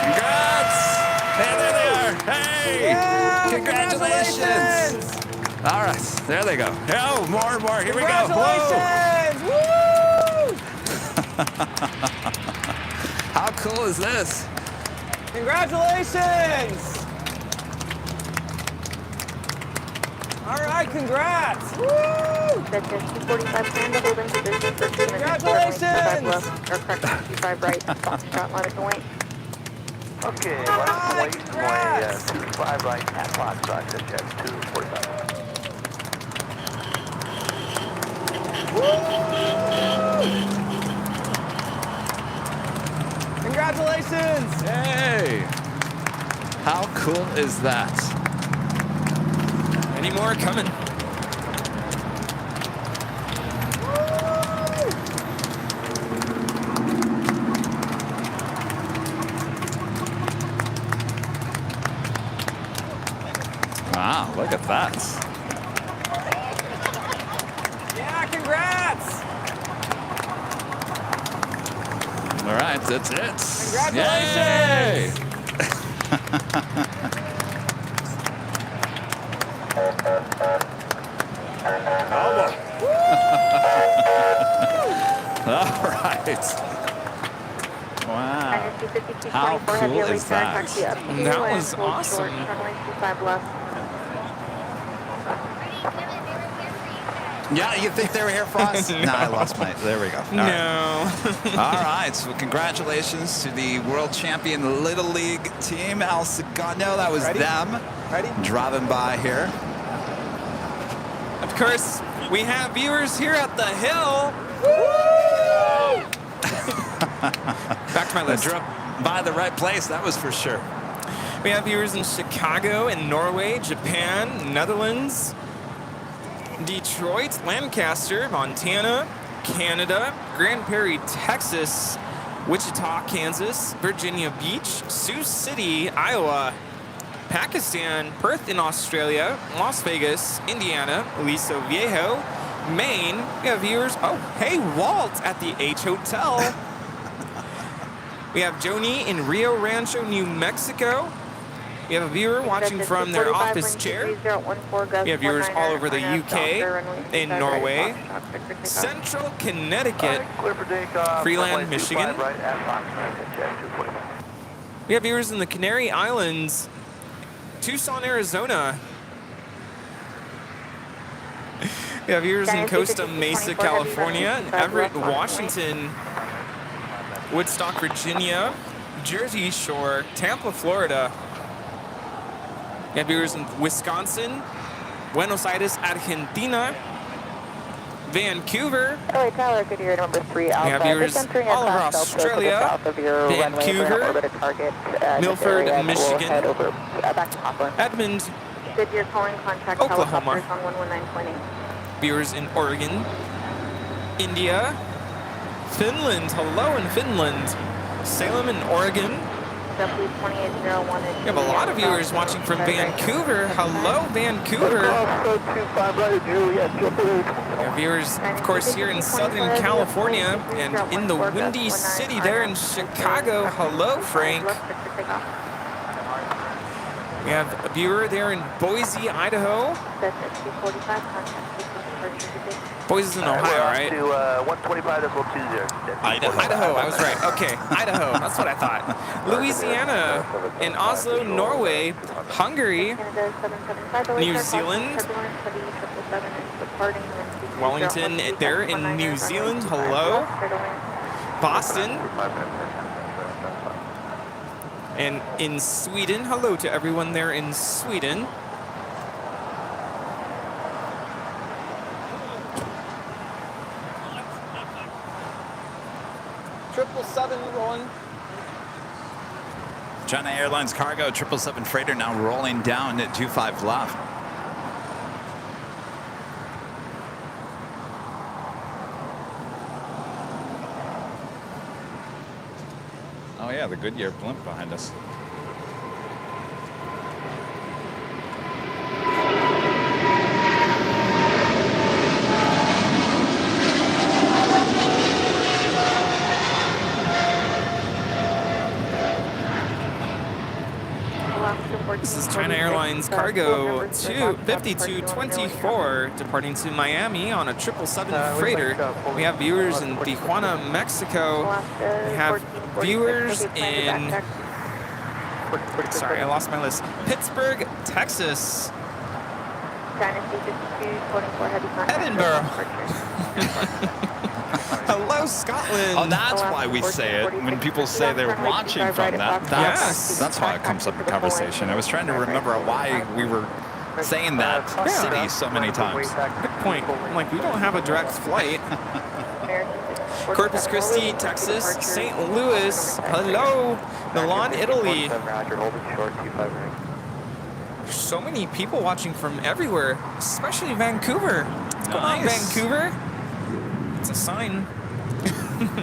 Congrats. Hey, there they are. Hey. Yeah, Congratulations. All right. There they go. Oh, more and more. Here we go. Congratulations. Woo! How cool is this? Congratulations. All right, congrats. Woo! Congratulations. Okay, last wait, 25 right, at box, check 245. Congratulations. Hey. How cool is that? Any more coming? Wow, look at that. Yeah, congrats. All right, that's it. Congratulations. Yay! All right. Wow. How cool is that? That was awesome. Yeah, you think they were here for us? Nah, I lost my. There we go. All No. right. All right. So congratulations to the world champion Little League team, El Segundo. That was them driving by here. Of course, we have viewers here at the hill. Back to my list. Drove by the right place, that was for sure. We have viewers in Chicago, in Norway, Japan, Netherlands, Detroit, Lancaster, Montana, Canada, Grand Prairie, Texas, Wichita, Kansas, Virginia Beach, Sioux City, Iowa, Pakistan, Perth in Australia, Las Vegas, Indiana, Aliso Viejo, Maine. We have viewers. Oh, hey, Walt at the H Hotel. We have Joni in Rio Rancho, New Mexico. We have a viewer watching from their office chair. We have viewers all over the UK, in Norway, Central Connecticut, Freeland, Michigan. We have viewers in the Canary Islands, Tucson, Arizona. We have viewers in Costa Mesa, California, Everett, Washington, Woodstock, Virginia, Jersey Shore, Tampa, Florida. We have viewers in Wisconsin, Buenos Aires, Argentina, Vancouver. LA Tower, good year, number 3 We have viewers all over Australia, Vancouver, Milford, Michigan, Edmond, Goodyear calling contact Oklahoma. helicopters on 11920. Viewers in Oregon, India, Finland. Hello in Finland. Salem in Oregon. We have a lot of viewers watching from Vancouver. Hello, Vancouver. We have viewers, of course, here in Southern California and in the Windy City there in Chicago. Hello, Frank. We have a viewer there in Boise, Idaho. Boise's in Ohio, right? 125.20. Idaho, I was right. Okay, Idaho, that's what I thought. Louisiana, in Oslo, Norway, Hungary, New Zealand, Wellington, there in New Zealand, hello. Boston, and in Sweden, hello to everyone there in Sweden. Rolling. China Airlines cargo 777 freighter now rolling down at 25 left. Oh yeah, the Goodyear blimp behind us. This is China Airlines cargo 5224 departing to Miami on a 777 freighter. We have viewers in Tijuana, Mexico. We have viewers in, sorry, I lost my list, Pittsburgh, Texas. Edinburgh. Hello, Scotland. Oh, that's why we say it when people say they're watching from that. That's how it comes up in conversation. I was trying to remember why we were saying that city so many times. Good point. I'm like, we don't have a direct flight. Corpus Christi, Texas, St. Louis, hello, Milan, Italy. There's so many people watching from everywhere, especially Vancouver. What's going on, Vancouver? It's a sign.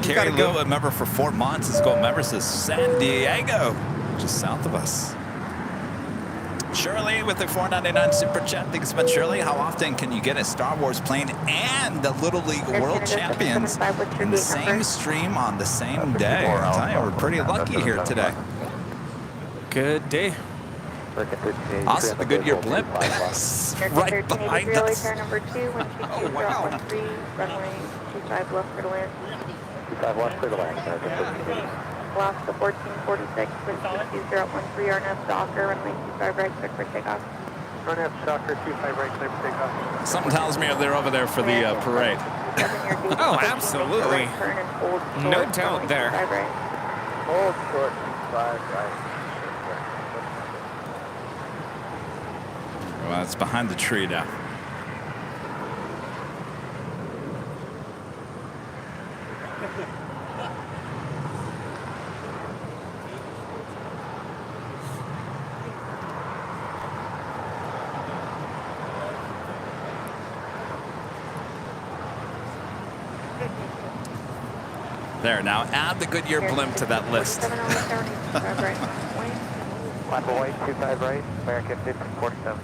Carrie Lou, a member for 4 months, is gold member, says San Diego, just south of us. Shirley with the $4.99 super chat. Thanks so much, Shirley. How often can you get a Star Wars plane and the Little League World Champions in the same stream on the same day? I tell you, we're pretty lucky here today. Good day. Also, the Goodyear blimp is right behind us. Number 2, wind speed 2013, runway 25 left for the land. 25 left, clear to land. Alaska 1446, wind speed 2013, RNF Docker, runway 25 right, clear for takeoff. RNF Docker 25 right, clear for takeoff. Something tells me they're over there for the parade. Oh, absolutely. No doubt there. Hold short, 5 right. Well, it's behind the tree now. There, now add the Goodyear blimp to that list. Lap away, 25 right, American 1547.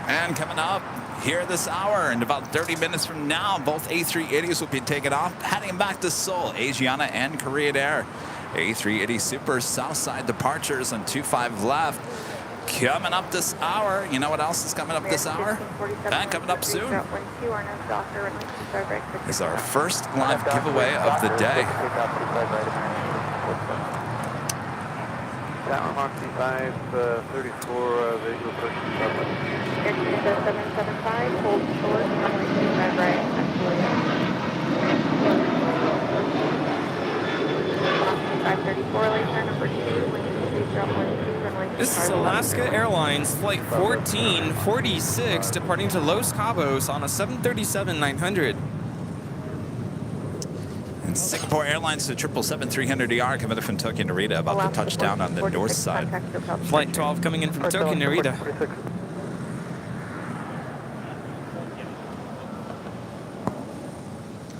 And coming up here this hour, in about 30 minutes from now, both A380s will be taking off, heading back to Seoul, Asiana and Korean Air. A380 Super Southside departures on 25 left. Coming up this hour, you know what else is coming up this hour? And coming up soon is our first live giveaway of the day. Tower Moxie 534, visual person coverage. Air Canada 775, hold short, runway 25 right, Alaska 534, laser number 2, wind speed 012, runway 25. This is Alaska Airlines Flight 1446 departing to Los Cabos on a 737-900. And Singapore Airlines to 777-300ER coming in from Tokyo Narita, about to touch down on the north side. Flight 12 coming in from Tokyo Narita.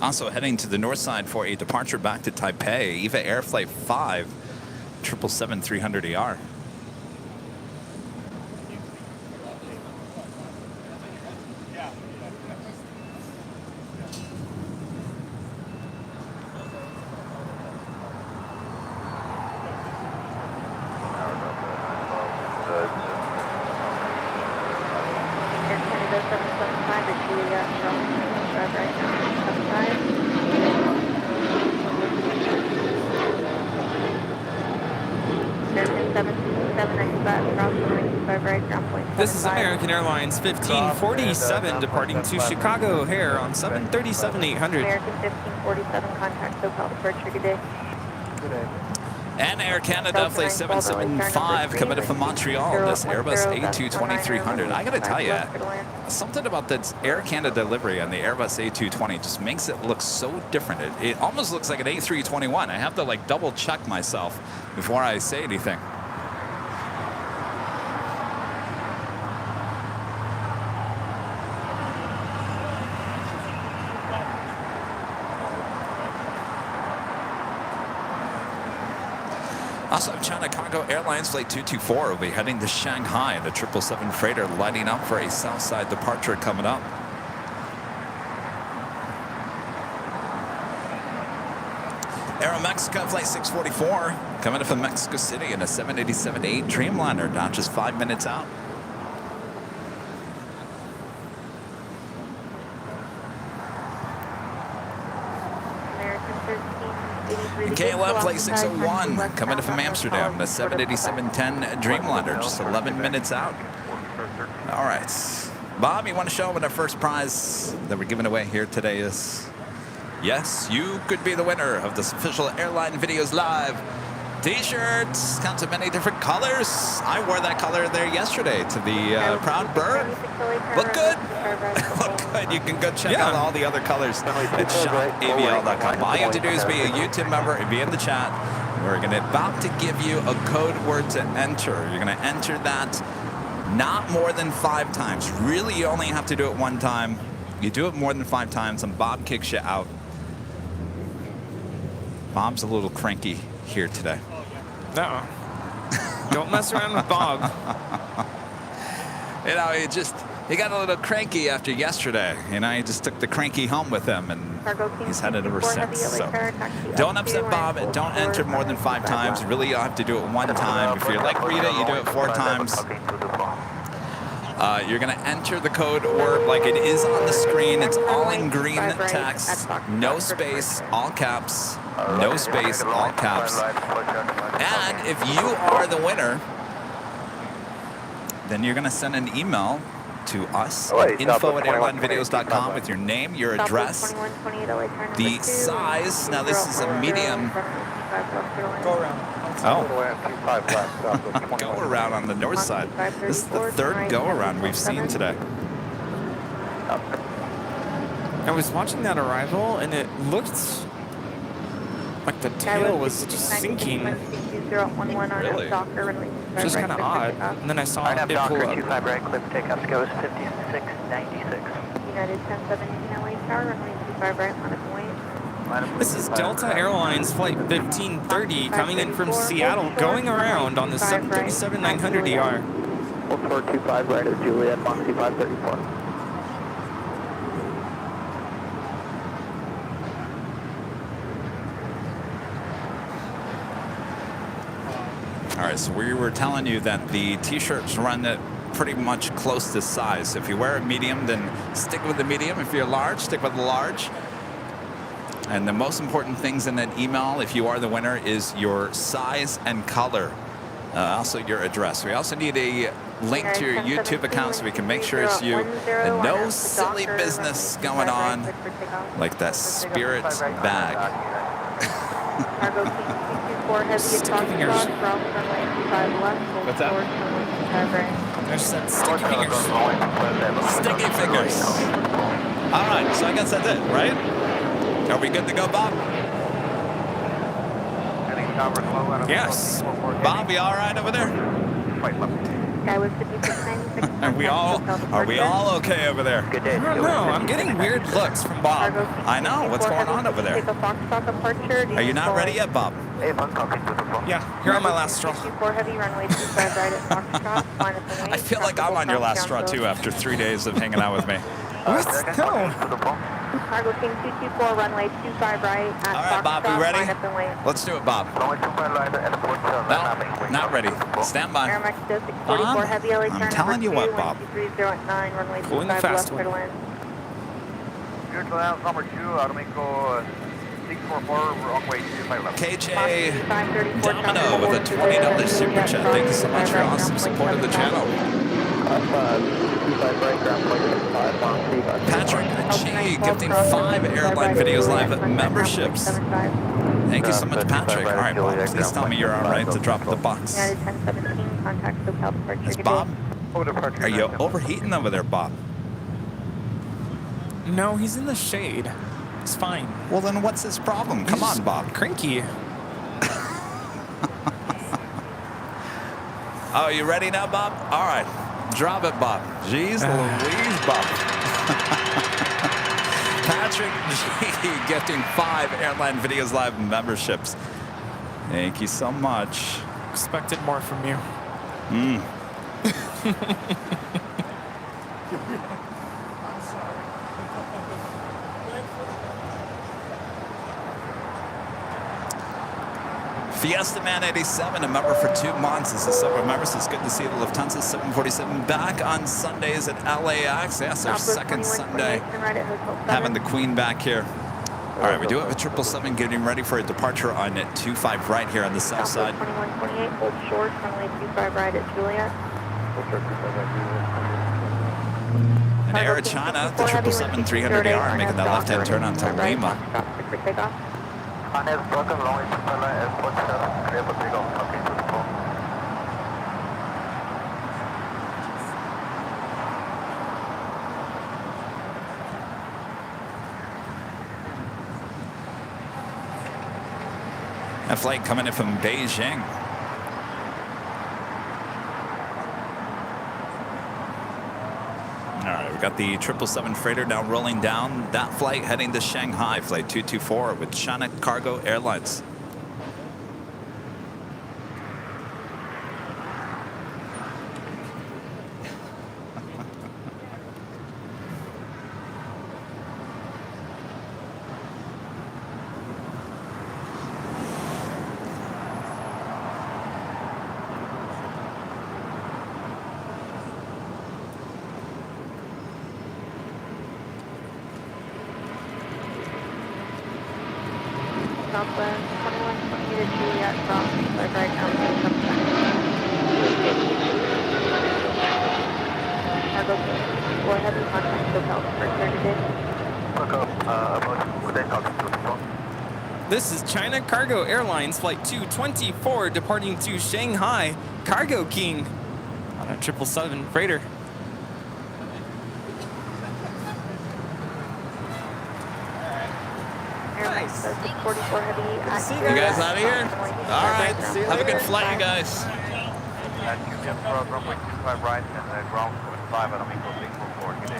Also heading to the north side for a departure back to Taipei, EVA Air Flight 5, 777-300ER. Air Canada 775, to Juliet, Charles, 25 right, 75. American 797, cross runway 25 right, ground point 75. This is American Airlines 1547 departing to Chicago O'Hare on 737-800. American 1547, contact SoCal departure, good day. Good day. And Air Canada Flight 775 coming in from Montreal, this Airbus A220-300. I gotta tell you, something about this Air Canada delivery on the Airbus A220 just makes it look so different. It almost looks like an A321. I have to like double check myself before I say anything. Also, China Cargo Airlines Flight 224 will be heading to Shanghai. The 777 freighter lighting up for a Southside departure coming up. Aeromexico Flight 644 coming in from Mexico City in a 787-8 Dreamliner, now just 5 minutes out. And KLM Flight 601 coming in from Amsterdam, the 787-10 Dreamliner, just 11 minutes out. All right. Bob, you want to show what our first prize that we're giving away here today is? Yes, you could be the winner of this official Airline Videos Live T-shirts. Comes in many different colors. I wore that color there yesterday to the Proud Bird. Look good. Look good. You can go check out all the other colors at shopavl.com. All you have to do is be a YouTube member and be in the chat. We're about to give you a code word to enter. You're going to enter that not more than 5 times. Really, you only have to do it 1 time. You do it more than 5 times, and Bob kicks you out. Bob's a little cranky here today. No. Don't mess around with Bob. You know, he got a little cranky after yesterday. You know, he just took the cranky home with him, and he's had it ever since. So don't upset Bob. Don't enter more than 5 times. Really, you'll have to do it 1 time. If you're like Rita, you do it 4 times. You're going to enter the code orb like it is on the screen. It's all in green text. No space, all caps. No space, all caps. And if you are the winner, then you're going to send an email to us at info@airlinevideos.com with your name, your address, the size. Now this is a medium. Go around. Oh. Go around on the north side. This is the 3rd go around we've seen today. I was watching that arrival, and it looked like the tail was just sinking. Really? Just kind of odd. And then I saw it pull up. 25 right, clip takeoff goes 5696. United 1017 LA Tower, runway 25 right, line of way. This is Delta Airlines Flight 1530 coming in from Seattle, going around on the 737-900ER. Hold 425 right of Juliet, Box 2534. All right, so we were telling you that the T-shirts run at pretty much close to size. If you wear a medium, then stick with the medium. If you're large, stick with the large. And the most important things in that email, if you are the winner, is your size and color. Also your address. We also need a link to your YouTube account so we can make sure it's you. And no silly business going on like that Spirit bag. Sticky fingers. What's that? There's that sticky fingers. Sticky fingers. All right, so I guess that's it, right? Are we good to go, Bob? Yes. Bob, you all right over there? Are we all okay over there? I don't know. I'm getting weird looks from Bob. I know. What's going on over there? Are you not ready yet, Bob? Yeah, you're on my last straw. I feel like I'm on your last straw, too, after 3 days of hanging out with me. What? No. Cargo King 224, runway 25 right. All right, Bob, you ready? Let's do it, Bob. No, not ready. Stand by. Bob, I'm telling you what, Bob. Pulling the fast one. KJ Domino with a $20 super chat. Thank you so much for your awesome support of the channel. Patrick G gifting 5 Airline Videos Live memberships. Thank you so much, Patrick. All right, Bob, please tell me you're all right to drop the box. Is Bob? Are you overheating over there, Bob? No, he's in the shade. It's fine. Well, then what's his problem? Come on, Bob. Cranky. Oh, you ready now, Bob? All right. Drop it, Bob. Jeez Louise, Bob. Patrick G getting 5 Airline Videos Live memberships. Thank you so much. Expected more from you. Fiesta Man 87, a member for 2 months. This is several members. It's good to see the Lufthansa 747 back on Sundays at LAX. Yes, our second Sunday. Having the Queen back here. All right, we do have a 777 getting ready for a departure on 25 right here on the south side. 2128, hold short, runway 25 right at Juliet. And Air China, the 777-300ER, making that left-hand turn onto Lima. That flight coming in from Beijing. All right, we got the 777 freighter now rolling down. That flight heading to Shanghai, flight 224 with China Cargo Airlines. Southwest 2120 to Juliet from right now. Cargo for heavy contact hotel for today. This is China Cargo Airlines Flight 224 departing to Shanghai, Cargo King on a 777 freighter. Nice. 44 heavy. See you guys out of here. All right. Have a good flight, you guys.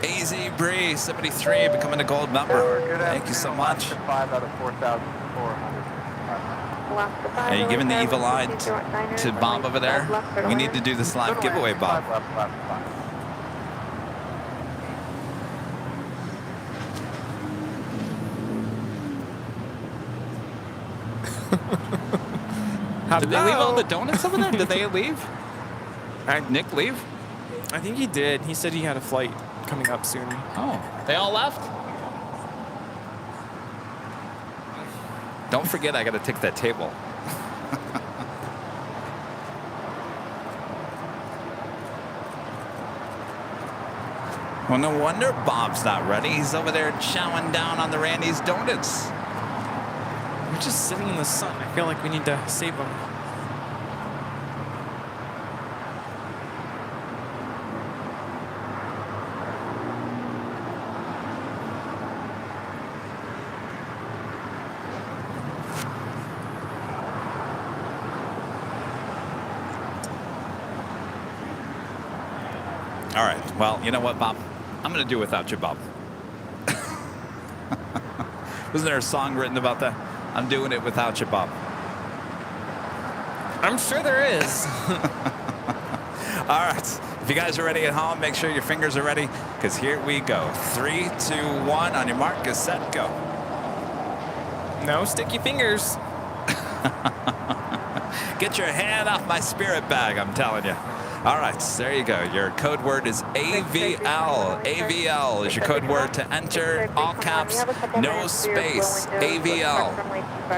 Easy Breeze 73 becoming a gold member. Thank you so much. 5 out of 4,400. Are you giving the evil eye to Bob over there? We need to do this live giveaway, Bob. Did they leave all the donuts over there? Did they leave? Nick leave? I think he did. He said he had a flight coming up soon. Oh, they all left? Don't forget, I got to take that table. Well, no wonder Bob's not ready. He's over there chowing down on the Randy's donuts. We're just sitting in the sun. I feel like we need to save him. All right. Well, you know what, Bob? I'm going to do without you, Bob. Wasn't there a song written about that? I'm doing it without you, Bob. I'm sure there is. All right. If you guys are ready at home, make sure your fingers are ready, because here we go. 3, 2, 1. On your mark, get set, go. No sticky fingers. Get your hand off my spirit bag, I'm telling you. All right, there you go. Your code word is AVL. AVL is your code word to enter. All caps, no space. AVL.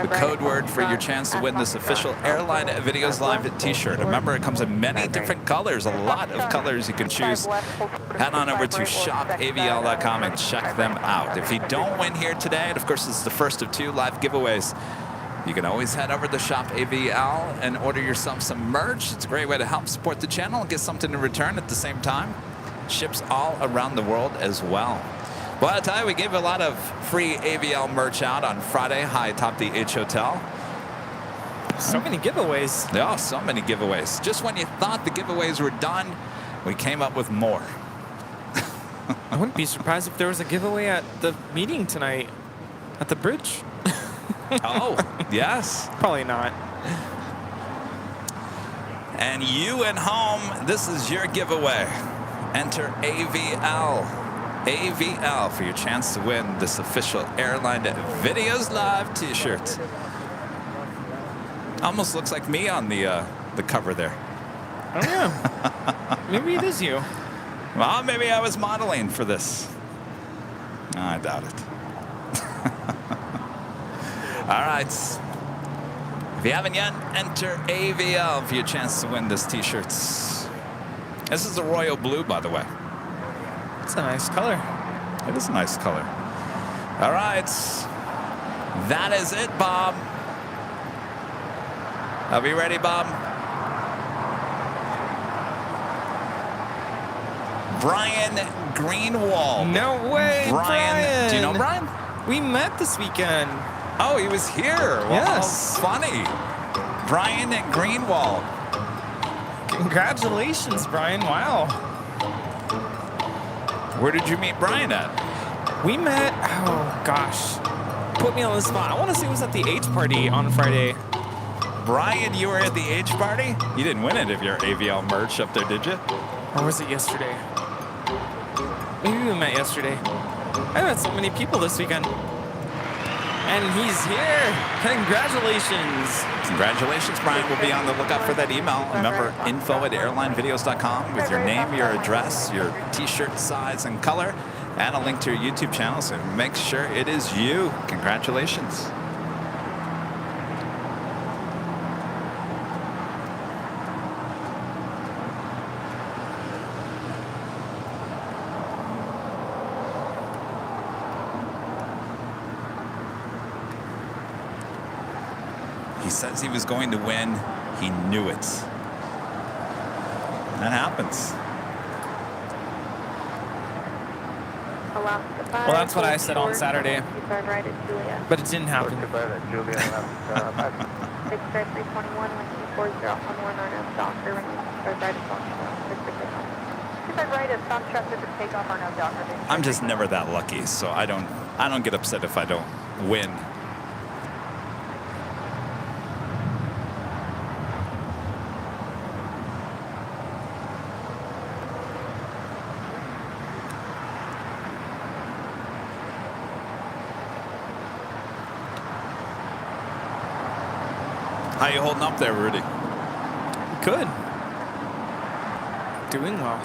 The code word for your chance to win this official Airline Videos Live t-shirt. Remember, it comes in many different colors, a lot of colors you can choose. Head on over to shopavl.com and check them out. If you don't win here today, and of course, this is the first of 2 live giveaways, you can always head over to Shop AVL and order yourself some merch. It's a great way to help support the channel and get something in return at the same time. Ships all around the world as well. Well, I'll tell you, we gave a lot of free AVL merch out on Friday, high atop the H Hotel. So many giveaways. Yeah, so many giveaways. Just when you thought the giveaways were done, we came up with more. I wouldn't be surprised if there was a giveaway at the meeting tonight at the bridge. Oh, yes. Probably not. And you at home, this is your giveaway. Enter AVL. AVL for your chance to win this official Airline Videos Live t-shirt. Almost looks like me on the cover there. Oh, yeah. Maybe it is you. Well, maybe I was modeling for this. I doubt it. All right. If you haven't yet, enter AVL for your chance to win this t-shirt. This is a royal blue, by the way. It's a nice color. It is a nice color. All right. That is it, Bob. Are we ready, Bob? Brian Greenwald. No way, Brian. Do you know Brian? We met this weekend. Oh, he was here. Well, yes. Funny. Brian Greenwald. Congratulations, Brian. Wow. Where did you meet Brian at? We met, oh gosh. Put me on the spot. I want to say it was at the H party on Friday. Brian, you were at the H party? You didn't win it of your AVL merch up there, did you? Or was it yesterday? Maybe we met yesterday. I met so many people this weekend. And he's here. Congratulations. Congratulations, Brian. We'll be on the lookout for that email. Remember, info@airlinevideos.com with your name, your address, your t-shirt size and color, and a link to your YouTube channel. So make sure it is you. Congratulations. He says he was going to win. He knew it. That happens. Well, that's what I said on Saturday. But it didn't happen. I'm just never that lucky, so I don't get upset if I don't win. How you holding up there, Rudy? Good. Doing well.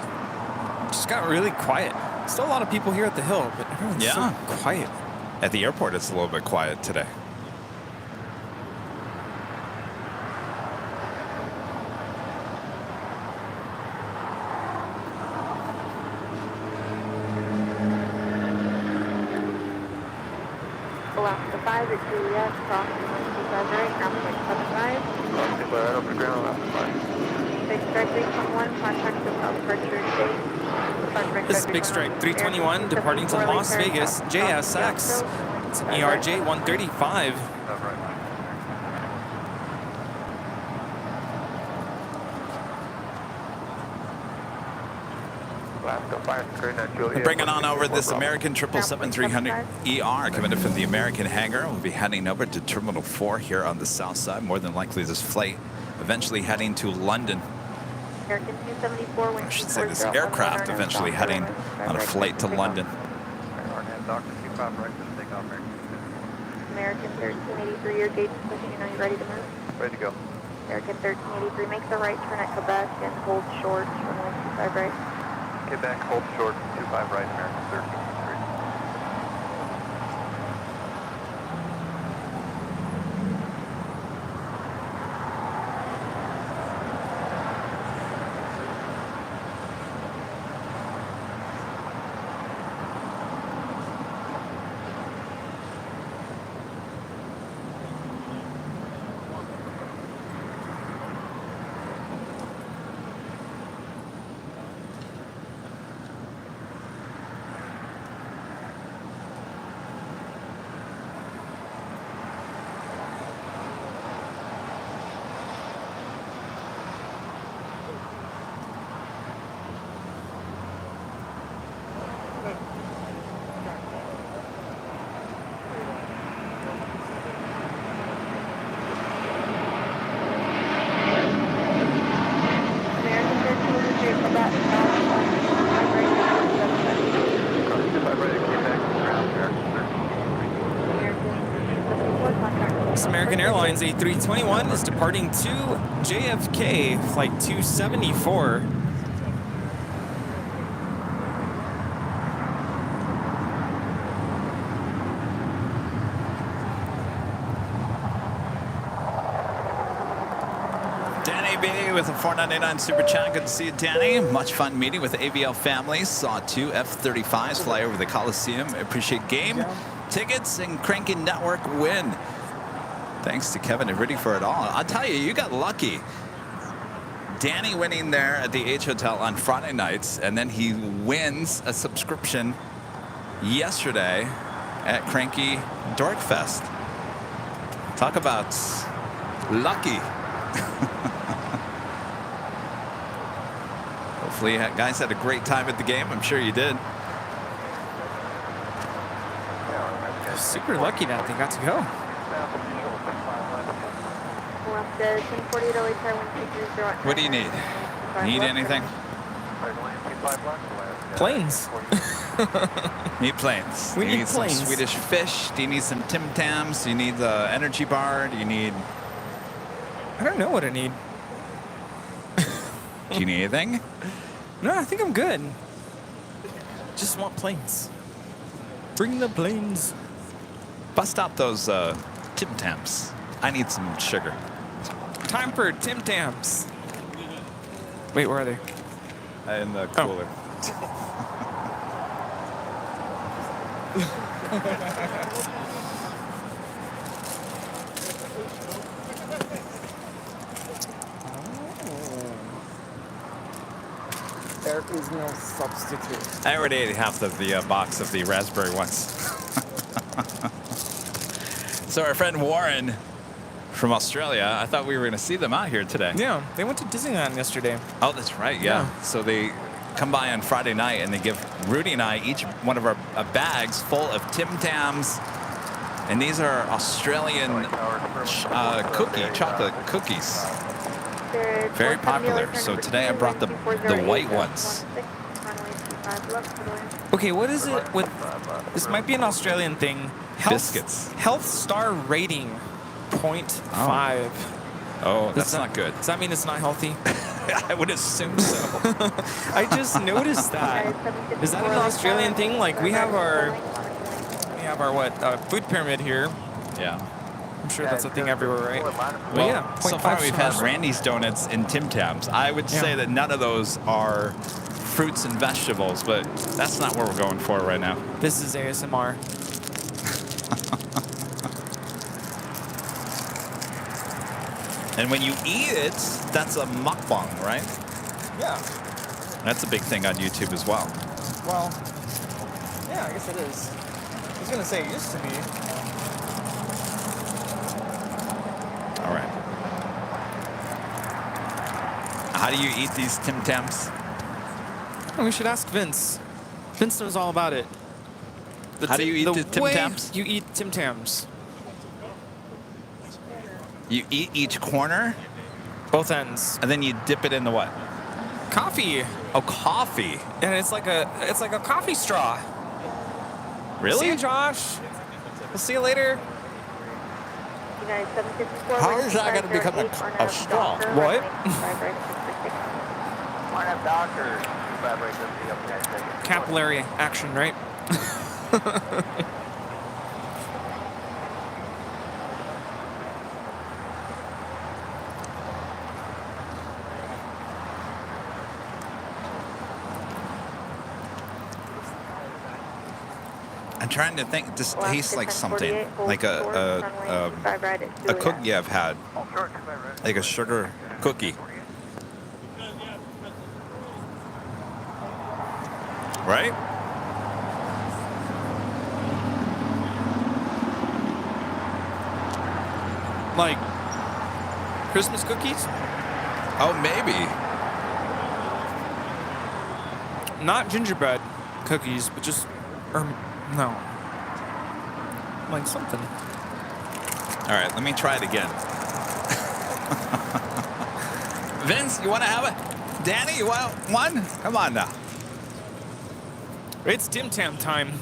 Just got really quiet. Still a lot of people here at the hill, but everyone's so quiet. At the airport, it's a little bit quiet today. Alaska 5 at Juliet, crossing 125 right, ground point 75. Right over the ground, Alaska 5. Big Strike 321, contact the South Departure State. This is Big Strike 321 departing to Las Vegas, JSX. It's ERJ 135. Bringing on over this American 777-300ER coming from the American hangar. We'll be heading over to Terminal 4 here on the south side. More than likely this flight eventually heading to London. American 274, I should say this aircraft eventually heading on a flight to London. American 1383, your gauge is pushing. You know you're ready to move. Ready to go. American 1383, make the right turn at Quebec and hold short, runway 25 right. Quebec, hold short, 25 right, American 1383. American Airlines A321 is departing to JFK, flight 274. Danny B with a $4.99 super chat. Good to see you, Danny. Much fun meeting with the AVL families. Saw 2 F-35s fly over the Coliseum. Appreciate game, tickets, and Cranky Network win. Thanks to Kevin and Rudy for it all. I'll tell you, you got lucky. Danny winning there at the H Hotel on Friday nights, and then he wins a subscription yesterday at Cranky Dorkfest. Talk about lucky. Hopefully you guys had a great time at the game. I'm sure you did. Super lucky that they got to go. What do you need? Need anything? Planes. Need planes. We Do you need some planes. Swedish fish? Do you need some Tim Tams? Do you need the energy bar? Do you need... I don't know what I need. Do you need anything? No, I think I'm good. Just want planes. Bring the planes. Bust out those Tim Tams. I need some sugar. Time for Tim Tams. Wait, where are they? In the cooler. There is no substitute. I already ate half of the box of the raspberry ones. So our friend Warren from Australia, I thought we were going to see them out here today. Yeah, they went to Disneyland yesterday. Oh, that's right, yeah. So they come by on Friday night and they give Rudy and I each one of our bags full of Tim Tams. And these are Australian chocolate cookies. Very popular. So today I brought the white ones. Okay, what is it with, this might be an Australian thing. Biscuits. Health star rating, 0.5. Oh, that's not good. Does that mean it's not healthy? I would assume so. I just noticed that. Is that an Australian thing? Like we have our what, food pyramid here. Yeah. I'm sure that's a thing everywhere, right? Well, yeah, so far we've had stars. Randy's Donuts and Tim Tams. I would say that none of those are fruits and vegetables, but that's not what we're going for right now. This is ASMR. And when you eat it, that's a mukbang, right? Yeah. That's a big thing on YouTube as well. Well, yeah, I guess it is. I was gonna say it used to be. All right. How do you eat these Tim Tams? Oh, we should ask Vince. Vince knows all about it. How do you eat the Tim way Tams? You eat Tim Tams. You eat each corner, both ends, and then you dip it in the what? Coffee. Oh, coffee. And it's like a coffee straw. Really? See you, Josh. We'll see you later. How is that going to become a straw? What? Capillary action, right? I'm trying to think. This tastes like something, like a cookie I've had, like a sugar cookie. Right? Like Christmas cookies? Oh, maybe. Not gingerbread cookies, but just, no. Like something. All right, let me try it again. Vince, you want to have it? Danny, you want one? Come on now. It's Tim Tam time.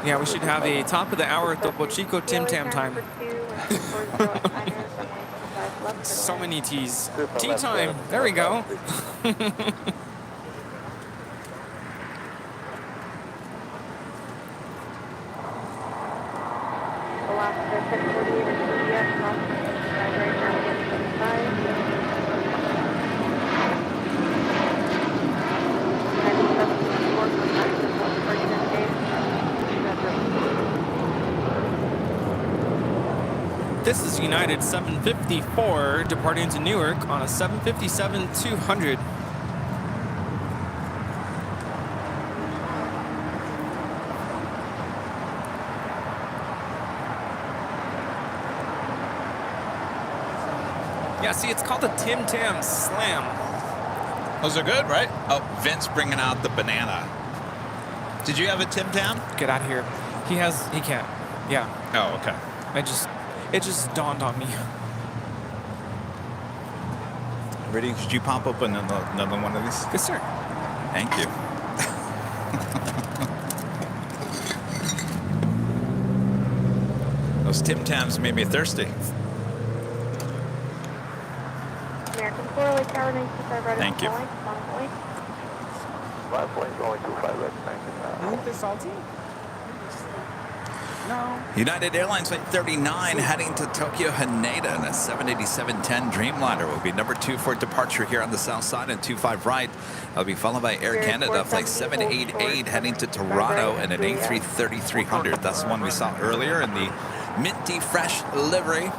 Yeah, we should have a top of the hour Topo Chico Tim Tam time. So many T's. Tea time. There we go. This is United 754 departing to Newark on a 757-200. Yeah, see, it's called a Tim Tam Slam. Those are good, right? Oh, Vince bringing out the banana. Did you have a Tim Tam? Get out of here. He can't. Yeah. Oh, okay. It just dawned on me. Ready? Could you pop open another one of these? Yes, sir. Thank you. Those Tim Tams made me thirsty. Thank you. Isn't this salty? No. United Airlines Flight 39 heading to Tokyo Haneda in a 787-10 Dreamliner will be number 2 for departure here on the south side and 25 right. That'll be followed by Air Canada Flight 788 heading to Toronto in an A330-300. That's the one we saw earlier in the minty fresh livery.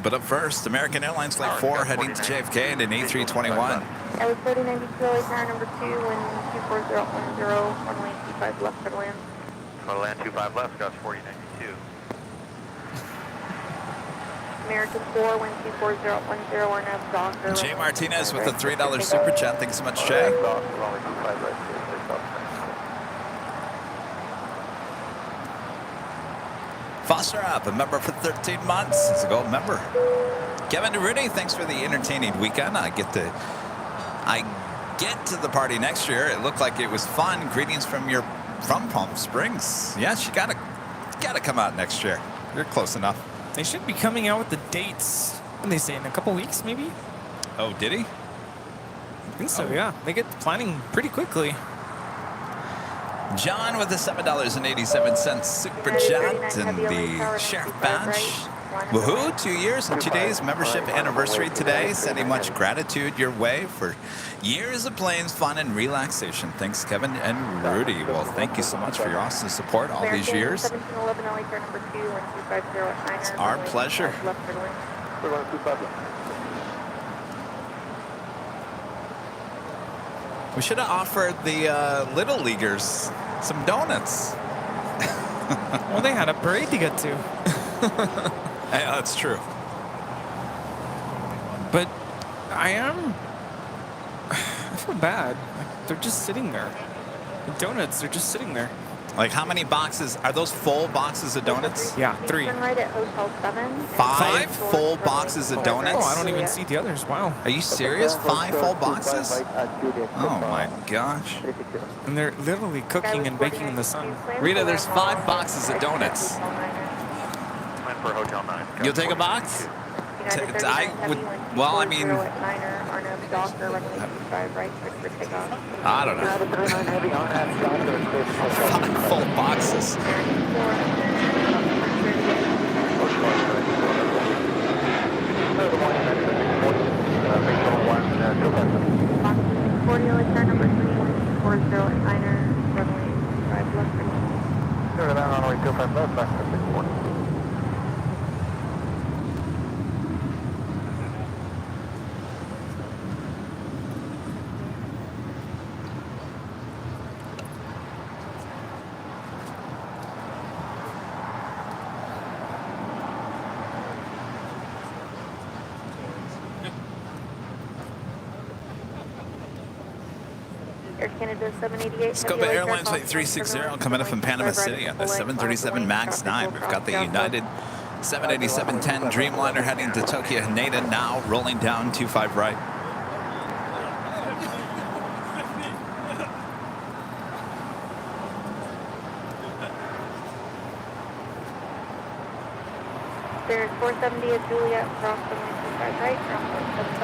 But up first, American Airlines Flight 4 heading to JFK and an A321. That was 3092 LA tower number 2, wind 24010, runway 25 left for land. For land 25 left, Gus 4092. American 4, wind 24010, RNAV Docker. Jay Martinez with the $3 super chat. Thanks so much, Jay. Foster up, a member for 13 months. He's a gold member. Kevin DeRudy, thanks for the entertaining weekend. I get to the party next year. It looked like it was fun. Greetings from Palm Springs. Yes, you gotta come out next year. You're close enough. They should be coming out with the dates. What they say, in a couple weeks, maybe? Oh, did he? I think so, yeah. They get planning pretty quickly. John with the $7.87 super chat and the sheriff badge. Woohoo! 2 years and 2 days membership anniversary today. Sending much gratitude your way for years of planes, fun, and relaxation. Thanks, Kevin and Rudy. Well, thank you so much for your awesome support all these years. It's our pleasure. We should have offered the Little Leaguers some donuts. Well, they had a parade to get to. Yeah, that's true. But I feel bad. Like, they're just sitting there. The donuts, they're just sitting there. Like, how many boxes? Are those full boxes of donuts? Yeah, 3. Right at Hotel 7. 5 full boxes of donuts? Oh, I don't even see the others. Wow. Are you serious? 5 full boxes? Oh, my gosh. And they're literally cooking and baking in the sun. Rita, there's 5 boxes of donuts. For Hotel 9. You'll take a box? I would, well, I mean, I don't know. 5 full boxes. Let's go to Airline Flight 360 coming up from Panama City on the 737 MAX 9. We've got the United 787-10 Dreamliner heading to Tokyo Haneda now, rolling down 25 right. There's 470 at Juliet, cross the 25 right, cross 175.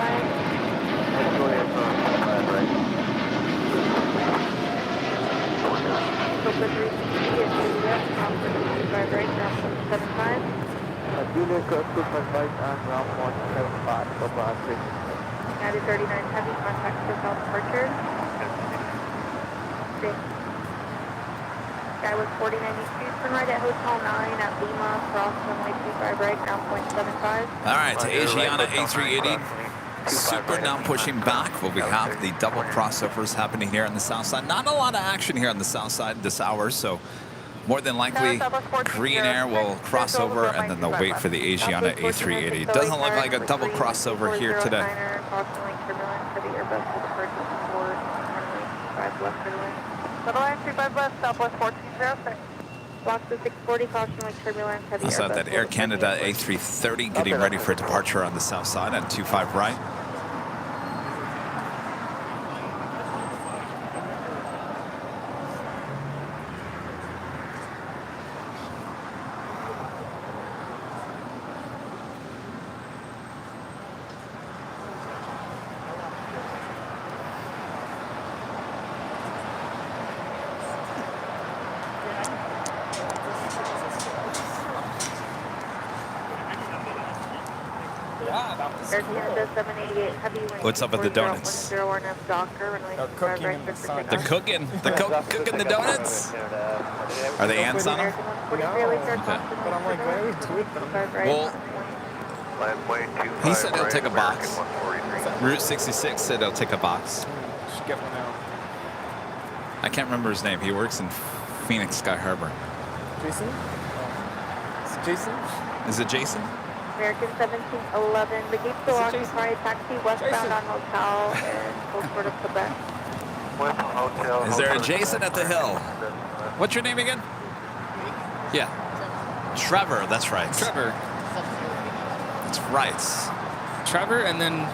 Juliet, 25 right. Copa 360 at Juliet, cross the 25 right, cross 175. Juliet, cross 25 right, and ground 175, Copa 360. United 39 Heavy, contact south departure. Sky was 4092, turn right at Hotel 9 at Lima, cross runway 25 right, ground 0.75. All right, to Asiana A380. Super now pushing back. Well, we have the double crossovers happening here on the south side. Not a lot of action here on the south side this hour, so more than likely Green Air will cross over and then they'll wait for the Asiana A380. It doesn't look like a double crossover here today. I saw that Air Canada A330 getting ready for departure on the south side on 25 right. What's up with the donuts? They're cooking the donuts? Are they ants on them? Yeah, but I'm like, why are we tweeting them? Well, He said he'll take a box. Route 66 said he'll take a box. Should get one out. I can't remember his name. He works in Phoenix Sky Harbor. Jason? Is it Jason? Is it Jason? American 1711, the gates still Is it Jason? occupied, taxi westbound on Hotel and full port of Quebec. Is there a Jason at the hill? What's your name again? Yeah. Trevor, that's right. Trevor. That's right. Trevor, and then...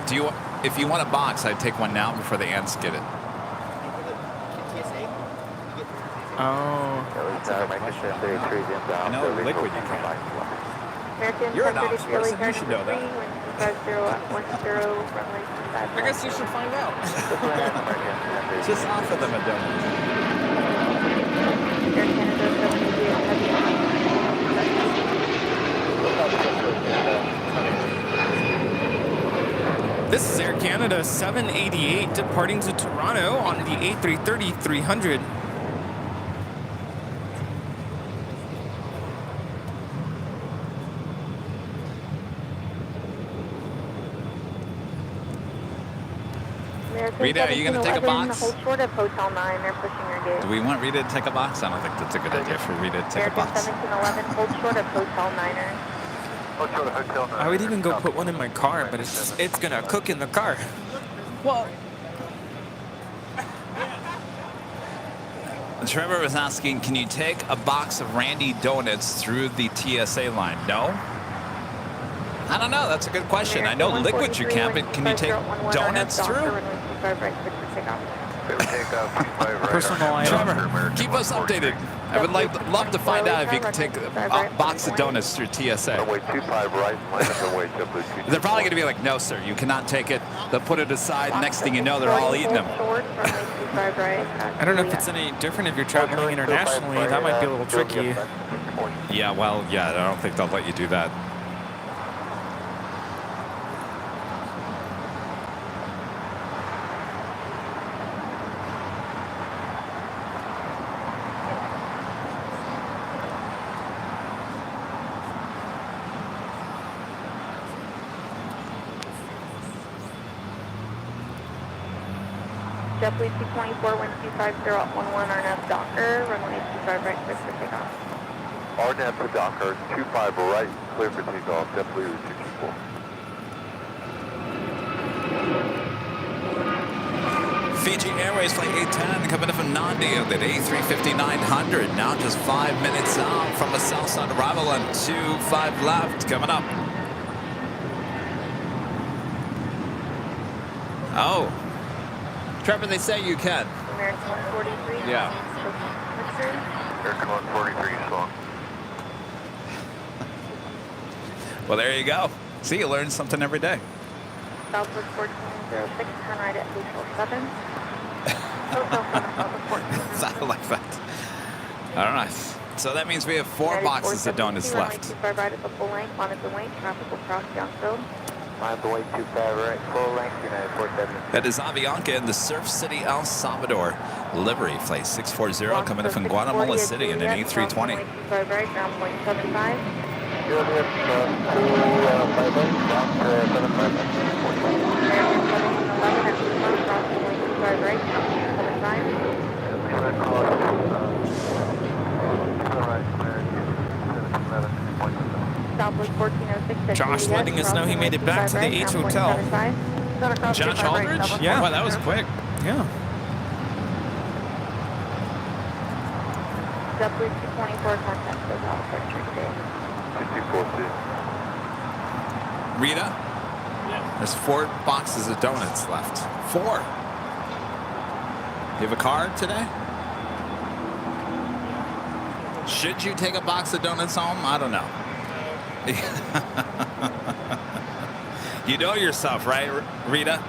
Do you? If you want a box, I'd take one now before the ants get it. Oh. I know liquid you can. American You're an ops 1033 person, you should know that. 5010, runway 25. I guess you should find out. Just offer them a donut. Air Canada 78 This is Air Canada 788 departing to Toronto on the A330-300. Rita, are you going to take a box? Hold short of Hotel 9, they're pushing your gate. Do we want Rita to take a box? I don't think that's a good idea for Rita to take a American box. 1711, hold short of Hotel 9er. I would even go put one in my car, but it's gonna cook in the car. Well, Trevor was asking, can you take a box of Randy donuts through the TSA line? No? I don't know. That's a good question. I know liquid you can, but can you take donuts through? Personal Trevor, keep us updated. I would love to find out if you can take a box of donuts through TSA. They're probably going to be like, no, sir, you cannot take it. They'll put it aside. Next thing you know, they're all eating them. I don't know if it's any different if you're traveling internationally. That might be a little tricky. Yeah, well, yeah, I don't think they'll let you do that. JetBlue 224, 125, 011, RNF Docker, runway 25 right, clear for takeoff. RNF to Docker, 25 right, clear for takeoff, JetBlue 224. Fiji Airways Flight 810 coming in from Nandi at A350-900. Now just 5 minutes out from a southbound arrival on 25 left coming up. Oh. Trevor, they say you can. American 143. Yeah. American 143, so. Well, there you go. See, you learn something every day. Southwest 1406, turn right at 847. Sounded like that. All right. So that means we have 4 boxes of donuts left. 25 right at the full length, monitor the wing, traffic will cross downfield. Monitor the wing, 25 right, full length, United 470. That is Avianca in the Surf City, El Salvador. Livery flight 640 coming in from Guatemala City in an A320. 25 right, ground point 75. Juliet, 255 right, ground 75. American 1711 at 21, crossing 25 right, ground point 75. Southwest 1406. Josh letting us know he made it back to the H Hotel. Josh Aldridge? Yeah. Wow, that was quick. Yeah. JetBlue 224, contact goes off for today. 242. Rita? Yeah. There's 4 boxes of donuts left. 4. You have a card today? Should you take a box of donuts home? I don't know. You know yourself, right, Rita?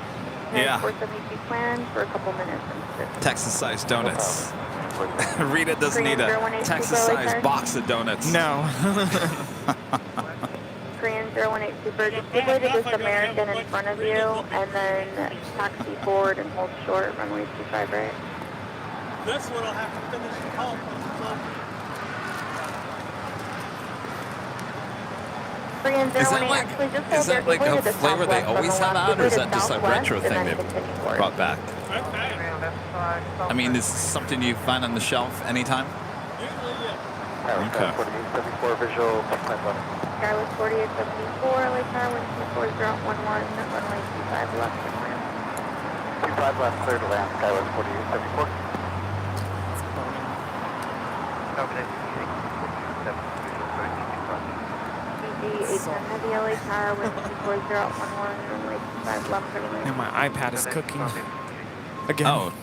Yeah. 472 plan for a couple minutes. Texas-sized donuts. Rita doesn't need a Texas-sized box of donuts. No. Korean 018 Super, just deploy to this American in front of you, and then taxi forward and hold short, runway 25 right. This one will have to finish the call. Korean Is that 018, like, actually just is hold there, that like give way a to the flavor they southwest on always the have left, out, or is give way to that just a southwest, retro and thing then they've continue forward. brought back? I mean, is this something you find on the shelf anytime? Okay. 4874 visual, Skywest 4874, LA Tower, wind 24011, runway 25 left, and land. 25 left, clear to land, Skywest 4874. BG 810 heavy, LA Tower, wind 24011, runway 25 left, and land. And my iPad is cooking. Again. Oh.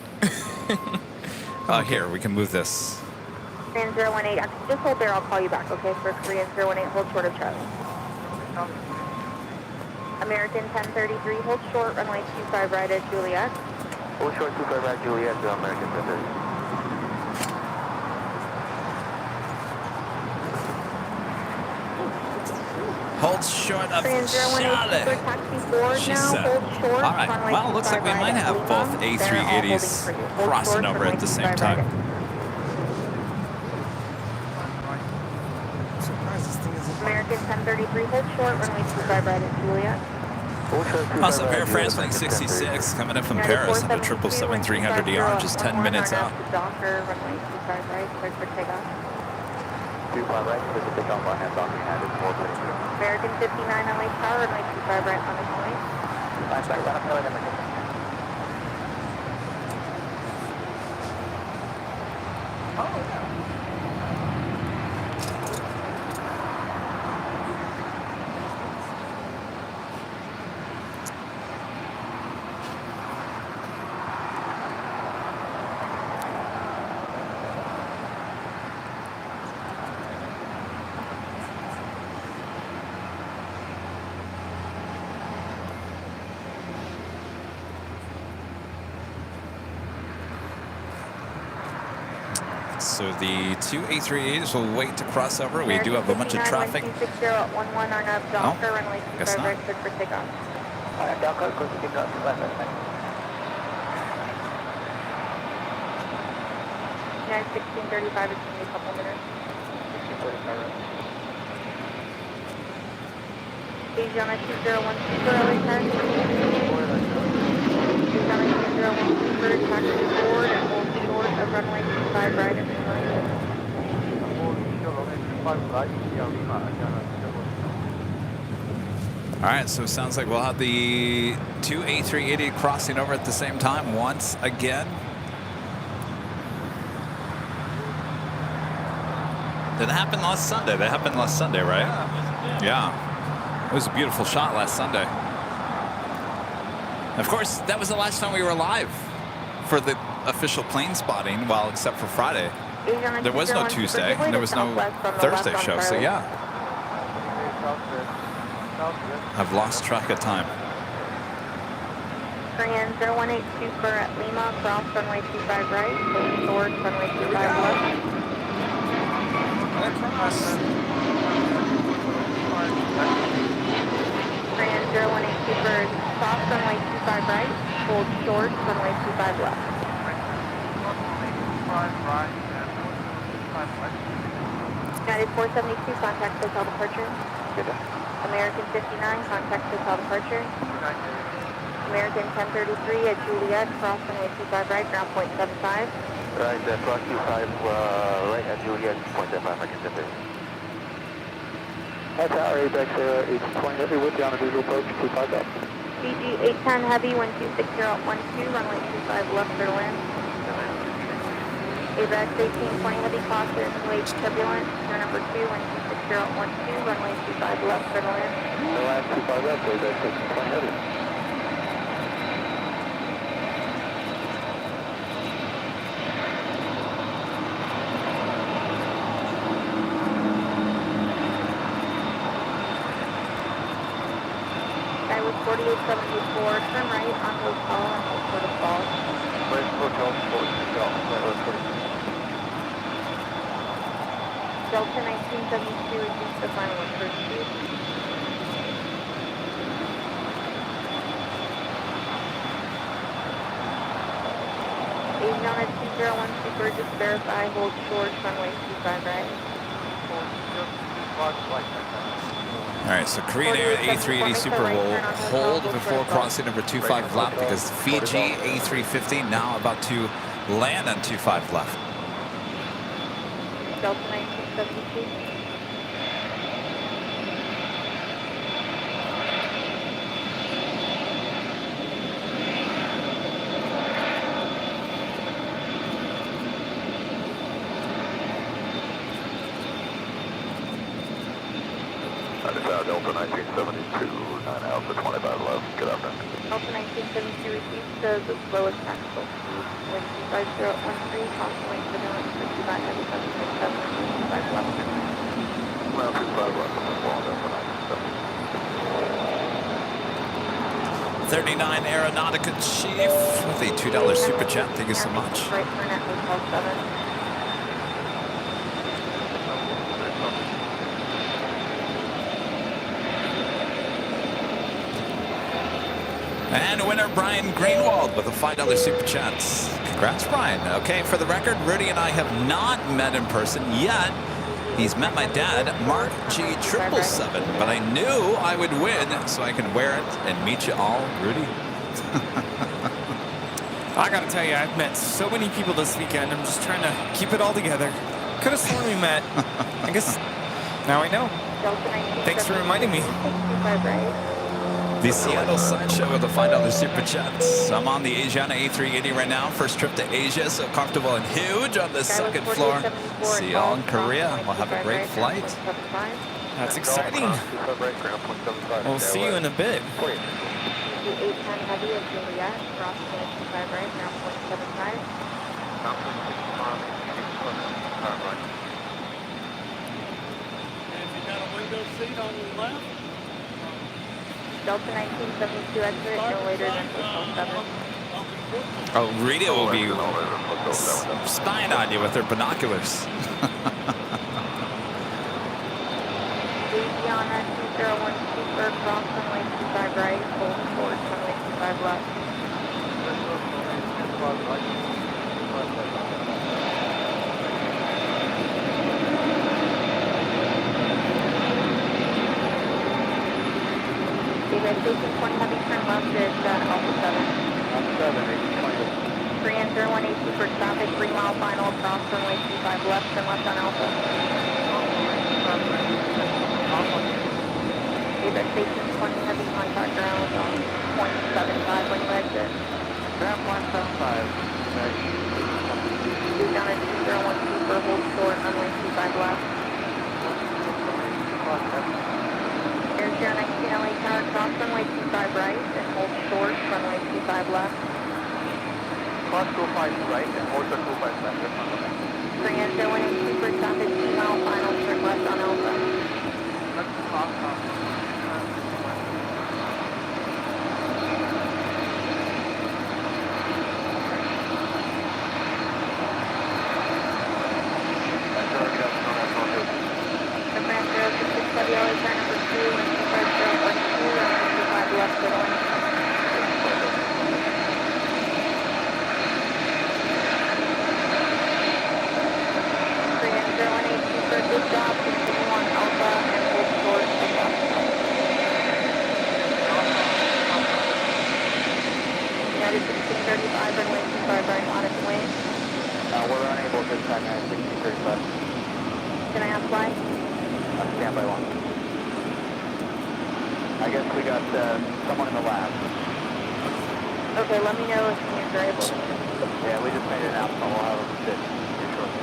Oh, here, we can move this. Korean 018, actually just hold there, I'll call you back, okay? For Korean 018, hold short of Charlie. American 1033, hold short, runway 25 right at Juliet. Hold short 25 right, Juliet, to American 1030. Hold short of Korean 018, Charlotte. super taxi forward She now, said. hold short, All right. runway Well, it looks like we 25 might right have at both Lima. They're all holding A380s for you. Hold crossing short, over runway at the same 25 right time. at- American 1033, hold short, runway 25 right at Juliet. Also, Air France Flight 66 coming in from Paris under 777-300ER, just 10 minutes out. Docker, runway 25 right, clear for takeoff. 25 right, clear for takeoff on hand, docking hand, it's 432. American 59 LA Tower, runway 25 right on its way. Nice, back, back, back, back, back. So the two A380s will wait to cross over. We do have a bunch of traffic. 260 at 11 on up, Docker, runway guess 25 not. right, clear for takeoff. Docker, clear for takeoff, United 1635, it's going to be a couple minutes. Asiana 2012 for LA Tower. Asiana 2012 for taxi forward and hold short of runway 25 right at Lima. All right, so it sounds like we'll have the two A380 crossing over at the same time once again. Did that happen last Sunday? That happened last Sunday, right? Yeah. It was a beautiful shot last Sunday. Of course, that was the last time we were live for the official plane spotting, well, except for Friday. There was no Tuesday, and there was no Thursday show, so yeah. I've lost track of time. Korean 0182 for at Lima, cross runway 25 right, hold short, runway 25 left. Korean 0182 for cross runway 25 right, hold short, runway 25 left. United 472, contact hotel departure. American 59, contact hotel departure. American 1033 at Juliet, cross runway 25 right, ground point 75. Right, cross 25 right at Juliet, point 75, I can sit there. Hi, Tower, ABEX 820 heavy with you on a visual approach, 25 up. BG 810 heavy, wind 260.12, runway 25 left for land. ABEX 1820 heavy, caution, wave turbulent, turn number 2, wind 260.12, runway 25 left for land. The last 25 left, ABEX 1820 heavy. Skywest 4874, turn right on hotel and hold for the fall. Where's hotel? Delta 1972, reduce the final approach speed. Asiana 201 Super, just verify, hold short, runway 25 right. All right, so Korean Air A380 Super will hold before crossing over 25 left because Fiji A350 now about to land on 25 left. Delta 1972. Delta 1972, 9 Alpha 25 left, get up there. Delta 1972 received says the slowest tactical. Wind 25013, constantly to the north, 65 heavy 767, 25 left. Well, 25 left, Delta 1972. 39 Aeronautica Chief with a $2 super chat. Thank you so much. Right turn at Hotel 7. And winner Brian Greenwald with a $5 super chat. Congrats, Brian. Okay, for the record, Rudy and I have not met in person yet. He's met my dad, Mark G777, but I knew I would win, so I can wear it and meet you all, Rudy. I gotta tell you, I've met so many people this weekend. I'm just trying to keep it all together. Could have sworn we met. I guess now I know. Thanks for reminding me. The Seattle Sun Show with a $5 super chat. I'm on the Asiana A380 right now. First trip to Asia, so comfortable and huge on the second floor. See y'all in Korea. We'll have a great flight. That's exciting. We'll see you in a bit. The 810 heavy of Juliet, crossing 25 right, now 0.75. If you got a window seat on the left, Delta 1972 exit, no later than Hotel 7. Oh, Rita will be spying on you with her binoculars. Louisiana 2012 for cross runway 25 right, hold forward runway 25 left. Station 20 heavy turn left is Alpha 7. Alpha 7, 820. 3 and 0182 for traffic, 3 mile final across runway 25 left, turn left on Alpha. Quebec Station 20 heavy contact ground on 0.75 when you exit. Grab 175. Move down at 2012 for hold short runway 25 left. Air Sierra 19 LA Tower, cross runway 25 right and hold short, runway 25 left. Cross 25 right and hold 25 left. 3 and 0182 for traffic, 2 mile final, turn left on Alpha. LA turn number 2, and 250.2, and 25 left to 1. For a good job, continue on Alpha and hold short of Alpha. United 1635, runway 25 right, honest wing. We're unable to time 1635. Can I ask why? Standby 1. I guess we got someone in the lab. Okay, let me know if you're able to. Yeah, we just made it out, so we'll have them sit here shortly.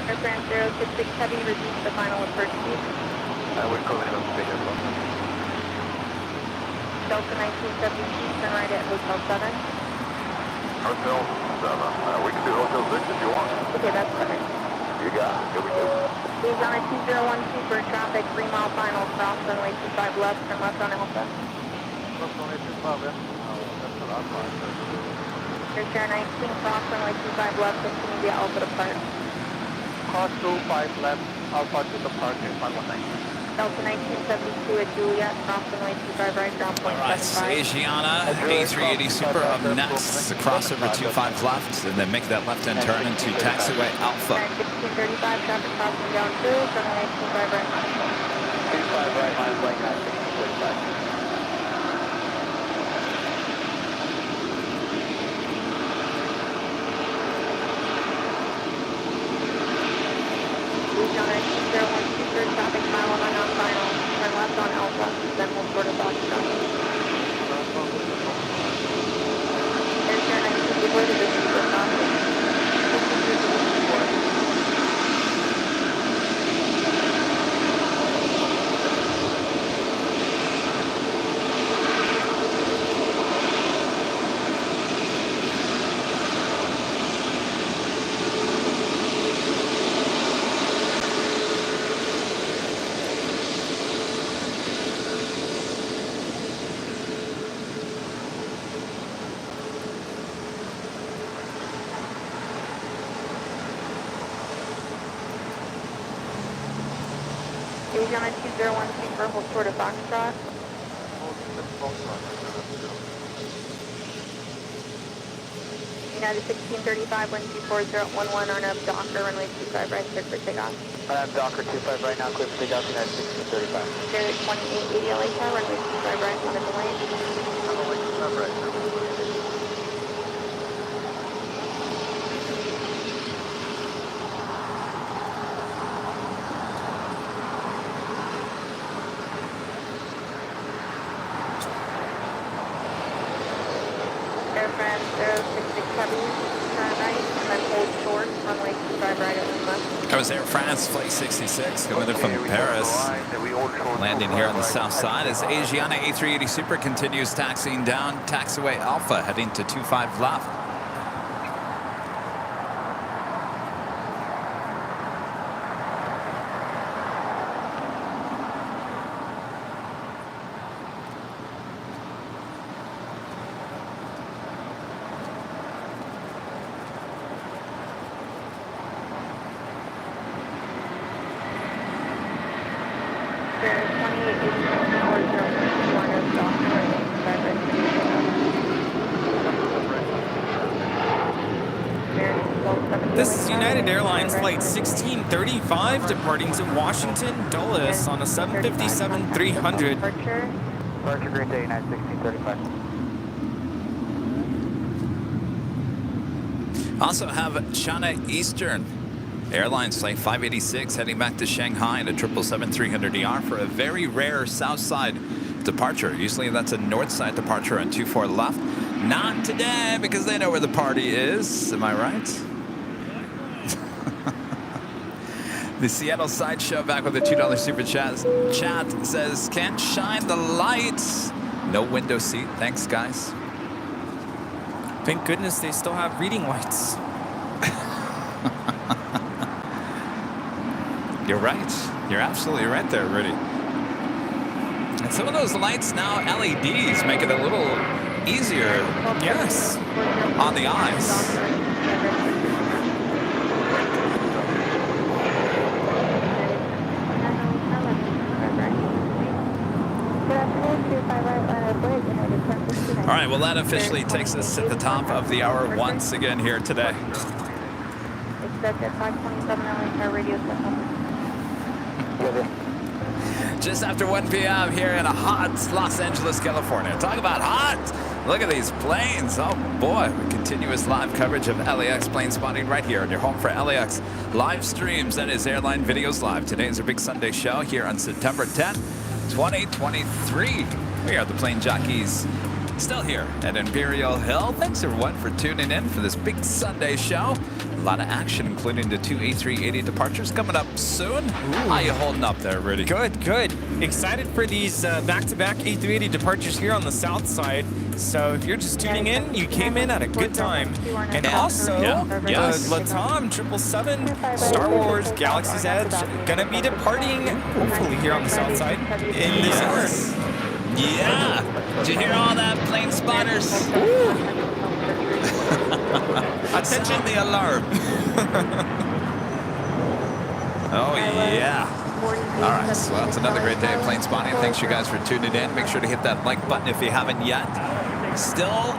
Air France 066 Heavy, reduce the final approach speed. We're closing up speed as well. Delta 1972, turn right at Hotel 7. Hotel 7. We can do Hotel 6 if you want. Okay, that's perfect. You got it. Here we go. Please on a 2012 for traffic, 3 mile final, cross runway 25 left, turn left on Alpha. Cross runway 25 left. That's what I'm fine. Air Sierra 19, cross runway 25 left, continue via Alpha to park. Cross 25 left, Alpha to the park, 519. Delta 1972 at Juliet, cross runway 25 right, ground point All right, 75. Asiana A380 Super up next. The crossover 25 left, and then make that left-hand turn into taxiway Alpha. 1635, traffic crossing down 2, runway 25 right. 25 right, line flight 1635. Traffic mile 1 on final, turn left on Alpha, then we'll sort of box down. There's your 19 before the distance of crossing. Asiana 2016 for hold short of Foxtrot. United 1635, wind 24011, RNAV Docker, runway 25 right, cleared for takeoff. RNAV Docker 25 right now, clear for takeoff, United 1635. Carrier 2880 LA, runway 25 right, on the lane. Runway 25 right. Air France 066 Heavy, turn right, and then hold short, runway 25 right at Lima. That was Air France Flight 66 coming in from Paris. Landing here on the south side as Asiana A380 Super continues taxiing down taxiway Alpha, heading to 25 left. This is United Airlines Flight 1635 departing to Washington Dulles on a 757-300. Departure green day, United 1635. Also have China Eastern Airlines Flight 586 heading back to Shanghai in a 777-300ER for a very rare south side departure. Usually that's a north side departure on 24 left. Not today because they know where the party is. Am I right? The Seattle Sideshow back with a $2 super chat says, can't shine the lights. No window seat. Thanks, guys. Thank goodness they still have reading lights. You're right. You're absolutely right there, Rudy. And some of those lights now, LEDs, make it a little easier, yes, on the eyes. All right, well, that officially takes us to the top of the hour once again here today. Expect at 527 LA, radio Just after 1 p.m. here in a hot Los Angeles, California. Talk about hot! Look at these planes. Oh boy, continuous live coverage of LAX plane spotting right here on your home for LAX live streams. That is Airline Videos Live. Today is our big Sunday show here on September 10th, 2023. We are the plane jockeys. Still here at Imperial Hill. Thanks everyone for tuning in for this big Sunday show. A lot of action, including the two A380 departures coming up soon. How you holding up there, Rudy? Good, good. Excited for these back-to-back A380 departures here on the south side. So if you're just tuning in, you came in at a good time. And also, Latam 777 Star Wars Galaxy's Edge gonna be departing, hopefully here on the south side in this hour. Yeah. Did you hear all that, plane spotters? Attention the alarm. Oh, yeah. All right, so that's another great day of plane spotting. Thanks you guys for tuning in. Make sure to hit that like button if you haven't yet. Still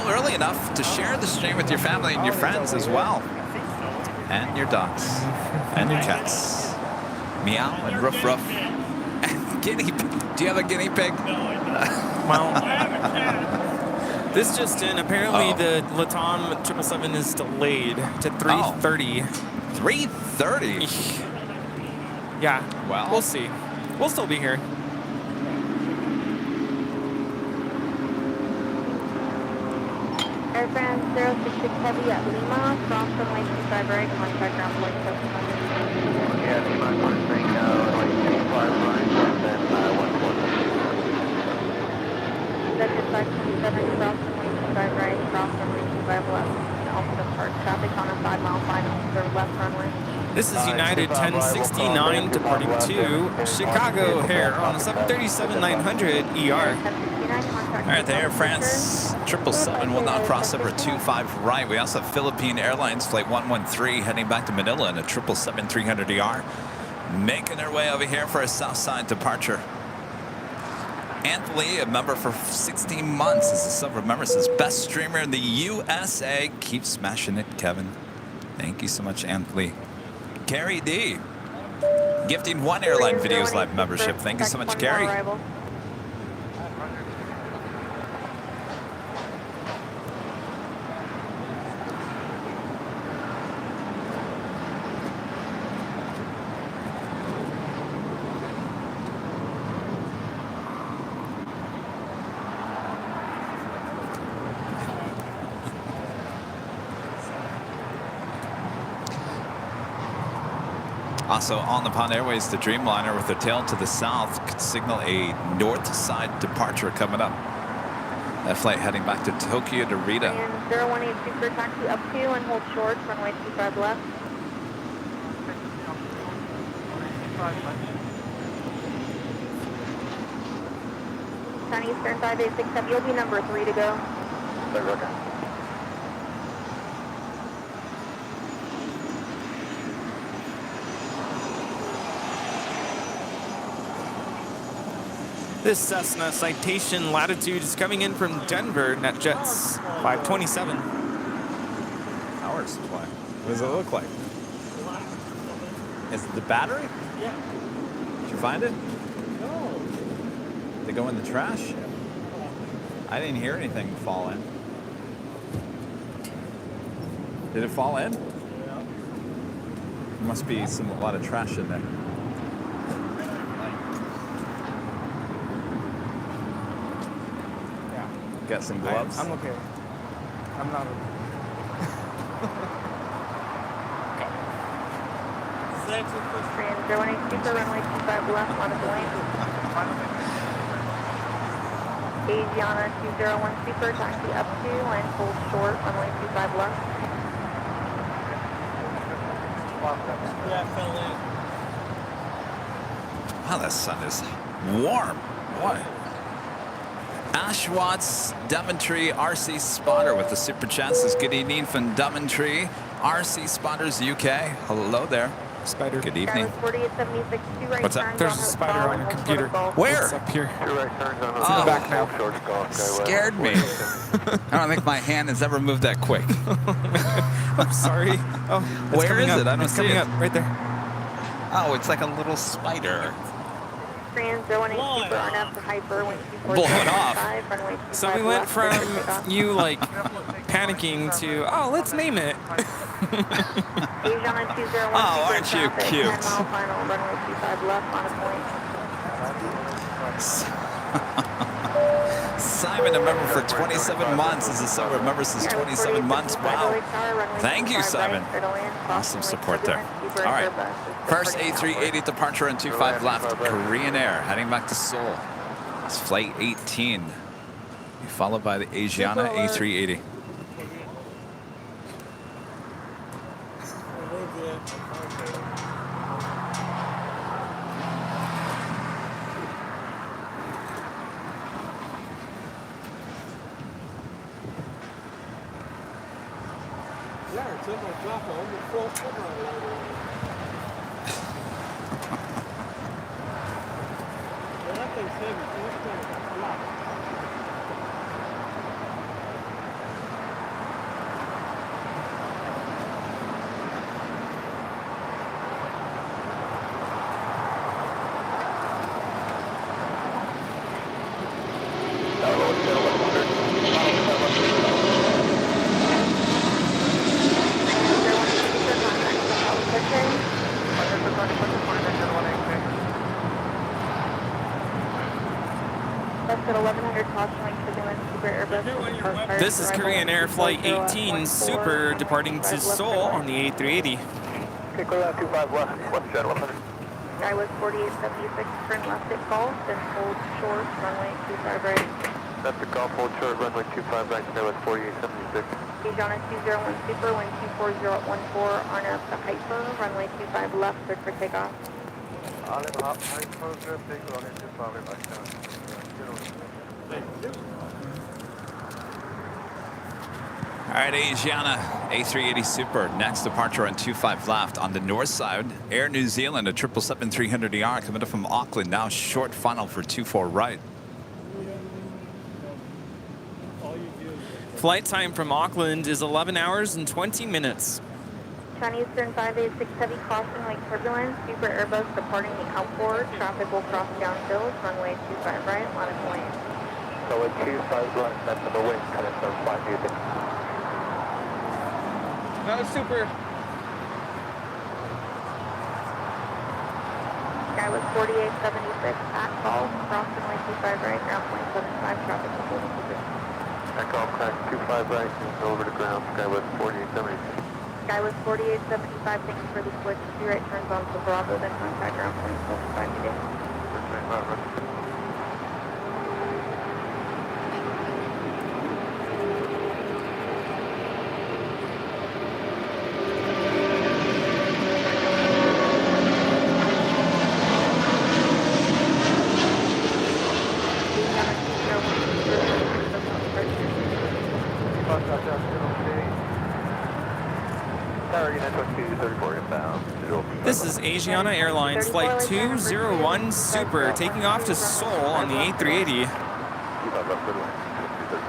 early enough to share the stream with your family and your friends as well. And your dogs. And your cats. Meow and ruff ruff. And guinea pig. Do you have a guinea pig? Well, this just in. Apparently the Latam 777 is delayed to 3:30. 3:30? Yeah. Well, we'll see. We'll still be here. Air France 066 Heavy at Lima, cross runway 25 right, contact ground point 700. Yeah, Lima, crossing runway 25 right, and then 140. Executive 527, cross runway 25 right, cross runway 25 left. Also park traffic on a 5 mile final, serve left runway. This is United 1069 departing to Chicago O'Hare on a 737-900 ER. all right, the Air France 777 will now cross over 25 right. We also have Philippine Airlines Flight 113 heading back to Manila in a 777-300 ER. Making their way over here for a south side departure. Anthony, a member for 16 months, is a silver member, says best streamer in the USA. Keep smashing it, Kevin. Thank you so much, Anthony. Carrie D, gifting 1 Airline Videos Live membership. Thank you so much, Carrie. Also on the Pond Airways, the Dreamliner with the tail to the south could signal a north side departure coming up. That flight heading back to Tokyo to Rita. And 018 super taxi up to and hold short, runway 25 left. Sun Eastern 5867, you'll be number 3 to go. This Cessna Citation Latitude is coming in from Denver, NetJets 527. Power supply. What does it look like? Is it the battery? Yeah. Did you find it? No. Did it go in the trash? I didn't hear anything fall in. Did it fall in? Yeah. There must be a lot of trash in there. Got some gloves? I'm okay. I'm not okay. Trans 018 super runway 25 left, on its way. Asiana 201 super taxi up to and hold short, runway 25 left. Yeah, fell in. Wow, the sun is warm. Boy. Ash Watts, Daventry, RC Spotter with the super chat says good evening from Daventry, RC Spotters UK. Hello there. Spider. Good evening. 4876, 2 right What's that? turns There's a on spider on your computer. Where? It's up here. 2 right turns on It's in the back now. Scared me. I don't think my hand has ever moved that quick. I'm sorry. Oh, where is it? I don't it's see coming it. up right there. Oh, it's like a little spider. Trans 018 super on up to Hyper, 124 Blow it off. runway 25 So we went left, from takeoff. you like panicking to, oh, let's name it. Asiana 201 Oh, super aren't you traffic, cute? 10 mile final, runway 25 left, on its way. Simon, a member for 27 months, is a silver member since 27 months. Wow. Thank you, Simon. Awesome support there. All right. First A380 departure on 25 left, Korean Air, heading back to Seoul. It's flight 18, followed by the Asiana A380. This is Korean Air Flight 18 Super departing to Seoul on the A380. Okay, clear out 25 left, left jet 100. Sky was 4876, turn left at Golf, then hold short, runway 25 right. That's the Golf, hold short, runway 25 right, Sky was 4876. Asiana 201 Super, wind 240 at 14, on up to Hyper, runway 25 left, clear for takeoff. Olive Hop, Hyper, good, take runway 25 right, back down. All right, Asiana, A380 Super. Next departure on 25 left on the north side. Air New Zealand, a 777-300ER coming up from Auckland. Now short final for 24 right. Flight time from Auckland is 11 hours and 20 minutes. China Eastern 586 heavy caution, like turbulence. Super Airbus departing the outboard. Traffic will cross downhill. Runway 25 right, line of lane. So at 25 right, that's the wind, cut it from 5 music. No, Super. Sky was 4876 at Golf, cross runway 25 right, ground point 75, traffic to holding position. At Golf, crack 25 right, and over to ground, Sky was 4876. Sky was 4875, thank you for the switch. 2 right turns on to Bravo, then contact ground point 75 today. This is Asiana Airlines Flight 201 Super taking off to Seoul on the A380.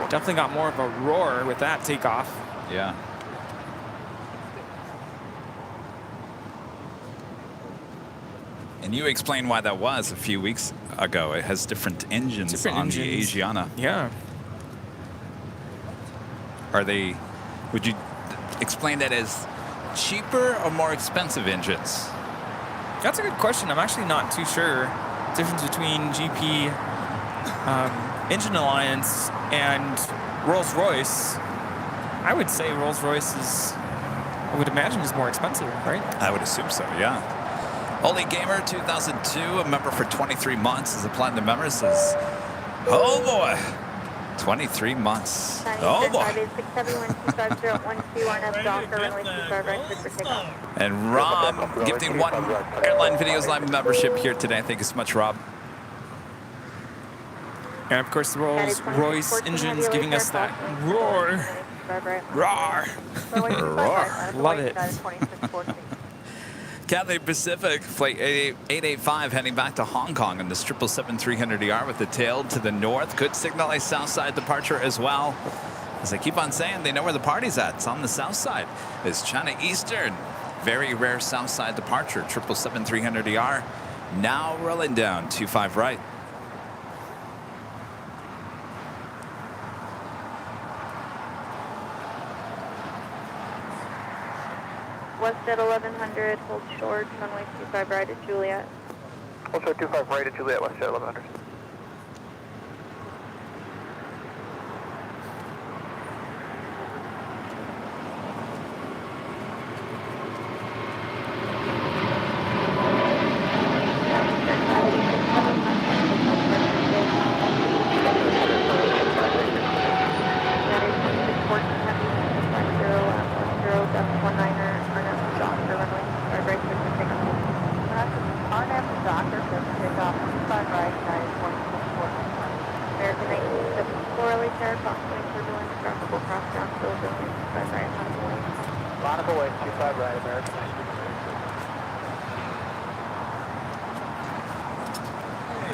Definitely got more of a roar with that takeoff. Yeah. And you explained why that was a few weeks ago. It has different engines on the Asiana. Yeah. Are they, would you explain that as cheaper or more expensive engines? That's a good question. I'm actually not too sure. Difference between GP Engine Alliance and Rolls-Royce. I would say Rolls-Royce is, I would imagine, is more expensive, right? I would assume so, yeah. Only Gamer 2002, a member for 23 months, is a platinum member, says, oh boy, 23 months. Oh boy. And Rob gifting 1 Airline Videos Live membership here today. Thank you so much, Rob. And of course, the Rolls-Royce engines giving us that roar. Roar. Roar. Love it. Cathay Pacific, Flight 885 heading back to Hong Kong on this 777-300ER with the tail to the north. Could signal a south side departure as well. As I keep on saying, they know where the party's at. It's on the south side. It's China Eastern. Very rare south side departure. 777-300ER now rolling down 25 right. Westjet 1100, hold short, runway 25 right at Juliet. Hold short 25 right at Juliet, Westjet 1100.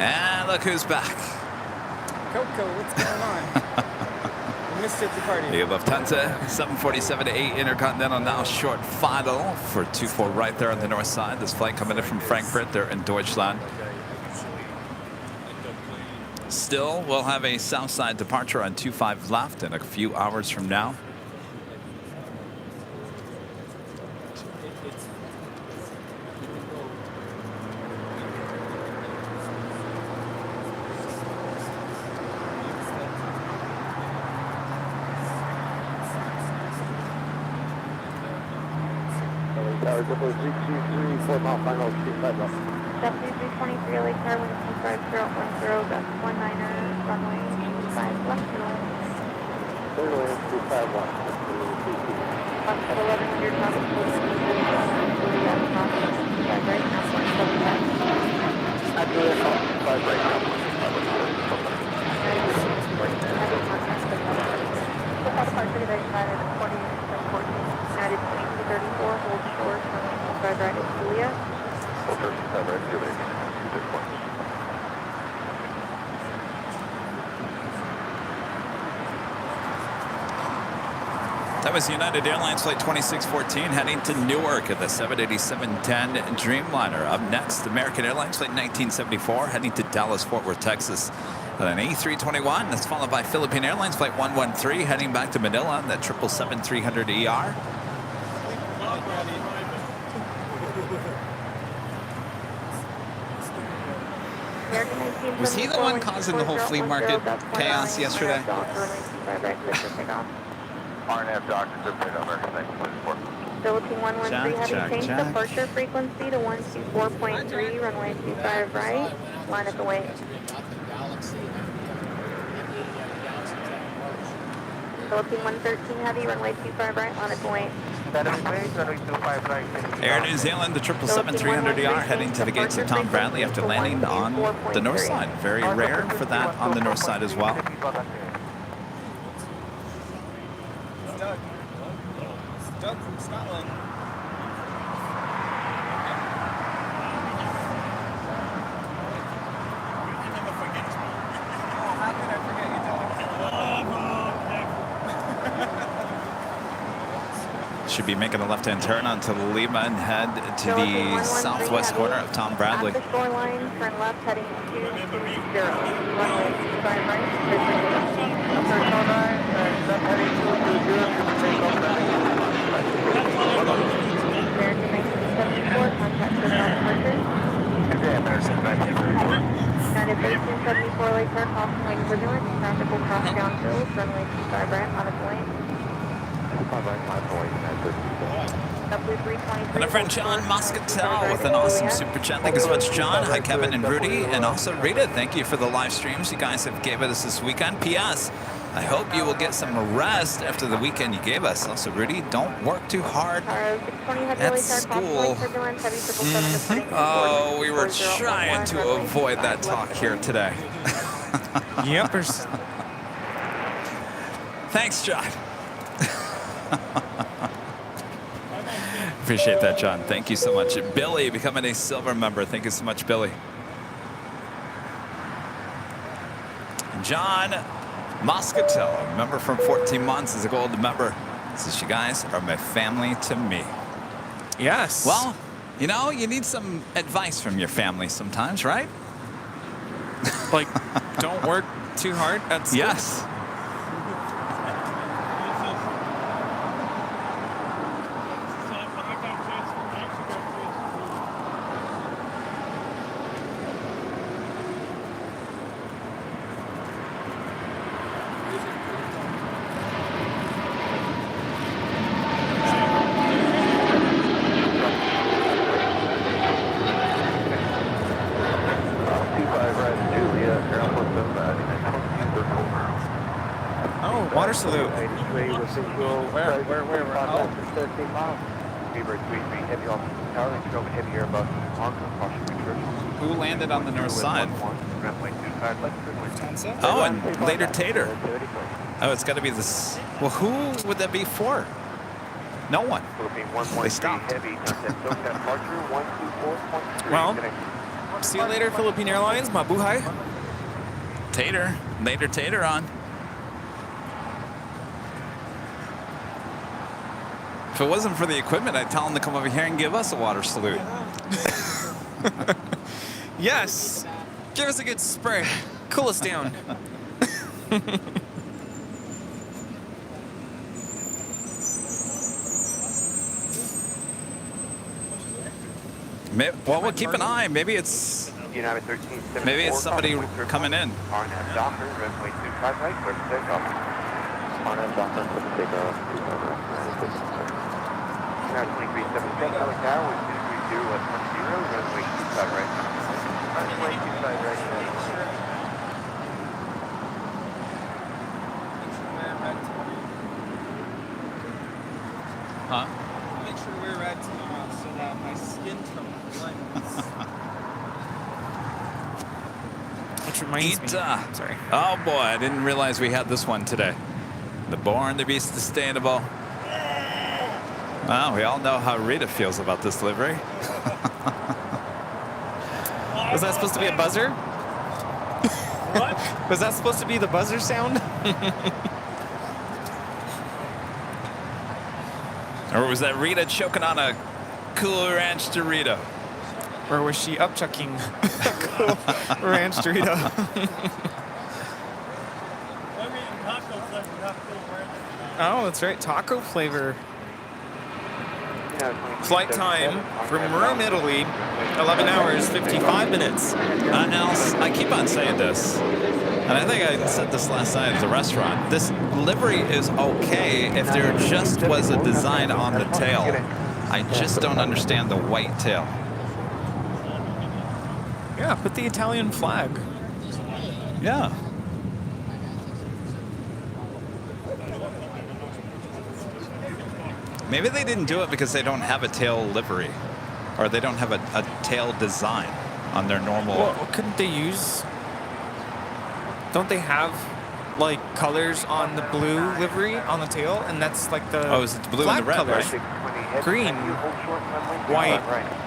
And look who's back. Coco, what's going on? We missed it at the party. The Lufthansa 747 to 8 Intercontinental now short final for 24 right there on the north side. This flight coming in from Frankfurt. They're in Deutschland. Still, we'll have a south side departure on 25 left in a few hours from now. Tower, double 323, 4 mile final, 25 left. W323, Lake Tower, wind 25010, that's 19er, runway 25 left. Clear land, 25 left. At 1100, traffic, 40, that's not 25 right, now 175. Actually, that's all 5 right now. Departure today, United 20, 14, United 2234, hold short, 25 right at Julia. Hold short, 25 right, Julia, 264. That was United Airlines Flight 2614 heading to Newark at the 787-10 Dreamliner. Up next, American Airlines Flight 1974 heading to Dallas-Fort Worth, Texas. An A321 that's followed by Philippine Airlines Flight 113 heading back to Manila on that 777-300ER. Was he the one causing the whole flea market chaos yesterday? RNF doctors have been over. Thank you for Philippine 113 having changed departure frequency to 124.3, runway 25 right, line at the wing. Philippine 113 heavy, runway 25 right, line at the wing. Air New Zealand, the 777-300ER heading to the gates of Tom Bradley after landing on the north side. Very rare for that on the north side as well. Doug from Scotland. Should be making a left-hand turn onto Lima and head to the southwest corner of Tom Bradley. At the shoreline, turn left heading to 20, runway 25 right, left heading 220, American 1974, contact signal departure. United 1874, late turn, Austin lane turbulence, traffic will cross downfield, runway 25 right, on its way. And our friend John Moscatel with an awesome super chat. Thank you so much, John. Hi, Kevin and Rudy. And also Rita, thank you for the live streams you guys have gave us this weekend. P.S. I hope you will get some rest after the weekend you gave us. Also, Rudy, don't work too hard at school. Oh, we were trying to avoid that talk here today. Yuppers. Thanks, John. Appreciate that, John. Thank you so much. Billy becoming a silver member. Thank you so much, Billy. John Moscatel, member from 14 months, is a gold member. Says, you guys are my family to me. Yes. Well, you know, you need some advice from your family sometimes, right? Like, don't work too hard at school. Yes. Water salute. Where? Oh. 13 miles. Beaver 33, heavy off tower, stroke heavy air above Hong caution restrictions. Who landed on the north side? Lufthansa? Oh, and later Tater. Oh, it's got to be this. Well, who would that be for? No one. They stopped. Well, See you later, Philippine Airlines. Mabuhay. Tater. Later Tater on. If it wasn't for the equipment, I'd tell him to come over here and give us a water salute. Yes. Give us a good spray. Cool us down. Well, we'll keep an eye. Maybe it's United 1374. maybe it's somebody coming in. RNAV Docker, runway 25 right, clear for takeoff. RNAV Docker, clear for takeoff. United 2376, Southern Tower, 230 at 10, runway 25 right. Runway 25 right. Huh? Make sure we're red tomorrow so that my skin tone blends. Which reminds me. Sorry. Oh boy, I didn't realize we had this one today. The Born to Be Sustainable. Well, we all know how Rita feels about this livery. Was that supposed to be a buzzer? What? Was that supposed to be the buzzer sound? Or was that Rita choking on a Cool Ranch Dorito? Or was she upchucking Cool Ranch Dorito? Oh, that's right, taco flavor. Flight time from Rome, Italy, 11 hours, 55 minutes. Nels, I keep on saying this, and I think I said this last night at the restaurant. This livery is okay if there just was a design on the tail. I just don't understand the white tail. Yeah, put the Italian flag. Yeah. Maybe they didn't do it because they don't have a tail livery, or they don't have a tail design on their normal. Well, couldn't they use? Don't they have like colors on the blue livery on the tail, and that's like the Oh, is it the blue and the red, colors? right? Green, white,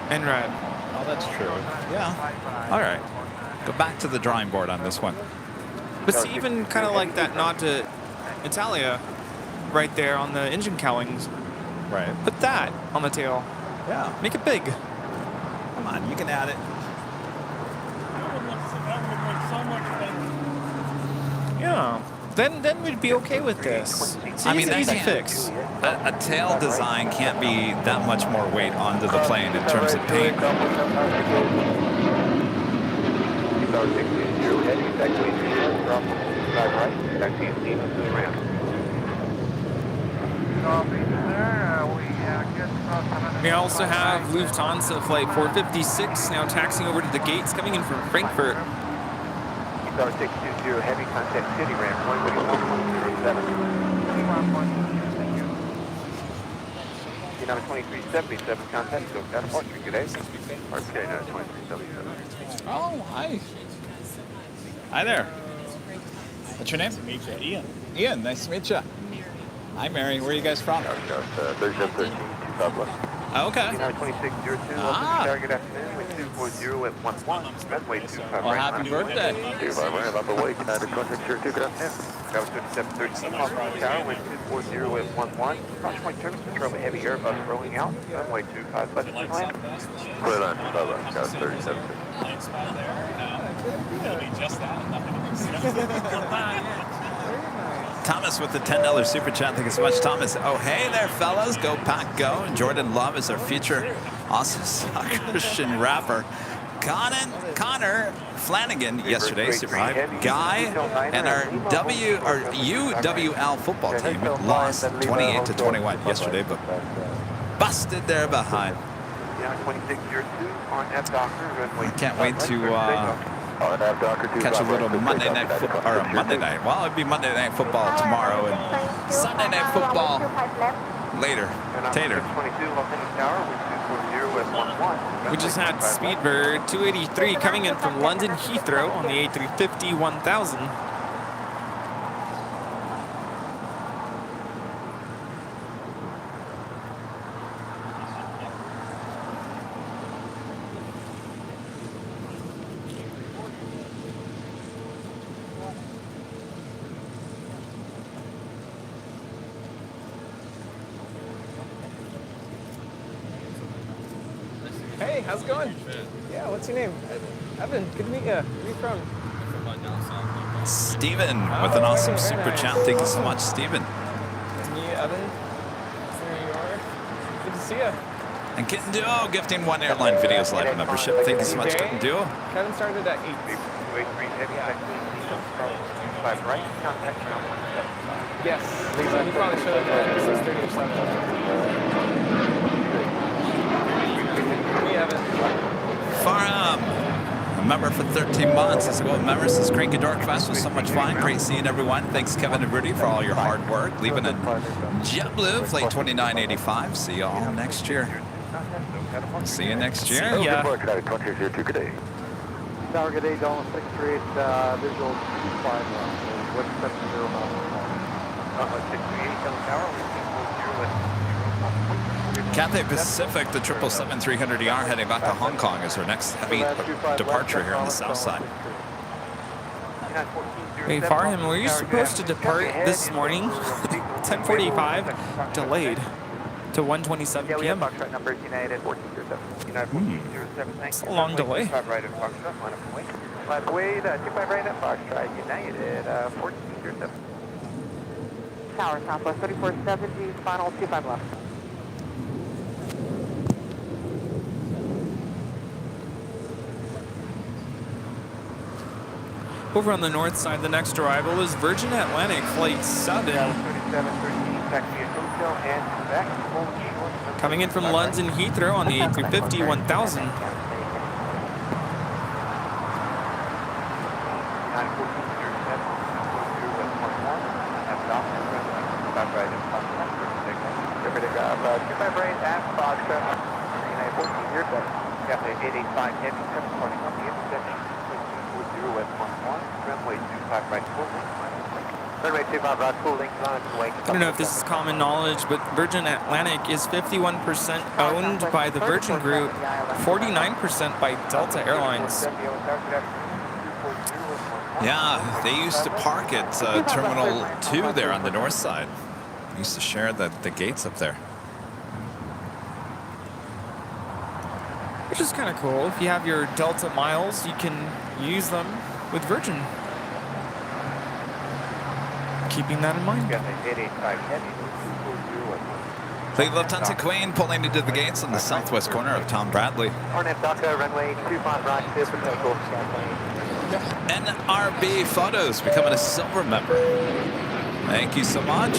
and red. Oh, that's true. Yeah. All right. Go back to the drawing board on this one. But see, even kind of like that nod to Italia, right there on the engine cowlings. Right. Put that on the tail. Yeah. Make it big. Come on, you can add it. Yeah. Then we'd be okay with this. See, I mean, it's an easy that fix. A tail design can't be that much more weight onto the plane in terms of paint. We also have Lufthansa flight 456 now taxiing over to the gates coming in from Frankfurt. 620 heavy contact city ramp, runway 1107. Number 2377 contact, so that's Foster, good day. RPA number 2377. Oh, hi. Hi there. What's your name? Ian. Ian, nice to meet you. Hi, Mary. Where are you guys from? 3713, 25 left. Oh, okay. Number 2602, welcome to good afternoon, with 240 at 11, runway 25 Well, right. happy birthday. 25 right, about the way, United 2602, good afternoon. Number 2713, Hawthorne Tower, with 240 at 11, approach point terminus control, heavy Airbus rolling out, runway 25 left to land. Clear line, 25 left, got 37. Thomas with the $10 super chat. Thank you so much, Thomas. Oh, hey there, fellas. Go Pack Go. And Jordan Love is our future awesome Christian rapper. Connor Flanagan yesterday survived. Guy and our UWL football team lost 28-21 yesterday, but busted their behind. Can't wait to catch a little Monday night football, or a Monday night. Well, it'd be Monday night football tomorrow and Sunday night football later. Tater. We just had Speedbird 283 coming in from London Heathrow on the A350 1000. Hey, how's it going? Yeah, what's your name? Evan, good to meet you. Where are you from? Steven with an awesome super chat. Thank you so much, Steven. Good to meet you, Evan. There you are. Good to see you. And Kitten Duo gifting 1 Airline Videos Live membership. Thank you so much, Kitten Duo. Kevin started at 8. Yes, he probably showed up at 6:30 or 7. Me, Evan. Farham, a member for 13 months. As well, members, this Cranky Dork Fest was so much fun. Great seeing everyone. Thanks, Kevin and Rudy, for all your hard work. Leaving a JetBlue Flight 2985. See you all next year. See you next year. Yeah. Tower, good day, Donald 638, visual 5, what's 70 miles. 638, Tower, Cathay Pacific, the 777-300ER heading back to Hong Kong is our next heavy departure here on the south side. Hey, Farham, were you supposed to depart this morning? 10:45, delayed to 1:27 p.m. It's a long delay. Tower, Southwest 3470, final 25 left. Over on the north side, the next arrival is Virgin Atlantic Flight 7. Coming in from London Heathrow on the A350 1000. I don't know if this is common knowledge, but Virgin Atlantic is 51% owned by the Virgin Group, 49% by Delta Airlines. Yeah, they used to park at Terminal 2 there on the north side. They used to share the gates up there. Which is kind of cool. If you have your Delta miles, you can use them with Virgin. Keeping that in mind. The Lufthansa Queen pulling into the gates on the southwest corner of Tom Bradley. NRB Photos becoming a silver member. Thank you so much.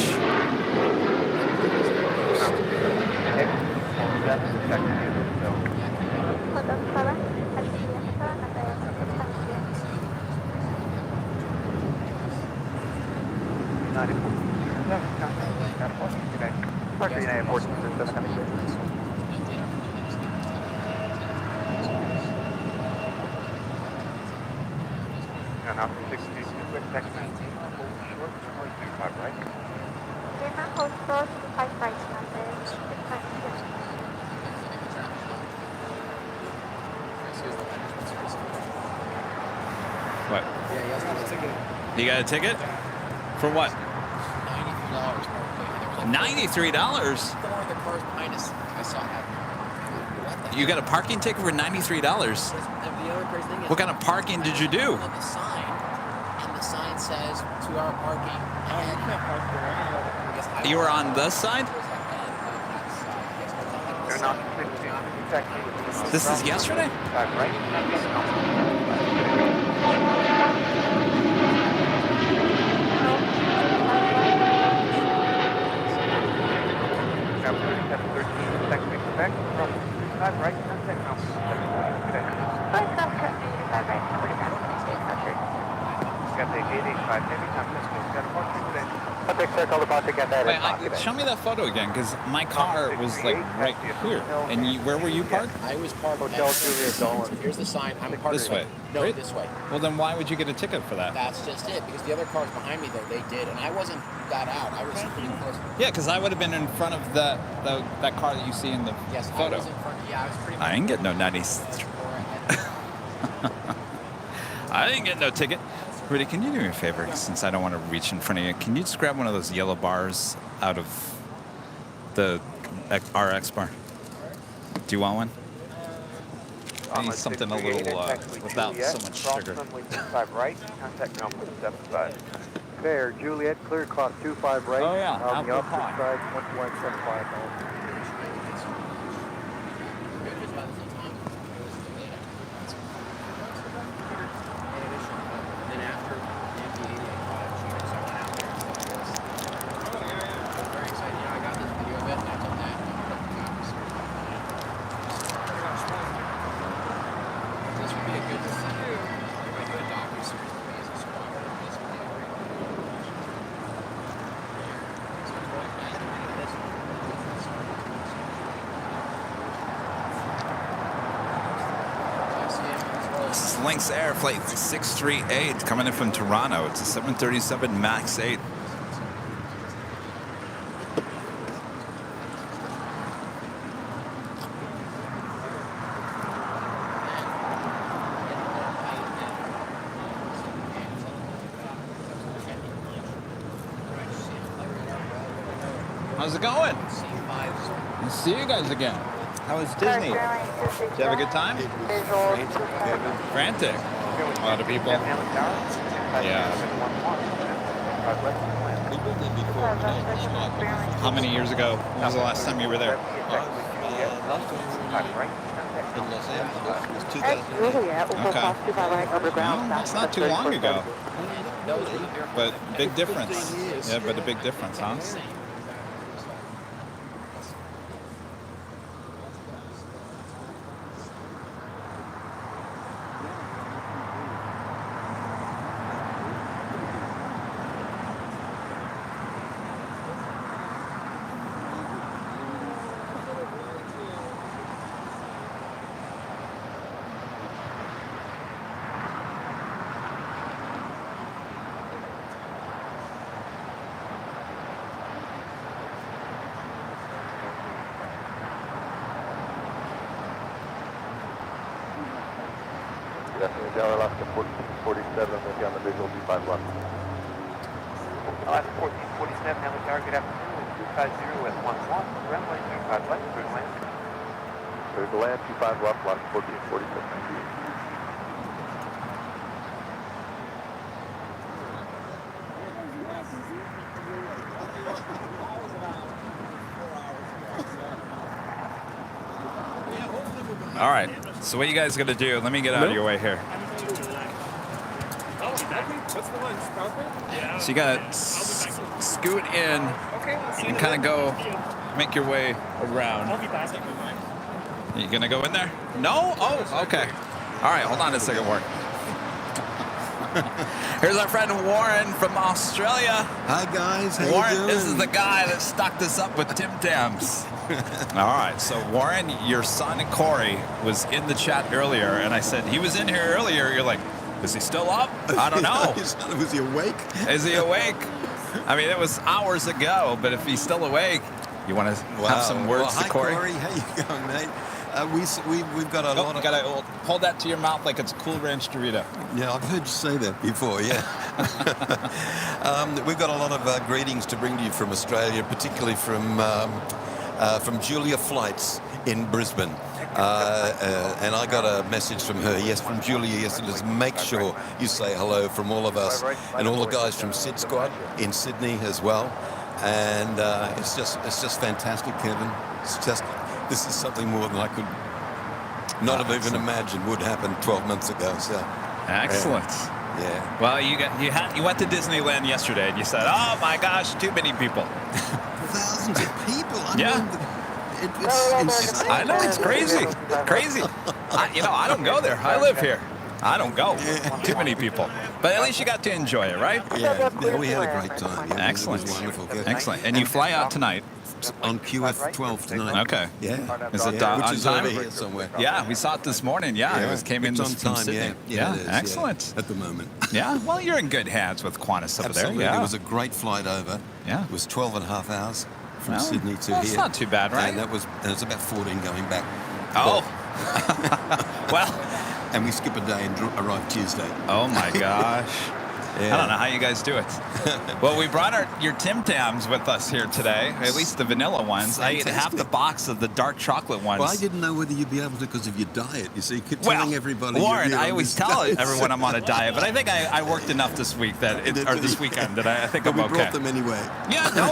What? Yeah, he has a ticket. You got a ticket? For what? $93. The one with the cars behind us, I saw happening. You got a parking ticket for $93? The other crazy thing is, What kind of parking did you do? on the sign, and the sign says 2-hour parking. You can't park there. You were on this side? This is yesterday? Wait, show me that photo again, because my car was like right here. And where were you parked? I was parked Here's the sign. I'm parked This way. No, Right? this way. Well, then why would you get a ticket for that? That's just it, because the other cars behind me, though, they did, and I wasn't got out. I was pretty close. Yeah, because I would have been in front of that car that you see in the Yes, photo. I was in front. Yeah, I was pretty much. I didn't get no 90s. I didn't get no ticket. Rudy, can you do me a favor, since I don't want to reach in front of you? Can you just grab one of those yellow bars out of the RX bar? Do you want one? I need something a little without so much sugar. Right, contact ground for 75. Fair, Juliet, clear cross 25 right. Oh, yeah, On the apple opposite pie. side, 2175. Then after the MD-80, I caught a shooting someone out there. I was very excited. You know, I got this video of it, and I told Dad, this would be a good scenario. If I do a docu-series with me as a squad, this would be a great This is Lynx Air Flight 638 coming in from Toronto. It's a 737 MAX 8. How's it going? I'll see you guys again. How was Disney? Did you have a good time? Frantic. A lot of people. Yeah. How many years ago? When was the last time you were there? Okay. Well, it's not too long ago. But big difference. Yeah, but a big difference, huh? Definitely Delaware, Alaska 1447, we'll be on the visual 25 left. Alaska 1447, Hamlet Tower, good afternoon, 250 with 11, runway 25 left, clear to land. Clear to land, 25 left, Alaska 1447, thank you. All right. So what you guys gonna do? Let me get out of your way here. So you gotta scoot in and kind of go, make your way around. You gonna go in there? No? Oh, okay. All right. Hold on a second, Warren. Here's our friend Warren from Australia. Hi guys, how Warren, you doing? this is the guy that stocked us up with Tim Tams. All right, so Warren, your son Corey was in the chat earlier, and I said he was in here earlier. You're like, is he still up? I don't know. Was he awake? Is he awake? I mean, it was hours ago, but if he's still awake, you want to have some words to Corey? Hi Corey, how you going, mate? We've got a lot of... Gotta hold that to your mouth like it's a Cool Ranch Dorito. Yeah, I've heard you say that before, yeah. We've got a lot of greetings to bring to you from Australia, particularly from Julia Flights in Brisbane. And I got a message from her, yes, from Julia yesterday. Make sure you say hello from all of us and all the guys from Sid Squad in Sydney as well. And it's just fantastic, Kevin. It's just... This is something more than I could not have even imagined would happen 12 months ago. So, excellent. Yeah. Well, you went to Disneyland yesterday, and you said, "Oh my gosh, too many people." Thousands of people. It's I know, it's crazy, crazy. I don't go there. I live here. I don't go. Too many people. But at least you got to enjoy it, right? Yeah, we had a great time. Yeah, excellent. It was wonderful. Excellent. And you fly out tonight. On QF 12 tonight. Okay. Yeah. Is it which on is time? over here somewhere. Yeah, we saw it this morning. Yeah, it came in on from time. Sydney. Yeah, it is, excellent. At the moment. Yeah. Well, you're in good hands with Qantas over Absolutely. there. Yeah. It was a great flight over. Yeah. It was 12 and a half hours from Sydney to here. That's not too bad, right? And it was about 14 going back. Oh. Well. And we skip a day and arrive Tuesday. Oh my gosh. I don't know how you guys do it. Well, we brought your Tim Tams with us here today, at least the vanilla ones. I ate half the box of the dark chocolate ones. Well, I didn't know whether you'd be able to because of your diet. You see, you keep telling everybody. Warren, I always tell everyone I'm on a diet, but I think I worked enough this week or this weekend that I think I'm okay. We brought them anyway. Yeah, no,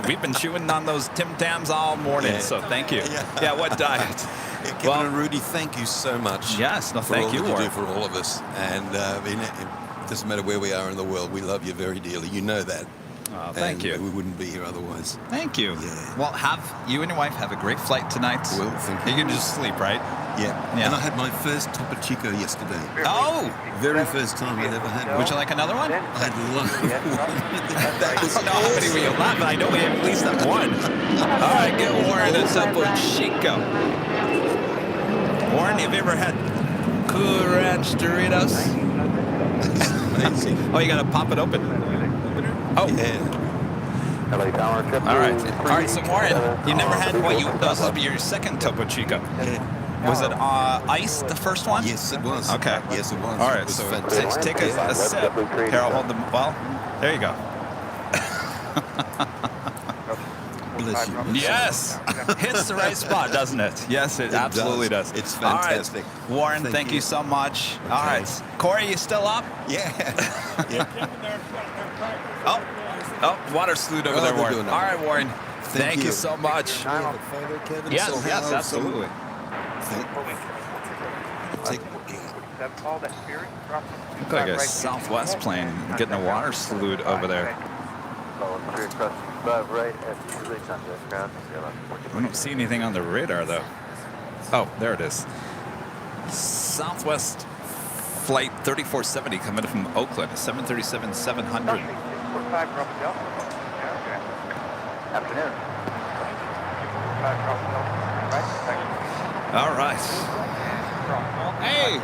we've been chewing on those Tim Tams all morning, so thank you. Yeah, what diet? Kevin and Rudy, thank you so much. Yes, no, thank you, Warren. For all of us. And it doesn't matter where we are in the world, we love you very dearly. You know that. Oh, thank you. We wouldn't be here otherwise. Thank you. Yeah. Well, you and your wife have a great flight tonight. Well, thank you. You can just sleep, right? Yeah. And I had my first Topo Chico yesterday. Oh! Very first time I'd ever had one. Would you like another one? I'd love that was not how many we have, but I know we have at least that one. All right, get Warren a Topo Chico. Warren, have you ever had Cool Ranch Doritos? Amazing. Oh, you gotta pop it open. Oh. Yeah. All right, so Warren, you never had this will be your second Topo Chico. Yeah. Was it ice, the first one? Yes, it was. Okay. Yes, it was. All right, so take a sip. Here, I'll hold them. Well, there you go. Bless you. Yes. Hits the right spot, doesn't it? Yes, it absolutely does. It's fantastic. All right. Warren, thank you so much. Okay. All right. Corey, you still up? Yeah. Oh, water slewed over there, Warren. All right, Warren. Thank you so much. Yes, absolutely. Look like a Southwest plane getting the water slewed over there. We don't see anything on the radar, though. Oh, there it is. Southwest Flight 3470 coming from Oakland, 737-700. Afternoon. All right. Hey,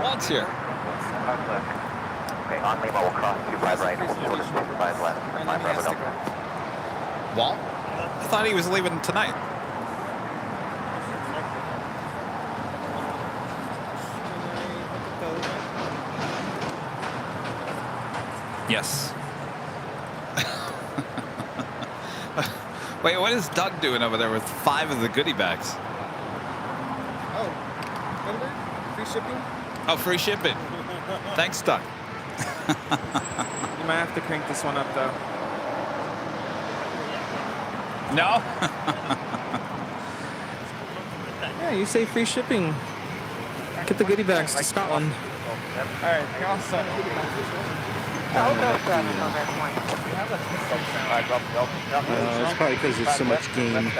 Walt's here. Okay, on Lima, we'll cross 25 right, short of 25 left. 5 Bravo Delta. Walt? I thought he was leaving tonight. Yes. Wait, what is Doug doing over there with 5 of the goodie bags? Oh, remember? Free shipping? Oh, free shipping. Thanks, Doug. You might have to crank this one up, though. No? Yeah, you say free shipping. Get the goodie bags to Scotland. All right, awesome. It's probably because it's so much game.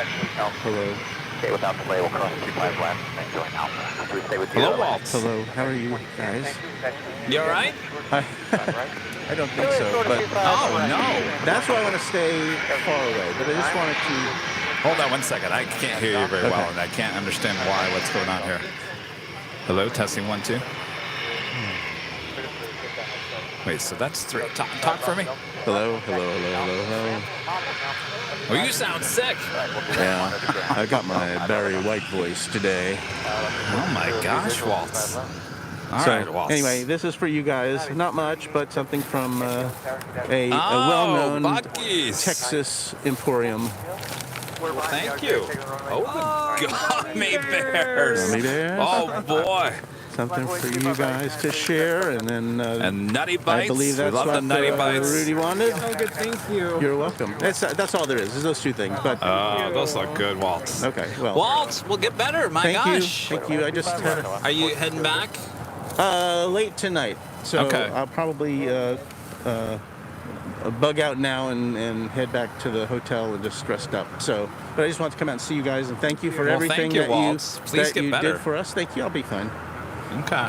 Hello. Okay, without delay, we'll cross 25 left and join Alpha. Should we stay with you? Hello, Walt. Hello. How are you guys? You all right? I don't think so, but oh no, that's why I want to stay far away. But I just wanted to. Hold on one second. I can't hear you very well, and I can't understand why. What's going on here? Hello, testing 1 2. Wait, so that's 3. Talk for me. Hello, hello, hello, hello, hello. Oh, you sound sick. Yeah, I got my Barry White voice today. Oh my gosh, Walt. All right, Walt. Anyway, this is for you guys. Not much, but something from a well-known Texas emporium. Thank you. Oh, the gummy bears. Gummy bears. Oh boy. Something for you guys to share, and then and Nutty Bites. I believe that's what the Nutty Bites. Rudy wanted. Oh, good, thank you. You're welcome. That's all there is. There's those 2 things. But those look good, Walt. Okay, well. Walt, we'll get better. My gosh. Thank you. I just had. Are you heading back? Late tonight. So okay. I'll probably bug out now and head back to the hotel and just rest up. So, but I just want to come out and see you guys and thank you for everything thank you, that Walt. Please that get you better. did for us. Thank you. I'll be fine. Okay.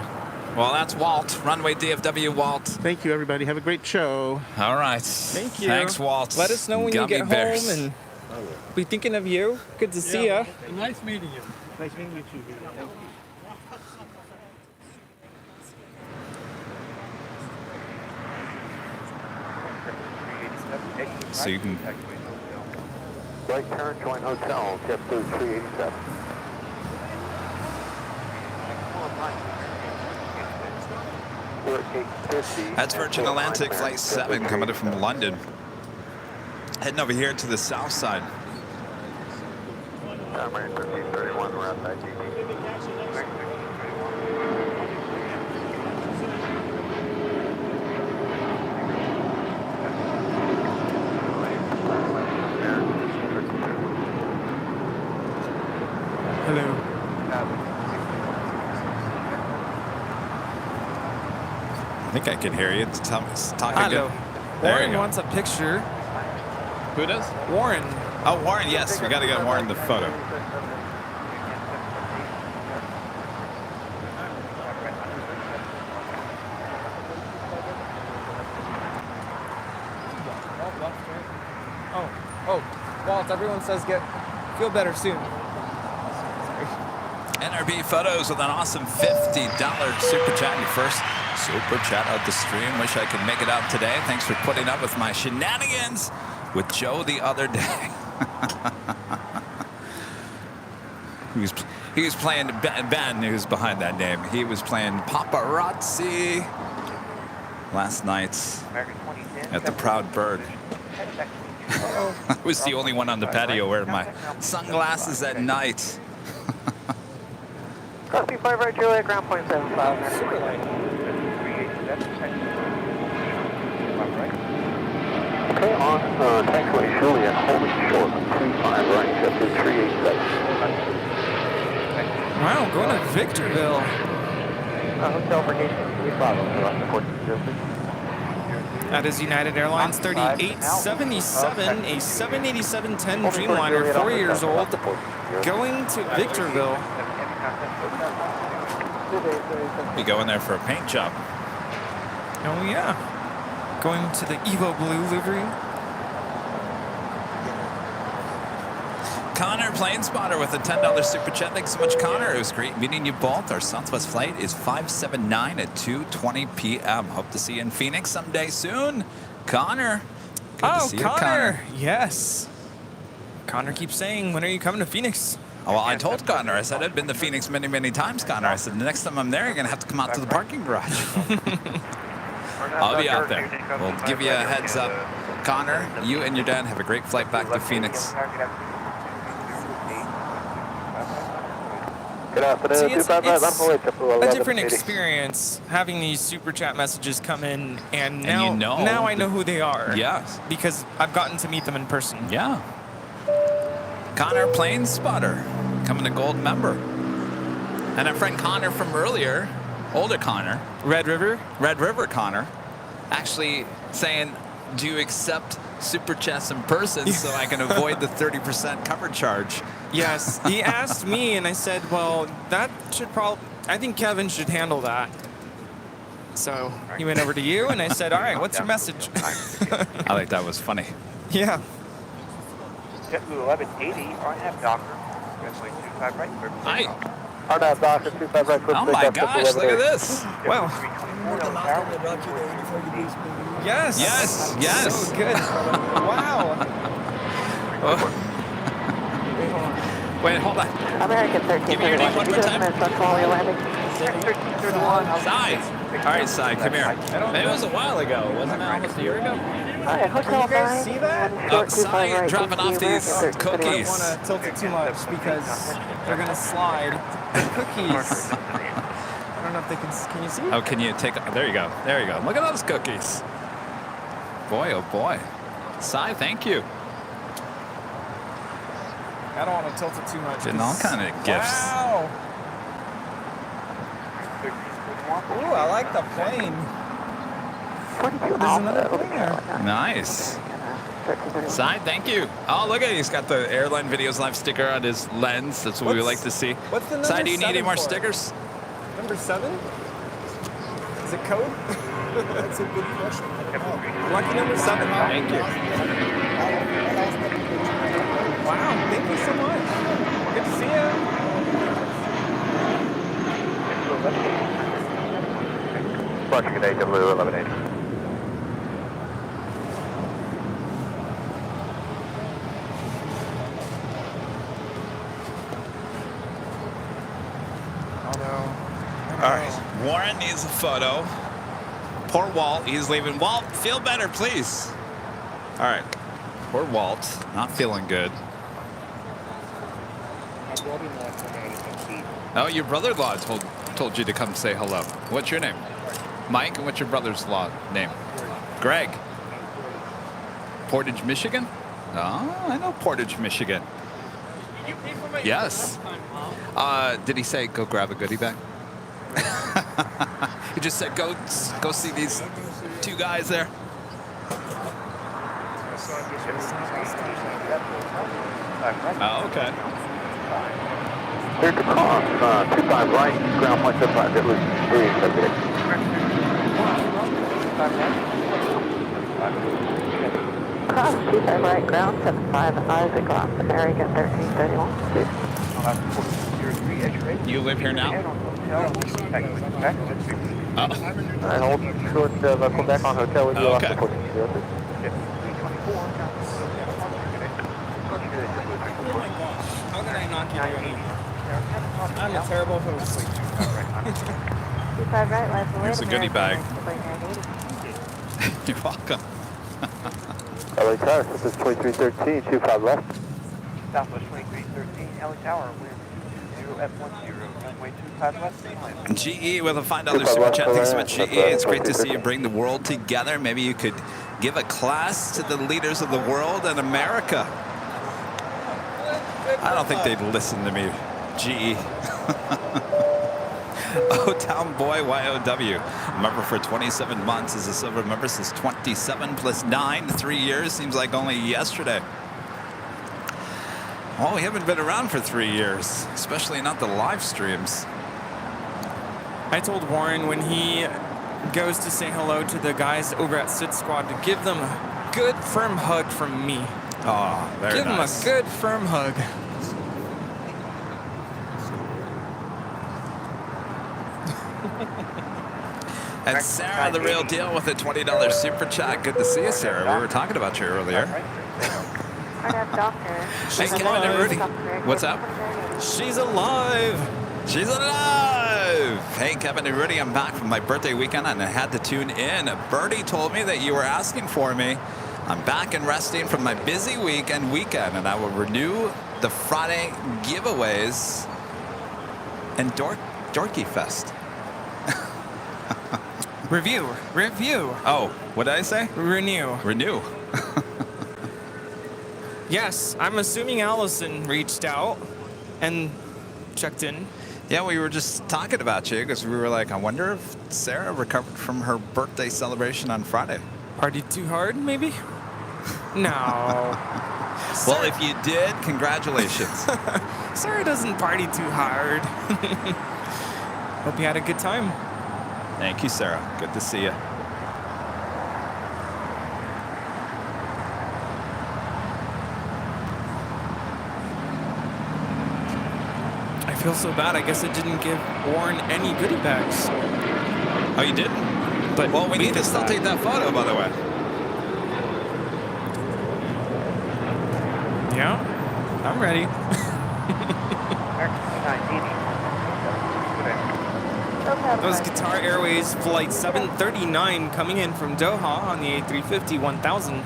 Well, that's Walt. Runway DFW, Walt. Thank you, everybody. Have a great show. All right. Thank you. Thanks, Walt. Let us know when you get home, and be thinking of you. Good to see you. Nice meeting you. Nice meeting you too. Thank you. So you can. Right turn, join hotel, JetBlue 387. That's Virgin Atlantic Flight 7 coming in from London. Heading over here to the south side. Marine 1331, we're outside GT. Hello. I think I can hear you. It's talking Hello. good. There you Warren go. wants a picture. Who does? Warren. Oh, Warren, yes. We got to get Warren the photo. Oh, Walt, everyone says feel better soon. NRB Photos with an awesome $50 super chat. Your first super chat of the stream. Wish I could make it out today. Thanks for putting up with my shenanigans with Joe the other day. he was playing Ben, who's behind that name. He was playing paparazzi last night at the Proud Bird. I was the only one on the patio wearing my sunglasses at night. Crossing 5 right, Juliet, ground point 75. Super light. Okay, on taxiway Juliet, holding short, 35 right, up to 387. Wow, going to Victorville. Hotel for gate 35, That is United Airlines 3877, a 787-10 Dreamliner, 4 years old, going to Victorville. Be going there for a paint job. Oh yeah, going to the Evo Blue livery. Connor, plane spotter with a $10 super chat. Thanks so much, Connor. It was great meeting you both. Our Southwest flight is 579 at 2:20 p.m. Hope to see you in Phoenix someday soon. Connor. Good to see you, Connor. Yes. Connor keeps saying, when are you coming to Phoenix? Oh, well, I told Connor, I said I'd been to Phoenix many, many times, Connor. I said, the next time I'm there, you're going to have to come out to the parking garage. I'll be out there. We'll give you a heads up. Connor, you and your dad have a great flight back to Phoenix. See, it's a different experience having these super chat messages come in, and now, now I know who they are. Yes. Because I've gotten to meet them in person. Yeah. Connor, plane spotter, coming a gold member. And our friend Connor from earlier, older Connor. Red River Connor, actually saying, do you accept super chats in person so I can avoid the 30% cover charge? Yes, he asked me, and I said, well, that should I think Kevin should handle that. So he went over to you, and I said, all right, what's your message? I think that was funny. Yeah. JetBlue 1180, RNAV Docker, runway 25 right. Hi. RNAV Docker, 25 right. Oh my gosh, look at this. Wow. Yes. Yes, yes. So good. Wow. Wait, hold on. American 1331. Give me your name one more time. landing. 1331. Sai. All right, Sai, come here. Maybe it was a while ago. Wasn't that almost a year ago? Alright, Hotel You guys 9. see that? Sai dropping off these I don't cookies. want to tilt it too much because they're going to slide. Cookies. I don't know if they can you see? Oh, can you take, there you go. There you go. Look at those cookies. Boy, oh boy. Sai, thank you. I don't want to tilt it too much. Getting all kind of gifts. Wow. Ooh, I like the plane. There's another plane there. Nice. Sai, thank you. Oh, look at it. He's got the Airline Videos Live sticker on his lens. That's what we like to see. What's the number Sai, do you need any 7 more for? stickers? Number 7? Is it code? That's a good question. Lucky number 7, huh? Thank you. Wow, thank you so much. Good to see you. Roger, good day, JetBlue 1180. All right. Warren needs a photo. Poor Walt, he's leaving. Walt, feel better, please. All right. Poor Walt, not feeling good. Oh, your brother-in-law told you to come say hello. What's your name? Mike, and what's your brother's-in-law name? Greg. Portage, Michigan? Oh, I know Portage, Michigan. Yes. Did he say go grab a goodie bag? He just said go see these two guys there. Oh, okay. Clear to cross, 25 right, ground point 75, it was 3 subject. Cross 25 right, ground 75, Isaac off, American 1331. You live here now? I hold short Quebec on hotel with you off the 1403. How did I not get you? I'm a terrible host. 25 right, left away. Here's a goodie bag. You're welcome. LA Tower, this is 2313, 25 left. Southwest 2313, LA Tower, we're 0F10, runway 25 left. GE with a $5 super chat. Thanks so much, GE. It's great to see you bring the world together. Maybe you could give a class to the leaders of the world and America. I don't think they'd listen to me, GE. O-Town Boy YOW. Member for 27 months, is a silver member since 27 plus 9, 3 years. Seems like only yesterday. Well, we haven't been around for 3 years, especially not the live streams. I told Warren when he goes to say hello to the guys over at Sit Squad to give them a good firm hug from me. Oh, very Give nice. them a good firm hug. And Sarah, the real deal, with a $20 super chat. Good to see you, Sarah. We were talking about you earlier. She's Hey, Kevin and Rudy. What's up? She's alive. She's alive. Hey, Kevin and Rudy, I'm back from my birthday weekend and I had to tune in. Birdie told me that you were asking for me. I'm back and resting from my busy weekend, and I will renew the Friday giveaways and Dorky Fest. Review. Oh, what did I say? Renew. Yes, I'm assuming Allison reached out and checked in. Yeah, we were just talking about you because we were like, I wonder if Sarah recovered from her birthday celebration on Friday. Partied too hard, maybe? No. Well, if you did, congratulations. Sarah doesn't party too hard. Hope you had a good time. Thank you, Sarah. Good to see you. I feel so bad. I guess I didn't give Warren any goodie bags. Oh, you didn't? But well, we need to still take that photo, by the way. Yeah, I'm ready. That was Qatar Airways Flight 739 coming in from Doha on the A350 1000.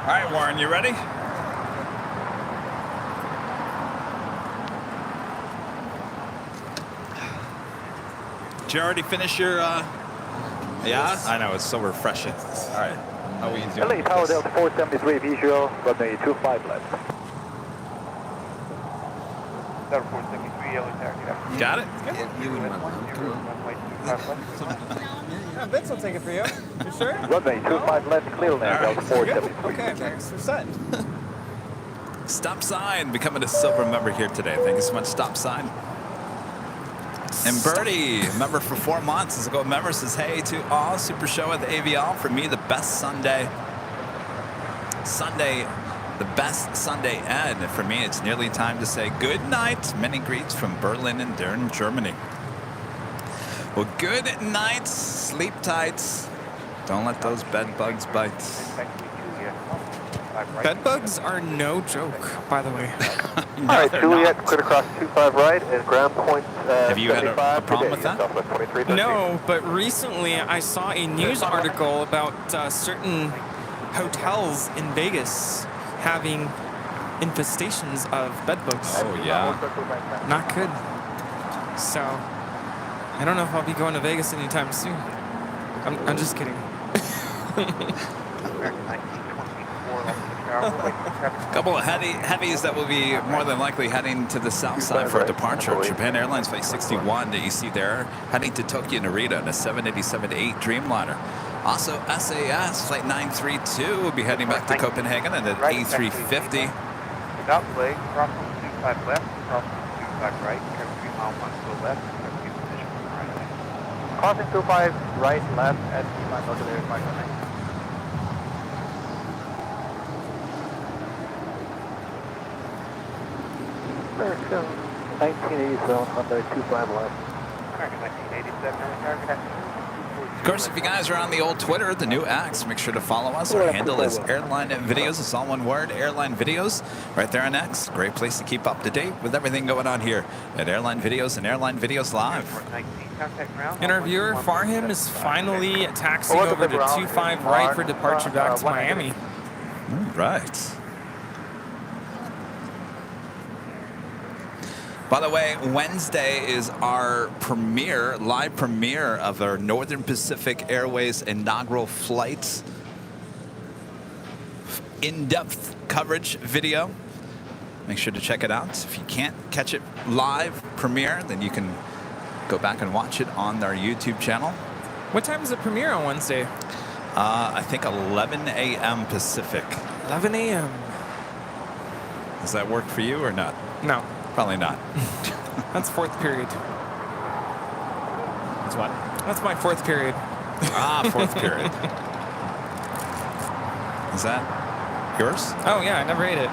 All right, Warren, you ready? Did you already finish your, Yeah? I know, it's so refreshing. All right. How are you doing? LA Tower Delta 473 visual, runway 25 left. Delta 473, LA Tower. Got it? You wouldn't mind. Come on. Yeah, Vince will take it for you. You sure? Runway 25 left, clear land, Delta 473. Okay, thanks for setting. Stop Sign becoming a silver member here today. Thank you so much, Stop Sign. And Birdie, member for 4 months, is a gold member, says, hey to all, super show at the AVL. For me, the best Sunday the best Sunday. And for me, it's nearly time to say good night. Many greets from Berlin and Dern, Germany. Well, good night. Sleep tight. Don't let those bed bugs bite. Bed bugs are no joke, by the way. All right, Juliet, clear across 25 right and ground point. Have you had a problem with that? No, but recently I saw a news article about certain hotels in Vegas having infestations of bed bugs. Oh, yeah. Not good. So, I don't know if I'll be going to Vegas anytime soon. I'm just kidding. A couple of heavies that will be more than likely heading to the south side for departure. Japan Airlines Flight 61 that you see there, heading to Tokyo Narita in a 787-8 Dreamliner. Also, SAS Flight 932 will be heading back to Copenhagen in an A350. Without leg, cross 25 left, cross 25 right, turn 3 miles on to the left, turn 3 position on the right. Crossing 25 right, left, at 3 miles over there is my connect. American 1987, Hyundai 25 left. American 1987, American. Of course, if you guys are on the old Twitter, the new X, make sure to follow us. Our handle is Airline Videos. It's all one word, Airline Videos. Right there on X. Great place to keep up to date with everything going on here at Airline Videos and Airline Videos Live. And our viewer, Farham, is finally taxiing over to 25 right for departure back to Miami. Right. By the way, Wednesday is our live premiere of our Northern Pacific Airways inaugural flight. In-depth coverage video. Make sure to check it out. If you can't catch it live premiere, then you can go back and watch it on our YouTube channel. What time is the premiere on Wednesday? I think 11 a.m. Pacific. 11 a.m. Does that work for you or not? No. Probably not. That's fourth period. That's what? That's my fourth period. Ah, fourth period. Is that yours? Oh, yeah, I never ate it.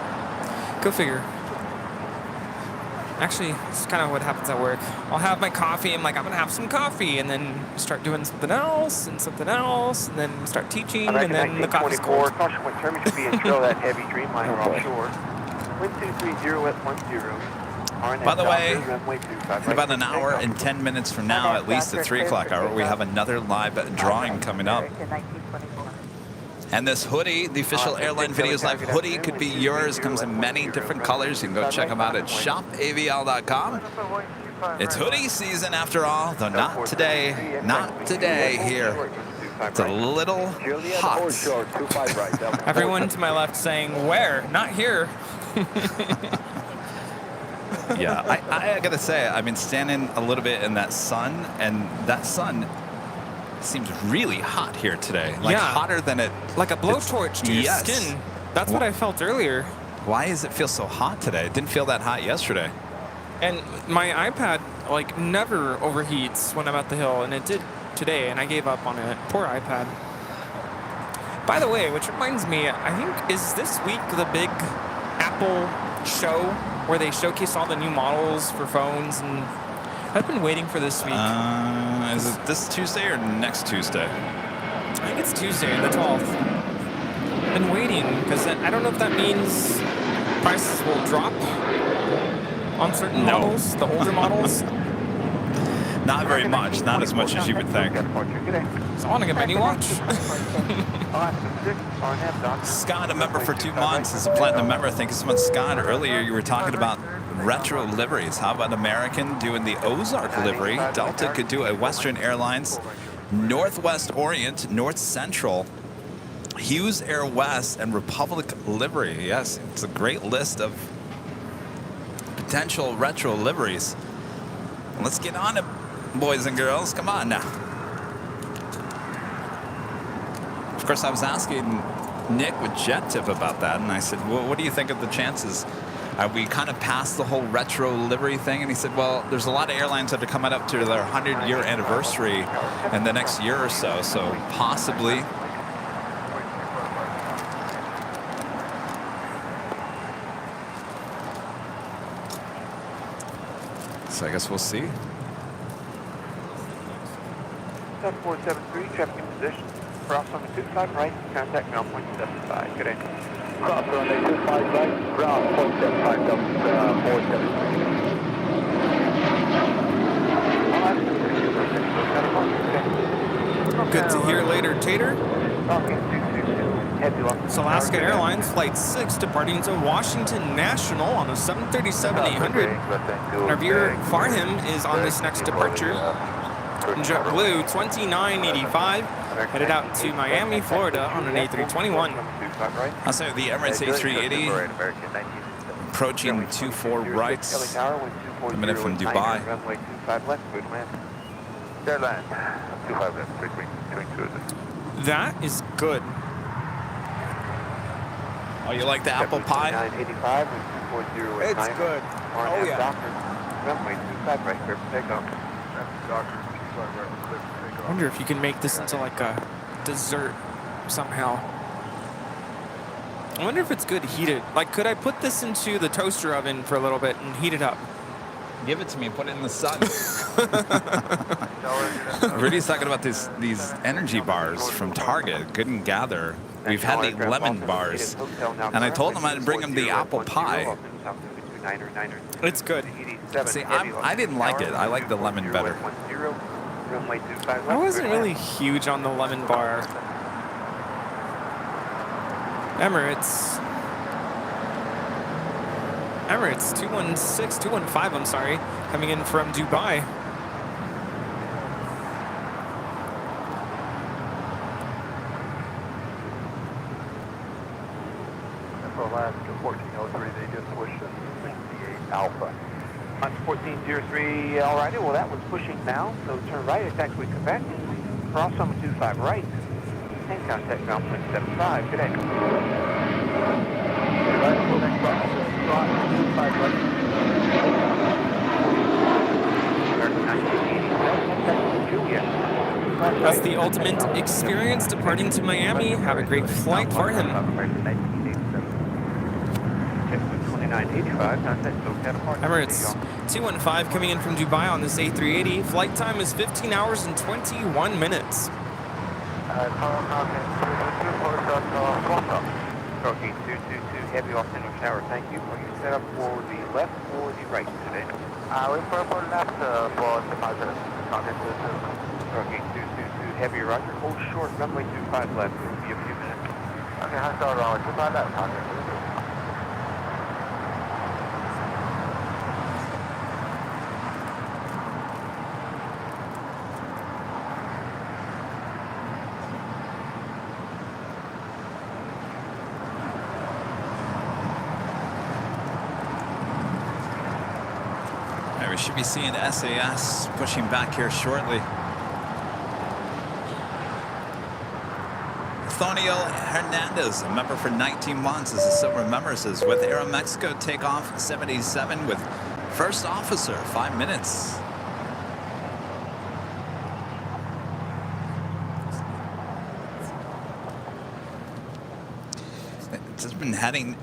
Go figure. Actually, it's kind of what happens at work. I'll have my coffee. I'm like, I'm going to have some coffee. And then start doing something else, and then start teaching, and then the coffee's cold. Caution wind terminal should be in trail that heavy Dreamliner offshore. Wind 230 at 10. By the way, in about an hour and 10 minutes from now, at least at 3 o'clock hour, we have another live drawing coming up. And this hoodie, the official Airline Videos Live hoodie, could be yours. Comes in many different colors. You can go check them out at shopavl.com. It's hoodie season after all, though not today. Not today here. It's a little hot. Everyone to my left saying, where? Not here. Yeah, I gotta say, I've been standing a little bit in that sun, and that sun seems really hot here today. Like hotter than it. Like a blowtorch to your skin. That's what I felt earlier. Why does it feel so hot today? It didn't feel that hot yesterday. And my iPad like never overheats when I'm at the hill, and it did today, and I gave up on it. Poor iPad. By the way, which reminds me, I think, is this week the big Apple show where they showcase all the new models for phones? And I've been waiting for this week. Is it this Tuesday or next Tuesday? I think it's Tuesday, the 12th. I've been waiting because I don't know if that means prices will drop on certain models, the older models. Not very much, not as much as you would think. So I want to get my new watch. Scott, a member for 2 months, is a platinum member. Thank you so much, Scott. Earlier you were talking about retro liveries. How about American doing the Ozark livery? Delta could do a Western Airlines, Northwest Orient, North Central, Hughes Air West, and Republic livery. Yes, it's a great list of potential retro liveries. Let's get on it, boys and girls. Come on now. Of course, I was asking Nick with Jet Tip about that, and I said, well, what do you think of the chances? Are we kind of past the whole retro livery thing? And he said, well, there's a lot of airlines that are coming up to their 100-year anniversary in the next year or so, so possibly. So I guess we'll see. 7473, traffic in position. Cross runway 25 right, contact ground point 75. Good day. Cross runway 25 right, ground point 75, 475. Good to hear later, Tater. It's Alaska Airlines Flight 6 departing to Washington National on a 737-800. Our viewer Farham is on this next departure. JetBlue 2985 headed out to Miami, Florida on an A321. I'll say the Emirates A380 approaching 24 rights. Coming in from Dubai. Airline 25 left, between cruises. That is good. Oh, you like the apple pie? 985 with 240. It's good. Oh, yeah. Runway 25 right, clear for takeoff. I wonder if you can make this into like a dessert somehow. I wonder if it's good heated. Like, could I put this into the toaster oven for a little bit and heat it up? Give it to me. Put it in the sun. Rudy's talking about these energy bars from Target. Good and Gather. We've had the lemon bars, and I told him I'd bring him the apple pie. It's good. See, I didn't like it. I like the lemon better. I wasn't really huge on the lemon bar. Emirates 215, I'm sorry, coming in from Dubai. Alaska 1403, they just pushed us 68 Alpha. On 1403, alrighty, well that was pushing now, so turn right, it's actually Quebec. Cross on 25 right, and contact ground point 75, good day. That's the ultimate experience departing to Miami. Have a great flight for him. Emirates 215 coming in from Dubai on this A380. Flight time is 15 hours and 21 minutes. Okay, 222, heavy off center tower, thank you. Are you set up for the left or the right today? We prefer left for the positive. Okay, 222, heavy roger, hold short, runway 25 left, it will be a few minutes. Okay, I start on 25 left, contact. We should be seeing SAS pushing back here shortly. Antonio Hernandez, a member for 19 months, as the silver member says, with Aeromexico takeoff 77 with first officer, 5 minutes. It's just been heading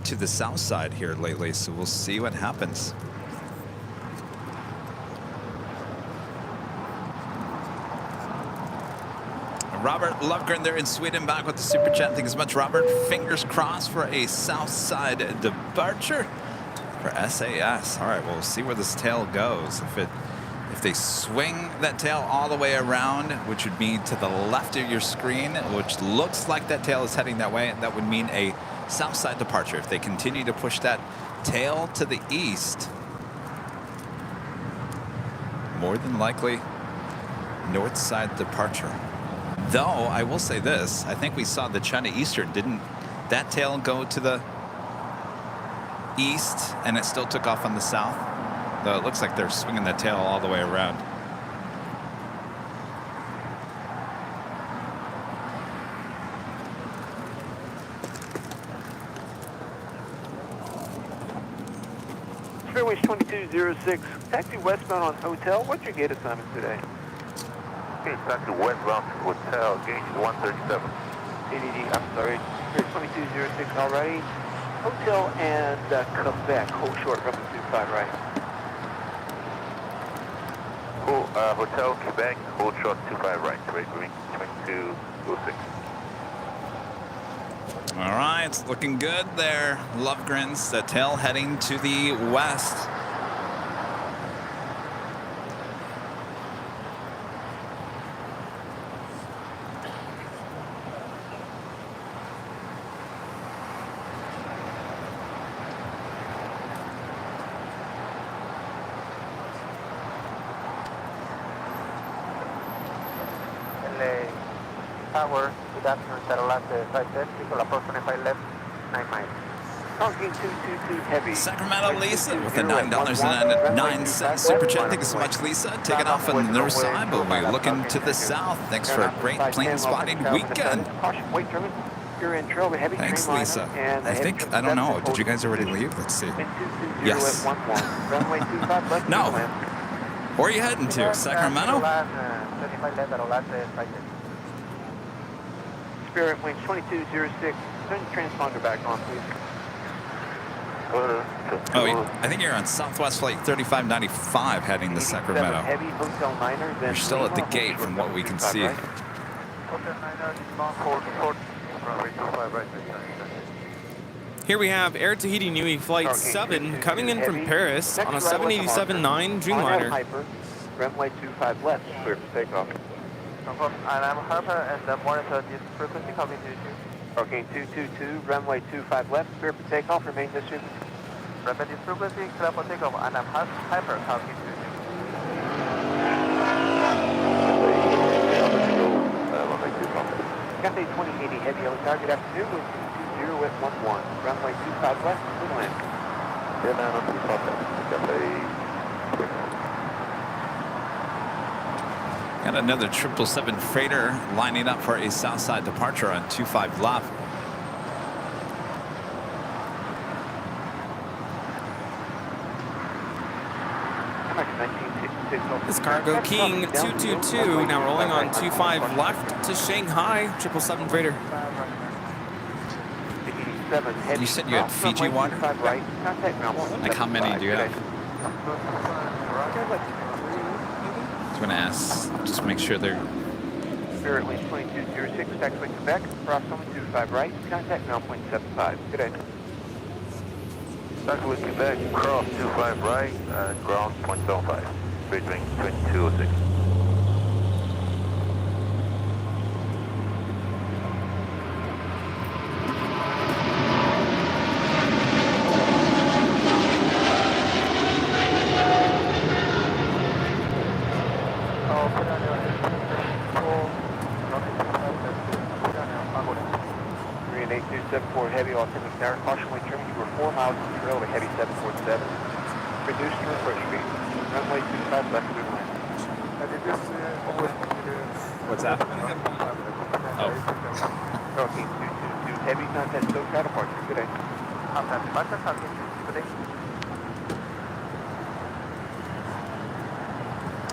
to the south side here lately, so we'll see what happens. Robert Lundgren there in Sweden, back with the super chat. Thanks so much, Robert. Fingers crossed for a south side departure for SAS. All right, we'll see where this tail goes. If they swing that tail all the way around, which would mean to the left of your screen, which looks like that tail is heading that way, that would mean a south side departure. If they continue to push that tail to the east, more than likely north side departure. Though, I will say this, I think we saw the China Eastern, didn't that tail go to the east and it still took off on the south? Though it looks like they're swinging that tail all the way around. Fairways 2206, taxi westbound on Hotel. What's your gate assignment today? Okay, taxi westbound to Hotel, gauge 137. ADD, I'm sorry, Fairways 2206 already. Hotel and Quebec, hold short, runway 25 right. Hotel Quebec, hold short 25 right, right moving 2206. All right, looking good there. Lovegren's the tail heading to the west. Tower, good afternoon, Satellite 57, people approach 25 left, 9 miles. Talking 222 heavy. Sacramento Lisa with a $9.09 super chat. Thank you so much, Lisa. Taking off on the north side, but we're looking to the south. Thanks for a great plane spotting weekend. Thanks, Lisa. I think, I don't know, did you guys already leave? Let's see. Yes. No. Where are you heading to? Sacramento? Spirit Wing 2206. Turn the transponder back on, please. Oh, I think you're on Southwest Flight 3595 heading to Sacramento. Heavy Hotel Niner, You're still at the gate from what we can see. Here we have Air Tahiti Nui Flight 7 coming in from Paris on a 787-9 Dreamliner. Runway 25 left, clear for takeoff. I'm Harper and monitor this frequency, coming to Okay, 222, runway 25 left, clear for takeoff, remain distributed. Rapid this frequency, clear for takeoff, and I'm Harper, coming to Cathay 2080 heavy on target afternoon with 220 with 11, runway 25 left, good land. Yeah, man, I'm Cathay. Got another 777 freighter lining up for a Southside departure on 25 left. This Cargo King 222 now rolling on 25 left to Shanghai 777 freighter. You said you had Fiji water? Like how many do you have? I was going to ask, just make sure they're... Spirit Wing 2206, taxiway Quebec, cross 25 right, contact now 0.75. Good day. Taxiway Quebec, cross 25 right, ground 0.75. Spirit Wing 2206. Heavy alternating there, caution weight trimming, you were 4 miles from the trail to heavy 747. Reduce your approach speed. Runway 25 left, good land. What's that? Oh. Okay, 222, heavy contact, SoCal departure, good day.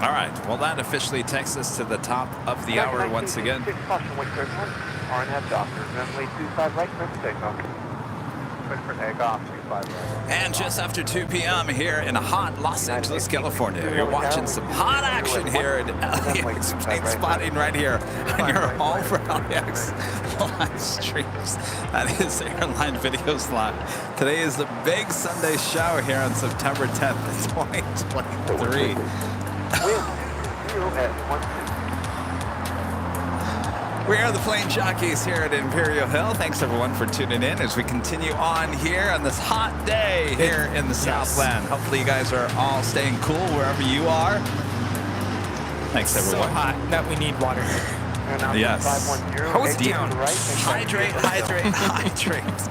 All right, well that officially takes us to the top of the hour once again. Caution weight trimming, R&F doctor, runway 25 right, clear for takeoff. Clear for takeoff, 25 right. And just after 2 p.m. here in hot Los Angeles, California, you're watching some hot action here at LAX plane spotting right here on your home for LAX live streams. That is Airline Videos Live. Today is the big Sunday show here on September 10th, 2023. We are the plane jockeys here at Imperial Hill. Thanks everyone for tuning in as we continue on here on this hot day here in the Southland. Hopefully you guys are all staying cool wherever you are. Thanks everyone. So hot that we need water. Yes. Hose down. Hydrate, hydrate, hydrate.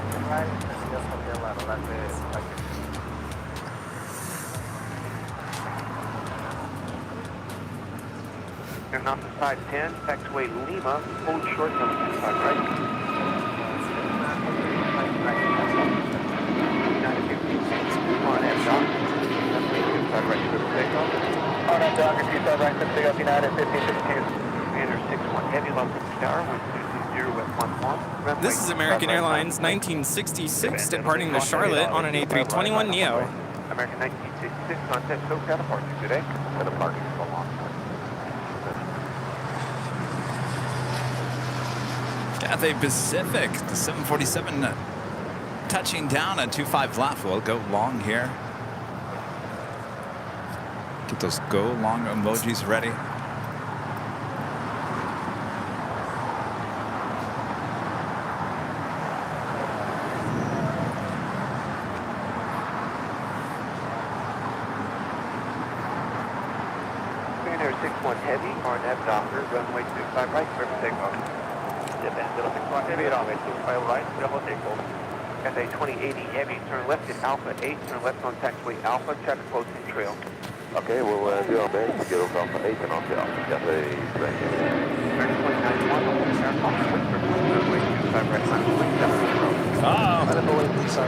Turn off the side 10, taxiway Lima, hold short number 25 right. 915, R&F dock, runway 25 right, clear for takeoff. R&F dock, 25 right, clear for takeoff, United 1552. Commander 61, heavy low from tower, 1220 with 11. This is American Airlines 1966 departing to Charlotte on an A321neo. American 1966, contact SoCal departure today. For the parking so long. Cathay Pacific, the 747 touching down at 25 left. We'll go long here. Get those go long emojis ready. Heavy, RNF Docker, runway 25 right, clear for takeoff. Japan 061 Heavy, runway 25 right, clear for takeoff. Cathay 2080 Heavy, turn left at Alpha 8, turn left on taxiway Alpha, check closing trail. Okay, we'll do our best to get over Alpha 8 and onto Alpha Cathay right. Turn 2091, runway 25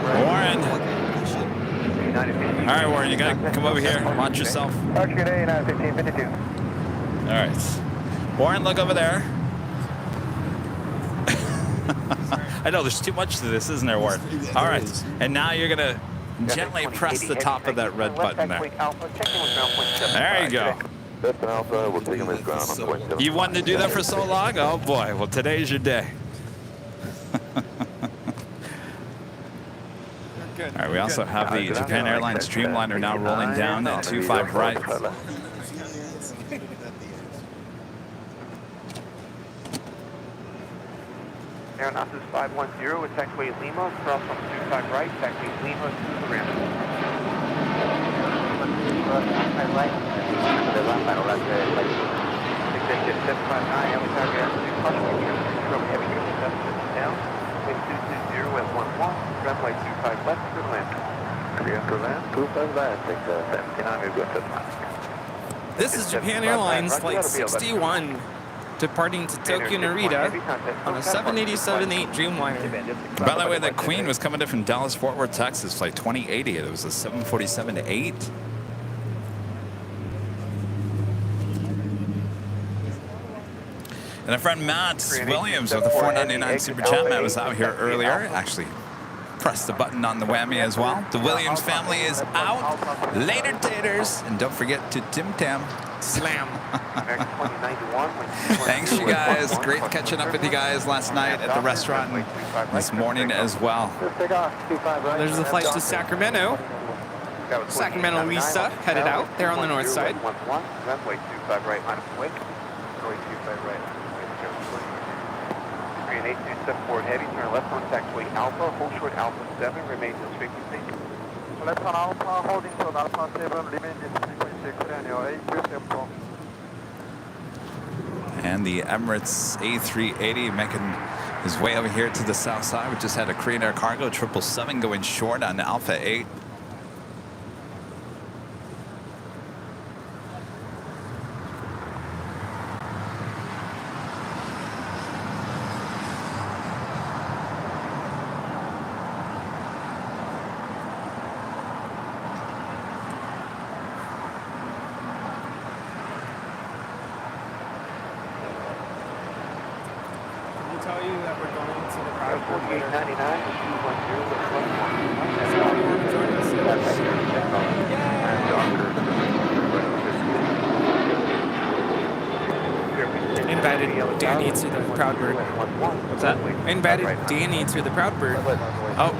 right, Warren. All right, Warren, you got to come over here. Watch yourself. Archer 1552. All right. Warren, look over there. I know there's too much to this, isn't there, Warren? All right. And now you're going to gently press the top of that red button there. There you go. You wanted to do that for so long? Oh, boy. Well, today's your day. All right, we also have the Japan Airlines Dreamliner now rolling down at 25 right. Aeronautic 510 with taxiway Lima, cross from 25 right, taxiway Lima to the ramp. Executive 759, heavy down, wind 220 at 11, runway 25 left for land. Clear for land, 25 left, take 79, we're good to land. This is Japan Airlines Flight 61. Departing to Tokyo Narita on a 787-8 Dreamliner. By the way, the Queen was coming in from Dallas Fort Worth, Texas, flight 2080. It was a 747-8. And a friend Matt Williams with the 499 Super Chat Man was out here earlier. Actually, pressed the button on the whammy as well. The Williams family is out. Later, taters. And don't forget to Tim Tam. Slam. Thanks, you guys. Great catching up with you guys last night at the restaurant and this morning as well. There's the flight to Sacramento. Sacramento Lisa headed out. They're on the north side. Runway 25 right, line of way. Runway 25 right. 382 forward heavy, turn left on taxiway Alpha, hold short Alpha 7, remain in this frequency. Left on Alpha, holding short Alpha 7, remain in this frequency, Daniel 8274. And the Emirates A380 making his way over here to the south side. We just had a Korean Air Cargo 777 going short on Alpha 8. Danny to the Proudbird. Oh.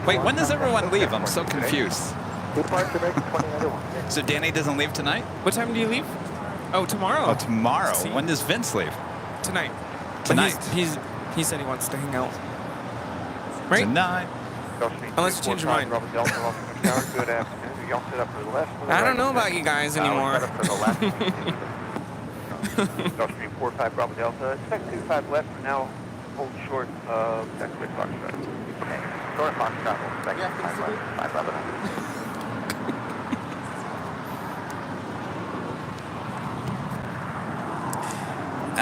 Wait, when does everyone leave? I'm so confused. So Danny doesn't leave tonight? What time do you leave? Oh, tomorrow. Oh, tomorrow. See? When does Vince leave? Tonight. Tonight. He said he wants to hang out. Right? Tonight. Unless you change your mind. Good afternoon. Y'all sit up to the left. I don't know about you guys anymore. Gulf Stream 45 Bravo Delta. Expect 25 left for now. Hold short of taxiway Foxtrot. Okay. Short Foxtrot. Expect 25 left. 5 Bravo.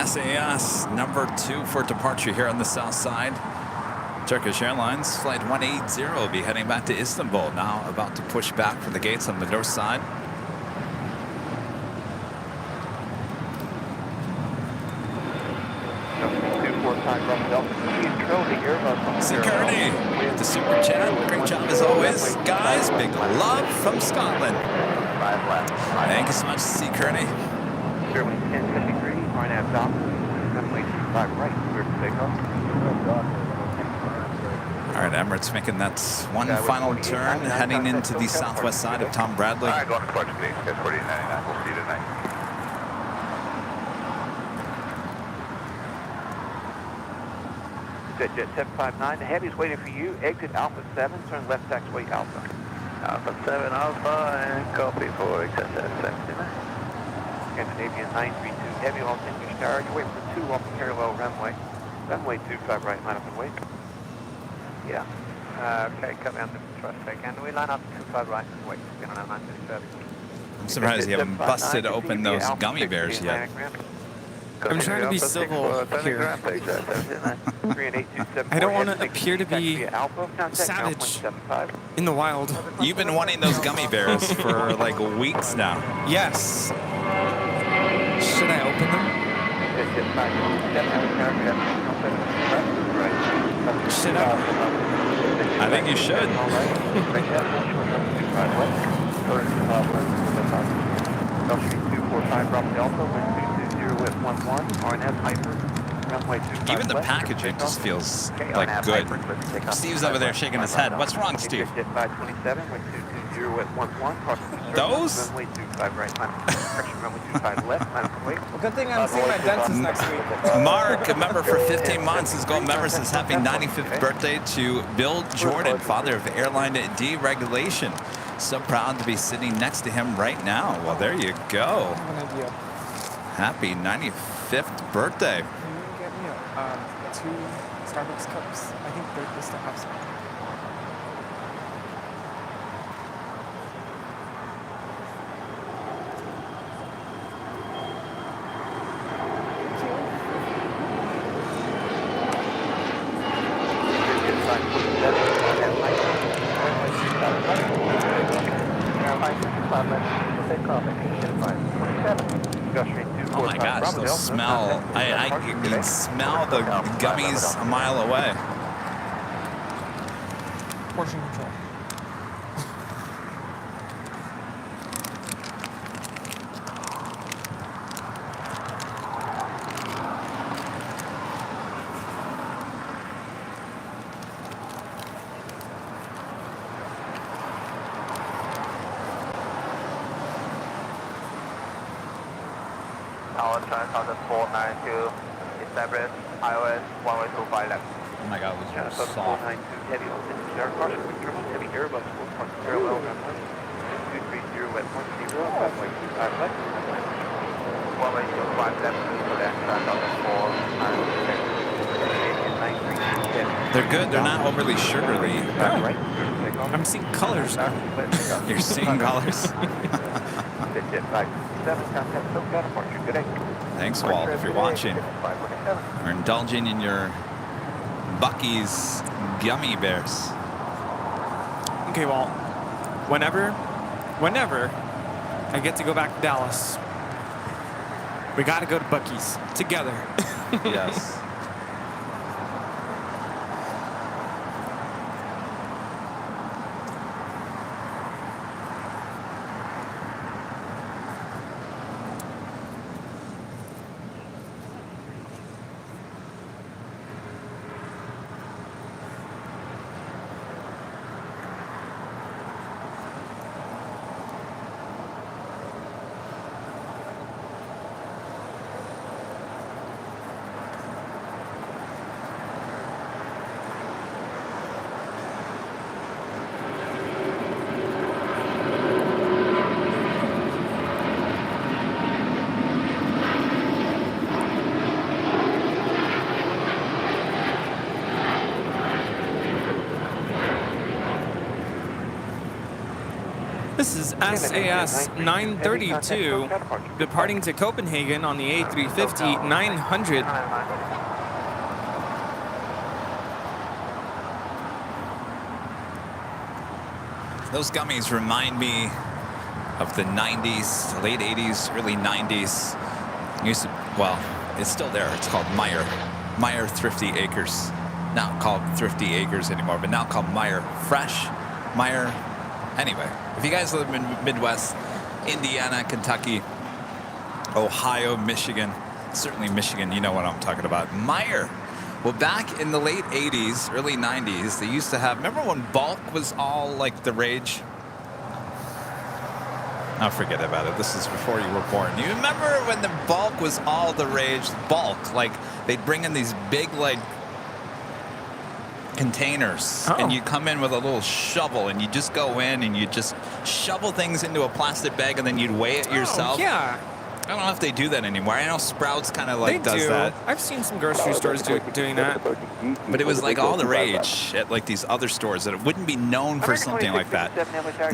SAS number 2 for departure here on the south side. Turkish Airlines flight 180 will be heading back to Istanbul. Now about to push back from the gates on the north side. Security, the super chat. Great job as always, guys. Big love from Scotland. Thank you so much, Security. Germany 1053, RNAV Dock, runway 5 right, clear for takeoff. All right, Emirates making that one final turn, heading into the southwest side of Tom Bradley. All right, going to Clark State, Jet 4899. We'll see you tonight. Jet 759, the heavy's waiting for you. Exit Alpha 7, turn left taxiway Alpha. Alpha 7 Alpha, and copy for exit 779. Scandinavian 932, heavy off English Tower. You wait for 2 off the parallel runway. Runway 25 right, line up and wait. Yeah. Okay, come down to trust again. We line up 25 right and wait. Spin on our 937. I'm surprised you haven't busted open those gummy bears yet. I'm trying to be civil here. I don't want to appear to be savage in the wild. You've been wanting those gummy bears for like weeks now. Yes. Should I open them? Should I? I think you should. Even the packaging just feels like good. Steve's over there shaking his head. What's wrong, Steve? Those? Well, good thing I'm seeing my dentist next week. Mark, a member for 15 months, is Gold member, says happy 95th birthday to Bill Jordan, father of airline deregulation. So proud to be sitting next to him right now. Well, there you go. I have an idea. Happy 95th birthday. Can you get me 2 Starbucks cups? I think they still have some. Oh my gosh, the smell. I can smell the gummies a mile away. Portion control. Tower Transponder 492, establish iOS 125 left. Oh my god, those are soft. 492, heavy on air caution, heavy Airbus, 1 parallel runway, 230 at 10, runway 25 left. 125 left, for that, Transponder 492. They're good, they're not overly sugary. I'm seeing colors now. You're seeing colors? Thanks, Walt, if you're watching. We're indulging in your Buc-ee's gummy bears. Okay, Walt. Whenever I get to go back to Dallas, we got to go to Buc-ee's together. Yes. This is SAS 932 departing to Copenhagen on the A350 900. Those gummies remind me of the 90s, late 80s, early 90s. Used to, well, it's still there. It's called Meyer Thrifty Acres. Not called Thrifty Acres anymore, but now called Meyer Fresh. Meyer. Anyway, if you guys live in Midwest, Indiana, Kentucky, Ohio, Michigan, certainly Michigan, you know what I'm talking about. Meyer. Well, back in the late 80s, early 90s, they used to have, remember when bulk was all like the rage? Oh, forget about it. This is before you were born. You remember when the bulk was all the rage? Bulk, like they'd bring in these big like containers, and you come in with a little shovel, and you just go in and you just shovel things into a plastic bag, and then you'd weigh it yourself. Yeah. I don't know if they do that anymore. I know Sprouts kind of like does that. I've seen some grocery stores doing that. But it was like all the rage at like these other stores that it wouldn't be known for something like that.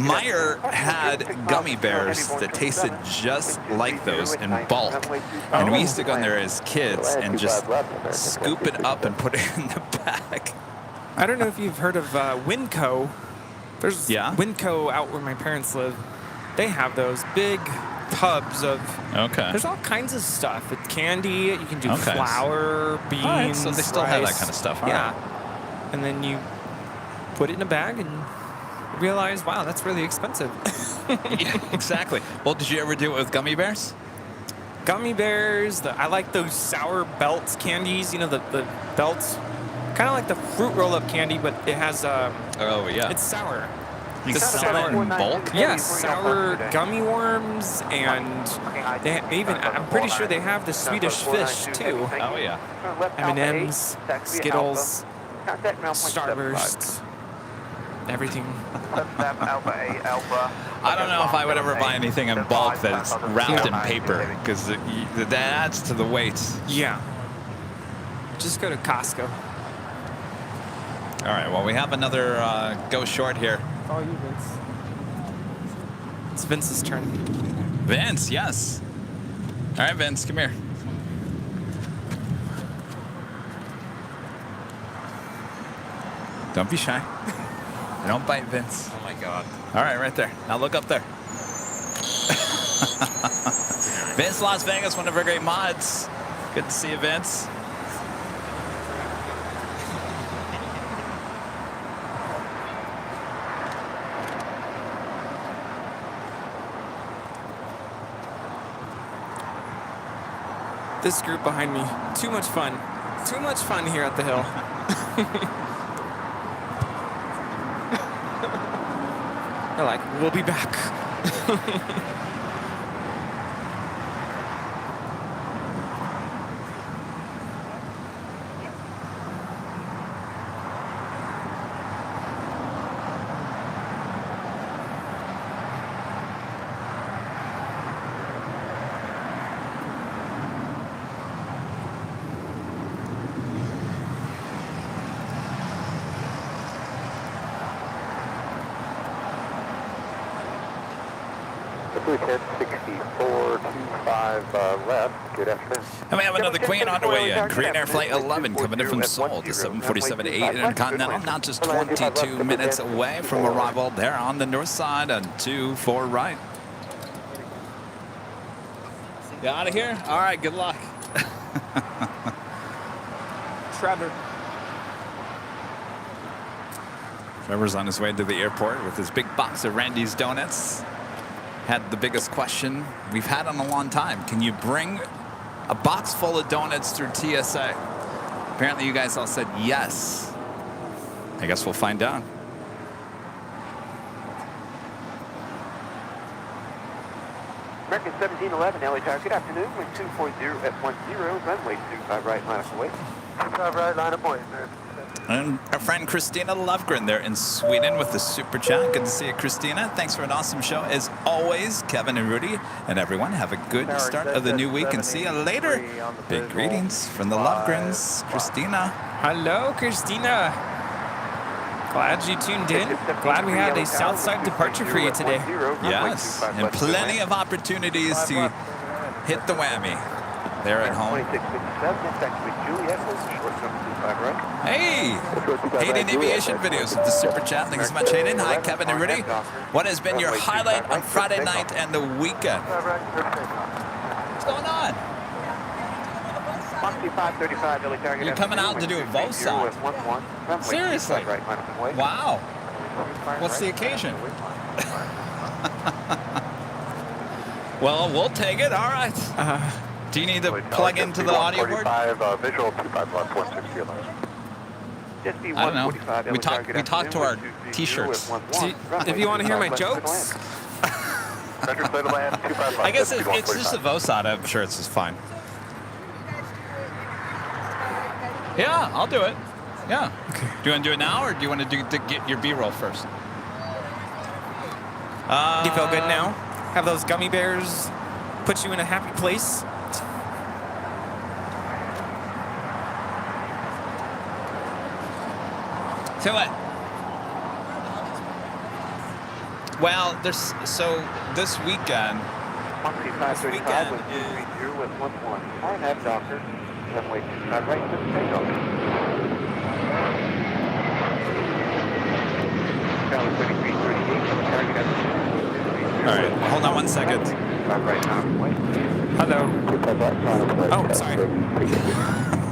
Meyer had gummy bears that tasted just like those in bulk. And we used to go in there as kids and just scoop it up and put it in the bag. I don't know if you've heard of Winco. There's Winco out where my parents live. They have those big tubs of. There's all kinds of stuff. It's candy. You can do flour, beans. All right, so they still have that kind of stuff. Yeah. And then you put it in a bag and realize, wow, that's really expensive. Yeah, exactly. Well, did you ever do it with gummy bears? Gummy bears. I like those sour belts candies. You know, the belts. Kind of like the fruit roll-up candy, but it has. It's sour. You can sell it in bulk? Yes, sour gummy worms, and they even, I'm pretty sure they have the Swedish fish, too. Oh, yeah. M&M's, Skittles, Starbursts, everything. I don't know if I would ever buy anything in bulk that's wrapped in paper, because that adds to the weight. Yeah. Just go to Costco. All right, well, we have another go short here. Oh, you, Vince. It's Vince's turn. Vince, yes. All right, Vince, come here. Don't be shy. Don't bite, Vince. Oh, my God. All right, right there. Now look up there. Vince, Las Vegas, one of our great mods. Good to see you, Vince. This group behind me, too much fun. Too much fun here at the hill. They're like, we'll be back. And we have another Queen on the way in. Korean Air Flight 11 coming in from Seoul, the 747-8 Intercontinental, not just 22 minutes away from arrival there on the north side on 24 right. You out of here? All right, good luck. Trevor. Trevor's on his way to the airport with his big box of Randy's Donuts. Had the biggest question we've had in a long time. Can you bring a box full of donuts through TSA? Apparently you guys all said yes. I guess we'll find out. American 1711, LA Tower, good afternoon, wind 240 at 10, runway 25 right, line up away. 25 right, line up away, sir. And our friend Christina Lovgren there in Sweden with the super chat. Good to see you, Christina. Thanks for an awesome show. As always, Kevin and Rudy and everyone, have a good start of the new week and see you later. Big greetings from the Lovgrens. Christina. Hello, Christina. Glad you tuned in. Glad we had a Southside departure for you today. Yes, and plenty of opportunities to hit the whammy there at home. Hey, Hayden Aviation Videos with the super chat. Thanks so much, Hayden. Hi, Kevin and Rudy. What has been your highlight on Friday night and the weekend? What's going on? You're coming out to do a VOSOT? Seriously? Wow. What's the occasion? Well, we'll take it. All right. Do you need to plug into the audio board? Visual 25 left, 160 left. I don't know. We talked to our t-shirts. If you want to hear my jokes. I guess it's just a VOSAT. I'm sure it's just fine. Yeah, I'll do it. Yeah. Okay. Do you want to do it now, or do you want to get your B-roll first? Do you feel good now? Have those gummy bears put you in a happy place? So what? Well, there's this weekend. This weekend is with 11. RNAV Docker, runway 25 right, takeoff. Tower 3338, All right, hold on 1 second. Hello. Oh, sorry.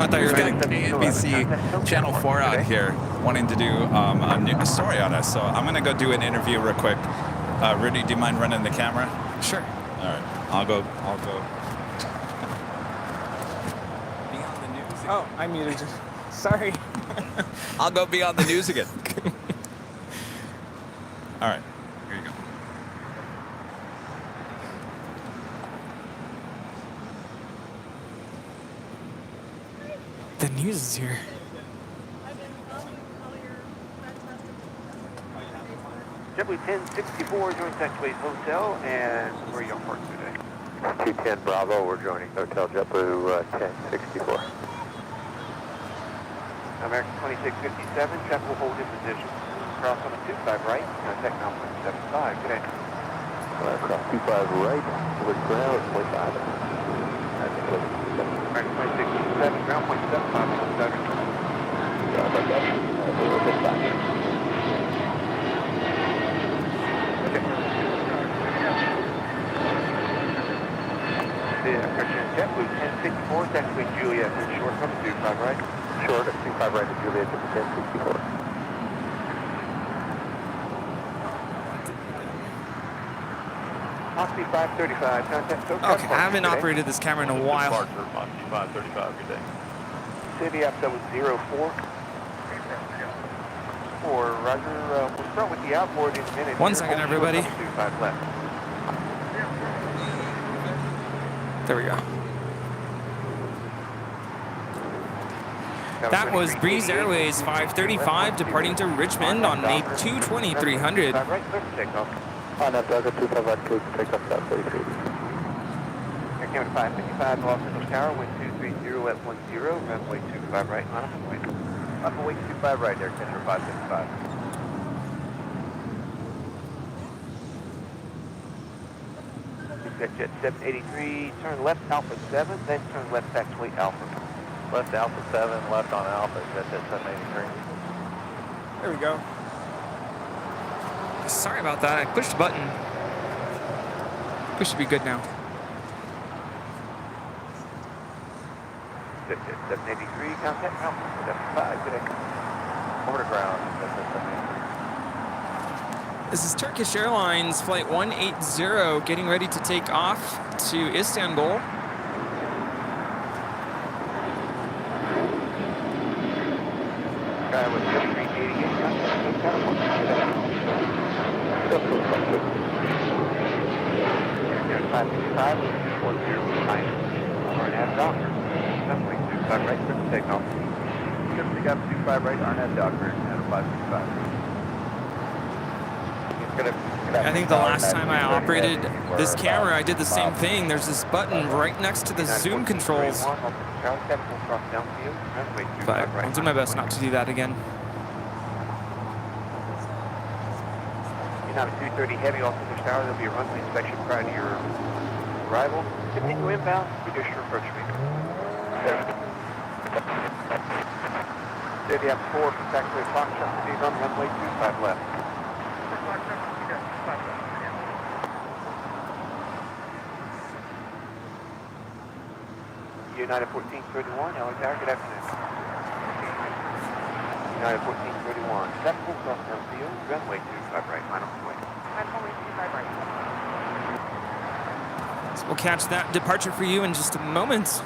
I thought you were getting NBC Channel 4 out here wanting to do a story on us. So I'm going to go do an interview real quick. Rudy, do you mind running the camera? Sure. All right. I'll go. Be on the news. Oh, I muted you. Sorry. I'll go be on the news again. All right. Here you go. The news is here. JetBlue 1064 joins Taxiways Hotel, and where are you on park today? 210 Bravo, we're joining Hotel JetBlue 1064. American 2657, Jet will hold in position. Cross on a 25 right, contact now 75. Good day. Cross 25 right, with ground 25. American 2657, ground 0.75 on the JetBlue 1064, taxiway Juliet, short from 25 right. Short at 25 right to Juliet to 1064. Oxy 535, contact SoCal. Okay, I haven't operated this camera in a while. Departure, Oxy 535, good day. City after was 04. Roger, we'll start with the outboard in a minute. 1 second, everybody. 25 left. There we go. That was Breeze Airways 535 departing to Richmond on a 220-300. Right, clear for takeoff. On up, Doug, 25 right, clear for takeoff, South 33. Air Canada 555, Los Angeles Tower, wind 230 at 10, runway 25 right, on up and wait. Up and wait, 25 right, Air Canada 555. Jet 783, turn left Alpha 7, then turn left taxiway Alpha. Left Alpha 7, left on Alpha, Jet 783. There we go. Sorry about that. I pushed the button. We should be good now. Jet 783, contact Alpha 75, good day. Over to ground, Jet 783. This is Turkish Airlines Flight 180 getting ready to take off to Istanbul. Sky with 3388, contact SoCal. 555, 10, RNAV Docker. Runway 25 right, clear for takeoff. Clear for 25 right, RNAV Docker, and 555. I think the last time I operated this camera, I did the same thing. There's this button right next to the zoom controls. But I'll do my best not to do that again. United 230 Heavy off English Tower. There'll be a runway inspection prior to your arrival. Continue inbound, reduce your approach speed. City up 4 from taxiway Foxtrot, proceed on runway 25 left. United 1431, LA Tower, good afternoon. United 1431, Sepul cross down field, runway 25 right, final way. Runway 25 right. So we'll catch that departure for you in just a moment.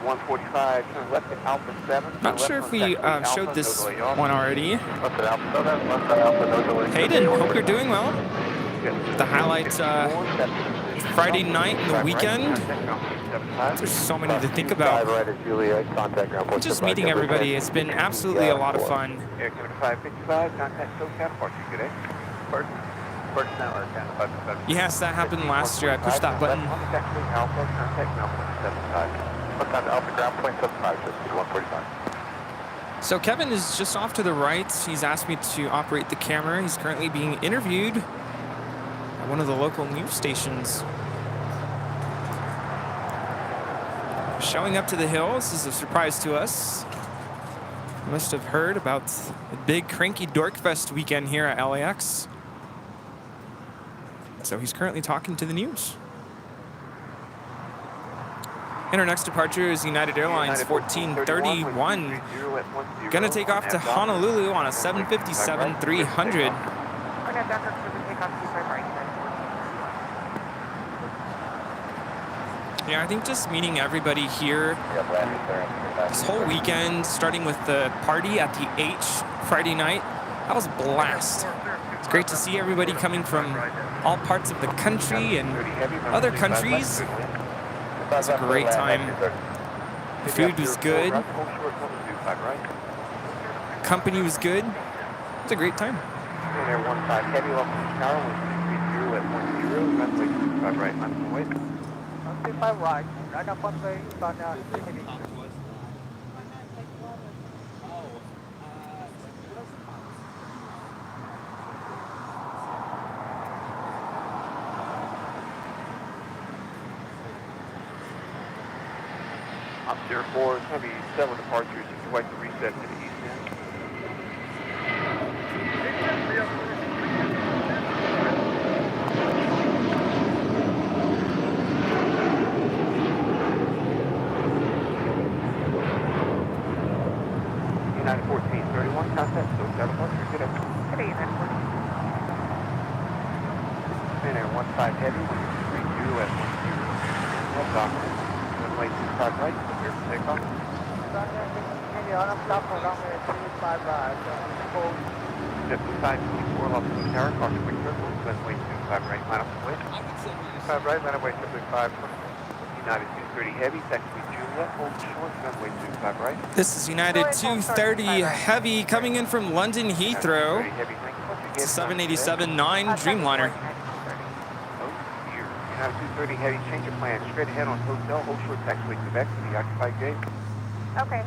145, turn left at Alpha 7. Not sure if we showed this one already. Left at Alpha 7, left at Alpha, no delay. Hayden, hope you're doing well. The highlights Friday night and the weekend. There's so many to think about. Just meeting everybody, it's been absolutely a lot of fun. Yes, that happened last year. I pushed that button. So Kevin is just off to the right. He's asked me to operate the camera. He's currently being interviewed at one of the local news stations. Showing up to the hills is a surprise to us. You must have heard about the big Cranky Dork Fest weekend here at LAX. So he's currently talking to the news. And our next departure is United Airlines 1431. Gonna take off to Honolulu on a 757-300. Yeah, I think just meeting everybody here this whole weekend, starting with the party at the H Friday night, that was a blast. It's great to see everybody coming from all parts of the country and other countries. It was a great time. The food was good. The company was good. It was a great time. Right, right up on the Up 04, it's going to be 7 departures. You can wait to reset to the east end. United 1431, contact, so 7 departure, good day. Good day, United 14. And Air 15 heavy, 132 at 10. Left off. Runway 25 right, clear for takeoff. Step inside 24, level 2 tower, cross quick circle, runway 25 right, line up the way. 25 right, runway 75, United 230 heavy, taxi Juliet, hold short, runway 25 right. This is United 230 heavy coming in from London Heathrow. It's a 787-9 Dreamliner. United 230 heavy, change of plan, straight ahead on hotel, hold short, taxiway Quebec to the occupied gate. Okay,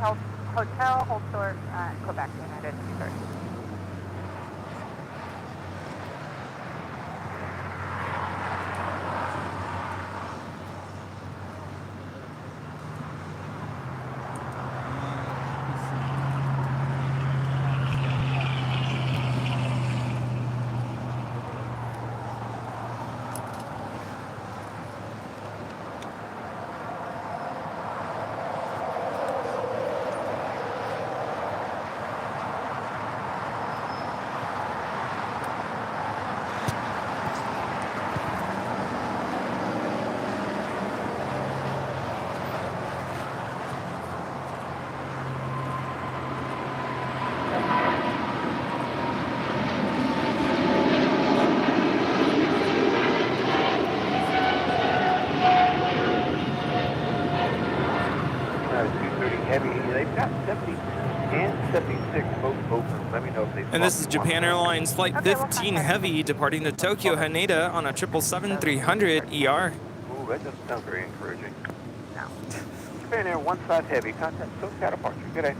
hotel, hold short, Quebec, United 230. And this is Japan Airlines Flight 15 Heavy departing to Tokyo Haneda on a 777-300 ER. Ooh, that doesn't sound very encouraging. No. Japan Air 15 heavy, contact SoCal departure. Good day.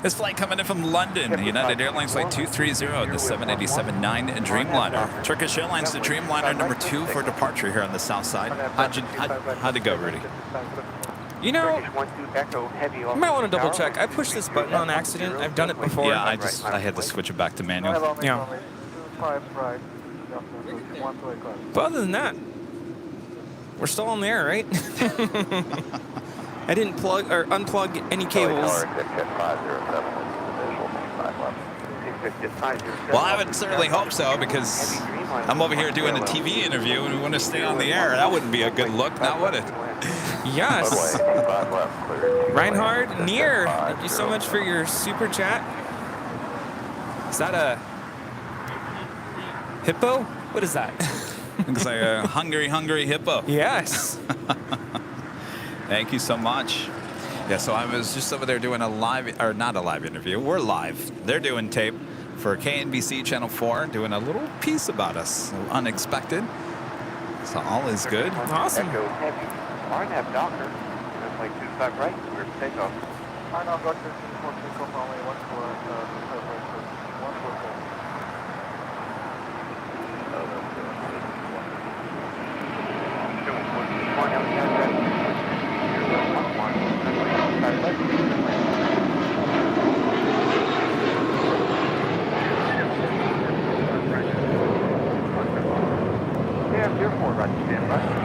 This flight coming in from London, United Airlines Flight 230, the 787-9 Dreamliner. Turkish Airlines, the Dreamliner number 2 for departure here on the south side. How'd it go, Rudy? You know, you might want to double check. I pushed this button on accident. I've done it before. Yeah, I had to switch it back to manual. Yeah. But other than that, we're still on the air, right? I didn't plug or unplug any cables. Well, I would certainly hope so, because I'm over here doing a TV interview and we want to stay on the air. That wouldn't be a good look, now would it? Yes. Reinhard Near, thank you so much for your super chat. Is that a hippo? What is that? Looks like a hungry hippo. Yes. Thank you so much. Yeah, so I was just over there doing a live, or not a live interview. We're live. They're doing tape for KNBC Channel 4, doing a little piece about us. Unexpected. So all is good. Awesome. Echo Heavy. RNAV Docker. Runway 25 right. Clear for takeoff. RNAV Docker 4 takeoff. Runway 14.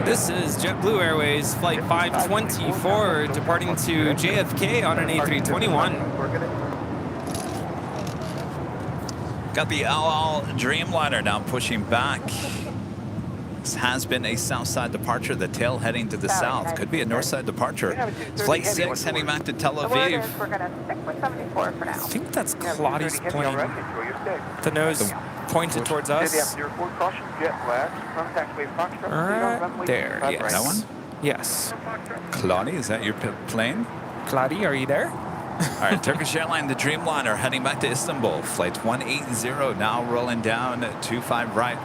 This is JetBlue Airways Flight 524 departing to JFK on an A321. Got the LL Dreamliner now pushing back. This has been a south side departure, the tail heading to the south. Could be a north side departure. It's Flight 6 heading back to Tel Aviv. We're going to stick with 74 for now. I think that's Claudia's plane. The nose pointed towards us. Right there, yes. That one? Yes. Claudia, is that your plane? Claudia, are you there? All right, Turkish Airline, the Dreamliner, heading back to Istanbul. Flight 180 now rolling down 25 right.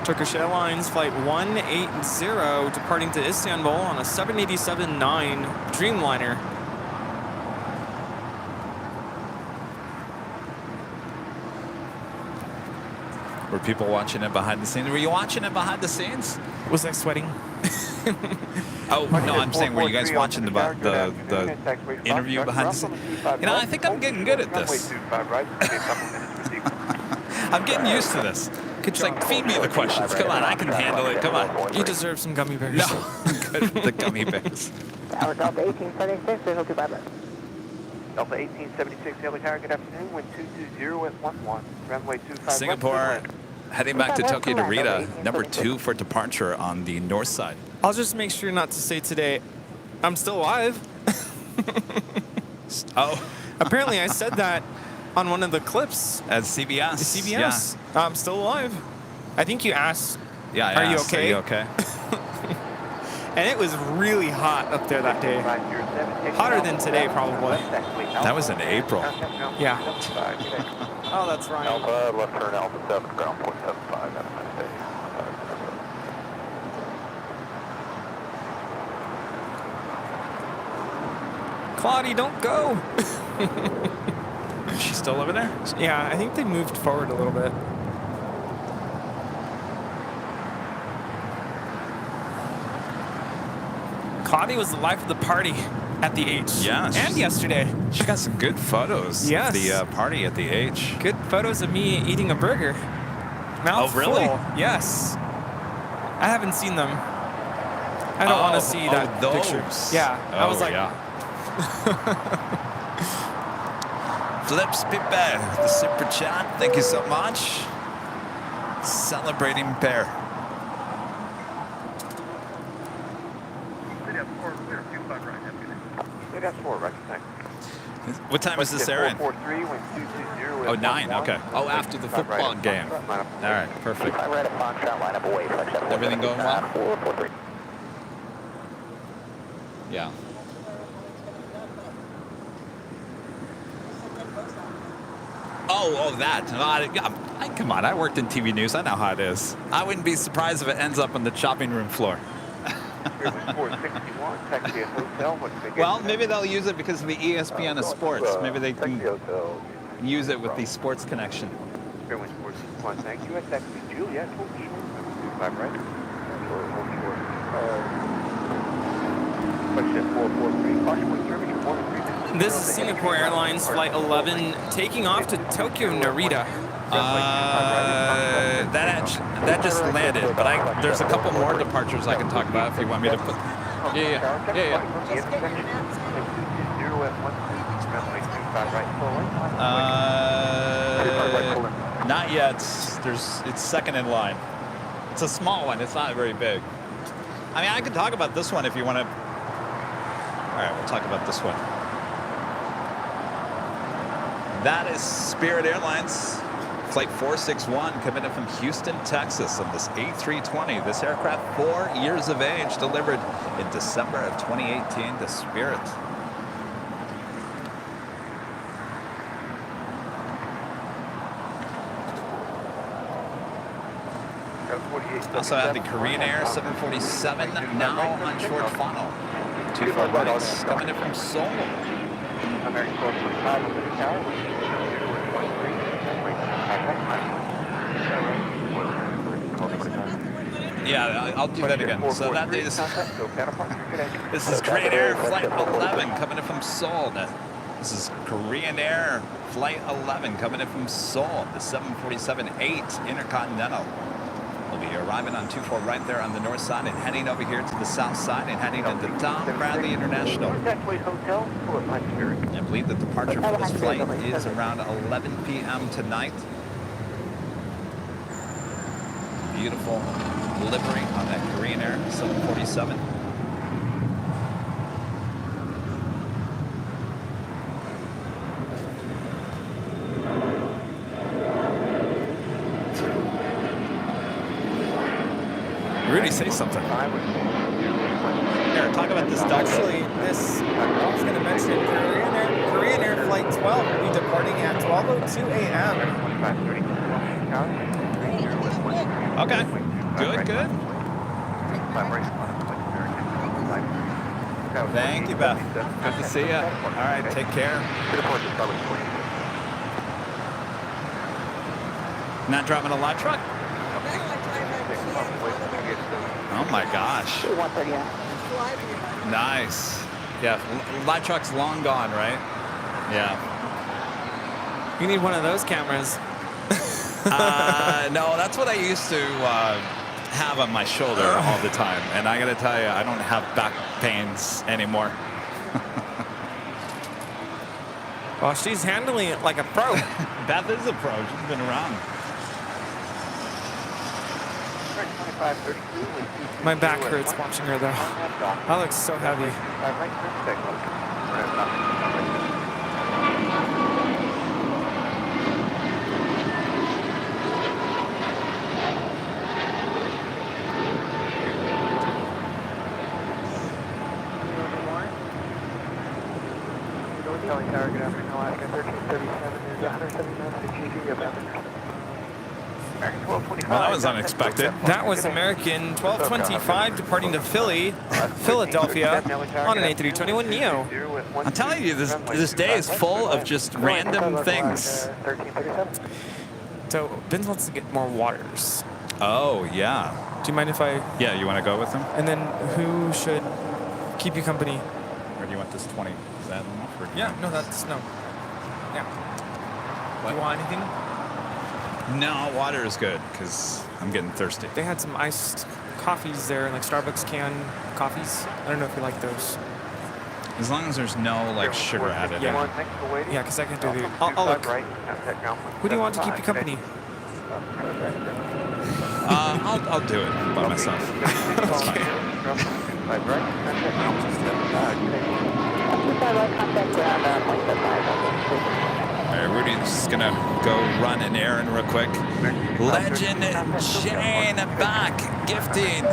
Turkish Airlines Flight 180 departing to Istanbul on a 787-9 Dreamliner. Were people watching it behind the scenes? Were you watching it behind the scenes? Was I sweating? Oh, no, I'm saying, were you guys watching the interview behind the scenes? You know, I think I'm getting good at this. I'm getting used to this. It's like, feed me the questions. Come on, I can handle it. Come on. You deserve some gummy bears. No, I'm good with the gummy bears. Tower Delta 1876, visual 25 left. Delta 1876, Daily Tower, good afternoon. Wind 220 at 11. Runway 25 Singapore, heading back to Tokyo to Rita, number 2 for departure on the north side. I'll just make sure not to say today, I'm still alive. Oh. Apparently I said that on one of the clips. At CBS. CBS. Yeah. I'm still alive. I think you asked, yeah, are you okay? Are you okay? And it was really hot up there that day. Hotter than today, probably. That was in April. Yeah. Oh, that's right. Alpha, left turn Alpha 7, ground point 75. Claudia, don't go. Is she still over there? Yeah, I think they moved forward a little bit. Claudia was the life of the party at the H. Yeah. And yesterday. She got some good photos yes. of the party at the H. Good photos of me eating a burger. Mouth oh, really? Full. Yes. I haven't seen them. I don't want to see that those. picture. Yeah. I was like... Yeah. Flips Pipe, the super chat. Thank you so much. Celebrating pair. What time is this airing? Oh, 9. Okay. Oh, after the football game. All right. Perfect. Everything going well? Yeah. Oh, that. Come on, I worked in TV news. I know how it is. I wouldn't be surprised if it ends up on the chopping room floor. Well, maybe they'll use it because of the ESPN of sports. Maybe they can use it with the sports connection. Airline Sports One, thank you. That's actually Juliet. Hold short. 5 right. Hold short. Question 443. Caution wind turbine 1 This is Singapore Airlines Flight 11 taking off to Tokyo Narita. That just landed, but there's a couple more departures I can talk about if you want me to put. Yeah. Not yet. It's second in line. It's a small one. It's not very big. I mean, I can talk about this one if you want to. All right, we'll talk about this one. That is Spirit Airlines. Flight 461 coming in from Houston, Texas on this A320. This aircraft, 4 years of age, delivered in December of 2018 to Spirit. Also have the Korean Air 747 now on short funnel. 2 full rights coming in from Seoul. Yeah, I'll do that again. So that is, this is Korean Air Flight 11 coming in from Seoul. This is Korean Air Flight 11 coming in from Seoul. The 747-8 Intercontinental will be arriving on 24 right there on the north side and heading over here to the south side and heading into Tom Bradley International. I believe the departure for this flight is around 11 p.m. tonight. Beautiful livery on that Korean Air 747. Rudy, say something. Here, talk about this duck. Actually, this, I was going to mention, Korean Air Flight 12 will be departing at 12:02 a.m. Okay, good. Thank you, Beth. Good to see you. All right, take care. Not driving a live truck? Oh my gosh. Nice. Yeah, live truck's long gone, right? Yeah. You need one of those cameras. No, that's what I used to have on my shoulder all the time. And I gotta tell you, I don't have back pains anymore. Well, she's handling it like a pro. Beth is a pro. She's been around. My back hurts watching her though. That looks so heavy. Well, that was unexpected. That was American 1225 departing to Philadelphia on an A321neo. I'm telling you, this day is full of just random things. So Ben wants to get more waters. Oh, yeah. Do you mind if I... Yeah, you want to go with him? And then who should keep you company? Or do you want this 20? Is that enough? Or Yeah, no, that's... No. Yeah. What? Do you want anything? No, water is good, because I'm getting thirsty. They had some iced coffees there, like Starbucks can coffees. I don't know if you like those. As long as there's no, like, sugar added in. Yeah, because I can do the... I'll look. Who do you want to keep you company? I'll do it by myself. That's fine. All right, Rudy's gonna go run an errand real quick. Legend Jane back, gifting 50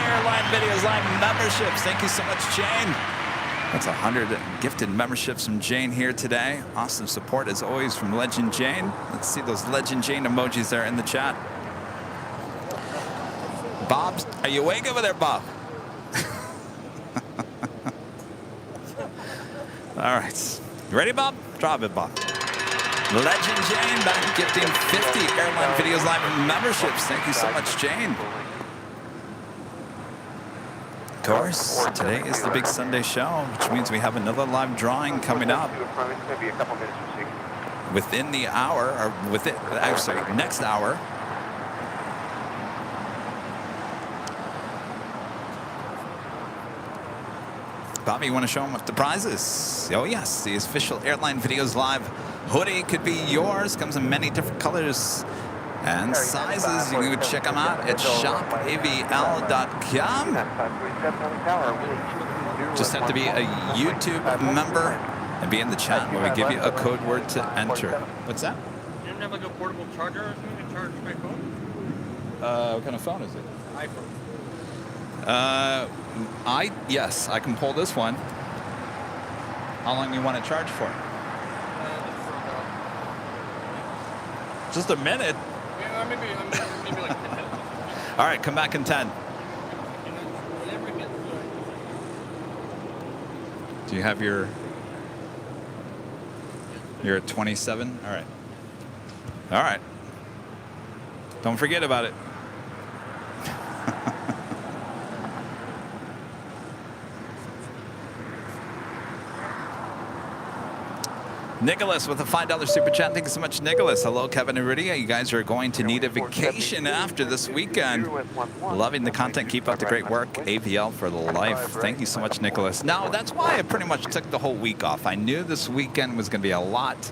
Airline Videos Live memberships. Thank you so much, Jane. That's 100 gifted memberships from Jane here today. Awesome support as always from Legend Jane. Let's see those Legend Jane emojis there in the chat. Bob, are you awake over there, Bob? All right. You ready, Bob? Drop it, Bob. Legend Jane back gifting 50 Airline Videos Live memberships. Thank you so much, Jane. Of course, today is the big Sunday show, which means we have another live drawing coming up within the hour, or within, actually, next hour. Bobby, you want to show them what the prize is? Oh, yes, the official Airline Videos Live hoodie could be yours. Comes in many different colors and sizes. You can check them out at shopavl.com. Just have to be a YouTube member and be in the chat where we give you a code word to enter. What's that? You don't have like a portable charger or something to charge my phone? What kind of phone is it? iPhone. Yes, I can pull this one. How long do you want to charge for? Just a minute? Yeah, maybe like 10 minutes. All right, come back in 10. Do you have your... You're at 27? All right. All right. Don't forget about it. Nicholas with a $5 super chat. Thank you so much, Nicholas. Hello, Kevin and Rudy. You guys are going to need a vacation after this weekend. Loving the content. Keep up the great work. AVL for life. Thank you so much, Nicholas. Now, that's why I pretty much took the whole week off. I knew this weekend was going to be a lot.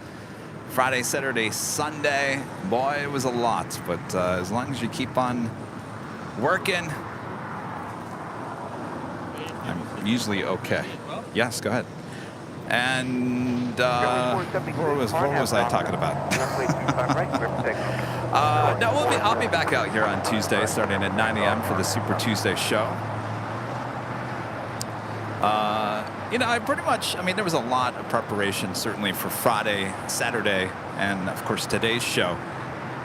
Friday, Saturday, Sunday. Boy, it was a lot. But as long as you keep on working, I'm usually okay. Yes, go ahead. And what was I talking about? No, I'll be back out here on Tuesday, starting at 9 a.m. for the Super Tuesday show. You know, there was a lot of preparation, certainly for Friday, Saturday, and of course today's show.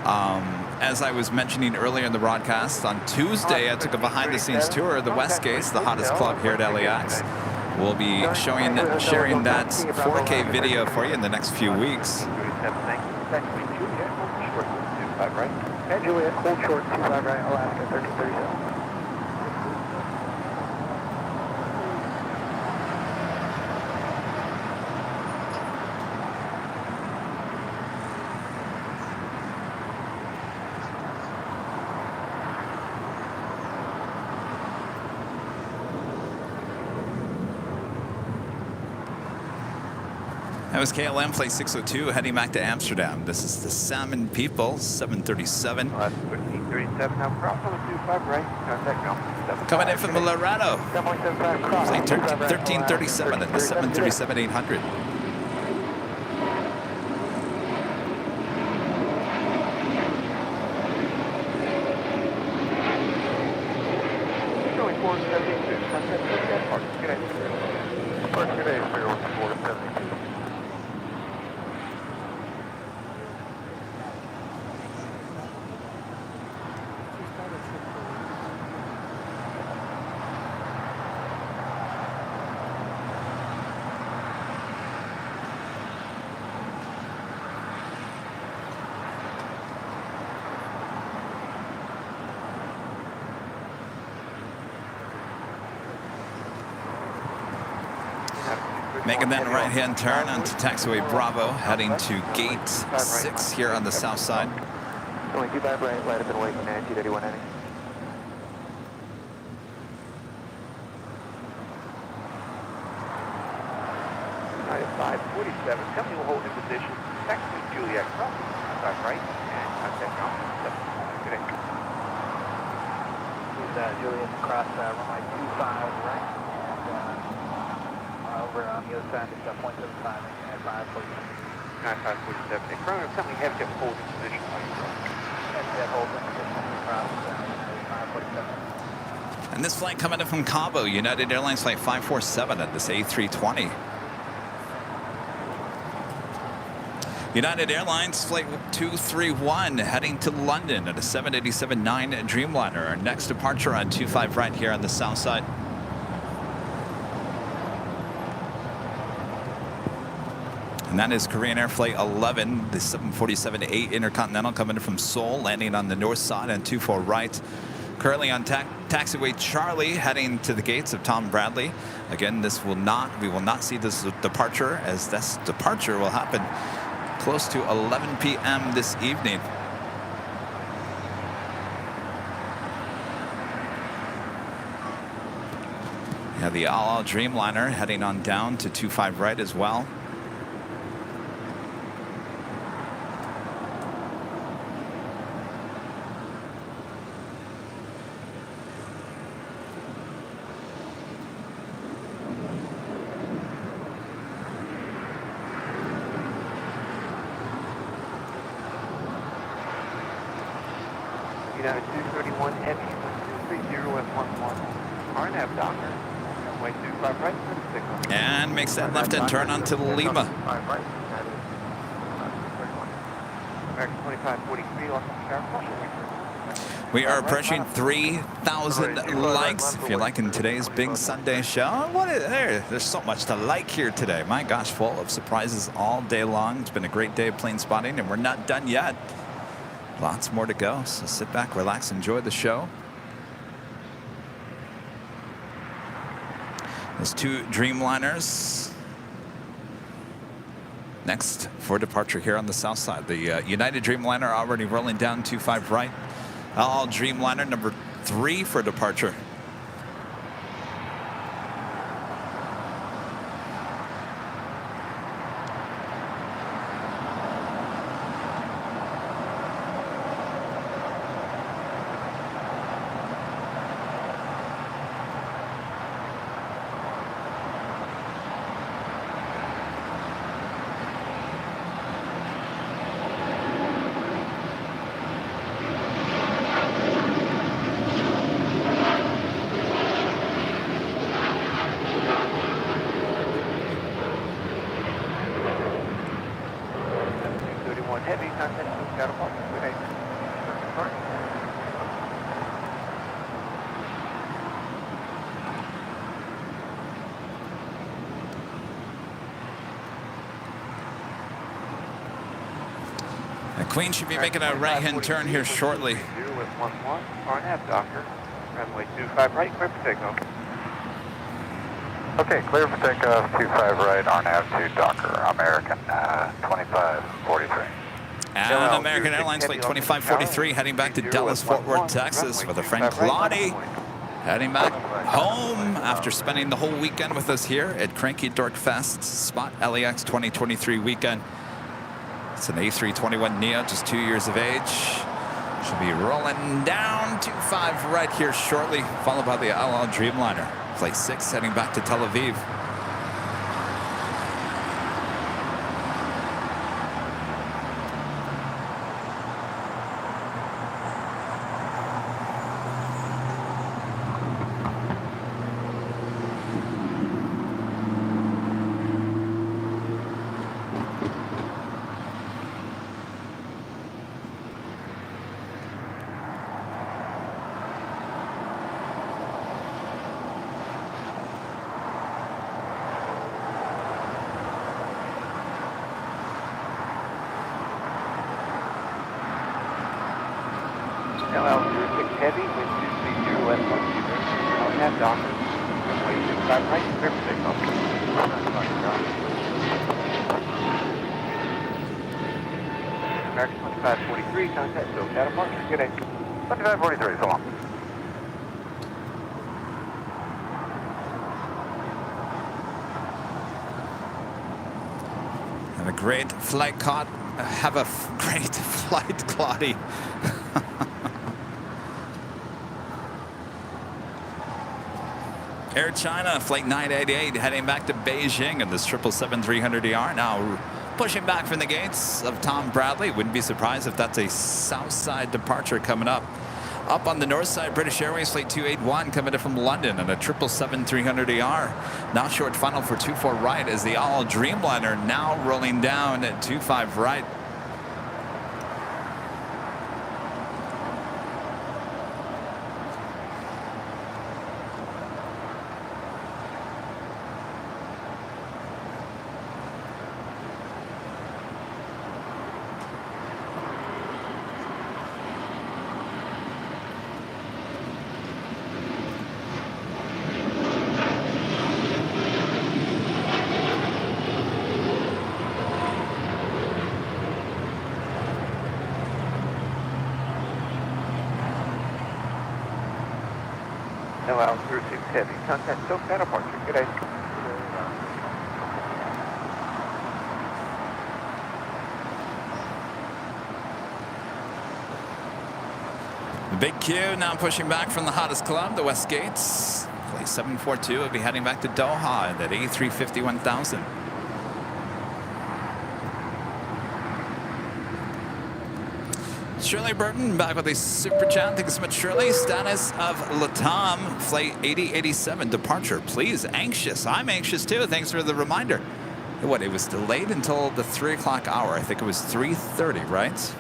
As I was mentioning earlier in the broadcast, on Tuesday I took a behind-the-scenes tour of the Westgates, the hottest club here at LAX. We'll be sharing that 4K video for you in the next few weeks. And Juliet, hold short, 25 right, Alaska, 1337. That was KLM Flight 602 heading back to Amsterdam. This is the Salmon People, 737. 1537, now cross on the 25 right, contact now. Coming in from Laredo. Flight 1337 at the 737-800. Showing 472, contact Park. Good day. Park, good day, 472. Making that right-hand turn onto taxiway Bravo, heading to gate 6 here on the south side. 25 right, light up and wait, 9231 heading. Five 47. Company will hold in position. Taxi Juliet cross. 5 right and contact ground. Good day. Juliet cross runway 25 right. Over on the other side, it's got 0.75 at 547. 9547. In front of something, have to hold in position while you cross. Have to hold in position across 547. And this flight coming in from Cabo, United Airlines Flight 547 at this A320. United Airlines Flight 231 heading to London at a 787-9 Dreamliner. Our next departure on 25 right here on the south side. And that is Korean Air Flight 11, the 747-8 Intercontinental coming in from Seoul, landing on the north side and 24 right. Currently on taxiway Charlie, heading to the gates of Tom Bradley. Again, we will not see this departure, as this departure will happen close to 11 p.m. this evening. We have the Al Al Dreamliner heading on down to 25 right as well. United 231 Heavy, 230 West 11. RNAV Docker, runway 25 right, signal. And makes that left-hand turn onto Lima. American 2543, Los Angeles. We are approaching 3,000 likes. If you're liking today's big Sunday show, there's so much to like here today. My gosh, full of surprises all day long. It's been a great day of plane spotting, and we're not done yet. Lots more to go, so sit back, relax, enjoy the show. Those two Dreamliners next for departure here on the south side. The United Dreamliner already rolling down 25 right. All Dreamliner number 3 for departure. Queen should be making a right-hand turn here shortly. RNAV Docker, runway 25 right, clear for takeoff. Okay, clear for takeoff, 25 right, RNAV to Docker, American 2543. And American Airlines Flight 2543 heading back to Dallas, Fort Worth, Texas with a friend Claudie. Heading back home after spending the whole weekend with us here at Cranky Dork Fest Spot LAX 2023 weekend. It's an A321neo, just 2 years of age. Should be rolling down 25 right here shortly, followed by the Al Al Dreamliner. Flight 6 heading back to Tel Aviv. LL06 Heavy, wind 230 West 12. RNAV Docker, runway 25 right, clear for takeoff. American 2543, contact SoCal departure. Good day. 2543, so long. Have a great flight, great flight, Claudie. Air China Flight 988 heading back to Beijing in this 777-300ER. Now pushing back from the gates of Tom Bradley. Wouldn't be surprised if that's a south side departure coming up. Up on the north side, British Airways Flight 281 coming in from London and a 777-300ER. Now short funnel for 24 right as the Al Al Dreamliner now rolling down at 25 right. altitude received heavy. Contact SoCal departure. Good day. The Big Q now pushing back from the hottest club, the West Gates. Play 742 will be heading back to Doha at 8351,000. Shirley Burton back with a super chat. Thank you so much, Shirley. Status of Latam flight 8087 departure. Please, anxious. I'm anxious too. Thanks for the reminder. What, it was delayed until the 3 o'clock hour. I think it was 3:30, right?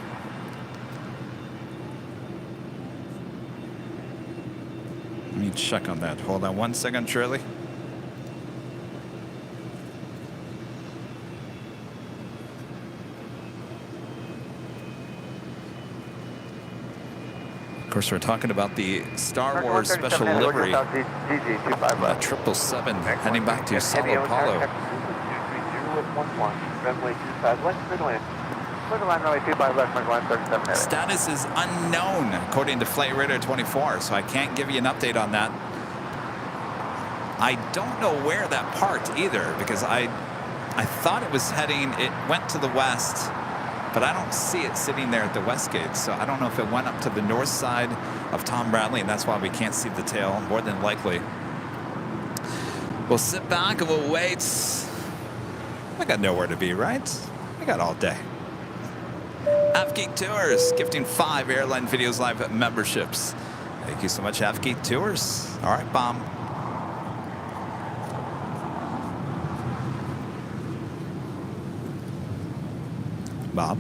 Let me check on that. Hold on 1 second, Shirley. Of course, we're talking about the Star Wars special livery, 777, heading back to Sao Paulo. Status is unknown, according to Flight Radar 24, so I can't give you an update on that. I don't know where that parked either, because I thought it was heading, it went to the west, but I don't see it sitting there at the west gate, so I don't know if it went up to the north side of Tom Bradley, and that's why we can't see the tail, more than likely. We'll sit back and we'll wait. I got nowhere to be, right? I got all day. AvGeek Tours gifting 5 Airline Videos Live memberships. Thank you so much, AvGeek Tours. All right, Bomb. Bob?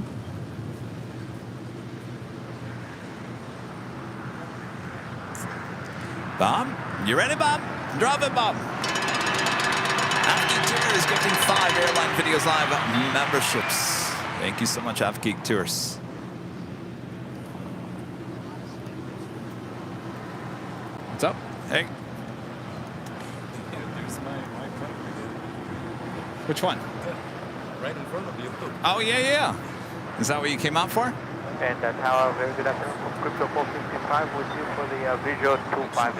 Bob? You ready, Bob? Drop it, Bob. AvGeek Tours gifting 5 Airline Videos Live memberships. Thank you so much, AvGeek Tours. What's up? Hey. Which one? Right in front of you. Oh, yeah. Is that what you came out for? And Tower, very good afternoon from Crypto 455 with you for the Visual 25.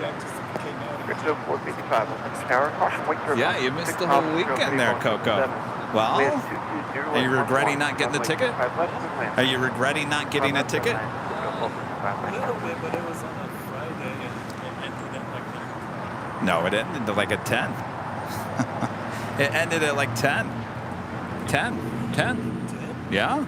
Crypto 455. Tower, caution, wait for Yeah, you missed the whole weekend there, Coco. Well, are you regretting not getting the ticket? Are you regretting not getting a ticket? A little bit, but it was on a Friday and it ended at like 9 o'clock. No, it ended at like at 10. It ended at like 10. 10. Yeah.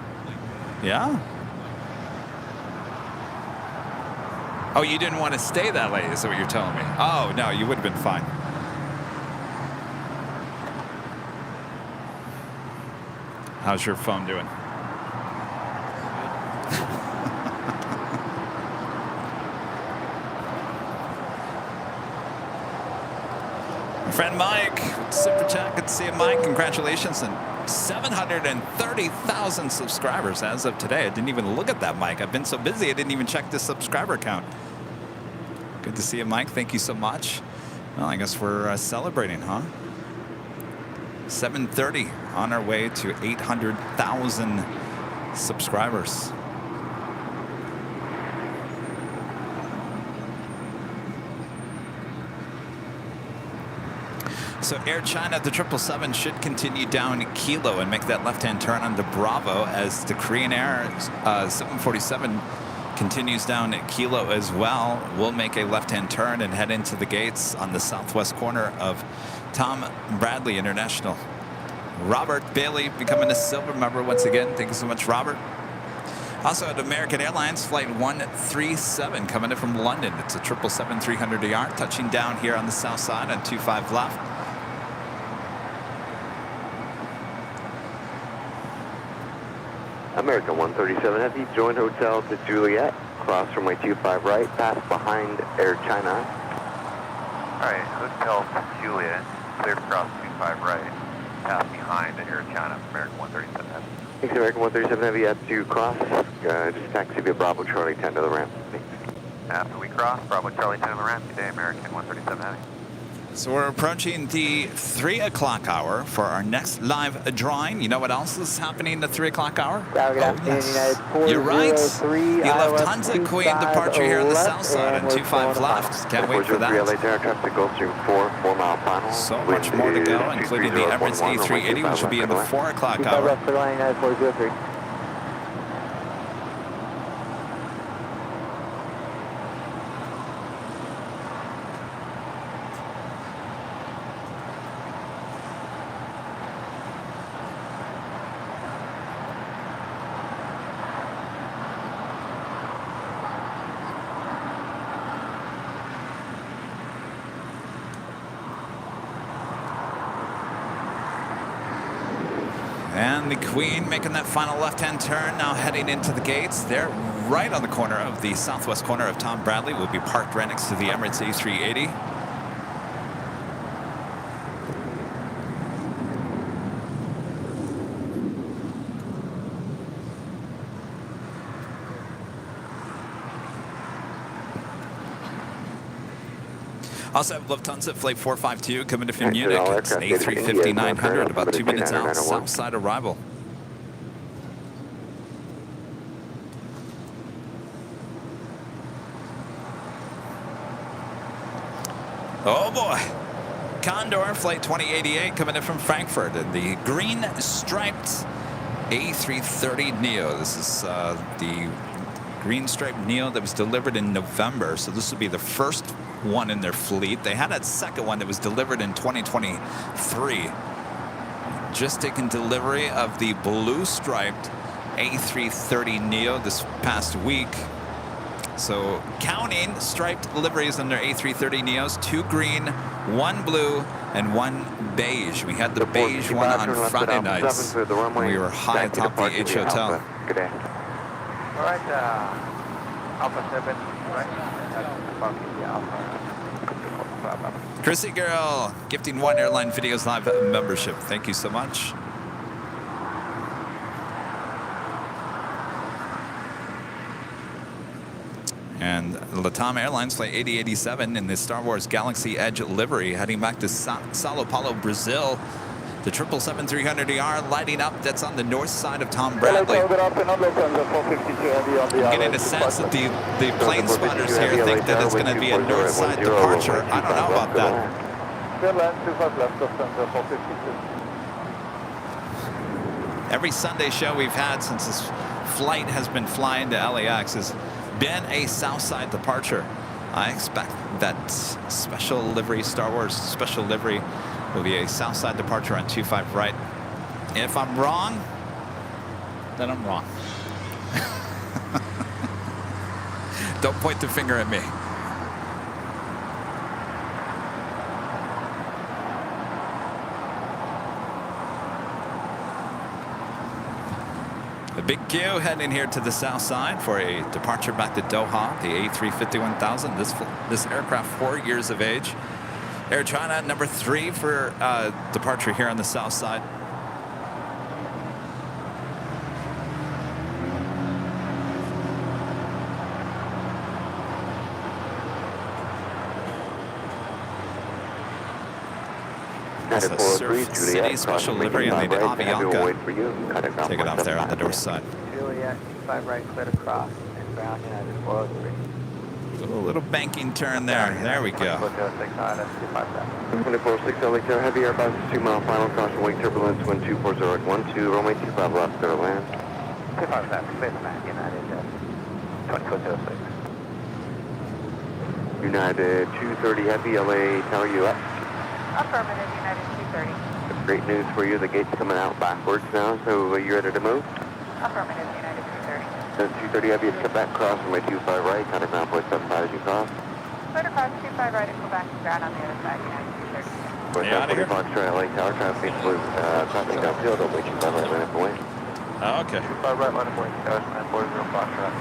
Oh, you didn't want to stay that late, is what you're telling me. Oh, no, you would have been fine. How's your phone doing? My friend Mike, super chat, good to see you, Mike. Congratulations on 730,000 subscribers as of today. I didn't even look at that, Mike. I've been so busy, I didn't even check the subscriber count. Good to see you, Mike. Thank you so much. Well, I guess we're celebrating, huh? 730 on our way to 800,000 subscribers. So Air China, the 777 should continue down Kilo and make that left-hand turn onto Bravo as the Korean Air 747 continues down at Kilo as well. We'll make a left-hand turn and head into the gates on the southwest corner of Tom Bradley International. Robert Bailey becoming a silver member once again. Thank you so much, Robert. Also at American Airlines, flight 137 coming in from London. It's a 777-300ER touching down here on the south side on 25 left. American 137 Heavy, join hotel to Juliet, cross runway 25 right, pass behind Air China. Alright, hotel to Juliet, clear cross 25 right, pass behind Air China, American 137 Heavy. Thanks, American 137 Heavy, at to cross, just taxi via Bravo Charlie 10 to the ramp. After we cross, Bravo Charlie 10 to the ramp, good day, American 137 Heavy. So we're approaching the 3 o'clock hour for our next live drawing. You know what else is happening in the 3 o'clock hour? Good afternoon, United 403, You're right. The ILS Lufthansa Queen departure here on the south side and 25 left. Can't wait for that. So much more to go, including the Emirates A380, which will be in the 4 o'clock hour. United 403. And the Queen making that final left-hand turn, now heading into the gates. They're right on the corner of the southwest corner of Tom Bradley. Will be parked right next to the Emirates A380. Also have Lufthansa Flight 452 coming to from Munich. It's an A350-900, about 2 minutes out, south side arrival. Oh boy. Condor Flight 2088 coming in from Frankfurt in the green striped A330neo. This is the green striped neo that was delivered in November. So this will be the first one in their fleet. They had a second one that was delivered in 2023. Just taken delivery of the blue striped A330neo this past week. So counting striped deliveries on their A330neos, 2 green, 1 blue, and 1 beige. We had the beige one on Friday nights. We were high atop the H Hotel. Good day. All right, Alpha 7, right? Chrissy Girl, gifting 1 Airline Videos Live membership. Thank you so much. And Latam Airlines Flight 8087 in the Star Wars Galaxy Edge livery heading back to Sao Paulo, Brazil. The 777-300ER lighting up. That's on the north side of Tom Bradley. I'm getting a sense that the plane spotters here think that it's going to be a north side departure. I don't know about that. Every Sunday show we've had since this flight has been flying to LAX has been a south side departure. I expect that special livery, Star Wars special livery, will be a south side departure on 25 right. If I'm wrong, then I'm wrong. Don't point the finger at me. A big queue heading here to the south side for a departure back to Doha, the A350-1000. This aircraft, 4 years of age. Air China, number 3 for departure here on the south side. That's a Surf City special livery on the Avianca. Take it off there on the north side. Juliet, 5 right, cleared across, and ground United 403. A little banking turn there. There we go. 24-6 LHR Heavy Airbus 2 mile final caution wake turbulence wind 240 at 12 runway 25 left clear to land. 257 spaceman United 2406. United 230 Heavy LA Tower you up. Affirmative, United 230. Great news for you, the gate's coming out backwards now, so you ready to move? Affirmative, United 230. 230 Heavy is cut back cross runway 25 right, contact ground point 75 as you cross. Clear across 25 right and go back to ground on the other side, United 230. Out of here. Foxtrot LA Tower, traffic crossing downfield, runway 25 right, line up away. Okay. 25 right, line up away, Tower 940 Foxtrot.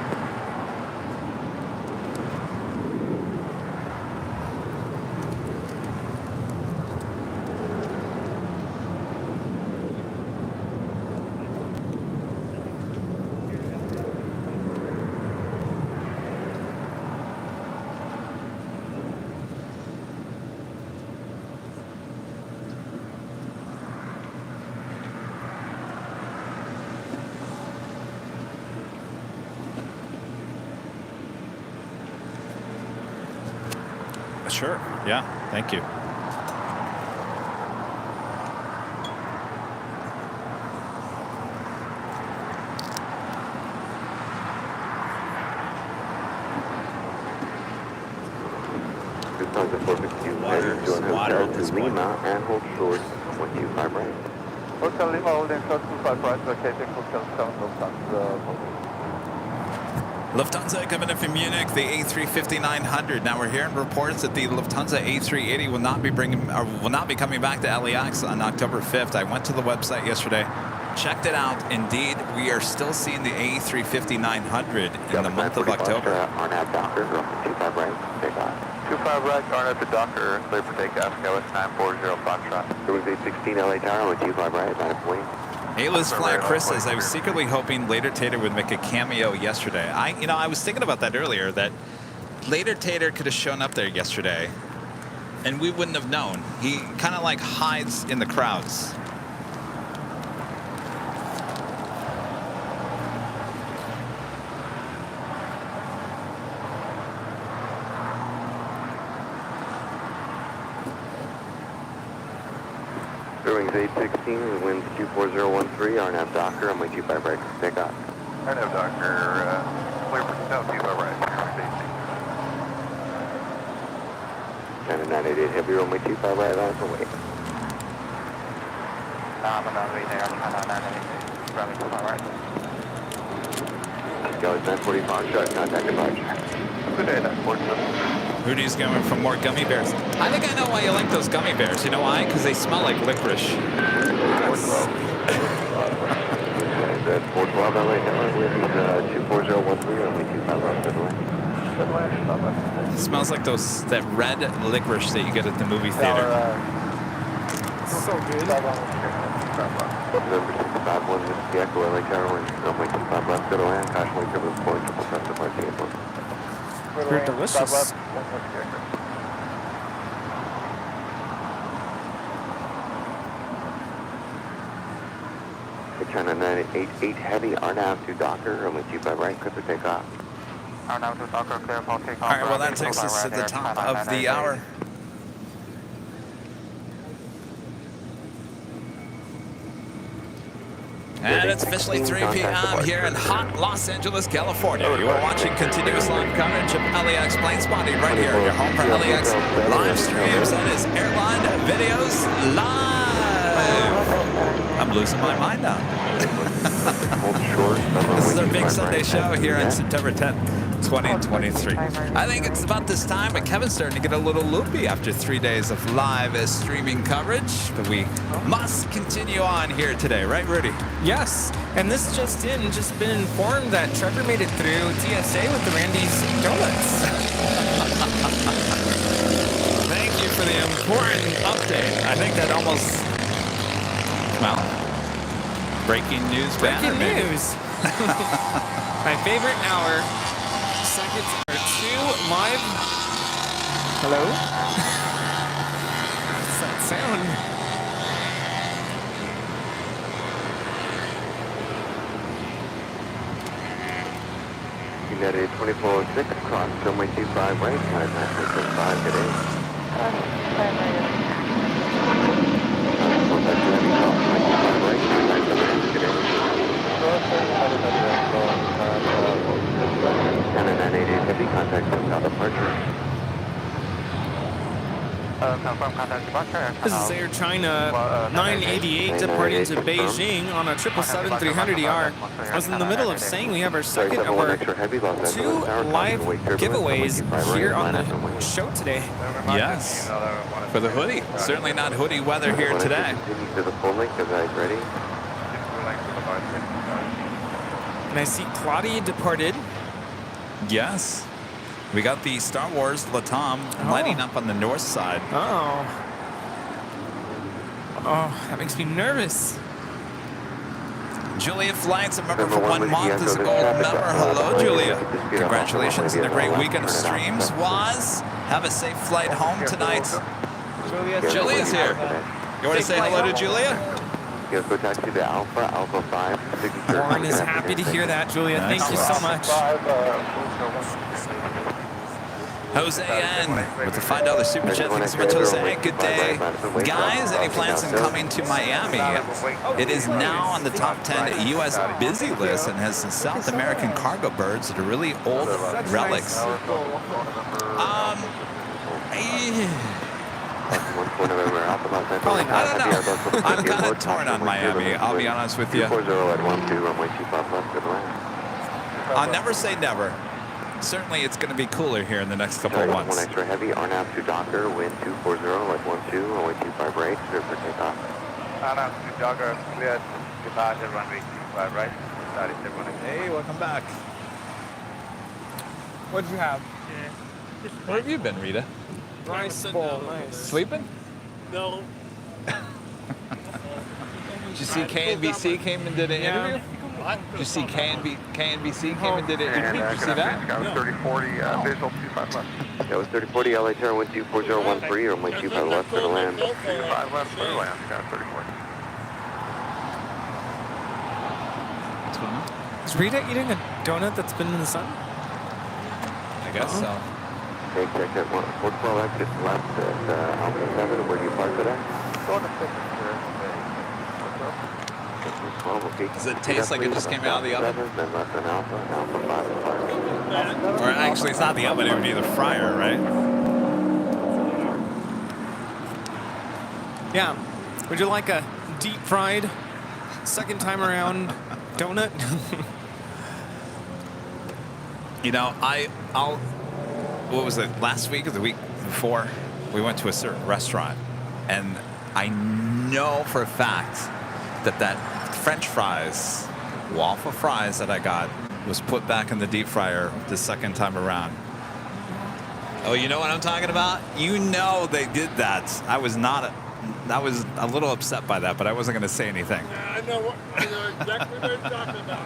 Sure. Yeah. Thank you. Water to Lima and hold short 125 right. Hotel Lima holding short 25 right, locating Hotel 7 Lufthansa coming in from Munich, the A350-900. Now we're hearing reports that the Lufthansa A380 will not be coming back to LAX on October 5th. I went to the website yesterday, checked it out. Indeed, we are still seeing the A350-900 in the month of October. RNAV Docker, 25 right, take off. 25 right, RNAV to Docker, clear for takeoff, Skywest 940 Foxtrot. There was A16 LA Tower with 25 right, line of wing. A-list flyer Chris says, I was secretly hoping Later Tater would make a cameo yesterday. I was thinking about that earlier, that Later Tater could have shown up there yesterday, and we wouldn't have known. He kind of like hides in the crowds. Wings 816, winds 24013, RNAV Docker, I'm with 25 right, take off. RNAV Docker, clear for 25 right, China 988 Heavy, runway 25 right, line for wait. I'm on the way there, China 988, runway 25 right. Skywest 940 Foxtrot, contact departure. Good day, 947. Rudy's going for more gummy bears. I think I know why you like those gummy bears. You know why? Because they smell like licorice. Yes. 412 LA Tower, winds 24013, runway 25 right, good way. It smells like that red licorice that you get at the movie theater. So good. Number 651, this is the Echo LA Tower, winds runway 25 left, good way, caution wake over 477 departure airport. They're delicious. China 988 Heavy, RNAV to Docker, runway 25 right, clear for takeoff. RNAV to Docker, clear for takeoff. All right, well, that takes us to the top of the hour. And it's officially 3 p.m. here in hot Los Angeles, California. You are watching continuous live coverage of LAX plane spotting right here, your home for LAX live streams. That is Airline Videos Live. I'm losing my mind now. This is our big Sunday show here on September 10th. 2023. I think it's about this time, but Kevin's starting to get a little loopy after 3 days of live streaming coverage. But we must continue on here today, right, Rudy? Yes, and this just been informed that Trevor made it through TSA with the Randy's Donuts. Thank you for the important update. I think that almost, well, breaking news banner. Breaking news. My favorite hour. Seconds are 2 live. Hello? What's that sound? United 2406, cross runway 25 right, 5965 today. China 988 Heavy, contact south departure. Confirm contact departure. This is Air China 988 departing to Beijing on a 777-300ER. I was in the middle of saying we have our second of our 2 live giveaways here on the show today. Yes, for the hoodie. Certainly not hoodie weather here today. To the full length, is that ready? And I see Claudia departed. Yes. We got the Star Wars Latam lighting up on the north side. Oh, that makes me nervous. Julia Flights, a member for 1 month, is a gold member. Hello, Julia. Congratulations on a great weekend of streams. Have a safe flight home tonight. Julia's here. You want to say hello to Julia? Yes, go taxi to Alpha 5. Warren is happy to hear that, Julia. Thank you so much. Jose N with the $5 super chat. Thanks so much, Jose. Good day. Guys, any plans on coming to Miami? It is now on the top 10 U.S. busy list and has some South American cargo birds that are really old relics. Probably I don't know. I'm kind of torn on Miami, I'll be honest with you. I'll never say never. Certainly it's going to be cooler here in the next couple of months. 1 extra heavy, RNAV to Docker, wind 240, like 12, runway 25 right, clear for takeoff. RNAV to Docker, cleared, departure, runway 25 right, started 718. Hey, welcome back. What'd you have? Where have you been, Rita? Nice bowl, nice. Sleeping? No. Did you see KNBC came and did an interview? What? Did you see KNBC came and did an interview? Did you see that? That was 3040, visual 25 left. That was 3040, LA turn, wind 24013, runway 25 left, for the land. 25 left, for the land, got 3040. Is Rita eating a donut that's been in the sun? I guess so. Take check at 412 exit left at Alpha 7, where do you park today? Going to 6, Does it taste like it just came out of the oven? Then left on Alpha, Alpha 5 and park. Or actually, it's not the oven, it would be the fryer, right? Yeah. Would you like a deep fried, second time around donut? You know, I'll, what was it, last week or the week before, we went to a certain restaurant, and I know for a fact that French fries, waffle fries that I got, was put back in the deep fryer the second time around. Oh, you know what I'm talking about? You know they did that. I was a little upset by that, but I wasn't going to say anything. Yeah, I know exactly what you're talking about.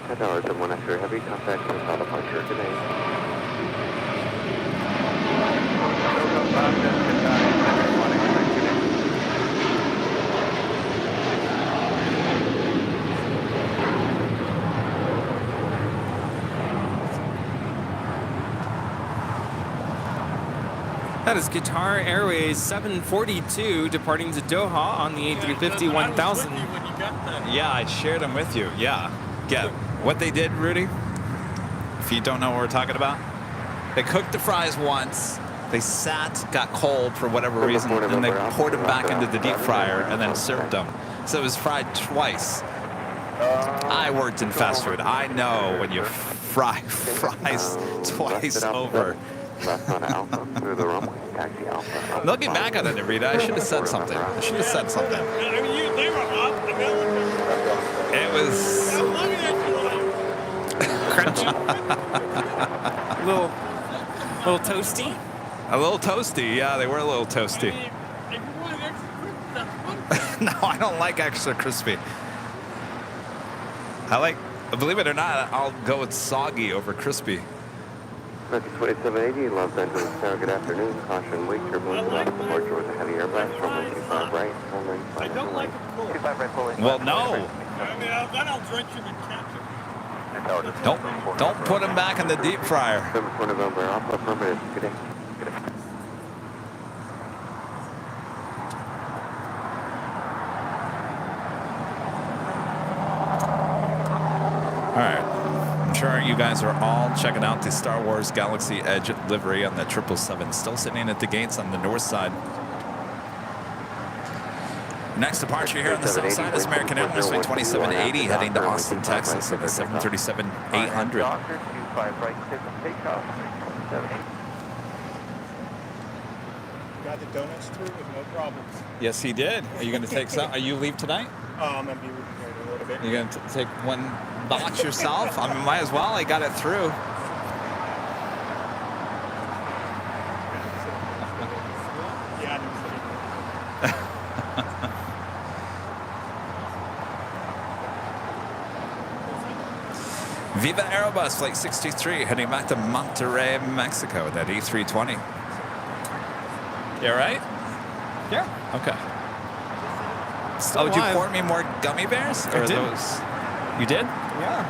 $10 and 1 extra heavy, contact with auto departure today. That is Qatar Airways 742 departing to Doha on the A350-1000. Yeah, I shared them with you. Yeah. What they did, Rudy, if you don't know what we're talking about, they cooked the fries once, they sat, got cold for whatever reason, and they poured them back into the deep fryer and then served them. So it was fried twice. I worked in fast food. I know when you fry fries twice over. Looking back on it, Rita, I should have said something. It was crunchy. little toasty. A little toasty, yeah, they were a little toasty. No, I don't like extra crispy. Believe it or not, I'll go with soggy over crispy. 2780, Los Angeles Tower, good afternoon. Caution, wake turbulence about departure with a heavy airblast from 25 right, full length, 25 right. 25 right, full length. Well, no. Then I'll drench him in ketchup. Don't put them back in the deep fryer. 7 November, Alpha, affirmative. Good day. All right. I'm sure you guys are all checking out the Star Wars Galaxy Edge livery on the 777. Still sitting at the gates on the north side. Next departure here on the south side is American Airlines Flight 2780 heading to Austin, Texas on the 737-800. Got the donuts through with no problems. Yes, he did. Are you going to take some? Are you leave tonight? I'm going to be prepared a little bit. You're going to take one box yourself? I mean, might as well. I got it through. Viva Aerobus Flight 63 heading back to Monterrey, Mexico, that E320. You all right? Yeah. Okay. Still Did you alive. pour me more gummy bears? I did. You did? Yeah.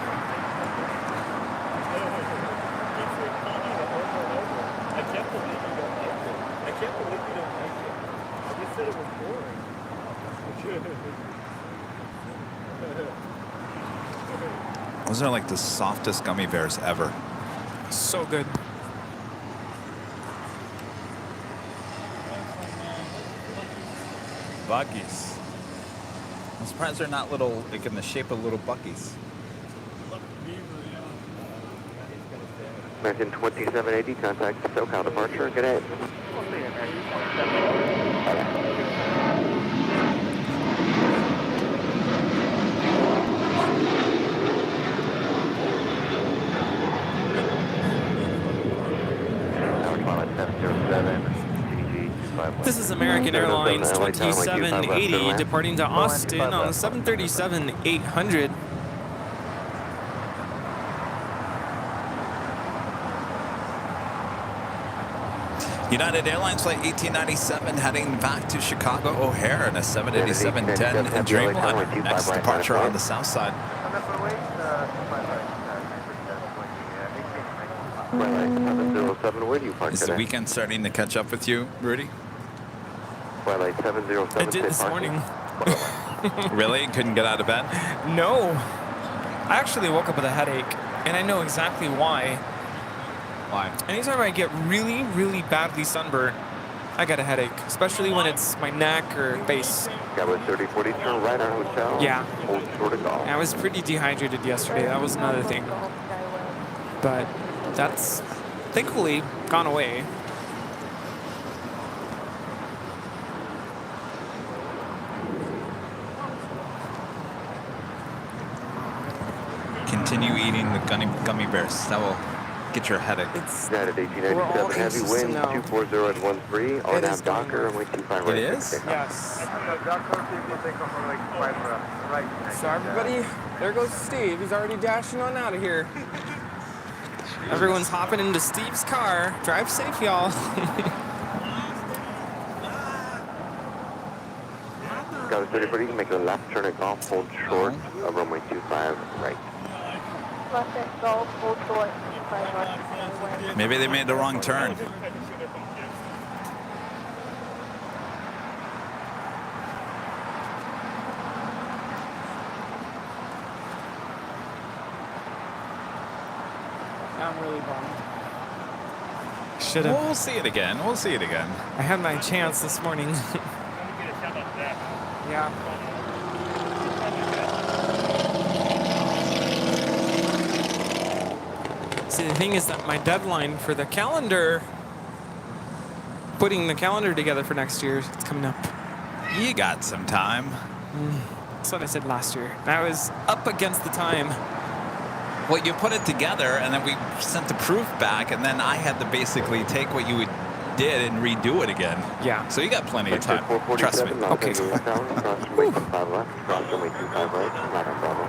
Those are like the softest gummy bears ever. So good. Buckies. I'm surprised they're not little, like in the shape of little Buckies. American 2780, contact SoCal departure. Good day. This is American Airlines 2780 departing to Austin on the 737-800. United Airlines flight 1897 heading back to Chicago O'Hare in a 787-10 Dreamliner. Next departure on the south side. Is the weekend starting to catch up with you, Rudy? Twilight 707. I did this morning. Really? Couldn't get out of bed? No. I actually woke up with a headache, and I know exactly why. Why? Anytime I get really, really badly sunburnt, I get a headache, especially when it's my neck or face. That was 3040, turn right on hotel. Yeah. Hold short of golf. I was pretty dehydrated yesterday. That was another thing. But that's thankfully gone away. Continue eating the gummy bears. That will get your headache. United 1897, heavy wind 240 at 13. RNAV Docker, only 25 right. It is? Yes. So everybody, there goes Steve. He's already dashing on out of here. Everyone's hopping into Steve's car. Drive safe, y'all. Got a 3040, you can make a left turn at golf, hold short of runway 25 right. Left at golf, hold short, 25 right. Maybe they made the wrong turn. I'm really bummed. Should have. We'll see it again. We'll see it again. I had my chance this morning. Yeah. See, the thing is that my deadline for the calendar, putting the calendar together for next year, it's coming up. You got some time. That's what I said last year. I was up against the time. Well, you put it together, and then we sent the proof back, and then I had to basically take what you did and redo it again. Yeah. So you got plenty of time. Trust me. Okay. Cross runway 25 left, cross runway 25 right, not a problem.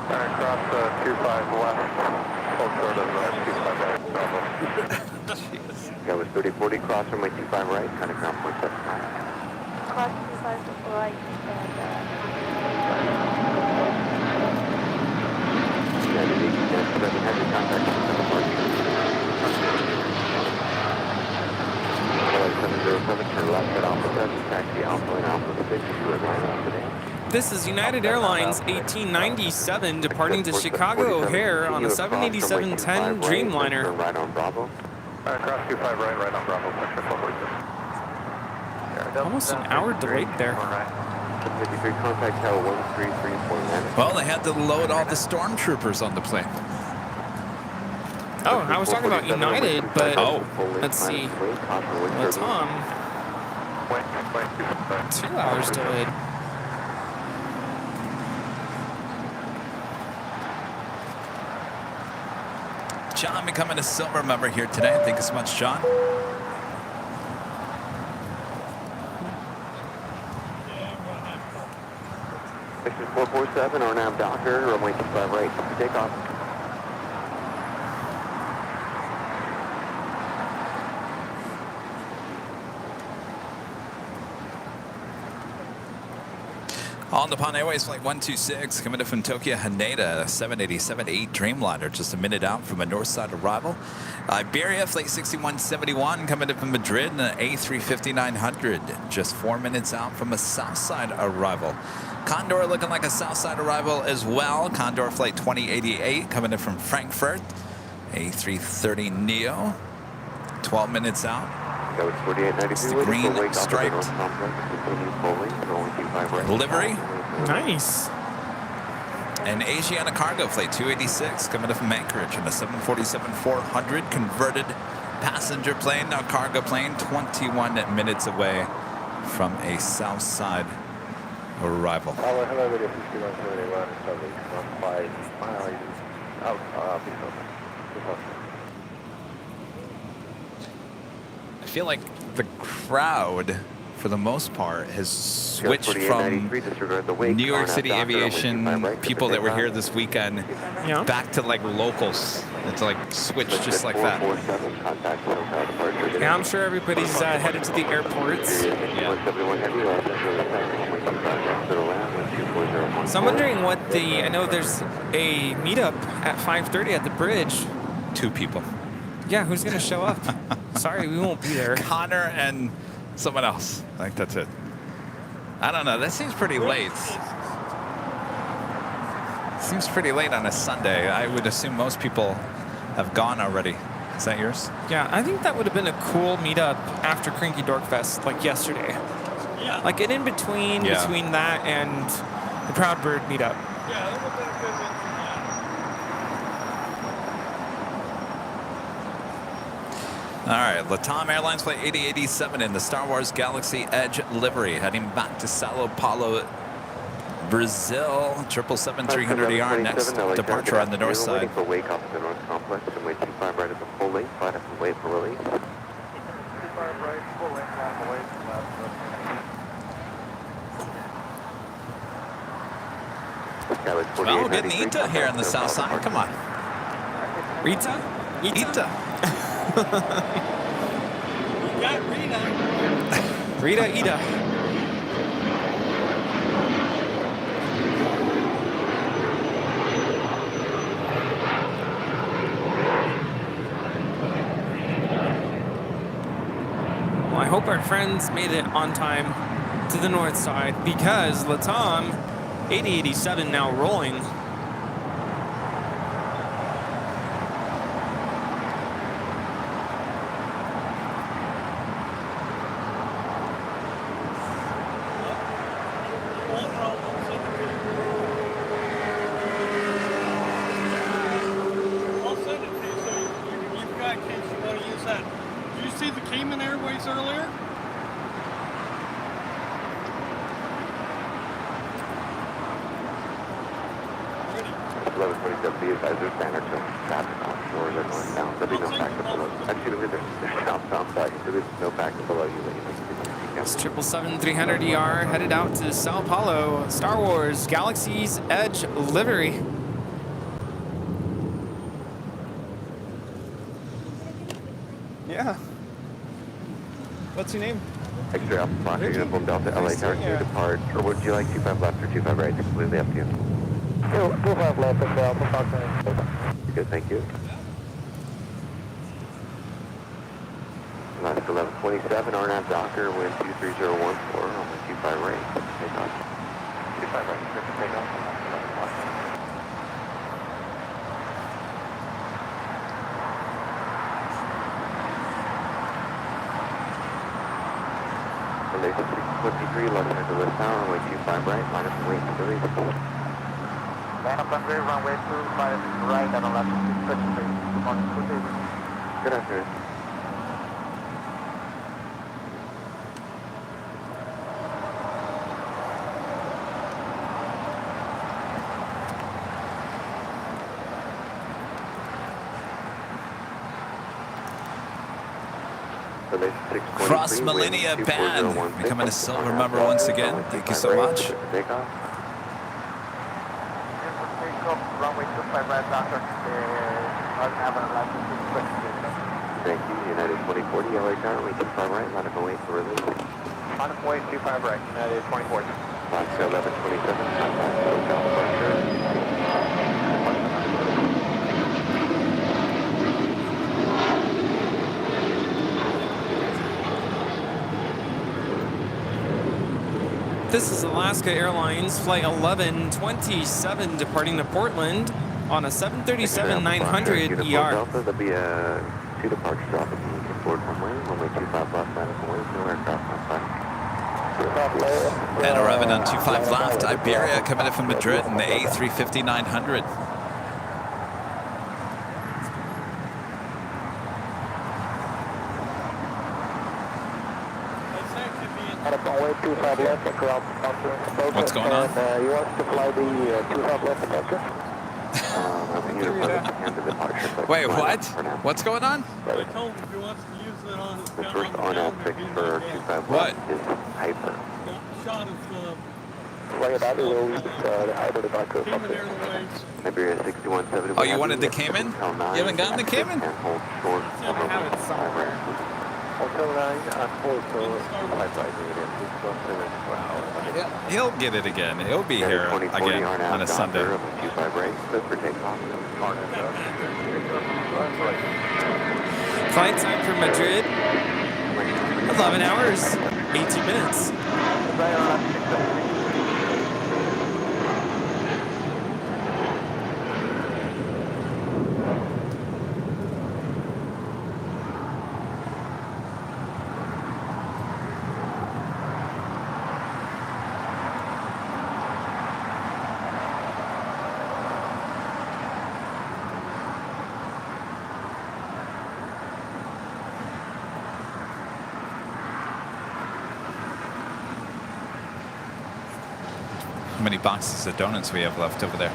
Cross 25 left, hold short of 25 right, Bravo. That was 3040, cross runway 25 right, kind of ground point 7. Cross 25 right and heavy contact departure. 707, turn left at Alpha 7, taxi Alpha and Alpha 6, you are going out today. This is United Airlines 1897 departing to Chicago O'Hare on a 787-10 Dreamliner. Turn right on Bravo. Cross 25 right, right on Bravo, section 446. Almost an hour delayed there. 53 contact tower 133.9. Well, they had to load all the stormtroopers on the plane. Oh, I was talking about United, but let's see. What's on? 2 hours delayed. John becoming a silver member here today. Thank you so much, John. This is 447, RNAV Docker, runway 25 right, takeoff. On the Nippon Airways Flight 126, coming in from Tokyo, Haneda, 787-8 Dreamliner, just a minute out from a north side arrival. Iberia Flight 6171, coming in from Madrid, an A350-900, just 4 minutes out from a south side arrival. Condor looking like a south side arrival as well. Condor Flight 2088, coming in from Frankfurt, A330neo, 12 minutes out. It's the green striped livery. Nice. And Asiana Cargo Flight 286 coming up from Anchorage in a 747-400 converted passenger plane, now cargo plane, 21 minutes away from a south side arrival. I feel like the crowd, for the most part, has switched from New York City aviation people that were here this weekend back to like locals. It's like switched just like that. Yeah, I'm sure everybody's headed to the airports. So I'm wondering what I know there's a meetup at 5:30 at the bridge. 2 people. Yeah, who's going to show up? Sorry, we won't be there. Connor and someone else. I think that's it. I don't know. That seems pretty late. Seems pretty late on a Sunday. I would assume most people have gone already. Is that yours? Yeah, I think that would have been a cool meetup after Cranky Dork Fest, like yesterday. Yeah. Like an in-between between that and the Proud Bird meetup. Yeah, that would have been a good one for All right, LATAM Airlines Flight 8087 in the Star Wars Galaxy Edge livery, heading back to Sao Paulo, Brazil. 777-300ER, next departure on the north side. Waiting for wake off the north complex and wait 25 right at the full length, flight up and wait for release. 25 right, full length, flight up and wait for last. Well, we're getting Ita here on the south side. Come on. Rita? Ita. You got Rita. Rita, Ida. Well, I hope our friends made it on time to the north side because LATAM 8087 now rolling. I'll send it to you so you've got in case you want to use that. Did you see the Cayman Airways earlier? Advisor standard to traffic on shores are going down. There'll be no factor below. Actually, there's southbound side, so there's no factor below you. It's 777-300ER headed out to Sao Paulo. Star Wars Galaxy's Edge livery. Yeah. What's your name? Extra Alpha Fox, Uniform Delta, LA Tower, depart. Or would you like 25 left or 25 right? It's completely up to you. 25 left, Extra Alpha Fox. Good, thank you. Last 1127, RNAV Docker, wind 23014, on the 25 right. Take off. 25 right, take off. Relation 623, left hand to West Tower, runway 25 right, line up and wait for release. Line up and wait, runway 25 right, and on left 623. Good morning, good afternoon. Cross Millennia Band becoming a silver member once again. Thank you so much. Thank you. United 2040, LA Tower, wait 25 right, line up and wait for release. Line up and wait 25 right, United 2040. Alaska 1127, contact SoCal departure. This is Alaska Airlines Flight 1127 departing to Portland on a 737-900 ER. There'll be 2 departures off of the forward runway 25 left, minus the wings, no aircraft on flight. And arriving on 25 left, Iberia coming in from Madrid in the A350-900. What's going on? You want to fly the 25 left departure? Wait, what? What's going on? I told him if he wants to use it on his The first on-out fix for 25 What? is Hyper. shot of Fly it out of the Hyper departure. Cayman Airways. Iberia 6171. Oh, you wanted the Cayman? You haven't gotten the Cayman? And hold short. Hotel 9 on hold, so He'll get it again. He'll be here again on a Sunday. Flight time for Madrid, 11 hours, 18 minutes. How many boxes of donuts we have left over there?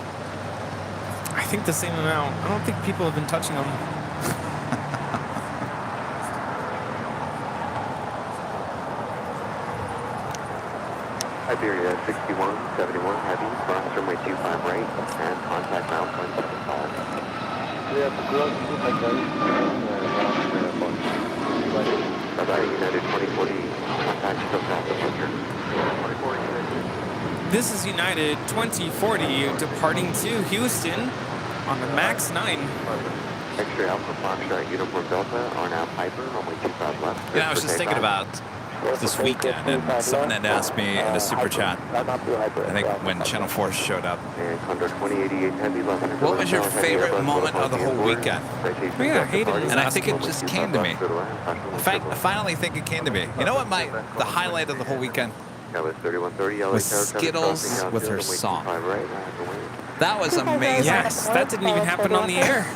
I think the same amount. I don't think people have been touching them. Iberia 6171 heavy, cross runway 25 right, and contact Mount 175. We have to cross 25 right, Bye-bye, United 2040, contact SoCal departure. 2040. This is United 2040 departing to Houston on the MAX 9. X-ray Alpha Foxtrot Uniform Delta, RNAV Hyper, runway 25 left. You know, I was just thinking about this weekend, and someone had asked me in a super chat, I think when Channel 4 showed up, what was your favorite moment of the whole weekend? Yeah, I hated it. And I think it just came to me. I finally think it came to me. You know what the highlight of the whole weekend was Skittles with her song. That was amazing. Yes, that didn't even happen on the air.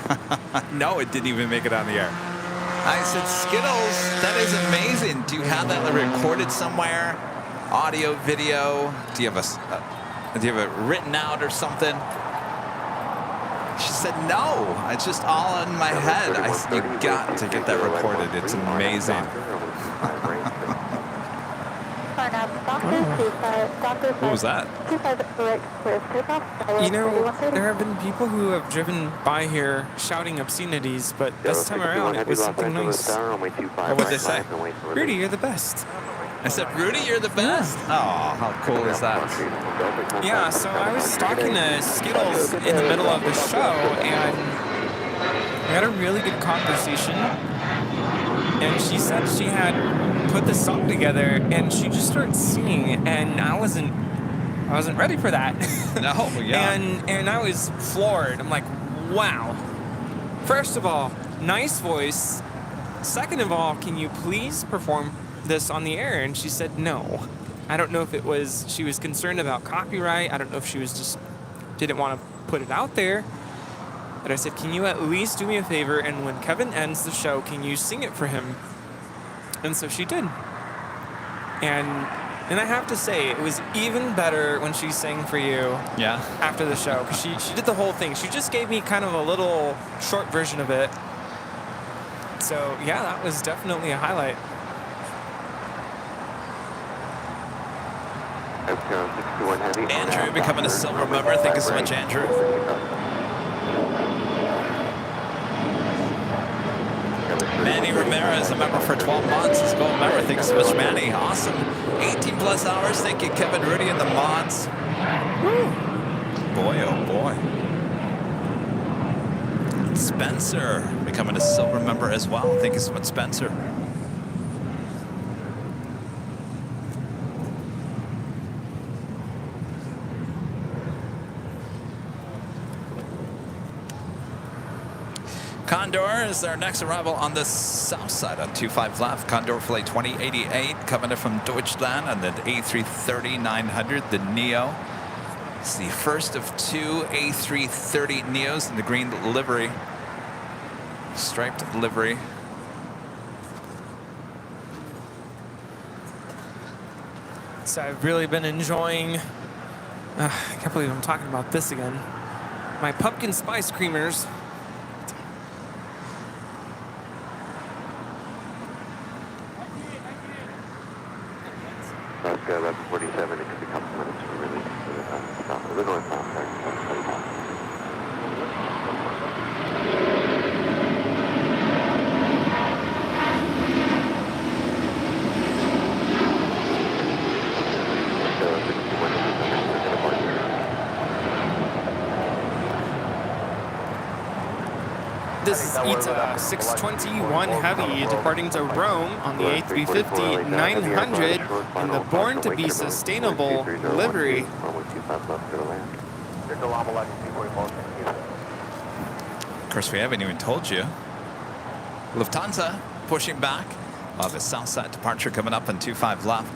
No, it didn't even make it on the air. I said, Skittles, that is amazing. Do you have that recorded somewhere? Audio, video? Do you have it written out or something? She said, no. It's just all in my head. I said, you got to get that recorded. It's amazing. What was that? You know, there have been people who have driven by here shouting obscenities, but this time around it was something nice. What would they say? Rudy, you're the best. I said, Rudy, you're the best? Oh, how cool is that? Yeah, so I was talking to Skittles in the middle of the show, and we had a really good conversation. And she said she had put this song together, and she just started singing, and I wasn't ready for that. No, yeah. And I was floored. I'm like, wow. First of all, nice voice. Second of all, can you please perform this on the air? And she said no. I don't know if she was concerned about copyright. I don't know if she was just didn't want to put it out there. But I said, can you at least do me a favor, and when Kevin ends the show, can you sing it for him? And so she did. And I have to say, it was even better when she sang for you. Yeah. After the show, because she did the whole thing. She just gave me kind of a little short version of it. So yeah, that was definitely a highlight. Andrew becoming a silver member. Thank you so much, Andrew. Manny Ramirez, a member for 12 months. Let's go, member. Thanks so much, Manny. Awesome. 18 plus hours. Thank you, Kevin Rudy and the mods. Woo. Boy, oh boy. Spencer becoming a silver member as well. Thank you so much, Spencer. Condor is our next arrival on the south side on 25 left. Condor Flight 2088 coming in from Deutschland on the A330-900, the Neo. It's the first of two A330 Neos in the green livery, striped livery. So I've really been enjoying, I can't believe I'm talking about this again, my pumpkin spice creamers. Alaska 1147, it could be a couple minutes for release for the stop of the northbound flight. This is ETA 621 Heavy departing to Rome on the A350-900 in the Born to be Sustainable livery. Of course, we haven't even told you. Lufthansa pushing back. The south side departure coming up on 25 left.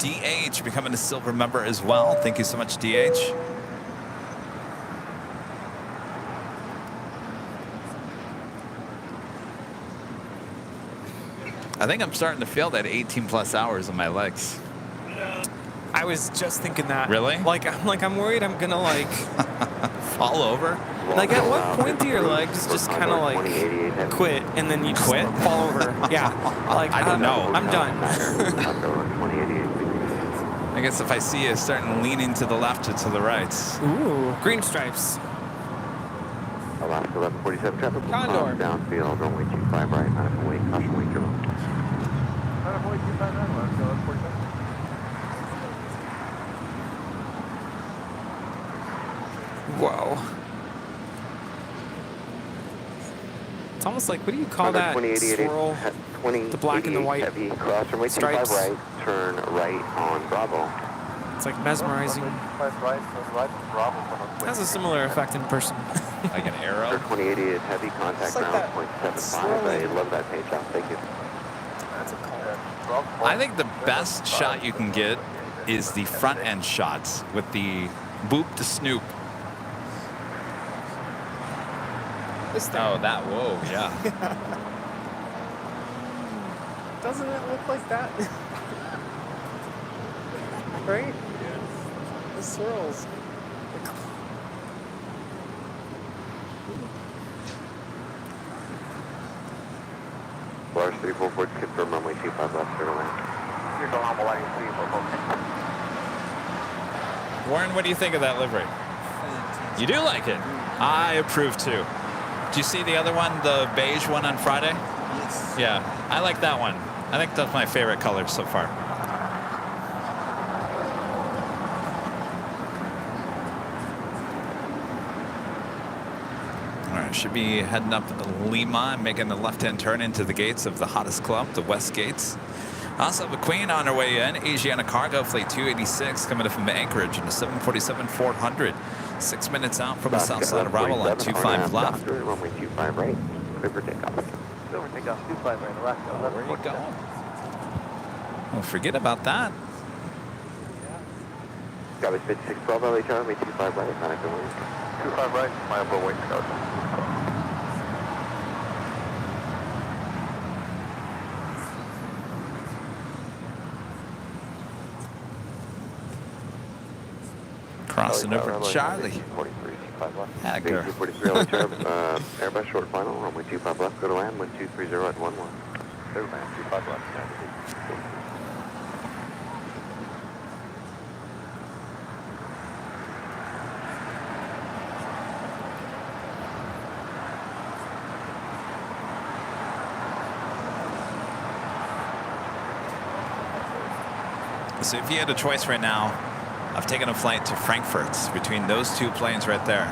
DH becoming a silver member as well. Thank you so much, DH. I think I'm starting to feel that 18 plus hours on my legs. I was just thinking that. Really? I'm worried I'm gonna like fall over. Like at what point do your legs just kind of like quit and then you just quit? Fall over? Yeah. Like I don't know. I'm done. I guess if I see you starting leaning to the left or to the right. Ooh, green stripes. Alaska 1147 traffic. Condor. Downfield, runway 25 right, 9 away, caution wing zero. 9 away 25 right, Alaska 1147. Whoa. It's almost like, what do you call that swirl? The black and the white heavy, cross runway 25 stripes. right, turn right on Bravo. It's like mesmerizing. Has a similar effect in person. Like an arrow? 2088 heavy, contact like ground, 0.75. I love that page off, thank you. That's a call. I think the best shot you can get is the front end shots with the boop to snoop. This thing. Oh, that, whoa, yeah. Doesn't it look like that? Right? The swirls. Lars 344, confirm runway 25 left, clear to land. You're going on Hawaii 344. Warren, what do you think of that livery? You do like it? I approve too. Did you see the other one, the beige one on Friday? Yes. Yeah, I like that one. I think that's my favorite color so far. All right, should be heading up to Lima and making the left-hand turn into the gates of the hottest club, the West Gates. Also have a Queen on her way in. Asiana Cargo Flight 286 coming in from Anchorage in a 747-400. 6 minutes out from the south side of arrival on 25 left. Runway 25 right, clear for takeoff. Silver takeoff, 25 right, Alaska. Where are you going? Oh, forget about that. Galaxy 5612 LHR, runway 25 right, 9 to wing. 25 right, my upper wing code. Crossing over Charlie. 43, 25 left. Hacker. 43 LHR, Airbus short final, runway 25 left, go to land, 1230 at 11. Clear land, 25 left. So if you had a choice right now of taking a flight to Frankfurt between those two planes right there,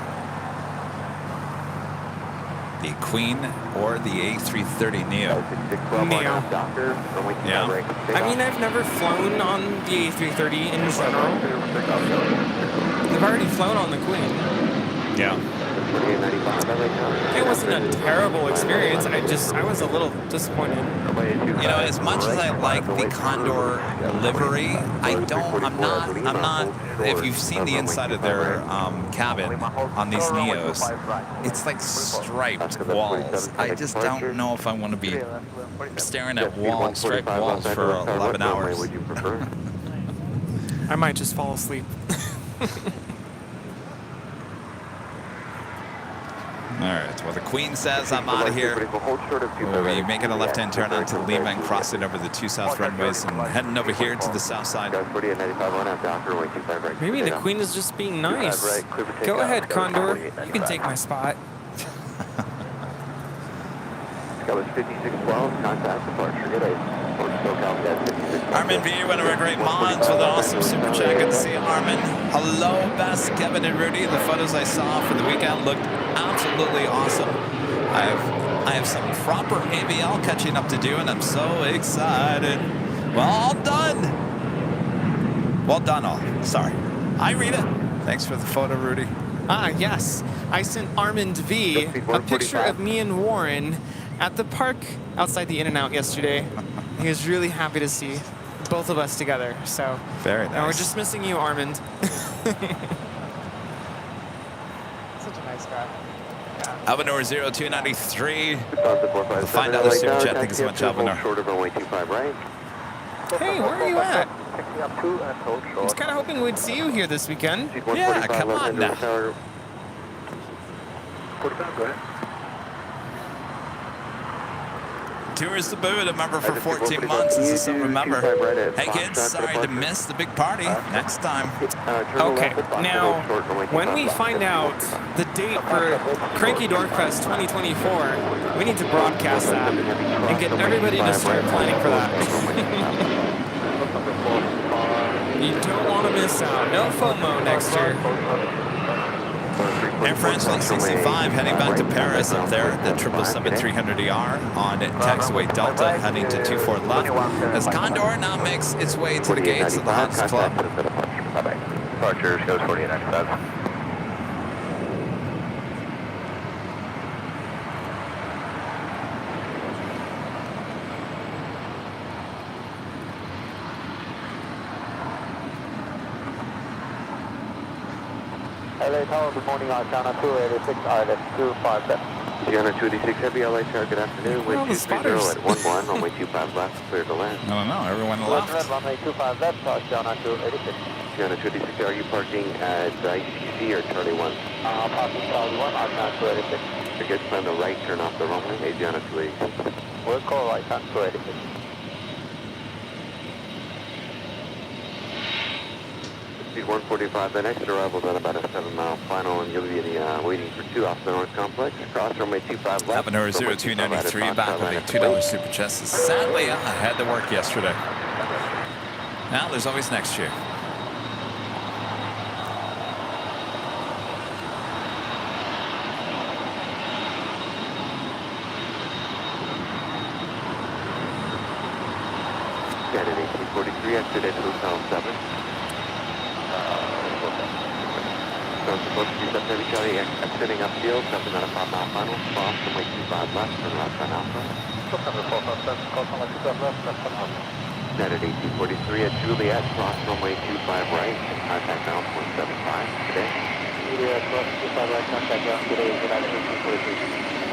the Queen or the A330 Neo? Neo. Yeah. I mean, I've never flown on the A330 in general. I've already flown on the Queen. Yeah. It wasn't a terrible experience. I was a little disappointed. You know, as much as I like the Condor livery, I'm not, if you've seen the inside of their cabin on these Neos, it's like striped walls. I just don't know if I want to be staring at striped walls for 11 hours. I might just fall asleep. All right, well, the Queen says I'm out of here. We'll be making a left-hand turn onto Lima and crossing over the 2 south runways and heading over here to the south side. Maybe the Queen is just being nice. Go ahead, Condor. You can take my spot. Armin V, one of our great mods with an awesome super chat. Good to see you, Armin. Hello, Bess, Kevin, and Rudy. The photos I saw for the weekend looked absolutely awesome. I have some proper AVL catching up to do, and I'm so excited. Well, all done. Well done, all. Sorry. Hi, Rita. Thanks for the photo, Rudy. Ah, yes. I sent Armand V a picture of me and Warren at the park outside the In-N-Out yesterday. He was really happy to see both of us together. So very nice. Now we're just missing you, Armand. Such a nice guy. Albanor 0293. We'll find out the super chat. Thank you so much, Albanor. Hey, where are you at? I was kind of hoping we'd see you here this weekend. Yeah, come on now. Tours the Boot, a member for 14 months is a summer member. Hey kids, sorry to miss the big party. Next time. Okay, now, when we find out the date for Cranky Dorkfest 2024, we need to broadcast that and get everybody to start planning for that. You don't want to miss out. No FOMO next year. Air France 165 heading back to Paris up there at the 777-300ER on taxiway Delta heading to 24 left as Condor now makes its way to the gates of the Hottest Club. Departure shows 4895. LA Tower, good morning, Arcana 286, RLS 257. Gianna 286 Heavy, LA Tower, good afternoon. Wind 230 at 11, runway 25 left, clear to land. I don't know, everyone left. Runway 25 left, Gianna 286. Gianna 286, are you parking at ICC or Charlie 1? Parking Charlie 1, Arcana 286. You're good, plan the right, turn off the runway, hey, Gianna 286. We'll call right, Arcana 286. Speed 145, the next arrival at about a 7-mile final, and you'll be waiting for 2 off the North Complex. Cross runway 25 left. Albanor 0293 back with a $2 super chest. Sadly, I had to work yesterday. Now, there's always next year. Candidate 243, exit at Hotel 7. Supposed to be Heavy Charlie exiting upfield, something on a 5-mile final, cross runway 25 left, turn left on Alpha. Candidate 243 at Juliet, cross runway 25 right, contact ground 175 today. Juliet, cross 25 right, contact ground today, United 243.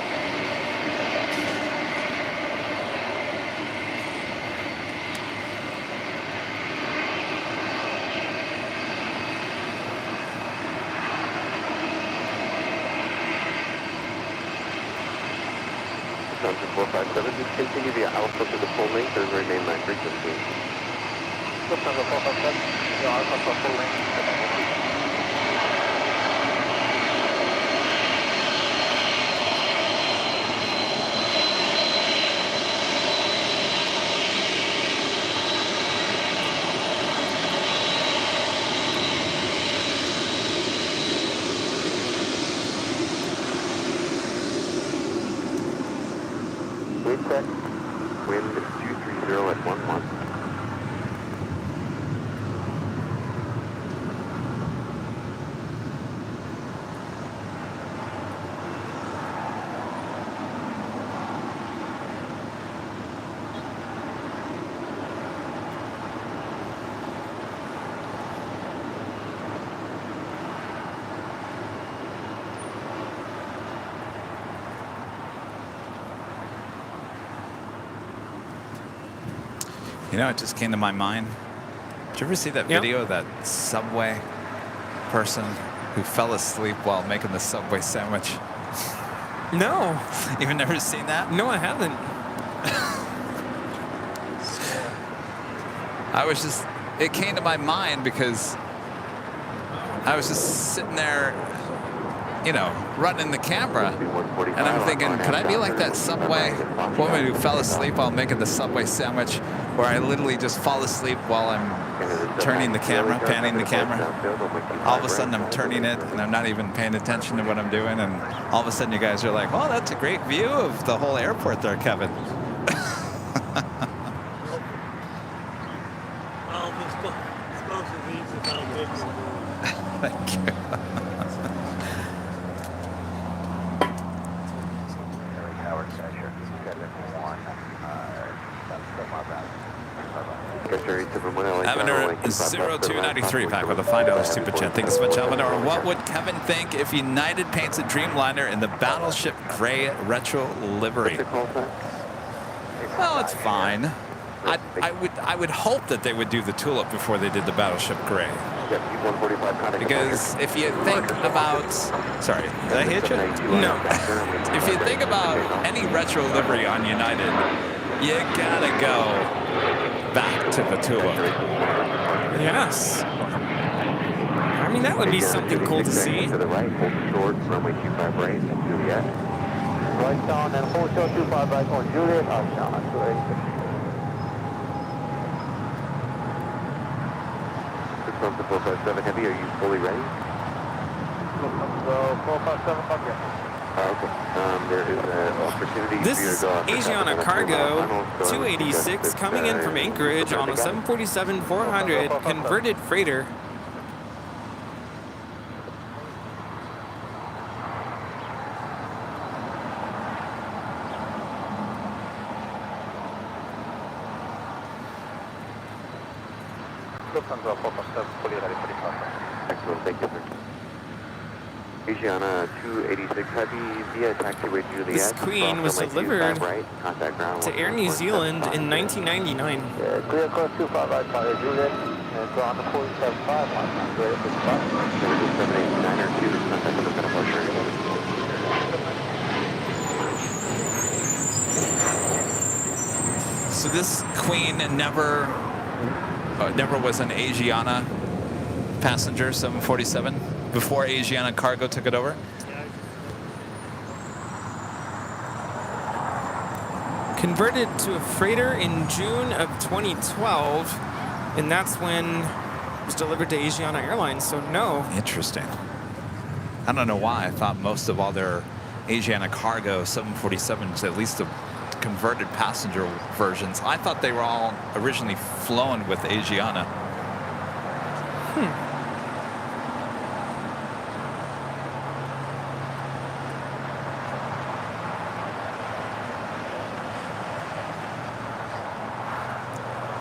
Johnson 457, just continue via Alpha to the full length and remain my frequency. Lufthansa 457, via Alpha to full length and remain my frequency. You know, it just came to my mind. Did you ever see that video of that Subway person who fell asleep while making the Subway sandwich? No. You've never seen that? No, I haven't. It came to my mind because I was just sitting there, you know, running the camera, and I'm thinking, could I be like that Subway woman who fell asleep while making the Subway sandwich, where I literally just fall asleep while I'm turning the camera, panning the camera. All of a sudden I'm turning it, and I'm not even paying attention to what I'm doing, and all of a sudden you guys are like, oh, that's a great view of the whole airport there, Kevin. Thank you. Avenor 0293 back with a $5 super chat. Thanks so much, Avenor. What would Kevin think if United paints a Dreamliner in the Battleship Gray retro livery? Well, it's fine. I would hope that they would do the tulip before they did the Battleship Gray. Because if you think about... Sorry, did I hit you? No. If you think about any retro livery on United, you gotta go back to the tulip. Yes. I mean, that would be something cool to see. To the right, hold short, runway 25 right, and Juliet. Right down, and hold short 25 right on Juliet, up down, 286. 457 Heavy, are you fully ready? 457, okay. There is an opportunity. This is Asiana Cargo 286 coming in from Anchorage on a 747-400 converted freighter. Excellent, thank you, sir. Asiana 286 Heavy via taxiway Juliet. This Queen was delivered to Air New Zealand in 1999. Clear course 25 right, fire Juliet, and go on to 475, clear 55. 789 or 2, contact with the departure. So this Queen never was an Asiana passenger 747 before Asiana Cargo took it over? Converted to a freighter in June of 2012, and that's when it was delivered to Asiana Airlines, so no. Interesting. I don't know why. I thought most of all their Asiana Cargo 747s, at least the converted passenger versions, I thought they were all originally flown with Asiana.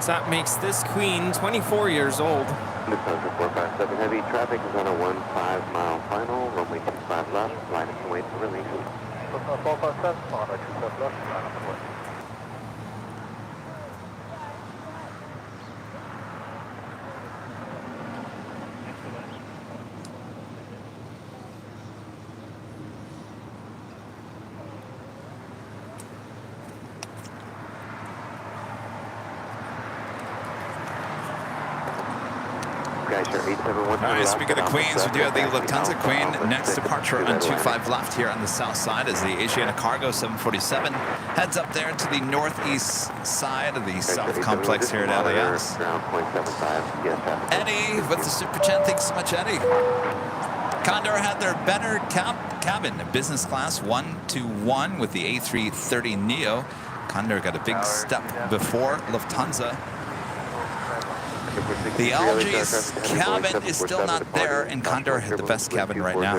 So that makes this Queen 24 years old. Lufthansa 457 Heavy, traffic is on a 15-mile final, runway 25 left, line of away to release. Lufthansa 457, on a 25 left, line of away. All right, speaking of Queens, we do have the Lufthansa Queen. Next departure on 25 left here on the south side is the Asiana Cargo 747. Heads up there to the northeast side of the South Complex here at LAX. Eddie with the super chat. Thanks so much, Eddie. Condor had their better cabin, business class 1-1 with the A330neo. Condor got a big step before Lufthansa. The LG's cabin is still not there, and Condor had the best cabin right now.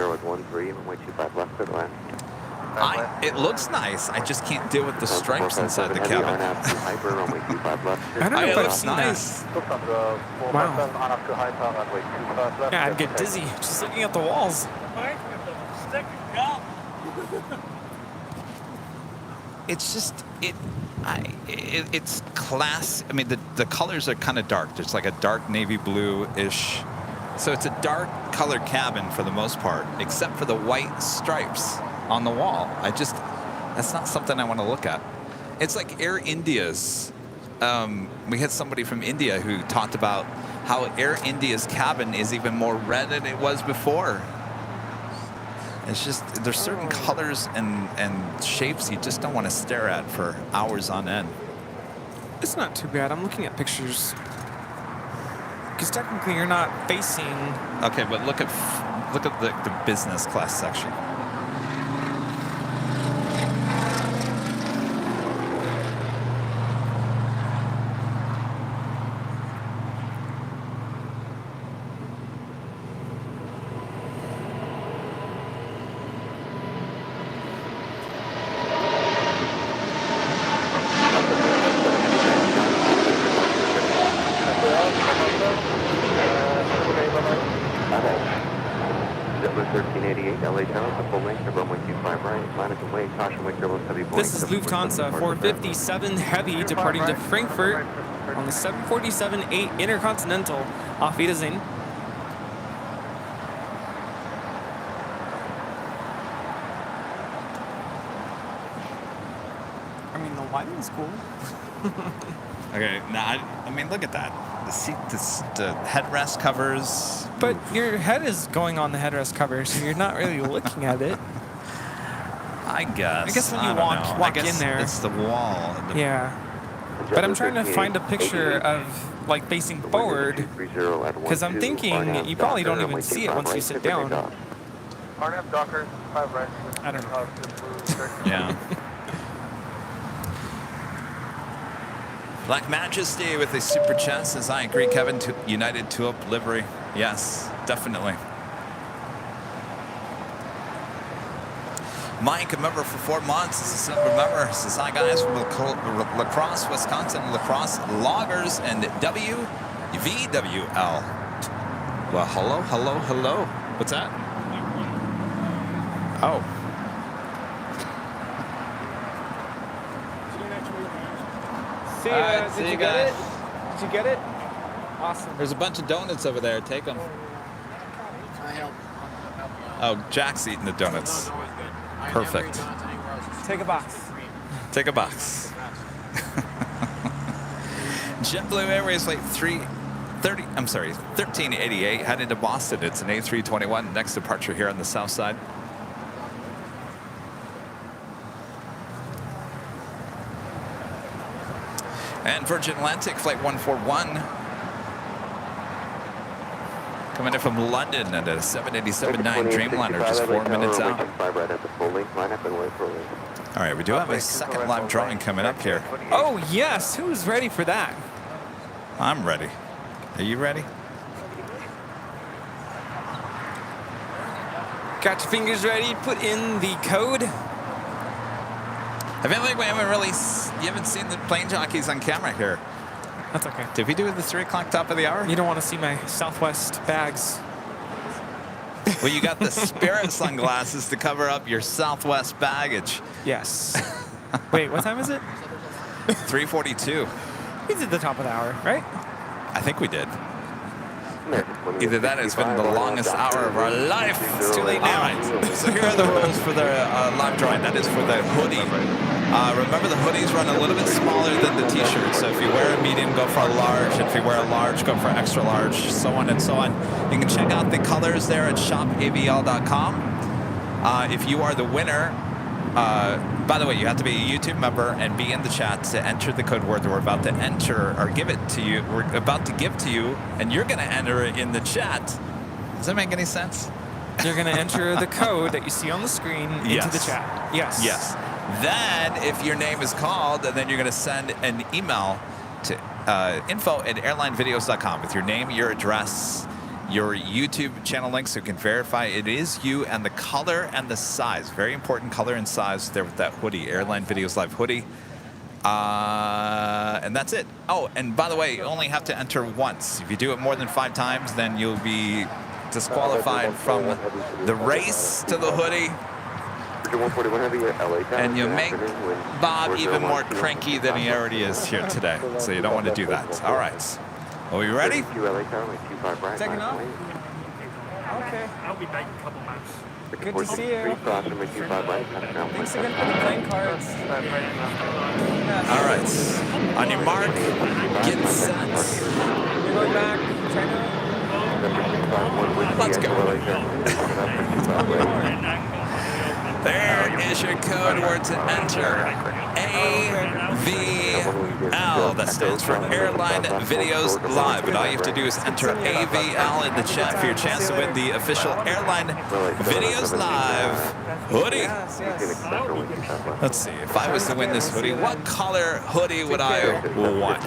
It looks nice. I just can't deal with the stripes inside the cabin. I don't know if I've seen nice. Wow. Yeah, I'd get dizzy just looking at the walls. Stick it up. It's just, it's class. I mean, the colors are kind of dark. There's like a dark navy blue-ish. So it's a dark colored cabin for the most part, except for the white stripes on the wall. That's not something I want to look at. It's like Air India's. We had somebody from India who talked about how Air India's cabin is even more red than it was before. It's just, there's certain colors and shapes you just don't want to stare at for hours on end. It's not too bad. I'm looking at pictures. Because technically you're not facing... Okay, but look at the business class section. This is Lufthansa 457 Heavy departing to Frankfurt on the 747-8 Intercontinental. Auf Wiedersehen. I mean, the lighting's cool. Okay, now I mean, look at that. The seat, the headrest covers. But your head is going on the headrest cover, so you're not really looking at it. I guess. I guess when you walk in there, it's the wall. Yeah. But I'm trying to find a picture of like facing forward, because I'm thinking you probably don't even see it once you sit down. RNF Docker, 5 right. I don't know. Yeah. Black Majesty with a super chest says, I agree, Kevin. United Tulip livery. Yes, definitely. Mike, a member for 4 months. This is a member. Says, hi, guys, from La Crosse, Wisconsin. La Crosse Loggers and WVWL. Well, hello. What's that? Oh. See ya. Right, see you guys. Did you get it? Awesome. There's a bunch of donuts over there. Take them. Oh, Jack's eating the donuts. Perfect. Take a box. Take a box. JetBlue Airways flight 1388 headed to Boston. It's an A321. Next departure here on the south side. And Virgin Atlantic flight 141. Coming in from London at a 787-9 Dreamliner, just 4 minutes out. All right, we do have a second live drawing coming up here. Oh, yes. Who's ready for that? I'm ready. Are you ready? Got your fingers ready. Put in the code. I feel like you haven't seen the plane jockeys on camera here. That's okay. Did we do it at the 3 o'clock top of the hour? You don't want to see my Southwest bags. Well, you got the Spirit sunglasses to cover up your Southwest baggage. Yes. Wait, what time is it? 3:42. We did the top of the hour, right? I think we did. Either that or it's been the longest hour of our life. It's too late now. All right. So here are the rules for the live drawing. That is for the hoodie. Remember, the hoodies run a little bit smaller than the t-shirt. So if you wear a medium, go for a large. If you wear a large, go for extra large, so on and so on. You can check out the colors there at shopavl.com. If you are the winner, by the way, you have to be a YouTube member and be in the chat to enter the code word that we're about to enter or give it to you. We're about to give to you, and you're going to enter it in the chat. Does that make any sense? You're going to enter the code that you see on the screen into the chat. Yes. Yes. Then, if your name is called, then you're going to send an email to info@airlinevideos.com with your name, your address, your YouTube channel link so you can verify it is you, and the color and the size. Very important color and size there with that hoodie, Airline Videos Live hoodie. And that's it. Oh, and by the way, you only have to enter once. If you do it more than 5 times, then you'll be disqualified from the race to the hoodie. And you make Bob even more cranky than he already is here today. So you don't want to do that. All right. Are we ready? Taking off? Okay. I'll be back in a couple months. Good to see you. Thanks again for the playing cards. All right. On your mark, get set. You're going back. China. Let's go. There is your code word to enter. AVL. That stands for Airline Videos Live. And all you have to do is enter AVL in the chat for your chance to win the official Airline Videos Live hoodie. Let's see. If I was to win this hoodie, what color hoodie would I want?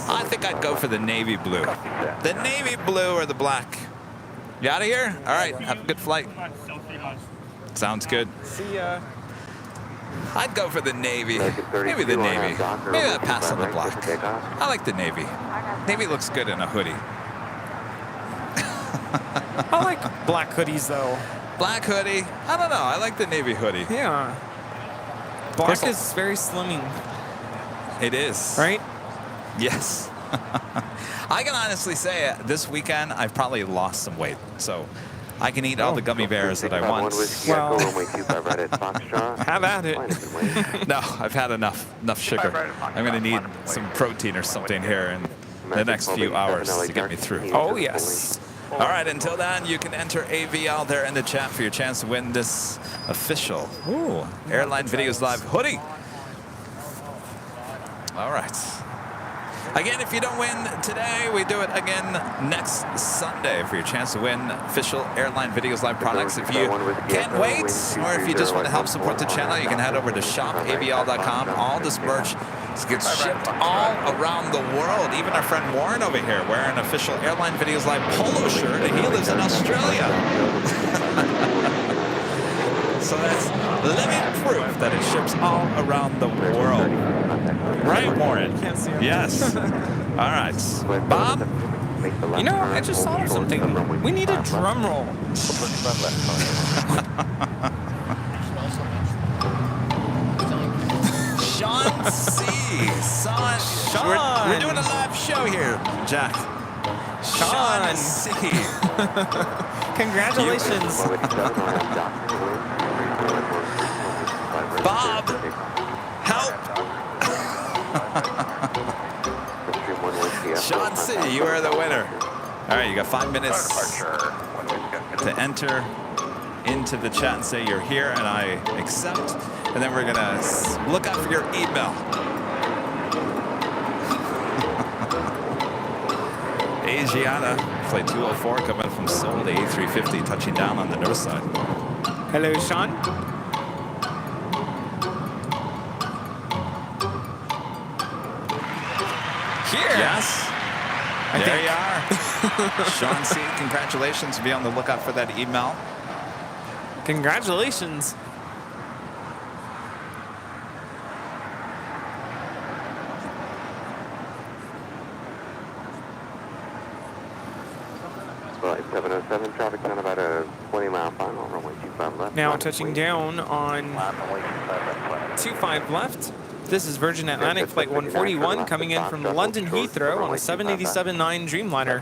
I think I'd go for the navy blue. The navy blue or the black. You out of here? All right. Have a good flight. Sounds good. See ya. I'd go for the navy. Maybe the navy. Maybe I'd pass on the black. I like the navy. Navy looks good in a hoodie. I like black hoodies though. Black hoodie? I don't know. I like the navy hoodie. Yeah. Black is very slimming. It is. Right? Yes. I can honestly say this weekend I've probably lost some weight. So I can eat all the gummy bears that I want. Well, have at it. No, I've had enough sugar. I'm going to need some protein or something here in the next few hours to get me through. Oh, yes. All right, until then, you can enter AVL there in the chat for your chance to win this official Airline Videos Live hoodie. All right. Again, if you don't win today, we do it again next Sunday for your chance to win official Airline Videos Live products. If you can't wait, or if you just want to help support the channel, you can head over to shopavl.com. All this merch gets shipped all around the world. Even our friend Warren over here wearing an official Airline Videos Live polo shirt, and he lives in Australia. So that's living proof that it ships all around the world. Right, Warren? Can't see him. Yes. All right. Bob? You know, I just thought of something. We need a drum roll. Sean C. Sean. We're doing a live show here, Jack. Sean C. Congratulations. Bob, help. Sean C., you are the winner. All right, you got 5 minutes to enter into the chat and say you're here and I accept. And then we're going to look out for your email. Asiana, flight 204, coming from Seoul, the A350, touching down on the north side. Hello, Sean. Here. Yes. There you are. Sean C., congratulations. Be on the lookout for that email. Congratulations. Flight 707, traffic down about a 20-mile final, runway 25 left. Now touching down on 25 left. This is Virgin Atlantic Flight 141 coming in from London Heathrow on a 787-9 Dreamliner.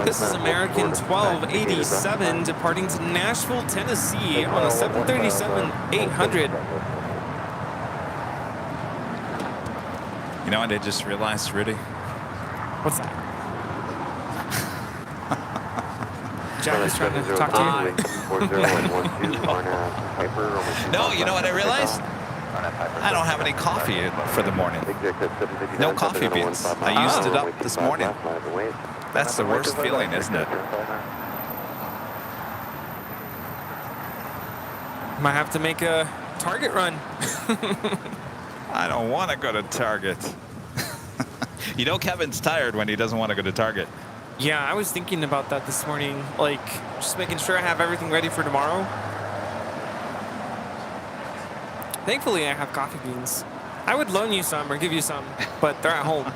This is American 1287 departing to Nashville, Tennessee on a 737-800. You know what I just realized, Rudy? What's that? Jack is trying to talk to you. No, you know what I realized? I don't have any coffee for the morning. No coffee beans. I used it up this morning. That's the worst feeling, isn't it? Might have to make a target run. I don't want to go to Target. You know Kevin's tired when he doesn't want to go to Target. Yeah, I was thinking about that this morning. Like, just making sure I have everything ready for tomorrow. Thankfully, I have coffee beans. I would loan you some or give you some, but they're at home.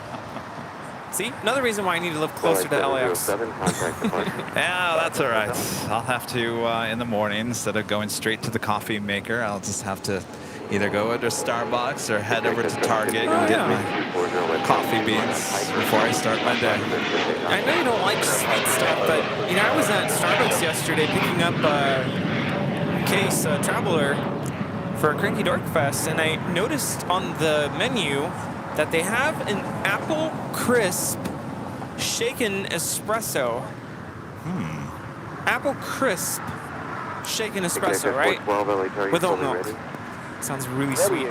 See? Another reason why I need to live closer to LAX. Yeah, that's all right. I'll have to, in the morning, instead of going straight to the coffee maker, I'll just have to either go to Starbucks or head over to Target and get my coffee beans before I start my day. I know you don't like sweet stuff, but, you know, I was at Starbucks yesterday picking up a case, Traveler, for Cranky Dork Fest, and I noticed on the menu that they have an apple crisp shaken espresso. Apple crisp shaken espresso, right? With oat milk. Sounds really sweet.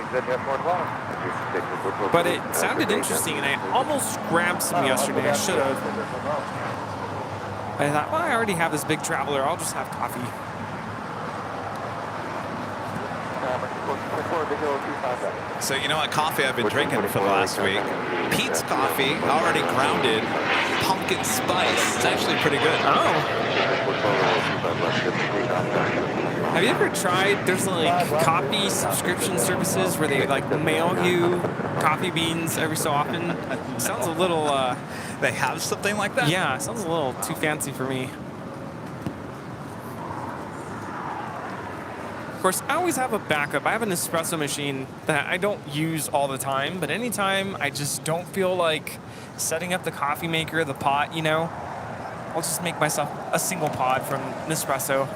But it sounded interesting, and I almost grabbed some yesterday. I should have. I thought, well, I already have this big Traveler. I'll just have coffee. So you know what coffee I've been drinking for the last week? Pete's Coffee, already grounded, pumpkin spice. It's actually pretty good. Oh. Have you ever tried, there's like coffee subscription services where they like mail you coffee beans every so often? Sounds a little... they have something like that? Yeah, it sounds a little too fancy for me. Of course, I always have a backup. I have an espresso machine that I don't use all the time, but anytime I just don't feel like setting up the coffee maker, the pot, you know, I'll just make myself a single pod from Nespresso.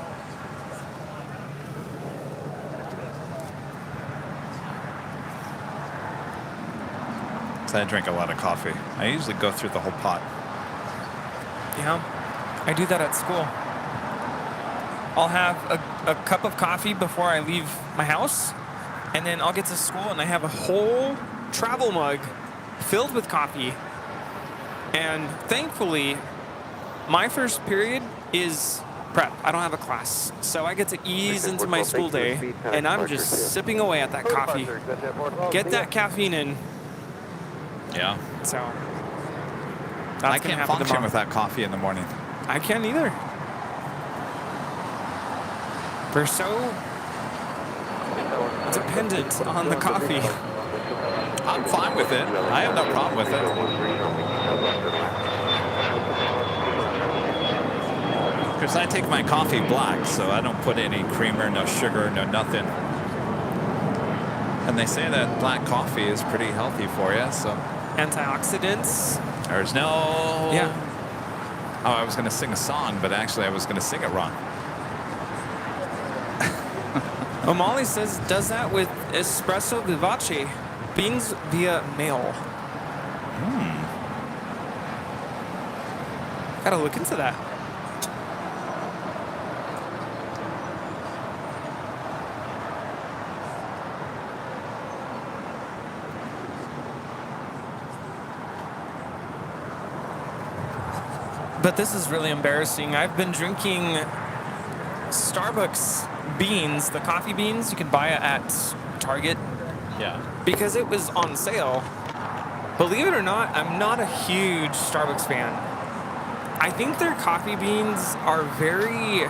So I drink a lot of coffee. I usually go through the whole pot. Yeah, I do that at school. I'll have a cup of coffee before I leave my house, and then I'll get to school and I have a whole travel mug filled with coffee. And thankfully, my first period is prep. I don't have a class, so I get to ease into my school day, and I'm just sipping away at that coffee. Get that caffeine in. Yeah. So I can't function with that coffee in the morning. I can't either. We're so dependent on the coffee. I'm fine with it. I have no problem with it. Because I take my coffee black, so I don't put any creamer, no sugar, no nothing. And they say that black coffee is pretty healthy for you, so. Antioxidants. There's no... Yeah. Oh, I was going to sing a song, but actually I was going to sing it wrong. O'Malley says does that with espresso vivace, beans via mail. Gotta look into that. But this is really embarrassing. I've been drinking Starbucks beans, the coffee beans. You can buy it at Target. Yeah. Because it was on sale. Believe it or not, I'm not a huge Starbucks fan. I think their coffee beans are very...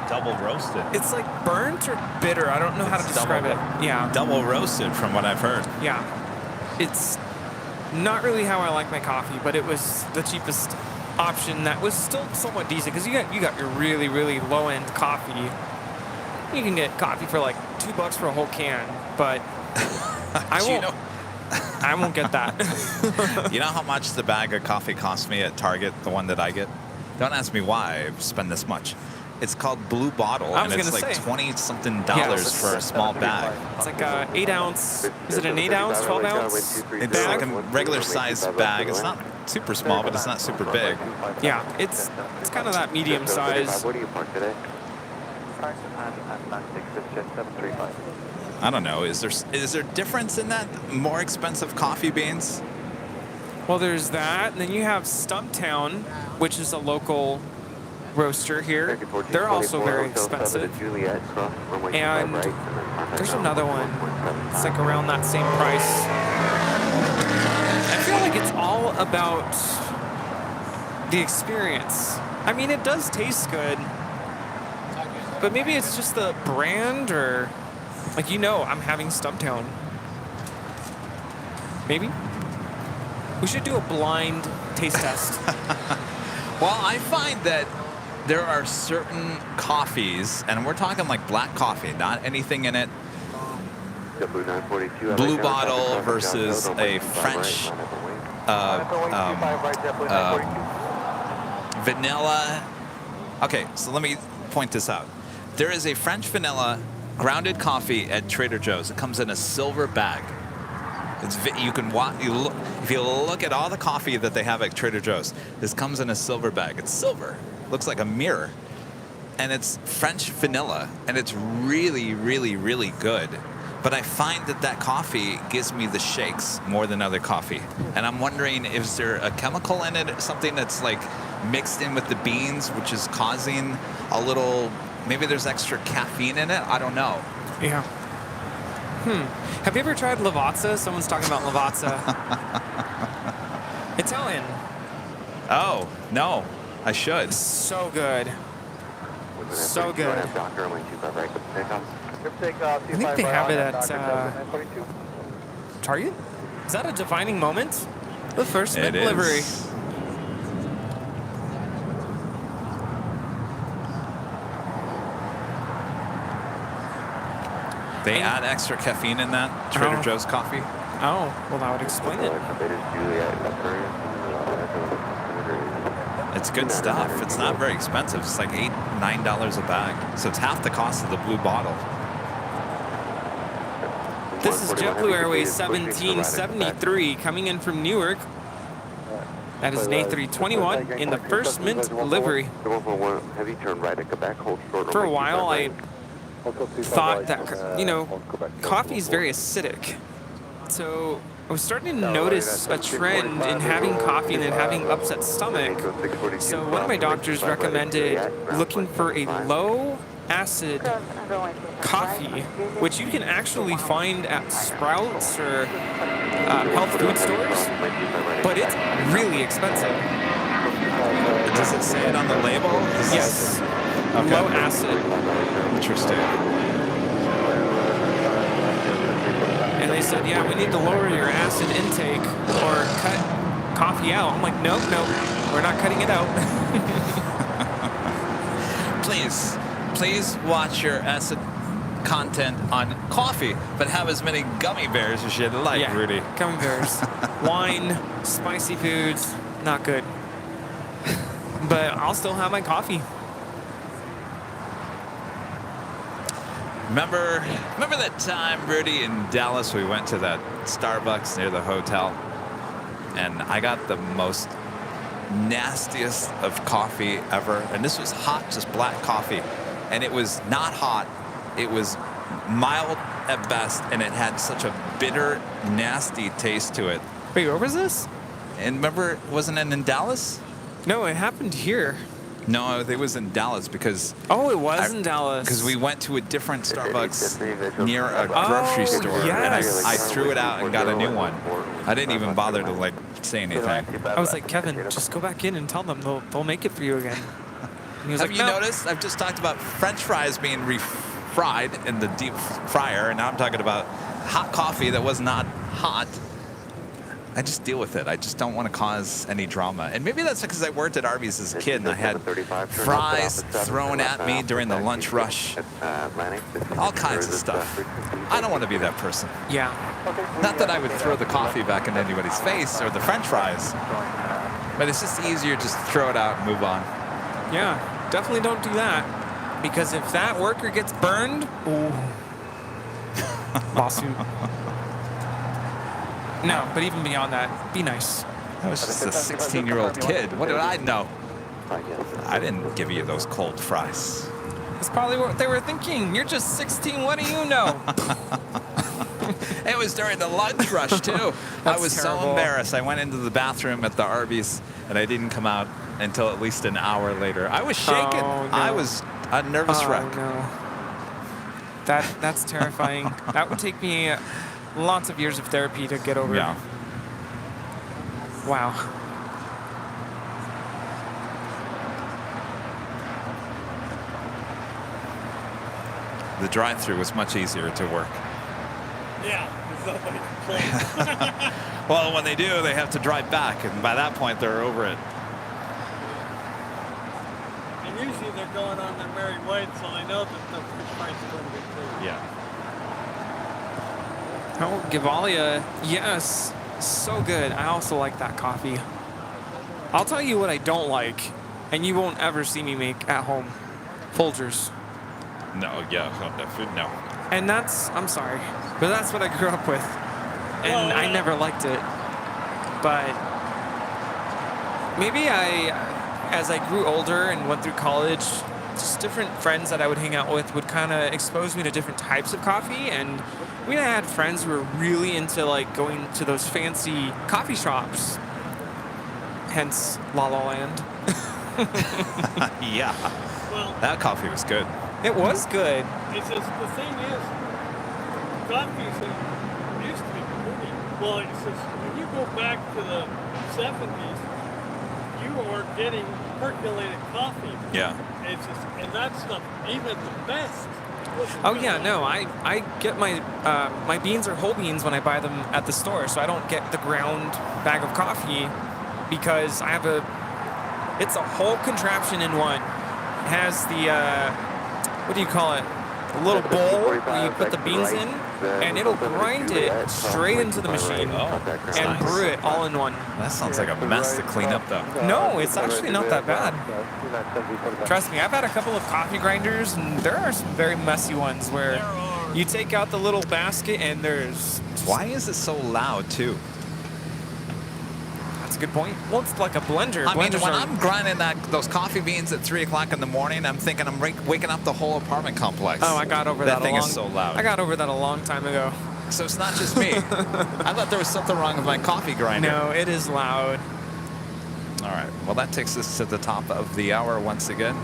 Double roasted. It's like burnt or bitter. I don't know how to describe it. Yeah. Double roasted from what I've heard. Yeah. It's not really how I like my coffee, but it was the cheapest option that was still somewhat decent because you got your really, really low-end coffee. You can get coffee for like $2 for a whole can, but I won't get that. You know how much the bag of coffee costs me at Target, the one that I get? Don't ask me why I spend this much. It's called Blue Bottle, and it's like $20-something for a small bag. It's like a 8-ounce. Is it an 8-ounce, 12-ounce? It's like a regular size bag. It's not super small, but it's not super big. Yeah, it's kind of that medium size. Where do you park today? I don't know. Is there difference in that? More expensive coffee beans? Well, there's that. And then you have Stumptown, which is a local roaster here. They're also very expensive. And there's another one. It's like around that same price. I feel like it's all about the experience. I mean, it does taste good, but maybe it's just the brand, or like, you know, I'm having Stumptown. Maybe we should do a blind taste test. Well, I find that there are certain coffees, and we're talking like black coffee, not anything in it. Blue Bottle versus a French vanilla. Okay, so let me point this out. There is a French vanilla grounded coffee at Trader Joe's. It comes in a silver bag. You can look, if you look at all the coffee that they have at Trader Joe's, this comes in a silver bag. It's silver. Looks like a mirror. And it's French vanilla, and it's really, really, really good. But I find that coffee gives me the shakes more than other coffee. And I'm wondering, is there a chemical in it, something that's like mixed in with the beans, which is causing a little, maybe there's extra caffeine in it? I don't know. Yeah. Have you ever tried Lavazza? Someone's talking about Lavazza. Italian. Oh, no. I should. So good. So good. I think they have it at Target? Is that a defining moment? The first delivery. They add extra caffeine in that Trader Joe's coffee? Oh, well, that would explain it. It's good stuff. It's not very expensive. It's like $8, $9 a bag. So it's half the cost of the Blue Bottle. This is JetBlue Airways 1773 coming in from Newark. That is an A321 in the first mint livery. For a while, I thought that, you know, coffee is very acidic. So I was starting to notice a trend in having coffee and then having upset stomach. So one of my doctors recommended looking for a low acid coffee, which you can actually find at Sprouts or health food stores, but it's really expensive. Does it say it on the label? Yes. Okay. Low acid. Interesting. And they said, yeah, we need to lower your acid intake or cut coffee out. I'm like, nope, we're not cutting it out. Please watch your acid content on coffee, but have as many gummy bears as you'd like, Yeah, Rudy. Gummy bears. Wine, spicy foods, not good. But I'll still have my coffee. Remember that time, Rudy, in Dallas, we went to that Starbucks near the hotel, and I got the most nastiest of coffee ever. And this was hot, just black coffee. And it was not hot. It was mild at best, and it had such a bitter, nasty taste to it. Wait, where was this? And remember, wasn't it in Dallas? No, it happened here. No, it was in Dallas because... Oh, it was in Dallas. Because we went to a different Starbucks near a grocery store, yes. and I threw it out and got a new one. I didn't even bother to like say anything. I was like, Kevin, just go back in and tell them they'll make it for you again. And he was Have like, you no. noticed? I've just talked about French fries being refried in the deep fryer, and now I'm talking about hot coffee that was not hot. I just deal with it. I just don't want to cause any drama. And maybe that's because I worked at Arby's as a kid and I had fries thrown at me during the lunch rush. All kinds of stuff. I don't want to be that person. Yeah. Not that I would throw the coffee back in anybody's face or the French fries, but it's just easier just to throw it out and move on. Yeah, definitely don't do that. Because if that worker gets burned, ooh. Lawsuit. No, but even beyond that, be nice. I was just a 16-year-old kid. What did I know? I didn't give you those cold fries. That's probably what they were thinking. You're just 16. What do you know? It was during the lunch rush, too. I was terrible. so embarrassed. I went into the bathroom at the Arby's, and I didn't come out until at least an hour later. I was shaking. Oh, no. I was a nervous wreck. No. That's terrifying. That would take me lots of years of therapy to get over. Yeah. Wow. The drive-through was much easier to work. Yeah, there's nobody complaining. Well, when they do, they have to drive back, and by that point, they're over it. And usually they're going on their merry way, so I know that the fish fry's going to be clear. Yeah. Oh, Gevalia, yes, so good. I also like that coffee. I'll tell you what I don't like, and you won't ever see me make at home. Folgers. No, yeah, the food, no. And that's, I'm sorry, but that's what I grew up with. And I never liked it. But maybe as I grew older and went through college, just different friends that I would hang out with would kind of expose me to different types of coffee. And we had friends who were really into like going to those fancy coffee shops. Hence La La Land. Yeah. Well, that coffee was good. It was good. It's just, the thing is, coffees used to be pretty. Well, it's just, when you go back to the 70s, you are getting percolated coffee. Yeah. It's just, and that's not even the best. Oh yeah, no, I get my my beans are whole beans when I buy them at the store, so I don't get the ground bag of coffee because I have it's a whole contraption in one. It has the what do you call it? A little bowl where you put the beans in, and it'll grind it straight into the machine and brew it all in one. That sounds like a mess to clean up, though. No, it's actually not that bad. Trust me, I've had a couple of coffee grinders, and there are some very messy ones where you take out the little basket and there's... Why is it so loud, too? That's a good point. Well, it's like a blender. I mean, when I'm grinding those coffee beans at 3 o'clock in the morning, I'm thinking I'm waking up the whole apartment complex. Oh, I got over that. That thing is so loud. I got over that a long time ago. So it's not just me. I thought there was something wrong with my coffee grinder. No, it is loud. All right. Well, that takes us to the top of the hour once again.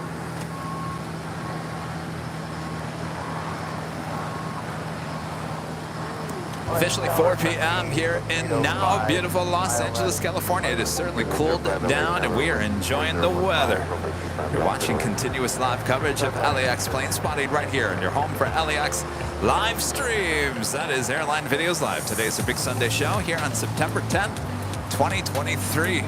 Officially 4 p.m. here in now beautiful Los Angeles, California. It has certainly cooled down and we are enjoying the weather. You're watching continuous live coverage of LAX plane spotting right here in your home for LAX live streams. That is Airline Videos Live. Today's a big Sunday show here on September 10th, 2023.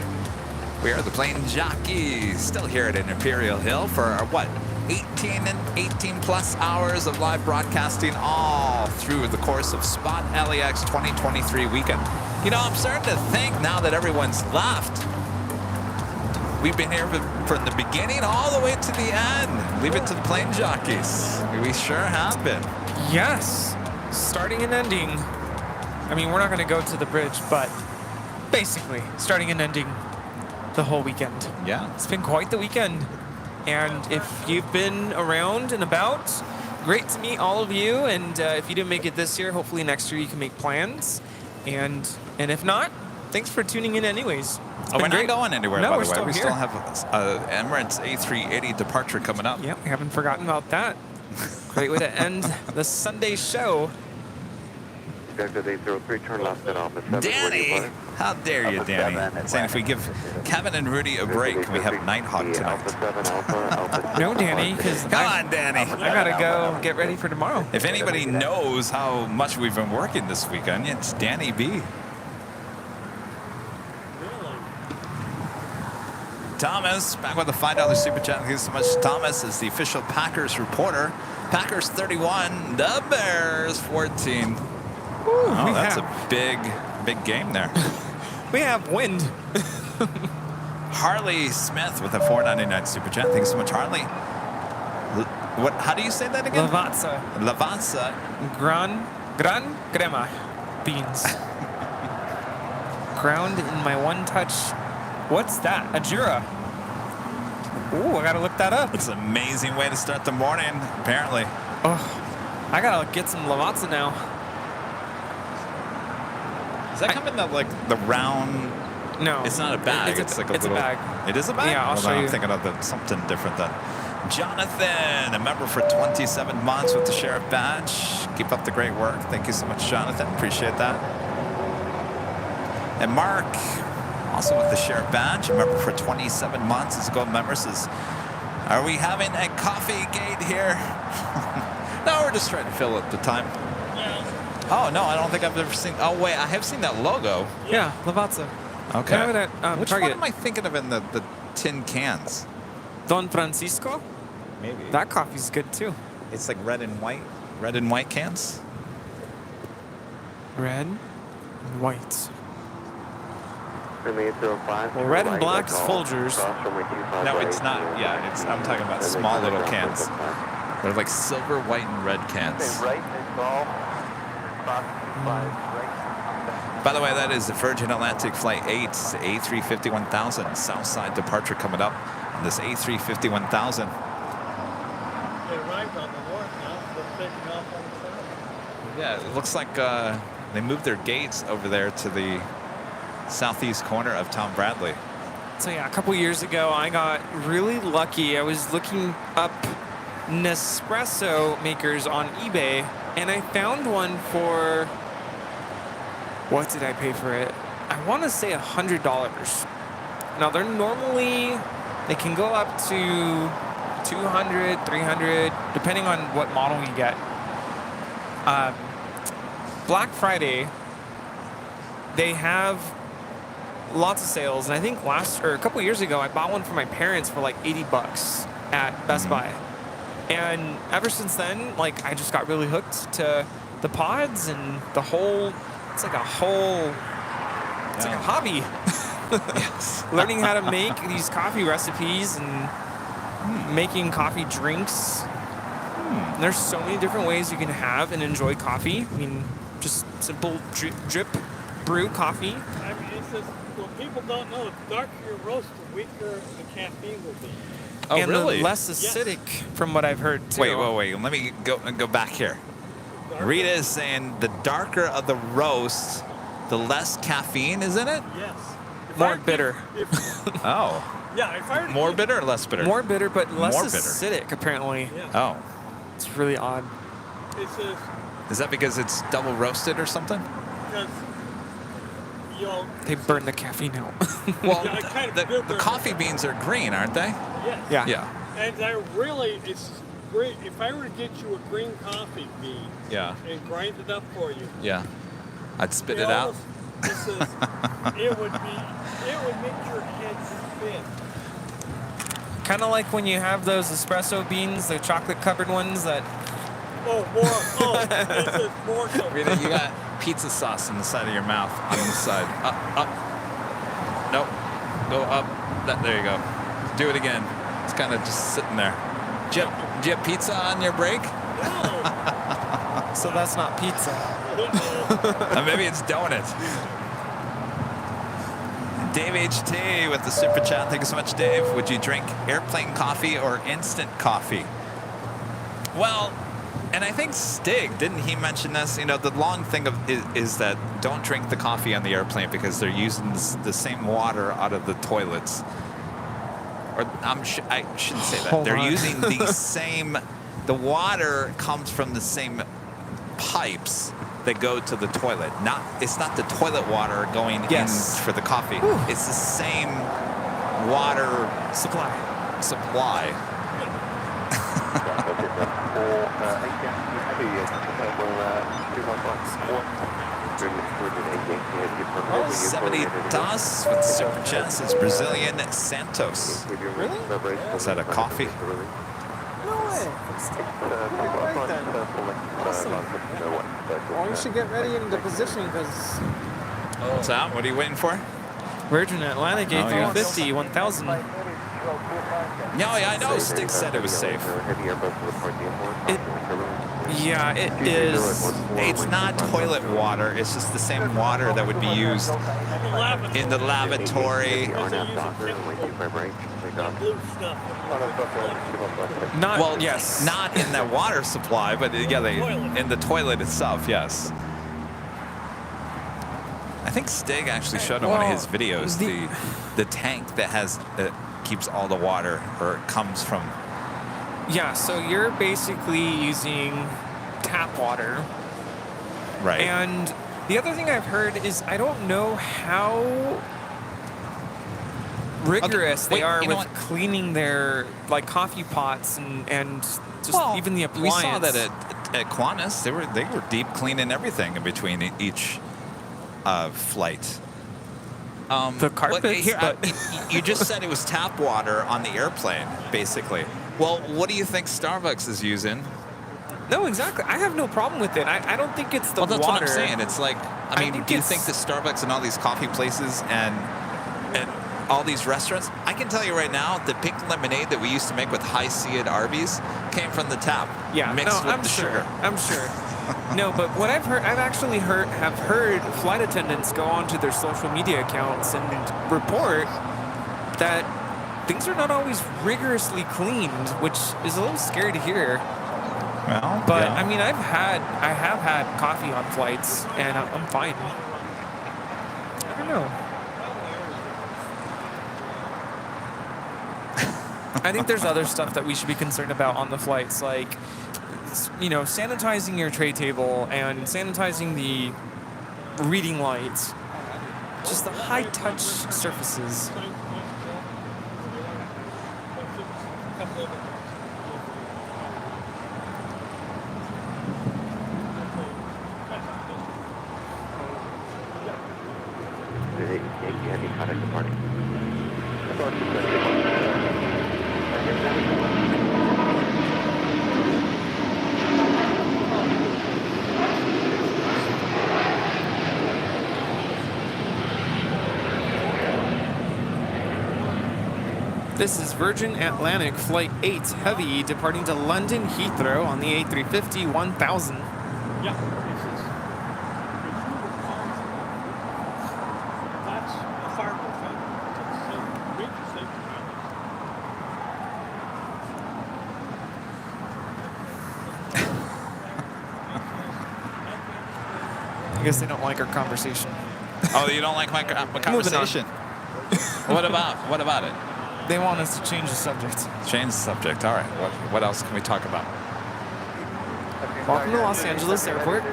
We are the plane jockeys, still here at Imperial Hill for our, 18 plus hours of live broadcasting all through the course of Spot LAX 2023 weekend. You know, I'm starting to think now that everyone's left, we've been here from the beginning all the way to the end. Leave it to the plane jockeys. We sure have been. Yes, starting and ending. I mean, we're not going to go to the bridge, but basically starting and ending the whole weekend. Yeah. It's been quite the weekend. And if you've been around and about, great to meet all of you. And if you didn't make it this year, hopefully next year you can make plans. And if not, thanks for tuning in anyways. Oh, we're not going anywhere, no, by we're the way. still We here. still have Emirates A380 departure coming up. Yep, we haven't forgotten about that. Great way to end the Sunday show. Exit 803, turn left at Alpha 7. Danny! How dare you, Danny? Saying if we give Kevin and Rudy a break, we have Nighthawk tonight. No, Danny, because Come on, Danny. I gotta go get ready for tomorrow. If anybody knows how much we've been working this weekend, it's Danny B. Thomas, back with a $5 super chat. Thank you so much. Thomas is the official Packers reporter. Packers 31, the Bears 14. Oh, that's a big game there. We have wind. Harley Smith with a $4.99 super chat. Thank you so much, Harley. What? How do you say that again? Lavazza. Lavazza. Gran crema beans. Ground in my one touch. What's that? A Jura. Ooh, I gotta look that up. It's an amazing way to start the morning, apparently. Oh, I gotta get some Lavazza now. Does that come in the the round? No. It's not a bag. It's like a it's little. a bag. It is a bag. Yeah, I'll show I'm you. thinking of something different then. Jonathan, a member for 27 months with the sheriff badge. Keep up the great work. Thank you so much, Jonathan. Appreciate that. And Mark, also with the sheriff badge, a member for 27 months as a gold member, says, "Are we having a coffee gate here?" No, we're just trying to fill up the time. Oh no, I don't think I've ever seen. Oh wait, I have seen that logo. Yeah, Lavazza. Okay. Have it at, Which Target. one am I thinking of in the tin cans? Don Francisco? Maybe. That coffee's good too. It's like red and white. Red and white cans. Red and white. Well, red and black is Folgers. No, it's not. Yeah, it's. I'm talking about small little cans. They're like silver, white, and red cans. By the way, that is the Virgin Atlantic Flight 8, A350-1000, Southside departure coming up on this A350-1000. They arrived on the north now, so they're taking off on the south. Yeah, it looks like they moved their gates over there to the southeast corner of Tom Bradley. So yeah, a couple years ago, I got really lucky. I was looking up Nespresso makers on eBay, and I found one for, what did I pay for it? I want to say $100. Now they're normally, they can go up to 200, 300, depending on what model you get. Black Friday, they have lots of sales, and I think a couple years ago, I bought one for my parents for like $80 at Best Buy. And ever since then, like, I just got really hooked to the pods and the whole, it's like a hobby. Yes. Learning how to make these coffee recipes and making coffee drinks. There's so many different ways you can have and enjoy coffee. I mean, just simple drip brew coffee. I mean, it's just, what people don't know, the darker you roast, the weaker the caffeine will be. Oh, and really? less acidic, from what I've heard, too. Wait. Let me go back here. Rita is saying the darker of the roast, the less caffeine is in it? Yes. More bitter. Oh. Yeah, if I were to More bitter or less bitter? More bitter, but less More bitter. acidic, apparently. Yeah. Oh. It's really odd. It's just Is that because it's double roasted or something? because, you know, They burn the caffeine out. Well, Yeah, I kind of the filter- coffee beans are green, aren't they? yes. Yeah. Yeah. And I really, it's great. If I were to get you a green coffee bean Yeah. and grind it up for you, Yeah. I'd spit you it out. almost- This is, it would make your head spin. Kind of like when you have those espresso beans, the chocolate-covered ones that... Oh, more. Oh, this is more so. Rita, you got pizza sauce on the side of your mouth, on the side. Up. Nope. Go up. There you go. Do it again. It's kind of just sitting there. Do you have pizza on your break? So that's not pizza. Maybe it's donut. Dave HT with the super chat. Thank you so much, Dave. Would you drink airplane coffee or instant coffee? Well, and I think Stig, didn't he mention this? You know, the long thing is that don't drink the coffee on the airplane because they're using the same water out of the toilets. Or I shouldn't say that. Hold They're on. using the same. The water comes from the same pipes that go to the toilet. It's not the toilet water going in for the coffee. It's the same water supply. Oh, 70 Das with super chats is Brazilian Santos. Really? Is that a coffee? No way. Awesome. Well, you should get ready into position because What's that? What are you waiting for? Virgin Atlantic Oh, yeah. A350 1000. No, yeah, I know. Stig said it was safe. Yeah, it is. It's not toilet water. It's just the same water that would be used in the lavatory. Not, Well, yes. not in the water supply, but yeah, in the toilet itself, yes. I think Stig actually showed in one of his videos the tank that has keeps all the water, or comes from. Yeah, so you're basically using tap water. Right. And the other thing I've heard is I don't know how rigorous they are with cleaning their like coffee pots and just even the appliance. We saw that at Qantas. They were deep cleaning everything in between each flight. The carpets. You just said it was tap water on the airplane, basically. Well, what do you think Starbucks is using? No, exactly. I have no problem with it. I don't think it's the water. Well, that's what I'm saying. It's like, I mean, do you think that Starbucks and all these coffee places and all these restaurants, I can tell you right now, the pink lemonade that we used to make with high C at Arby's came from the tap, mixed with the sugar. I'm sure. No, but what I've actually heard flight attendants go onto their social media accounts and report that things are not always rigorously cleaned, which is a little scary to hear. Well, but I mean, I have had coffee on flights, and I'm fine. I don't know. I think there's other stuff that we should be concerned about on the flights, like, you know, sanitizing your tray table and sanitizing the reading lights. Just the high-touch surfaces. This is Virgin Atlantic Flight 8 Heavy departing to London Heathrow on the A350 1000. Yeah, that's a fireball thing. It's a major safety I guess they don't like our conversation. Oh, you don't like my conversation? What about it? They want us to change the subject. Change the subject. All right. What else can we talk about? Welcome to Los Angeles Airport.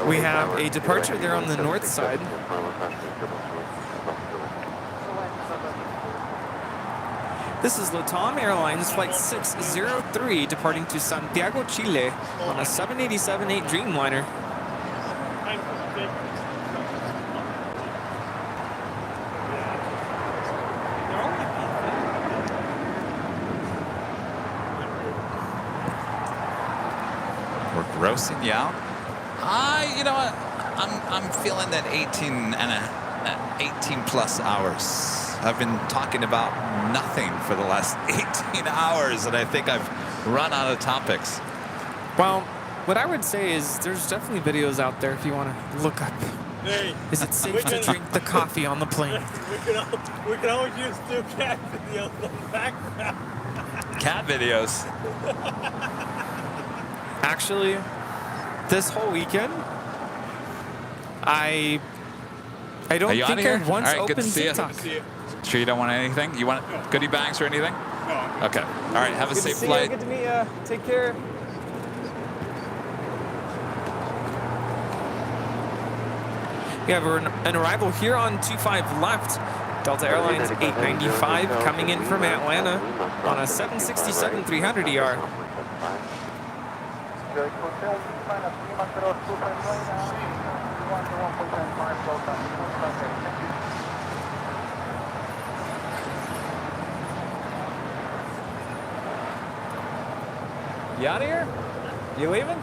We have a departure there on the north side. This is Latam Airlines Flight 603 departing to Santiago, Chile on a 787-8 Dreamliner. Grossing you out? You know what? I'm feeling that 18 plus hours. I've been talking about nothing for the last 18 hours, and I think I've run out of topics. Well, what I would say is there's definitely videos out there if you want to look up. Hey, is it safe to drink the coffee on the plane? We can always use 2 cat videos on the background. Cat videos? Actually, this whole weekend, I don't think I once opened TikTok. Sure you don't want anything? You want goodie bags or anything? No. Okay. All right. Have a safe flight. Good to meet you. Take care. We have an arrival here on 25 left. Delta Airlines 895 coming in from Atlanta on a 767-300ER. You out of here? You leaving?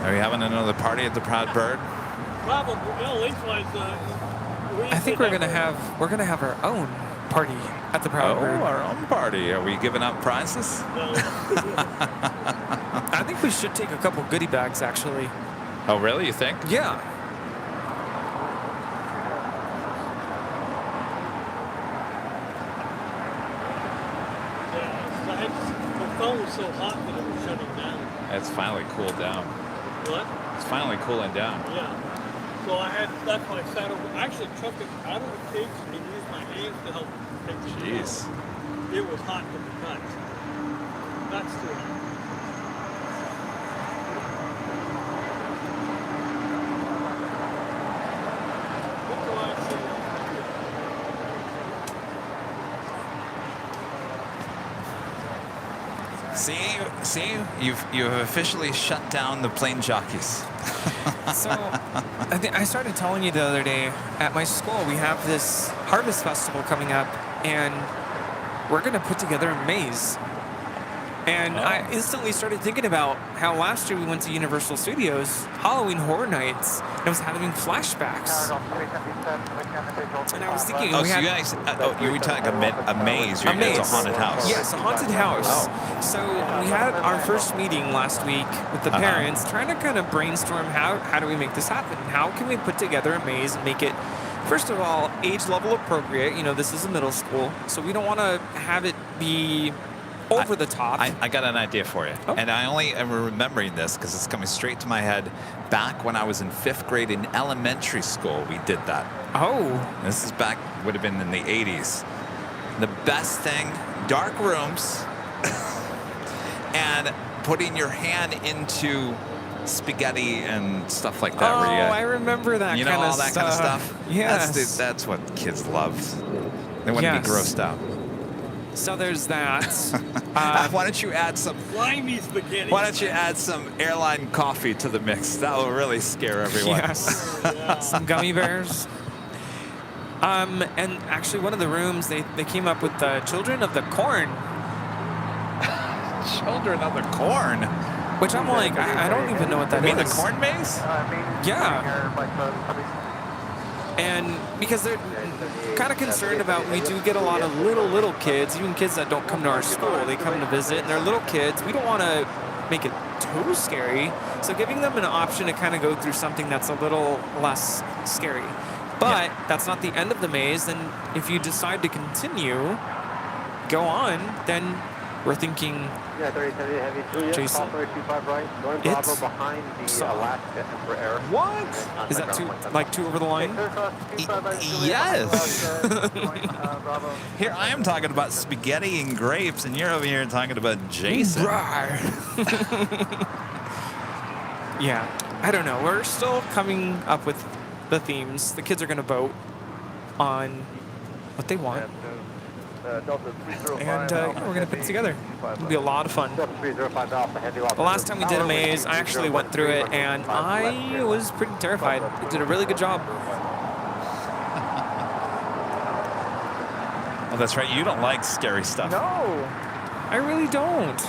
Are we having another party at the Proud Bird? Probably. No, lengthwise, I think we're gonna have our own party at the Proud Bird. Oh, our own party. Are we giving out prizes? No. I think we should take a couple goodie bags, actually. Oh, really? You think? Yeah. my phone was so hot that it was shutting down. It's finally cooled down. What? It's finally cooling down. Yeah. So that's why I sat over. I actually took it out of the cage and used my hands to help take the heat Jeez. off. It was hot to the touch. That's too hot. What do I See, you've officially shut down the plane jockeys. So, I started telling you the other day, at my school, we have this harvest festival coming up, and we're going to put together a maze. And I instantly started thinking about how last year we went to Universal Studios, Halloween Horror Nights, and I was having flashbacks. And I was thinking, Oh, so you guys, you were talking a maze. You're going to a haunted house. Yes, a haunted house. Oh. So we had our first meeting last week with the parents, trying to kind of brainstorm how do we make this happen? How can we put together a maze and make it, first of all, age level appropriate? You know, this is a middle school, so we don't want to have it be over the top. I got an idea for you. Oh. And I only am remembering this because it's coming straight to my head. Back when I was in 5th grade in elementary school, we did that. Oh. This is back, would have been in the 80s. The best thing, dark rooms, and putting your hand into spaghetti and stuff like that. Oh, where you, I remember that you know, kind all of that stuff. kind of stuff. Yes. That's what kids loved. They wouldn't be grossed out. So there's that. Why don't you add some slimy spaghetti? Why don't you add some Airline coffee to the mix? That will really scare everyone. Yes. Some gummy bears. And actually, one of the rooms they came up with the Children of the Corn. Children of the Corn. Which I'm like, I don't even know what that is. You mean the corn maze? Yeah. And because they're kind of concerned about, we do get a lot of little kids, even kids that don't come to our school. They come to visit, and they're little kids. We don't want to make it too scary. So giving them an option to kind of go through something that's a little less scary. But that's not the end of the maze. And if you decide to continue, go on, then we're thinking, Yeah, 3070 heavy Juliet, Jason, Call 25 right, going Bravo behind the Alaska Emperor Air. What? Is that two over the line? Yes. Here I am talking about spaghetti and grapes, and you're over here talking about Jason. Yeah, I don't know. We're still coming up with the themes. The kids are going to vote on what they want. And we're going to put it together. It'll be a lot of fun. The last time we did a maze, I actually went through it, and I was pretty terrified. They did a really good job. Oh, that's right. You don't like scary stuff. No, I really don't.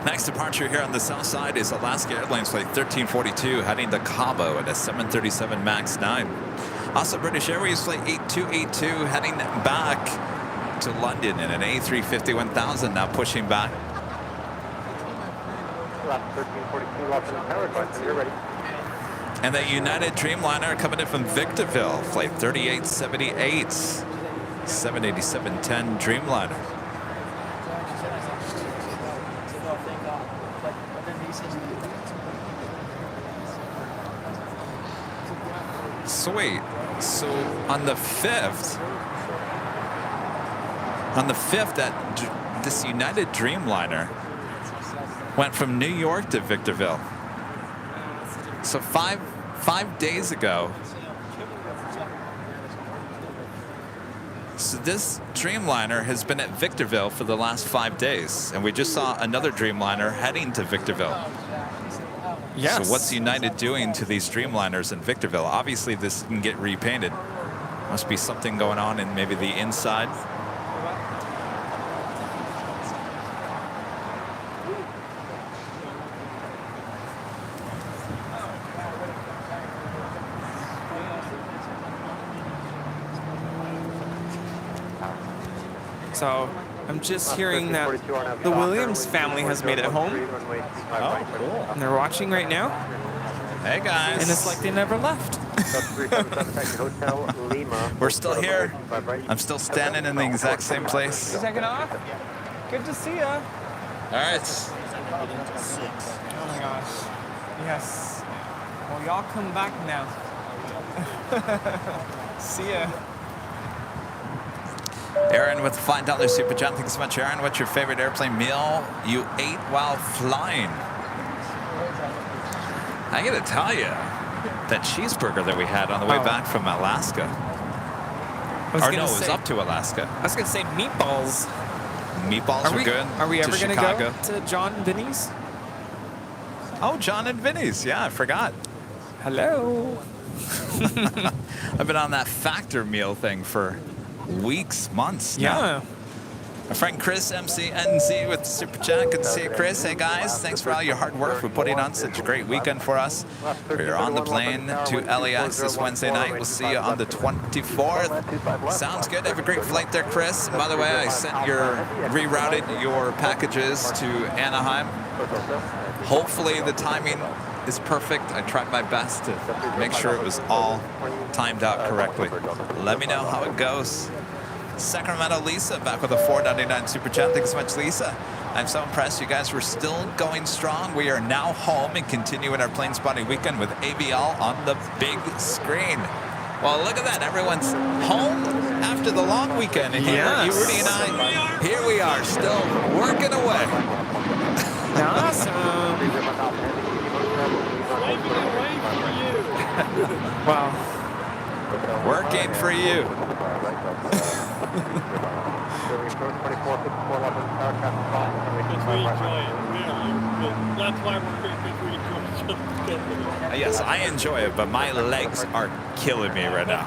Next departure here on the south side is Alaska Airlines Flight 1342 heading to Cabo at a 737 MAX 9. Also British Airways Flight 8282 heading back to London in an A350 1000 now pushing back. Left 1342, left in the power button, you're ready. And the United Dreamliner coming in from Victorville, Flight 3878, 787-10 Dreamliner. Sweet. So on the 5th, that this United Dreamliner went from New York to Victorville. So five days ago. So this Dreamliner has been at Victorville for the last 5 days, and we just saw another Dreamliner heading to Victorville. Yes. So what's United doing to these Dreamliners in Victorville? Obviously, this can get repainted. Must be something going on in maybe the inside. So I'm just hearing that the Williams family has made it home. Oh, cool. And they're watching right now. Hey, guys. And it's like they never left. We're still here. I'm still standing in the exact same place. You taking off? Good to see ya. All right. Oh my gosh. Yes. Well, y'all come back now. See ya. Aaron with the $5 super chat. Thanks so much, Aaron. What's your favorite airplane meal you ate while flying? I gotta tell you, that cheeseburger that we had on the way back from Alaska. Or no, it was up to Alaska. I was gonna say meatballs. Meatballs were good. Are we ever to gonna Chicago. go to John and Vinny's? Oh, John and Vinny's. Yeah, I forgot. Hello. I've been on that factor meal thing for weeks, months now. Yeah. My friend Chris, MCNZ with the super chat. Good to see you, Chris. Hey, guys. Thanks for all your hard work for putting on such a great weekend for us. We're on the plane to LAX this Wednesday night. We'll see you on the 24th. Sounds good. Have a great flight there, Chris. And by the way, I rerouted your packages to Anaheim. Hopefully the timing is perfect. I tried my best to make sure it was all timed out correctly. Let me know how it goes. Sacramento Lisa back with a $4.99 super chat. Thanks so much, Lisa. I'm so impressed you guys were still going strong. We are now home and continuing our plane spotting weekend with ABL on the big screen. Well, look at that. Everyone's home after the long weekend. And here, you, Rudy, and I, here we are still working away. Awesome. Wow. Working for you. That's why we're here, because we enjoy it. Yes, I enjoy it, but my legs are killing me right now.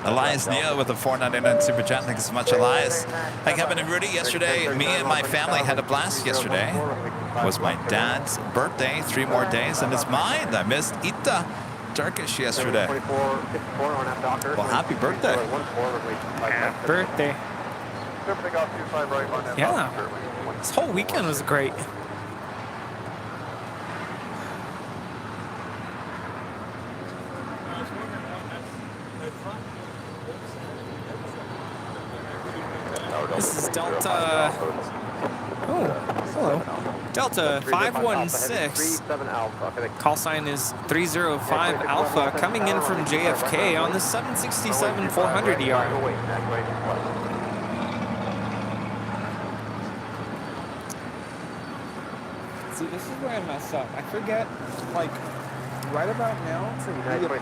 Elias Neal with a $4.99 super chat. Thank you so much, Elias. Hi, Kevin and Rudy. Yesterday, me and my family had a blast yesterday. It was my dad's birthday. 3 more days, and it's mine. I missed Ita Turkish yesterday. Well, happy birthday. Happy birthday. Yeah. This whole weekend was great. This is Delta. Oh, hello. Delta 516. Call sign is 305 Alpha, coming in from JFK on the 767-400ER. See, this is where I mess up. I forget, like, right about now to reapply.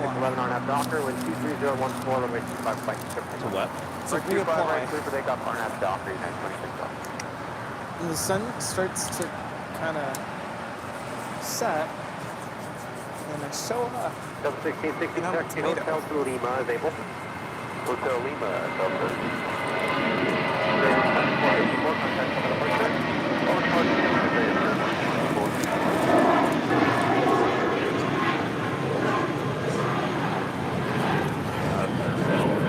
What? To reapply. The sun starts to kind of set, and I show up. 1660 taxi Hotel to Lima is able. Hotel Lima,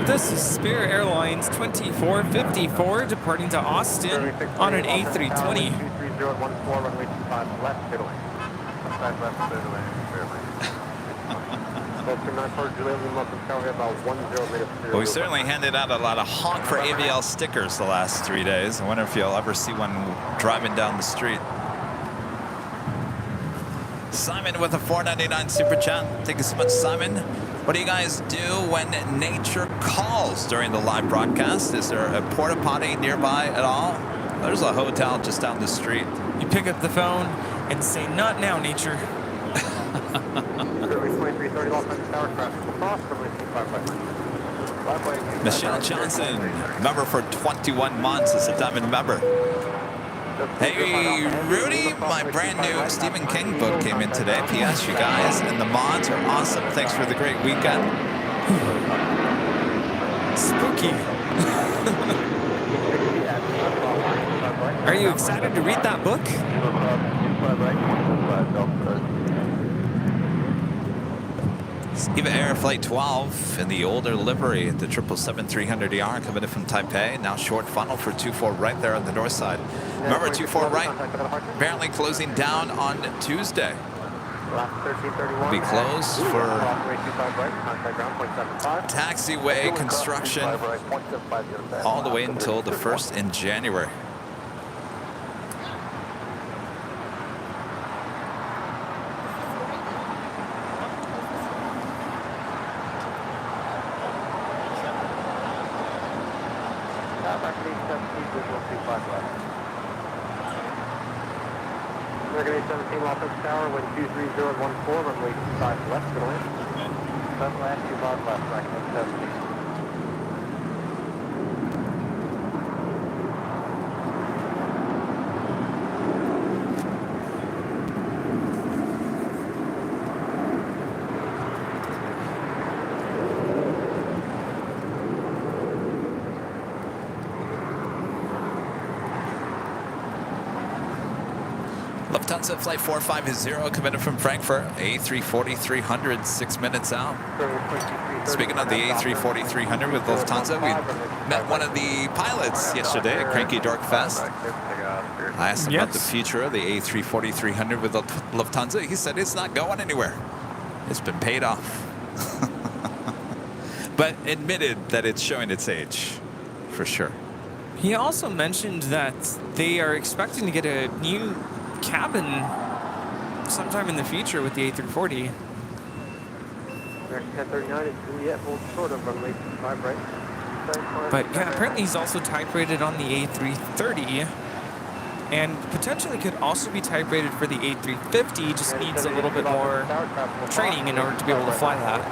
This is Spirit Airlines 2454 departing to Austin on an A320. Well, we certainly handed out a lot of honk for AVL stickers the last 3 days. I wonder if you'll ever see one driving down the street. Simon with a $4.99 super chat. Thank you so much, Simon. What do you guys do when nature calls during the live broadcast? Is there a porta potty nearby at all? There's a hotel just down the street. You pick up the phone and say, "Not now, nature." Michelle Johnson, member for 21 months, is a diamond member. Hey, Rudy, my brand new Stephen King book came in today. P.S. You guys and the mods are awesome. Thanks for the great weekend. Spooky. Are you excited to read that book? Eva Air Flight 12 in the older livery, the 777-300ER coming in from Taipei. Now short funnel for 24 right there on the north side. Remember, 24 right apparently closing down on Tuesday. Will be closed for taxiway construction all the way until the 1st in January. American 17 Los Angeles Tower, wind 23014, runway 25 left, going in. Sun last 25 left, American 17. Lufthansa Flight 450 coming in from Frankfurt, A340-300, 6 minutes out. Speaking of the A340-300 with Lufthansa, we met one of the pilots yesterday at Cranky Dork Fest. I asked him about the future of the A340-300 with Lufthansa. He said it's not going anywhere. It's been paid off. But admitted that it's showing its age, for sure. He also mentioned that they are expecting to get a new cabin sometime in the future with the A340. American 1039 is Juliet, hold short of runway 25 right. But yeah, apparently he's also type rated on the A330 and potentially could also be type rated for the A350, just needs a little bit more training in order to be able to fly that.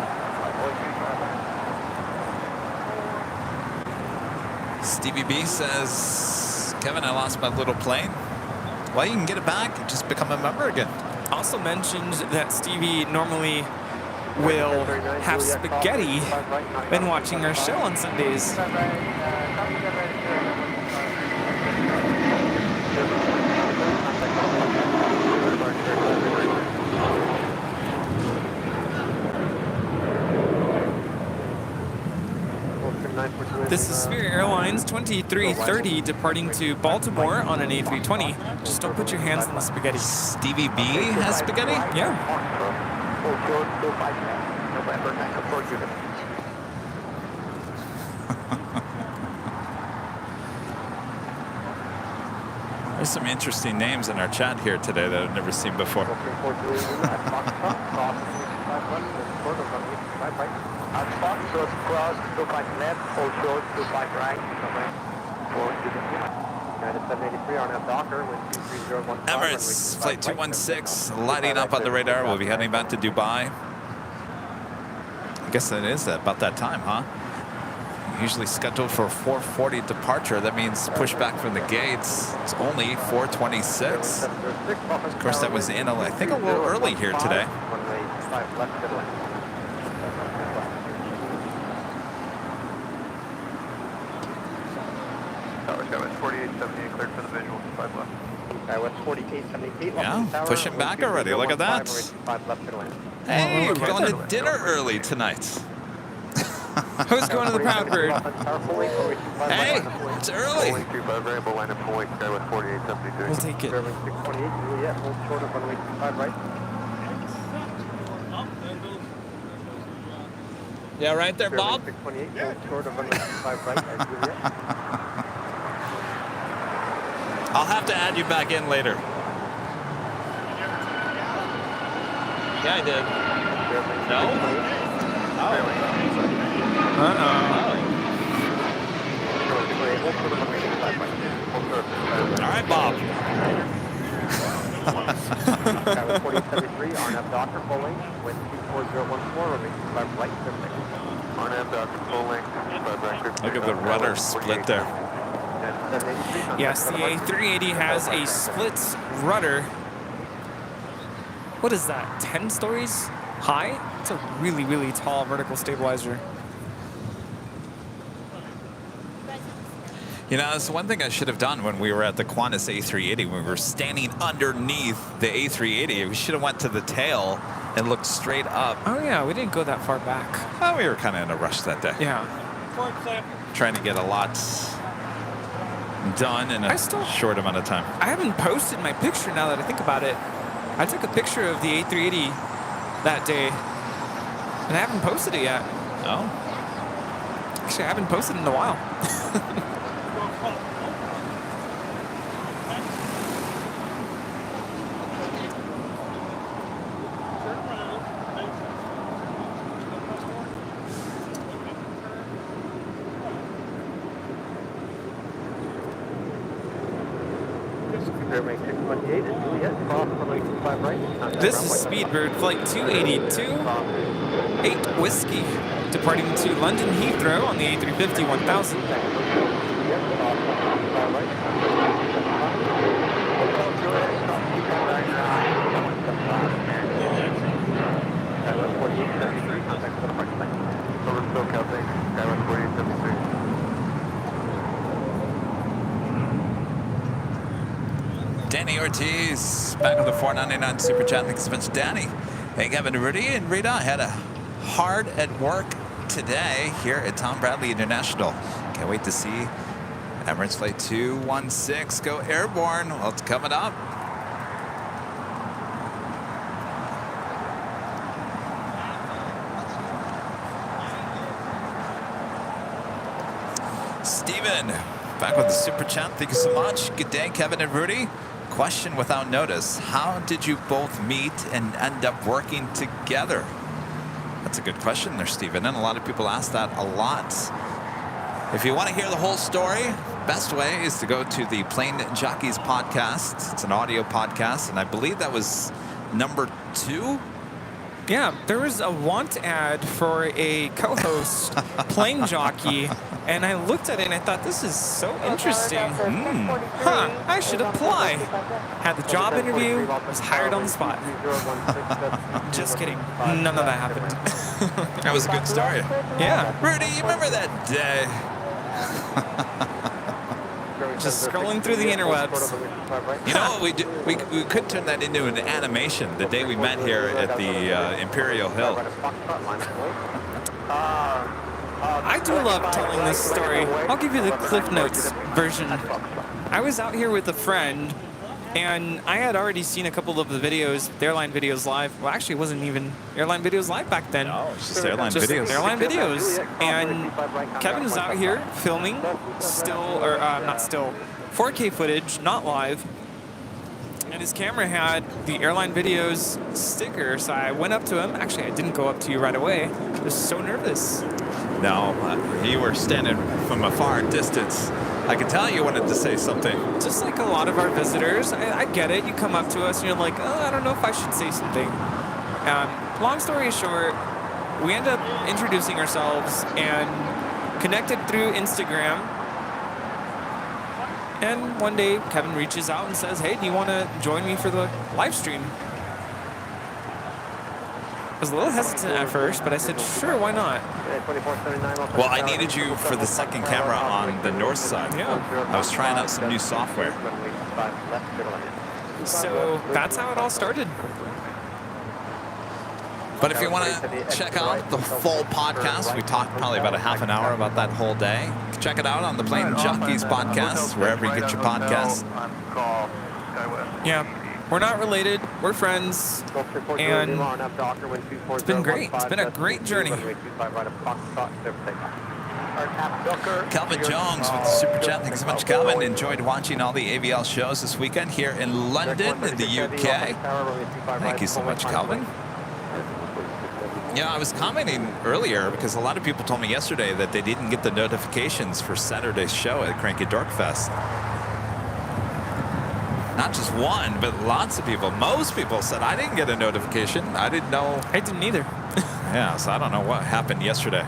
Stevie B says, Kevin, I lost my little plane. Well, you can get it back and just become a member again. Also mentioned that Stevie normally will have spaghetti when watching our show on Sundays. This is Spirit Airlines 2330 departing to Baltimore on an A320. Just don't put your hands on the spaghetti. Stevie B has spaghetti? Yeah. There's some interesting names in our chat here today that I've never seen before. Foxtrot cross, 25 left, hold short, 25 right, United 783 on F Docker, wind 23015. Emirates Flight 216 lighting up on the radar. We'll be heading back to Dubai. I guess that is about that time, huh? Usually scheduled for 4:40 departure. That means push back from the gates. It's only 4:26. Of course, that was in, I think, a little early here today. Tower 4878 cleared for the visual, 5 left. West 4878. Yeah, pushing back already. Look at that. Hey, we're going to dinner early tonight. Who's going to the Proud Bird? Hey, it's early. We'll take it. Yeah, right there, Bob. I'll have to add you back in later. Yeah, I did. No? Oh. All right, Bob. Tower 4073, RNF Docker, full length, wind 24014, remain 25 right, 76. RNF Docker, full length, Look at the rudder split there. Yes, the A380 has a split rudder. What is that, 10 stories high? It's a really, really tall vertical stabilizer. You know, that's one thing I should have done when we were at the Qantas A380, when we were standing underneath the A380. We should have went to the tail and looked straight up. Oh yeah, we didn't go that far back. Oh, we were kind of in a rush that day. Yeah. Trying to get a lot done in a short amount of time. I haven't posted my picture now that I think about it. I took a picture of the A380 that day, and I haven't posted it yet. Oh. Actually, I haven't posted in a while. This is Speedbird Flight 282, 8 Whiskey, departing to London Heathrow on the A350 1000. Danny Ortiz, back on the 499 Super Chat. Thanks so much, Danny. Hey, Kevin, Rudy, and Rita had a hard at work today here at Tom Bradley International. Can't wait to see Emirates Flight 216 go airborne. Well, it's coming up. Steven, back with the Super Chat. Thank you so much. Good day, Kevin and Rudy. Question without notice. How did you both meet and end up working together? That's a good question there, Steven, and a lot of people ask that a lot. If you want to hear the whole story, best way is to go to the Plane Jockeys podcast. It's an audio podcast, and I believe that was number 2. Yeah, there was a want ad for a co-host plane jockey, and I looked at it and I thought, this is so interesting. I should apply. Had the job interview, was hired on the spot. Just kidding. None of that happened. That was a good story. Yeah. Rudy, you remember that day? Just scrolling through the interwebs. You know what we do? We could turn that into an animation the day we met here at the Imperial Hill. I do love telling this story. I'll give you the Cliff Notes version. I was out here with a friend, and I had already seen a couple of the videos, the Airline Videos Live. Well, actually, it wasn't even Airline Videos Live back then. No, it's just Airline Videos. Airline Videos. And Kevin was out here filming, not still, 4K footage, not live. And his camera had the Airline Videos sticker, so I went up to him. Actually, I didn't go up to you right away. I was so nervous. No, you were standing from a far distance. I could tell you wanted to say something. Just like a lot of our visitors, I get it. You come up to us and you're like, oh, I don't know if I should say something. Long story short, we end up introducing ourselves and connected through Instagram. And one day, Kevin reaches out and says, hey, do you want to join me for the live stream? I was a little hesitant at first, but I said, sure, why not? Well, I needed you for the second camera on the north side. Yeah. I was trying out some new software. So that's how it all started. But if you want to check out the full podcast, we talked probably about a half an hour about that whole day. Check it out on the Plane Jockeys podcast, wherever you get your podcasts. Yeah. We're not related. We're friends. And it's been great. It's been a great journey. Calvin Jones with the Super Chat. Thanks so much, Calvin. Enjoyed watching all the AVL shows this weekend here in London, in the UK. Thank you so much, Calvin. Yeah, I was commenting earlier because a lot of people told me yesterday that they didn't get the notifications for Saturday's show at Cranky Dork Fest. Not just one, but lots of people. Most people said, I didn't get a notification. I didn't know. I didn't either. Yeah, so I don't know what happened yesterday.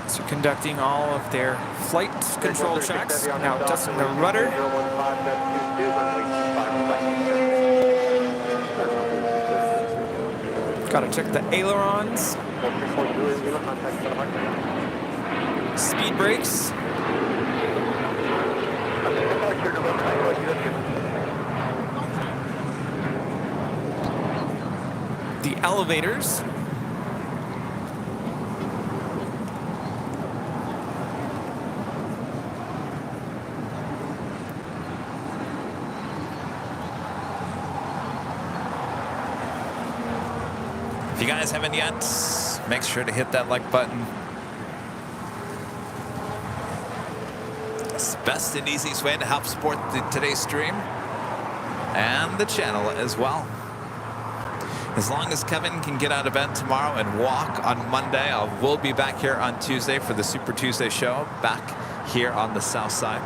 So conducting all of their flight control checks. Now adjusting the rudder. Got to check the ailerons. Speed brakes. The elevators. If you guys haven't yet, make sure to hit that like button. It's the best and easiest way to help support today's stream and the channel as well. As long as Kevin can get out of bed tomorrow and walk on Monday, I will be back here on Tuesday for the Super Tuesday show, back here on the south side.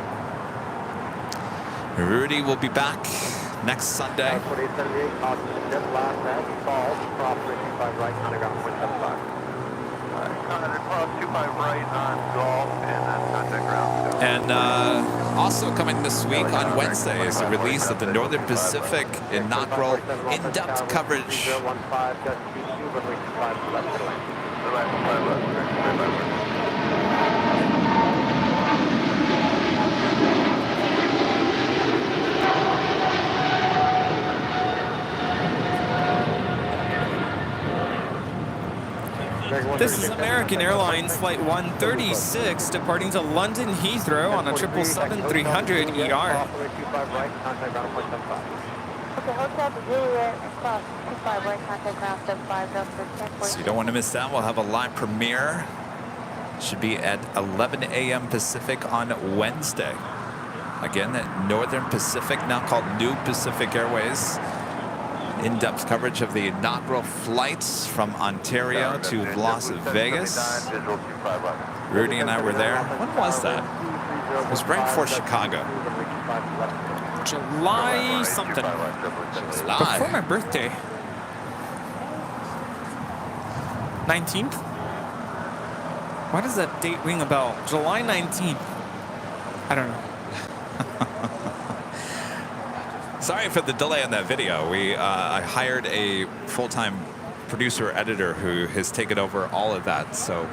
Rudy will be back next Sunday. And also coming this week on Wednesday is the release of the Northern Pacific inaugural in-depth coverage. This is American Airlines Flight 136 departing to London Heathrow on a 777-300 ER. So you don't want to miss that. We'll have a live premiere. Should be at 11 a.m. Pacific on Wednesday. Again, at Northern Pacific, now called New Pacific Airways. In-depth coverage of the inaugural flights from Ontario to Las Vegas. Rudy and I were there. When was that? It was right before Chicago. July something. July. Before my birthday. 19th? Why does that date ring a bell? July 19th. I don't know. Sorry for the delay on that video. I hired a full-time producer editor who has taken over all of that. So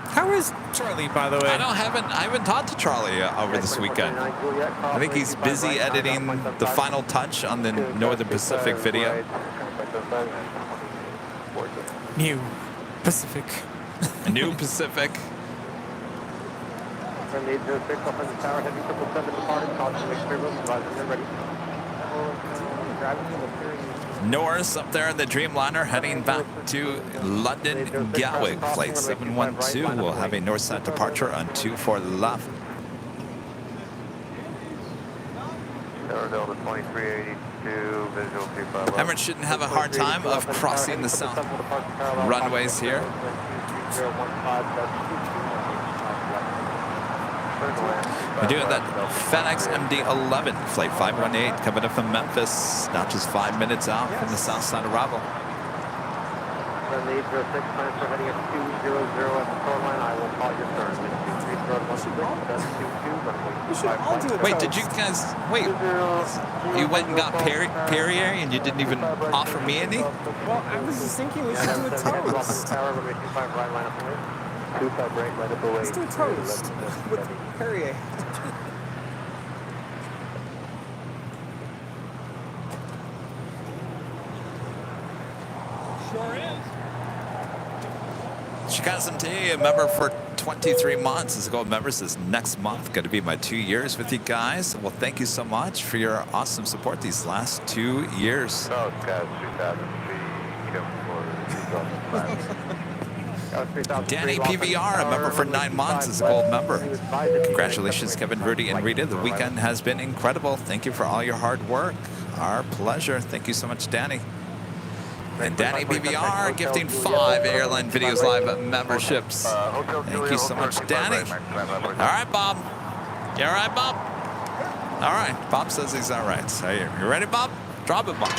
how is Charlie, by the way? I haven't talked to Charlie over this weekend. I think he's busy editing the final touch on the Northern Pacific video. New Pacific. New Pacific. Norris up there in the Dreamliner heading back to London Gatwick. Flight 712 will have a north side departure on 24 left. Emirates shouldn't have a hard time of crossing the south runways here. We're doing that FedEx MD-11, Flight 518, coming up from Memphis, not just 5 minutes out from the south side arrival. Wait, did you guys, wait, you went and got Perrier and you didn't even offer me any? Well, I was just thinking we should do a toast. Let's do a toast with Perrier. Sure is. Chikazam T, a member for 23 months. As a gold member, says next month, going to be my 2 years with you guys. Well, thank you so much for your awesome support these last 2 years. Danny PVR, a member for 9 months, is a gold member. Congratulations, Kevin, Rudy, and Rita. The weekend has been incredible. Thank you for all your hard work. Our pleasure. Thank you so much, Danny. And Danny BVR gifting 5 Airline Videos Live memberships. Thank you so much, Danny. All right, Bob. You all right, Bob? All right. Bob says he's all right. So you ready, Bob? Drop it, Bob.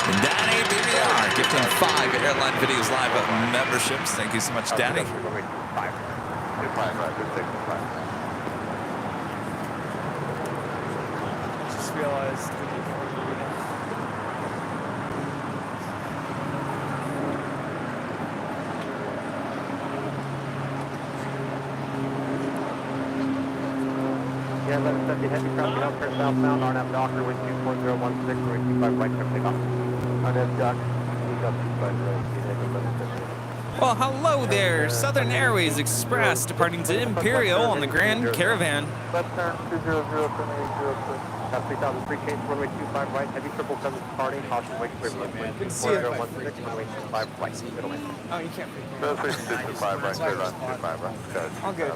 And Danny BVR gifting 5 Airline Videos Live memberships. Thank you so much, Danny. Just realized. 1170 heavy traffic out for southbound, RNAV Docker, wind 24016, runway 25 right for takeoff. RNAV Docker, speed up 25 right, speed 1170. Well, hello there. Southern Airways Express departing to Imperial on the Grand Caravan. Left turn 200, 3003 change, runway 25 right, heavy 777 departing, caution wake for wind 24016, runway 25 right, middleman. Oh, you can't. 25 right, clear on 25 right. All good.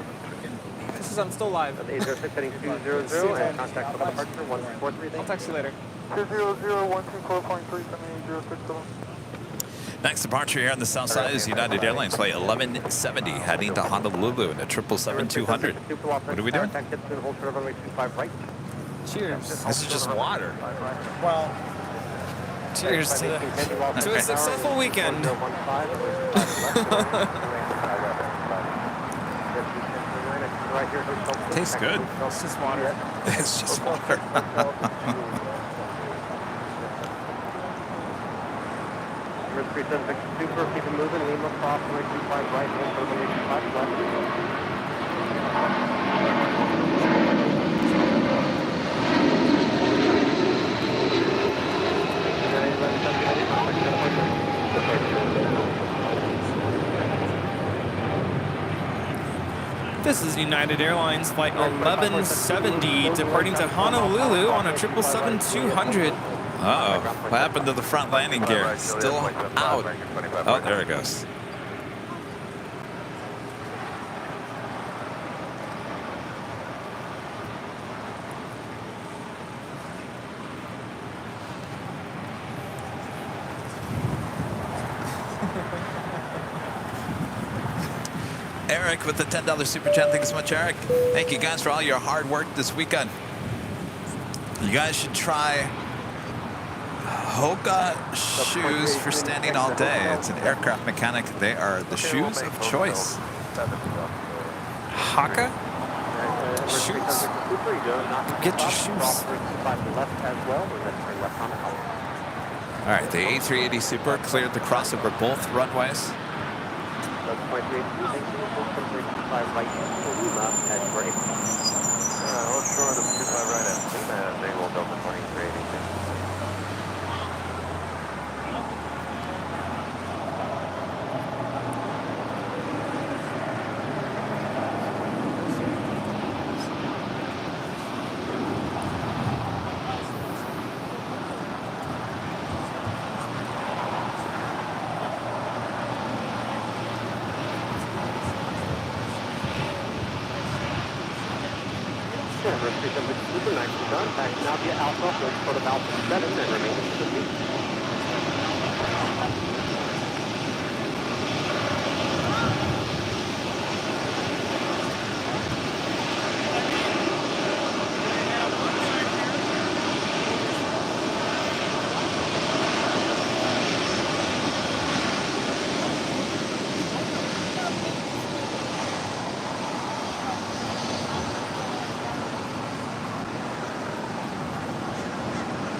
This is, I'm still live. 806 heading 200 and contact for departure 143. I'll text you later. 200-124.3, Next departure here on the south side is United Airlines flight 1170 heading to Honolulu in a 777-200. What are we doing? Cheers. This is just water. Well, cheers to a successful weekend. Tastes good. It's just water. It's just water. Number 376 Super, keep it moving, Lima cross, runway 25 right, hold for runway 25 left. This is United Airlines flight 1170 departing to Honolulu on a 777-200. Uh-oh. What happened to the front landing gear? Still out. Oh, there it goes. Eric with the $10 super chat. Thank you so much, Eric. Thank you guys for all your hard work this weekend. You guys should try Hoka shoes for standing all day. It's an aircraft mechanic. They are the shoes of choice. Hoka? Shoes. Get your shoes. All right, the A380 Super cleared the crossover both runways. Hold short of 25 right at Lima, they will Delta 2380. Super nicely done. Back now via Alpha, hold for the Alpha 7 and remain in the lead.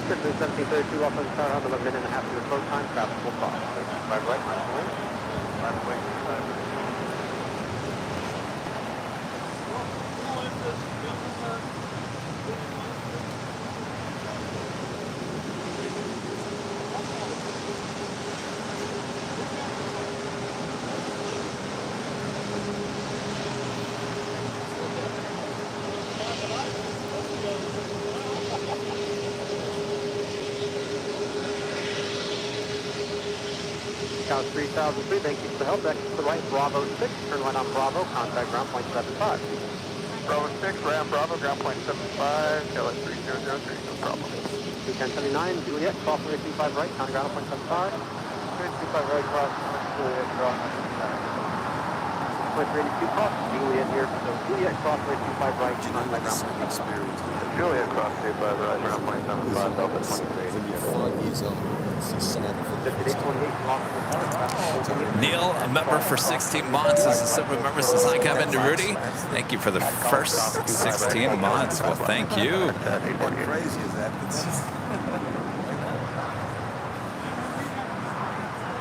Cessna 1732 off on Star Harbor, 11 and a half to the float time, traffic will cross. 5 right, 5 away. South 3003, thank you for the help. Back to the right, Bravo 6, turn right on Bravo, contact ground point 75. Bravo 6, Ram Bravo, ground point 75, KLS 3003, no problem. 21079, Juliet, cross runway 25 right, county ground point 75. 25 right, cross, Juliet, cross, 382 cross, Juliet here, so Juliet, cross runway 25 right, county ground point 75. Juliet, cross 25 right, ground point 75, Delta 23. Neil, a member for 16 months, is a silver member since I came into Rudy. Thank you for the first 16 months. Well, thank you. How crazy is that?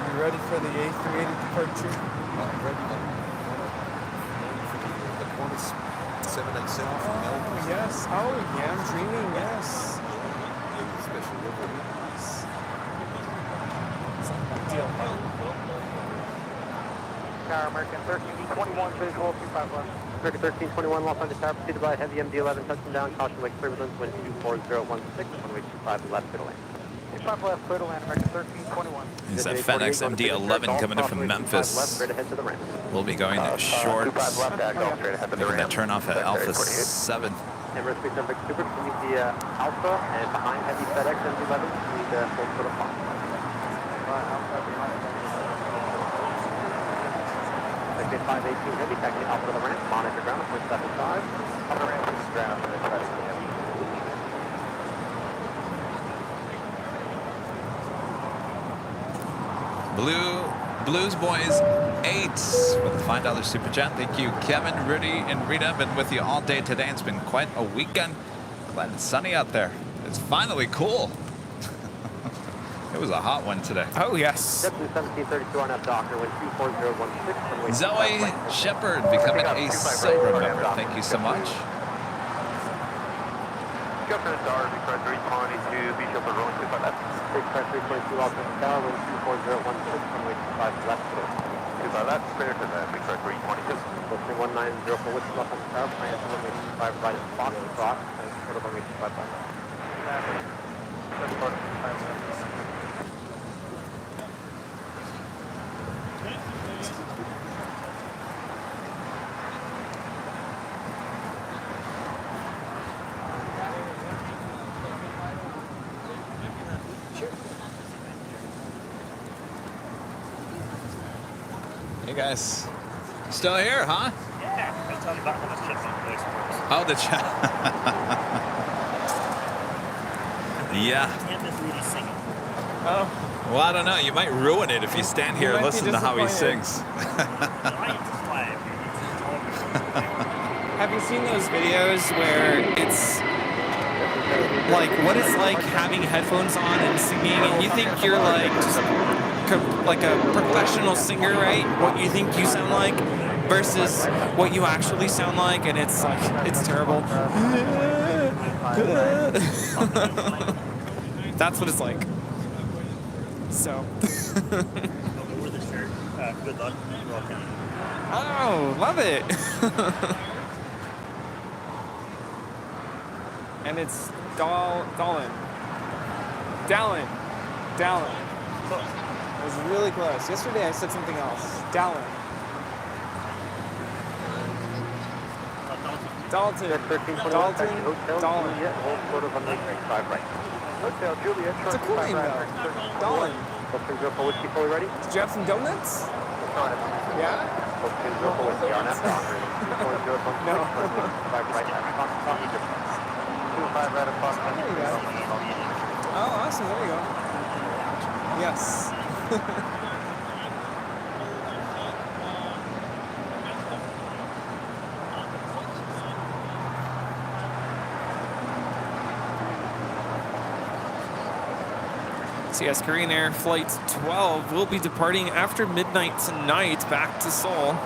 You ready for the A380 departure? I'm ready. 787 from Melbourne. Yes. Oh, yeah, I'm dreaming, yes. Special delivery. Deal. Tower American 1321, visual 25 left. American 1321, lost on the tower, preceded by heavy MD-11, touching down, caution wake turbulence, wind 24016, runway 25 left, clear to land. 25 left, clear to land, American 1321. Is that FedEx MD-11 coming in from Memphis? We'll be going short. Making that turn off at Alpha 7. Emirates Big Number Super, can you see Alpha and behind heavy FedEx MD-11, you need to hold for the pop. Alpha behind 518 heavy, taxi Alpha to the ramp, monitor ground, 0.75. On the ramp, is ground, FedEx heavy. Blues Boys 8 with a $5 super chat. Thank you, Kevin, Rudy, and Rita. Been with you all day today. It's been quite a weekend. Glad it's sunny out there. It's finally cool. It was a hot one today. Oh, yes. 1732 on that Docker, wind 24016. Zoe Shepard becoming a silver member. Thank you so much. Governor Star, Big Press 320 to Beach Upper Rolling 25 left. Big Press 322 Alternate Tower, wind 24016, runway 25 left. 25 left, clear to the Big Press 322. Posting 1904 with left on the tower, plan to runway 25 right at Fox Cross, and sort of runway 25 left. Hey guys, still here, huh? Yeah, I'll tell you about when this chip's in place first. Oh, the chat. Yeah. Can't just really sing it. Oh. Well, I don't know. You might ruin it if you stand here and listen to how he sings. Have you seen those videos where it's like what it's like having headphones on and singing, and you think you're like just like a professional singer, right? What you think you sound like versus what you actually sound like, and it's like it's terrible. That's what it's like. So. Good luck. Welcome. Oh, love it. And it's Dallin. It was really close. Yesterday I said something else. Dallin. Dalton. Hotel Juliet. It's a cool name though. Dallin. Fully ready? Did you have some donuts? Yeah? No. 25 right across. There you go. Oh, awesome. There you go. Yes. CS Korean Air Flight 12 will be departing after midnight tonight back to Seoul.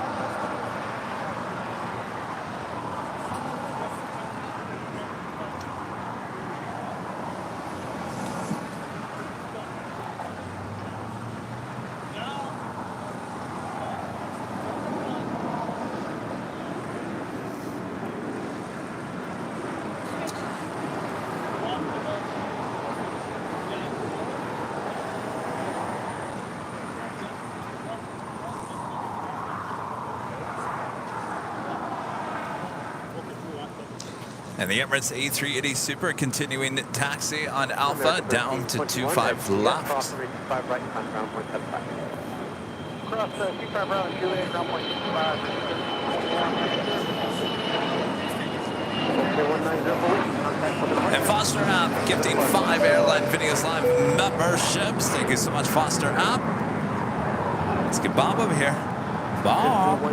And the Emirates A380 Super continuing taxi on Alpha down to 25 left. Cross 25 right and ground point 75. Cross 25 right on Juliet, ground point 65. And Foster App gifting 5 Airline Videos Live memberships. Thank you so much, Foster App. Let's get Bob over here. Bob. All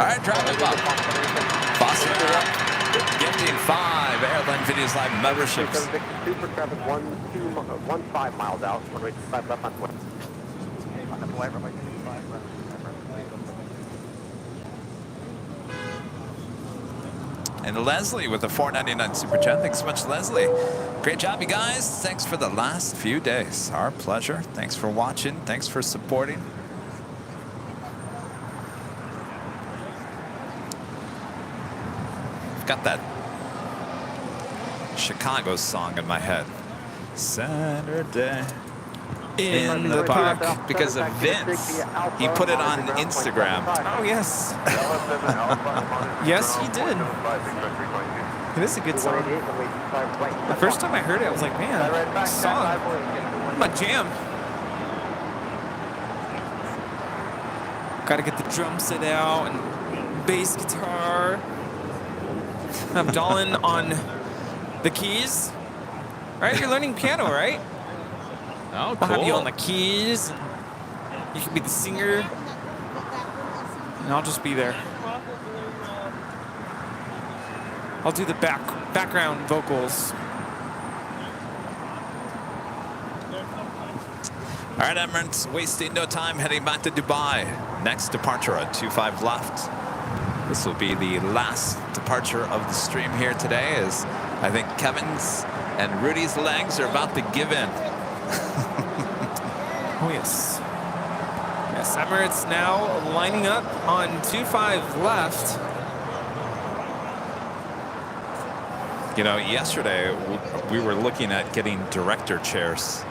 right, drive it, Bob. Foster App gifting 5 Airline Videos Live memberships. Super traffic 15 miles out. 185 left on foot. And Leslie with the $4.99 super chat. Thanks so much, Leslie. Great job, you guys. Thanks for the last few days. Our pleasure. Thanks for watching. Thanks for supporting. I've got that Chicago song in my head. Saturday in the park, because of Vince. He put it on Instagram. Oh, yes. Yes, he did. It is a good song. The first time I heard it, I was like, man, this song, my jam. Gotta get the drum set out and bass guitar. I'm Dolan on the keys. Right? You're learning piano, right? Oh, cool. I'll have you on the keys. You can be the singer. And I'll just be there. I'll do the background vocals. All right, Emirates, wasting no time, heading back to Dubai. Next departure at 25 left. This will be the last departure of the stream here today, as I think Kevin's and Rudy's legs are about to give in. Oh, yes. Yes, Emirates now lining up on 25 left. You know, yesterday we were looking at getting director chairs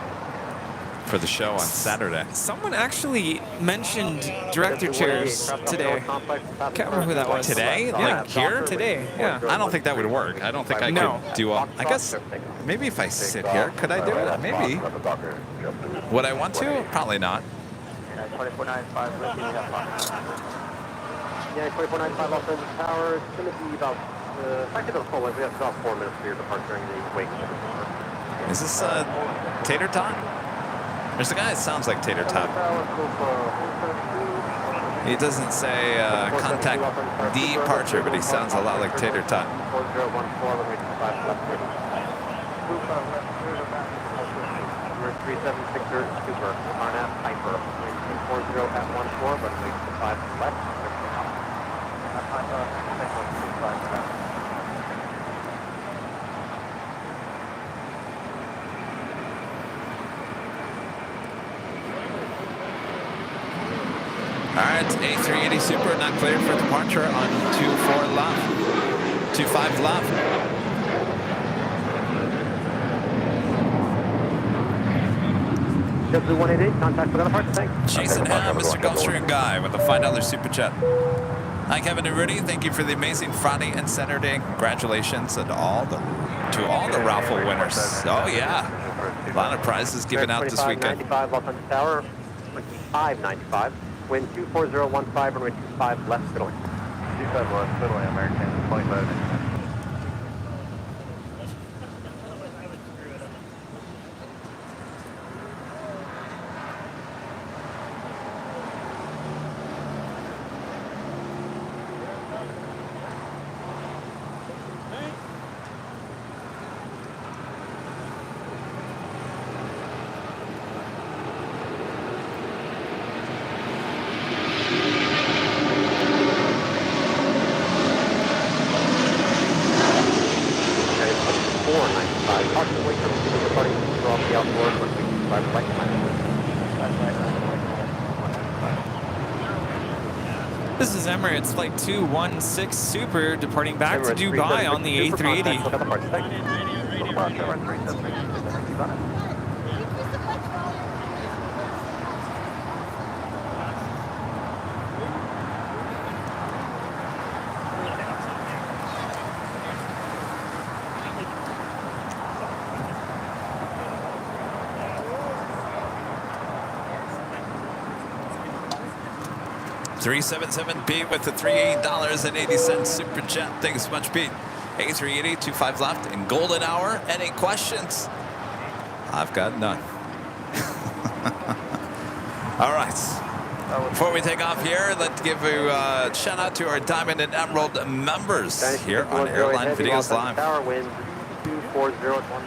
for the show on Saturday. Someone actually mentioned director chairs today. Can't remember who that was. Today? Like here? Today, yeah. I don't think that would work. I don't think I could do a... I guess maybe if I sit here, could I do it? Maybe. Would I want to? Probably not. Yeah, 2495 off the tower. It's going to be about, back to the full length. We have about 4 minutes for your departure during the wake. Is this Tater Tot? There's a guy that sounds like Tater Tot. He doesn't say contact departure, but he sounds a lot like Tater Tot. 3760 Super, RNAV Piper, 40 at 14, but 5 left. All right, A380 Super not cleared for departure on 24 left. 25 left. Blue 188, contact with other parts, thanks. Jason Ham, Mr. Gulfstream Guy with a $5 super chat. Hi, Kevin and Rudy. Thank you for the amazing Friday and Saturday. Congratulations to all the raffle winners. Oh, yeah. A lot of prizes given out this weekend. 95 Los Angeles Tower, 2595. Wind 24015, runway 25 left, middle. 25 left, middle, American, 25. This is Emirates Flight 216 Super departing back to Dubai on the A380. 377 Pete with the $38.80 super chat. Thanks so much, Pete. A380, 25 left in golden hour. Any questions? I've got none. All right. Before we take off here, let's give a shout out to our Diamond and Emerald members here on Airline Videos Live. Tower wind 24014.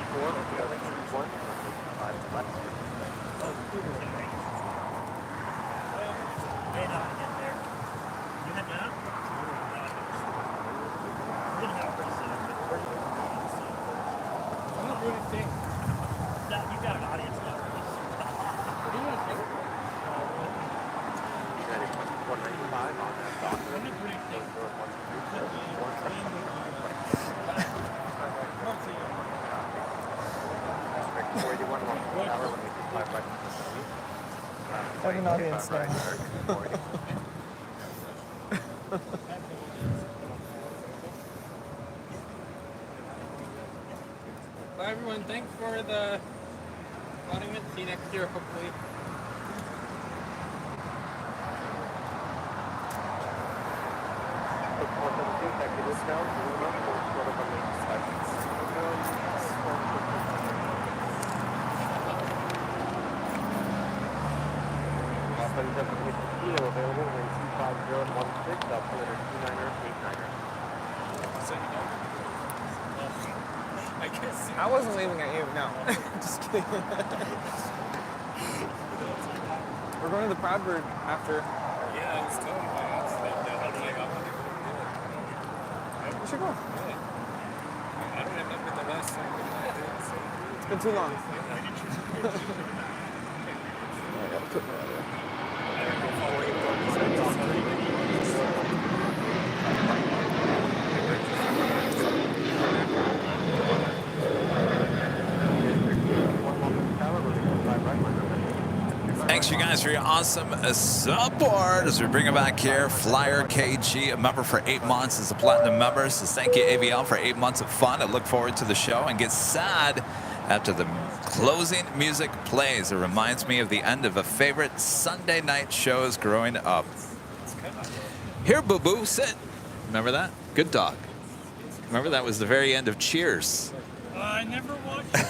an audience now. Bye everyone, thanks for the audience. See you next year, hopefully. I wasn't leaving at you, no. Just kidding. We're going to the Proudbird after. Yeah, I was telling you We should go. I don't remember the last time we did it, so. It's been too long. I gotta put my other. Thanks, you guys, for your awesome support as we bring it back here. Flyer KG, a member for 8 months, is a platinum member. So thank you, AVL, for 8 months of fun. I look forward to the show and get sad after the closing music plays. It reminds me of the end of a favorite Sunday night shows growing up. Here, Boo Boo, sit. Remember that? Good dog. Remember that was the very end of Cheers. I never watched it.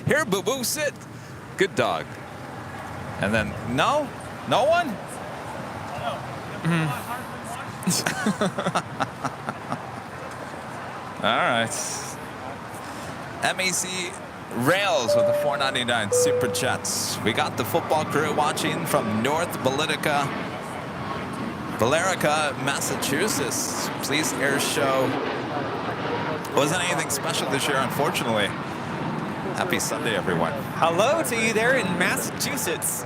Here, Boo Boo, sit. Good dog. And then, no one? All right. MEC Rails with the $4.99 super chats. We got the football crew watching from North Billerica, Massachusetts. Please air show. Wasn't anything special this year, unfortunately. Happy Sunday, everyone. Hello to you there in Massachusetts.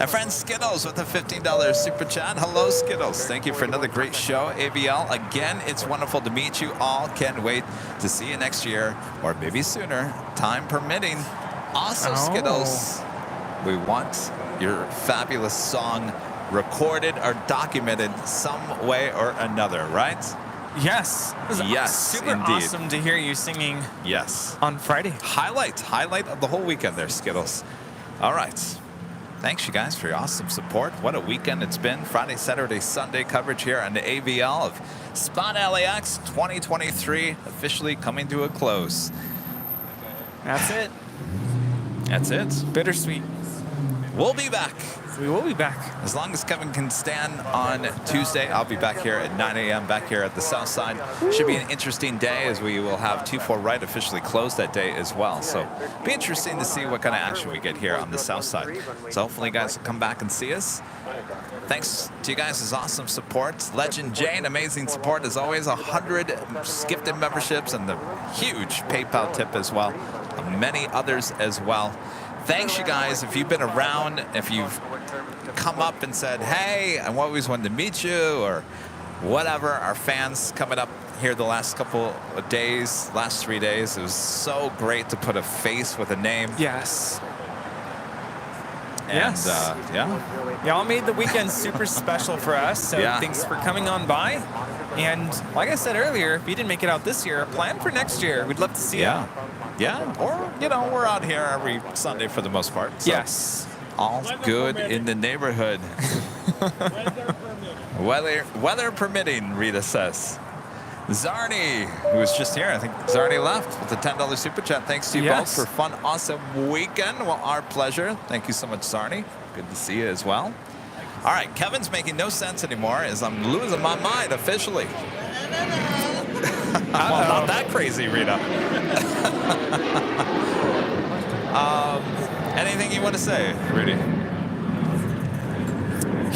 And friend Skittles with a $15 super chat. Hello, Skittles. Thank you for another great show, AVL. Again, it's wonderful to meet you all. Can't wait to see you next year, or maybe sooner, time permitting. Also, Skittles, we want your fabulous song recorded or documented some way or another, right? Yes. It was Yes, super indeed. awesome to hear you singing. Yes. On Friday. Highlight of the whole weekend there, Skittles. All right. Thanks, you guys, for your awesome support. What a weekend it's been. Friday, Saturday, Sunday coverage here on the AVL of Spot LAX 2023 officially coming to a close. That's it. That's it. Bittersweet. We'll be back. We will be back. As long as Kevin can stand on Tuesday, I'll be back here at 9 a.m. back here at the South Side. Should be an interesting day as we will have 24 Right officially closed that day as well. So be interesting to see what kind of action we get here on the South Side. So hopefully you guys will come back and see us. Thanks to you guys' awesome support. Legend Jane, amazing support as always. 100 gifted memberships and the huge PayPal tip as well. Many others as well. Thanks, you guys. If you've been around, if you've come up and said, hey, I always wanted to meet you, or whatever, our fans coming up here the last couple of days, last 3 days, it was so great to put a face with a name. Yes. And, yes. Yeah. Y'all made the weekend super special for us, so thanks for coming on by. And like I said earlier, if you didn't make it out this year, plan for next year. We'd love to see you. Yeah, or, you know, we're out here every Sunday for the most part. So yes. All good in the neighborhood. Weather permitting, Rita says. Zarni, who was just here, I think Zarni left with the $10 super chat. Thanks to you both for a fun, awesome weekend. Well, our pleasure. Thank you so much, Zarni. Good to see you as well. All right, Kevin's making no sense anymore as I'm losing my mind officially. Well, not that crazy, Rita. Anything you want to say, Rudy?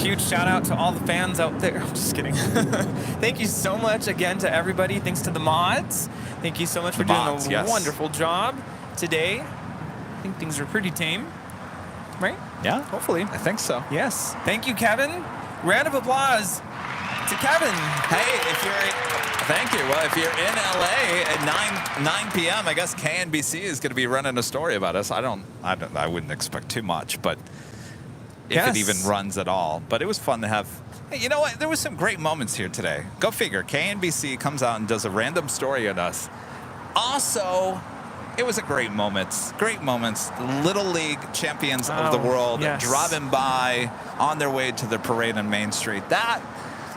Huge shout out to all the fans out there. I'm just kidding. Thank you so much again to everybody. Thanks to the mods. Thank you so much for doing a wonderful job today. I think things are pretty tame, right? Yeah, hopefully. I think so. Yes. Thank you, Kevin. Round of applause to Kevin. Hey, if you're Thank you. Well, if you're in LA at 9 p.m., I guess KNBC is going to be running a story about us. I wouldn't expect too much, but if it even runs at all. But it was fun to have. Hey, you know what? There was some great moments here today. Go figure. KNBC comes out and does a random story on us. Also, it was a great moments. Great moments. Little League champions of the world driving by on their way to the parade on Main Street. That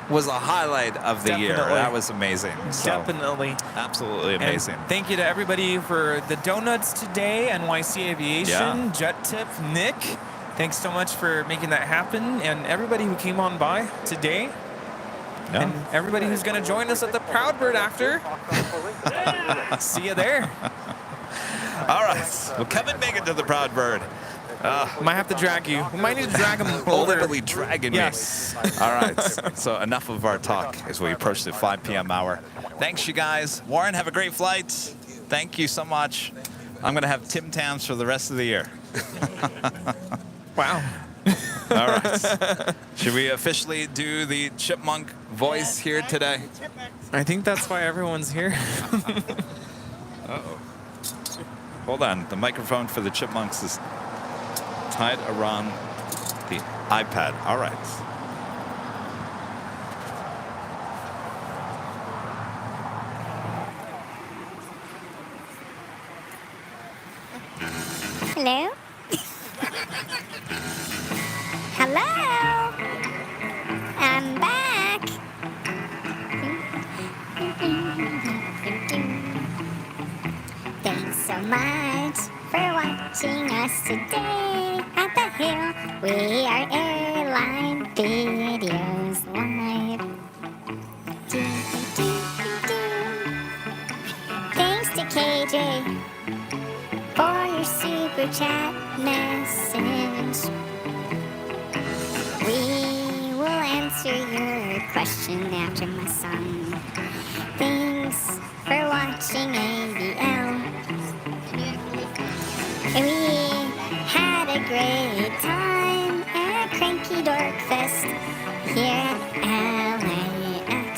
was a highlight of the year. That was amazing. So, Definitely. Absolutely amazing. And thank you to everybody for the donuts today, NYC Aviation, Jet Tip, Nick. Thanks so much for making that happen. And everybody who came on by today. Yeah. And everybody who's going to join us at the Proud Bird after. See you there. All right. Well, Kevin, make it to the Proud Bird. Might have to drag you. We might need to drag him over. Literally dragging me. All right. So enough of our talk as we approach the 5 p.m. hour. Thanks, you guys. Warren, have a great flight. Thank you so much. I'm going to have Tim Tams for the rest of the year. Wow. All right. Should we officially do the chipmunk voice here today? I think that's why everyone's here. Uh-oh. Hold on. The microphone for the chipmunks is tied around the iPad. All right. Hello? Hello? I'm back. Thanks so much for watching us today at the Hill. We are Airline Videos Live. Thanks to KJ for your super chat message. We will answer your question after my song. Thanks for watching ABL. We had a great time at Cranky Dork Fest here at LAX.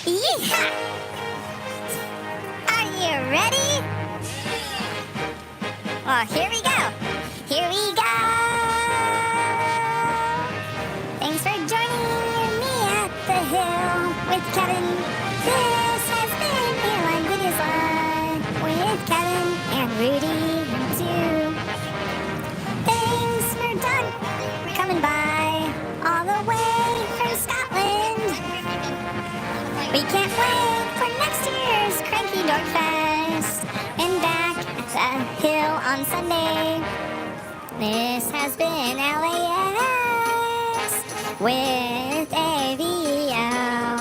Yeehaw! Are you ready? Well, here we go. Here we go. Thanks for joining me at the Hill with Kevin. This has been Airline Videos Live with Kevin and Rudy too. Thanks for done coming by all the way from Scotland. We can't wait for next year's Cranky Dork Fest and back at the Hill on Sunday. This has been LAX with AVL.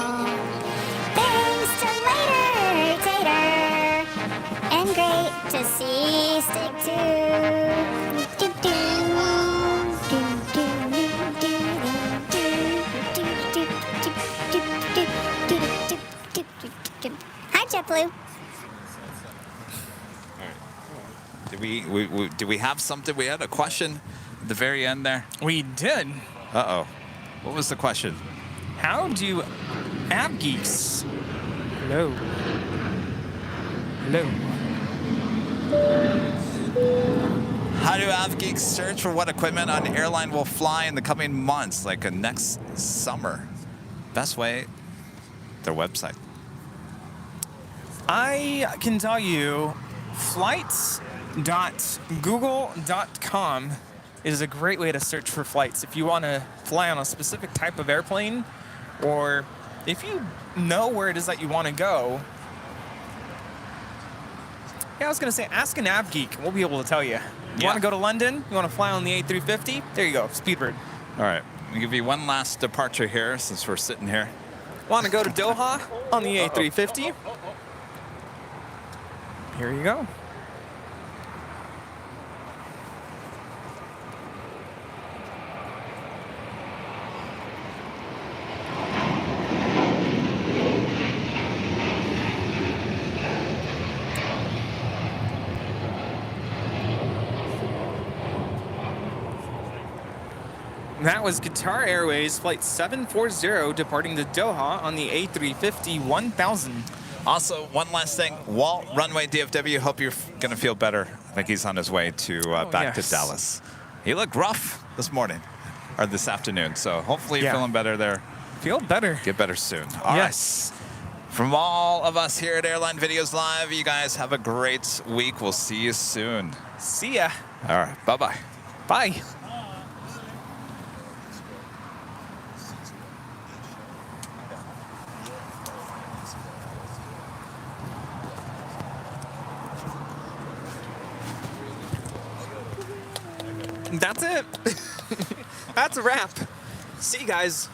Thanks to Later Tater and great to see Stick 2. Hi, JetBlue. Did we have something? We had a question at the very end there. We did. Uh-oh. What was the question? How do app geeks? Hello. Hello. How do app geeks search for what equipment on airline will fly in the coming months, like next summer? Best way, their website. I can tell you, flights.google.com is a great way to search for flights. If you want to fly on a specific type of airplane, or if you know where it is that you want to go. Yeah, I was going to say, ask an app geek. We'll be able to tell you. You want to go to London? You want to fly on the A350? There you go, Speedbird. All right. I'll give you one last departure here since we're sitting here. Want to go to Doha on the A350? Here you go. That was Qatar Airways Flight 740 departing to Doha on the A350 1000. Also, one last thing. Walt, runway DFW, hope you're going to feel better. I think he's on his way to back to Dallas. He looked rough this morning, or this afternoon, so hopefully you're feeling better there. Feel better. Get better soon. All right. From all of us here at Airline Videos Live, you guys have a great week. We'll see you soon. See ya. All right. Bye-bye. Bye. That's it. That's a wrap. See you guys.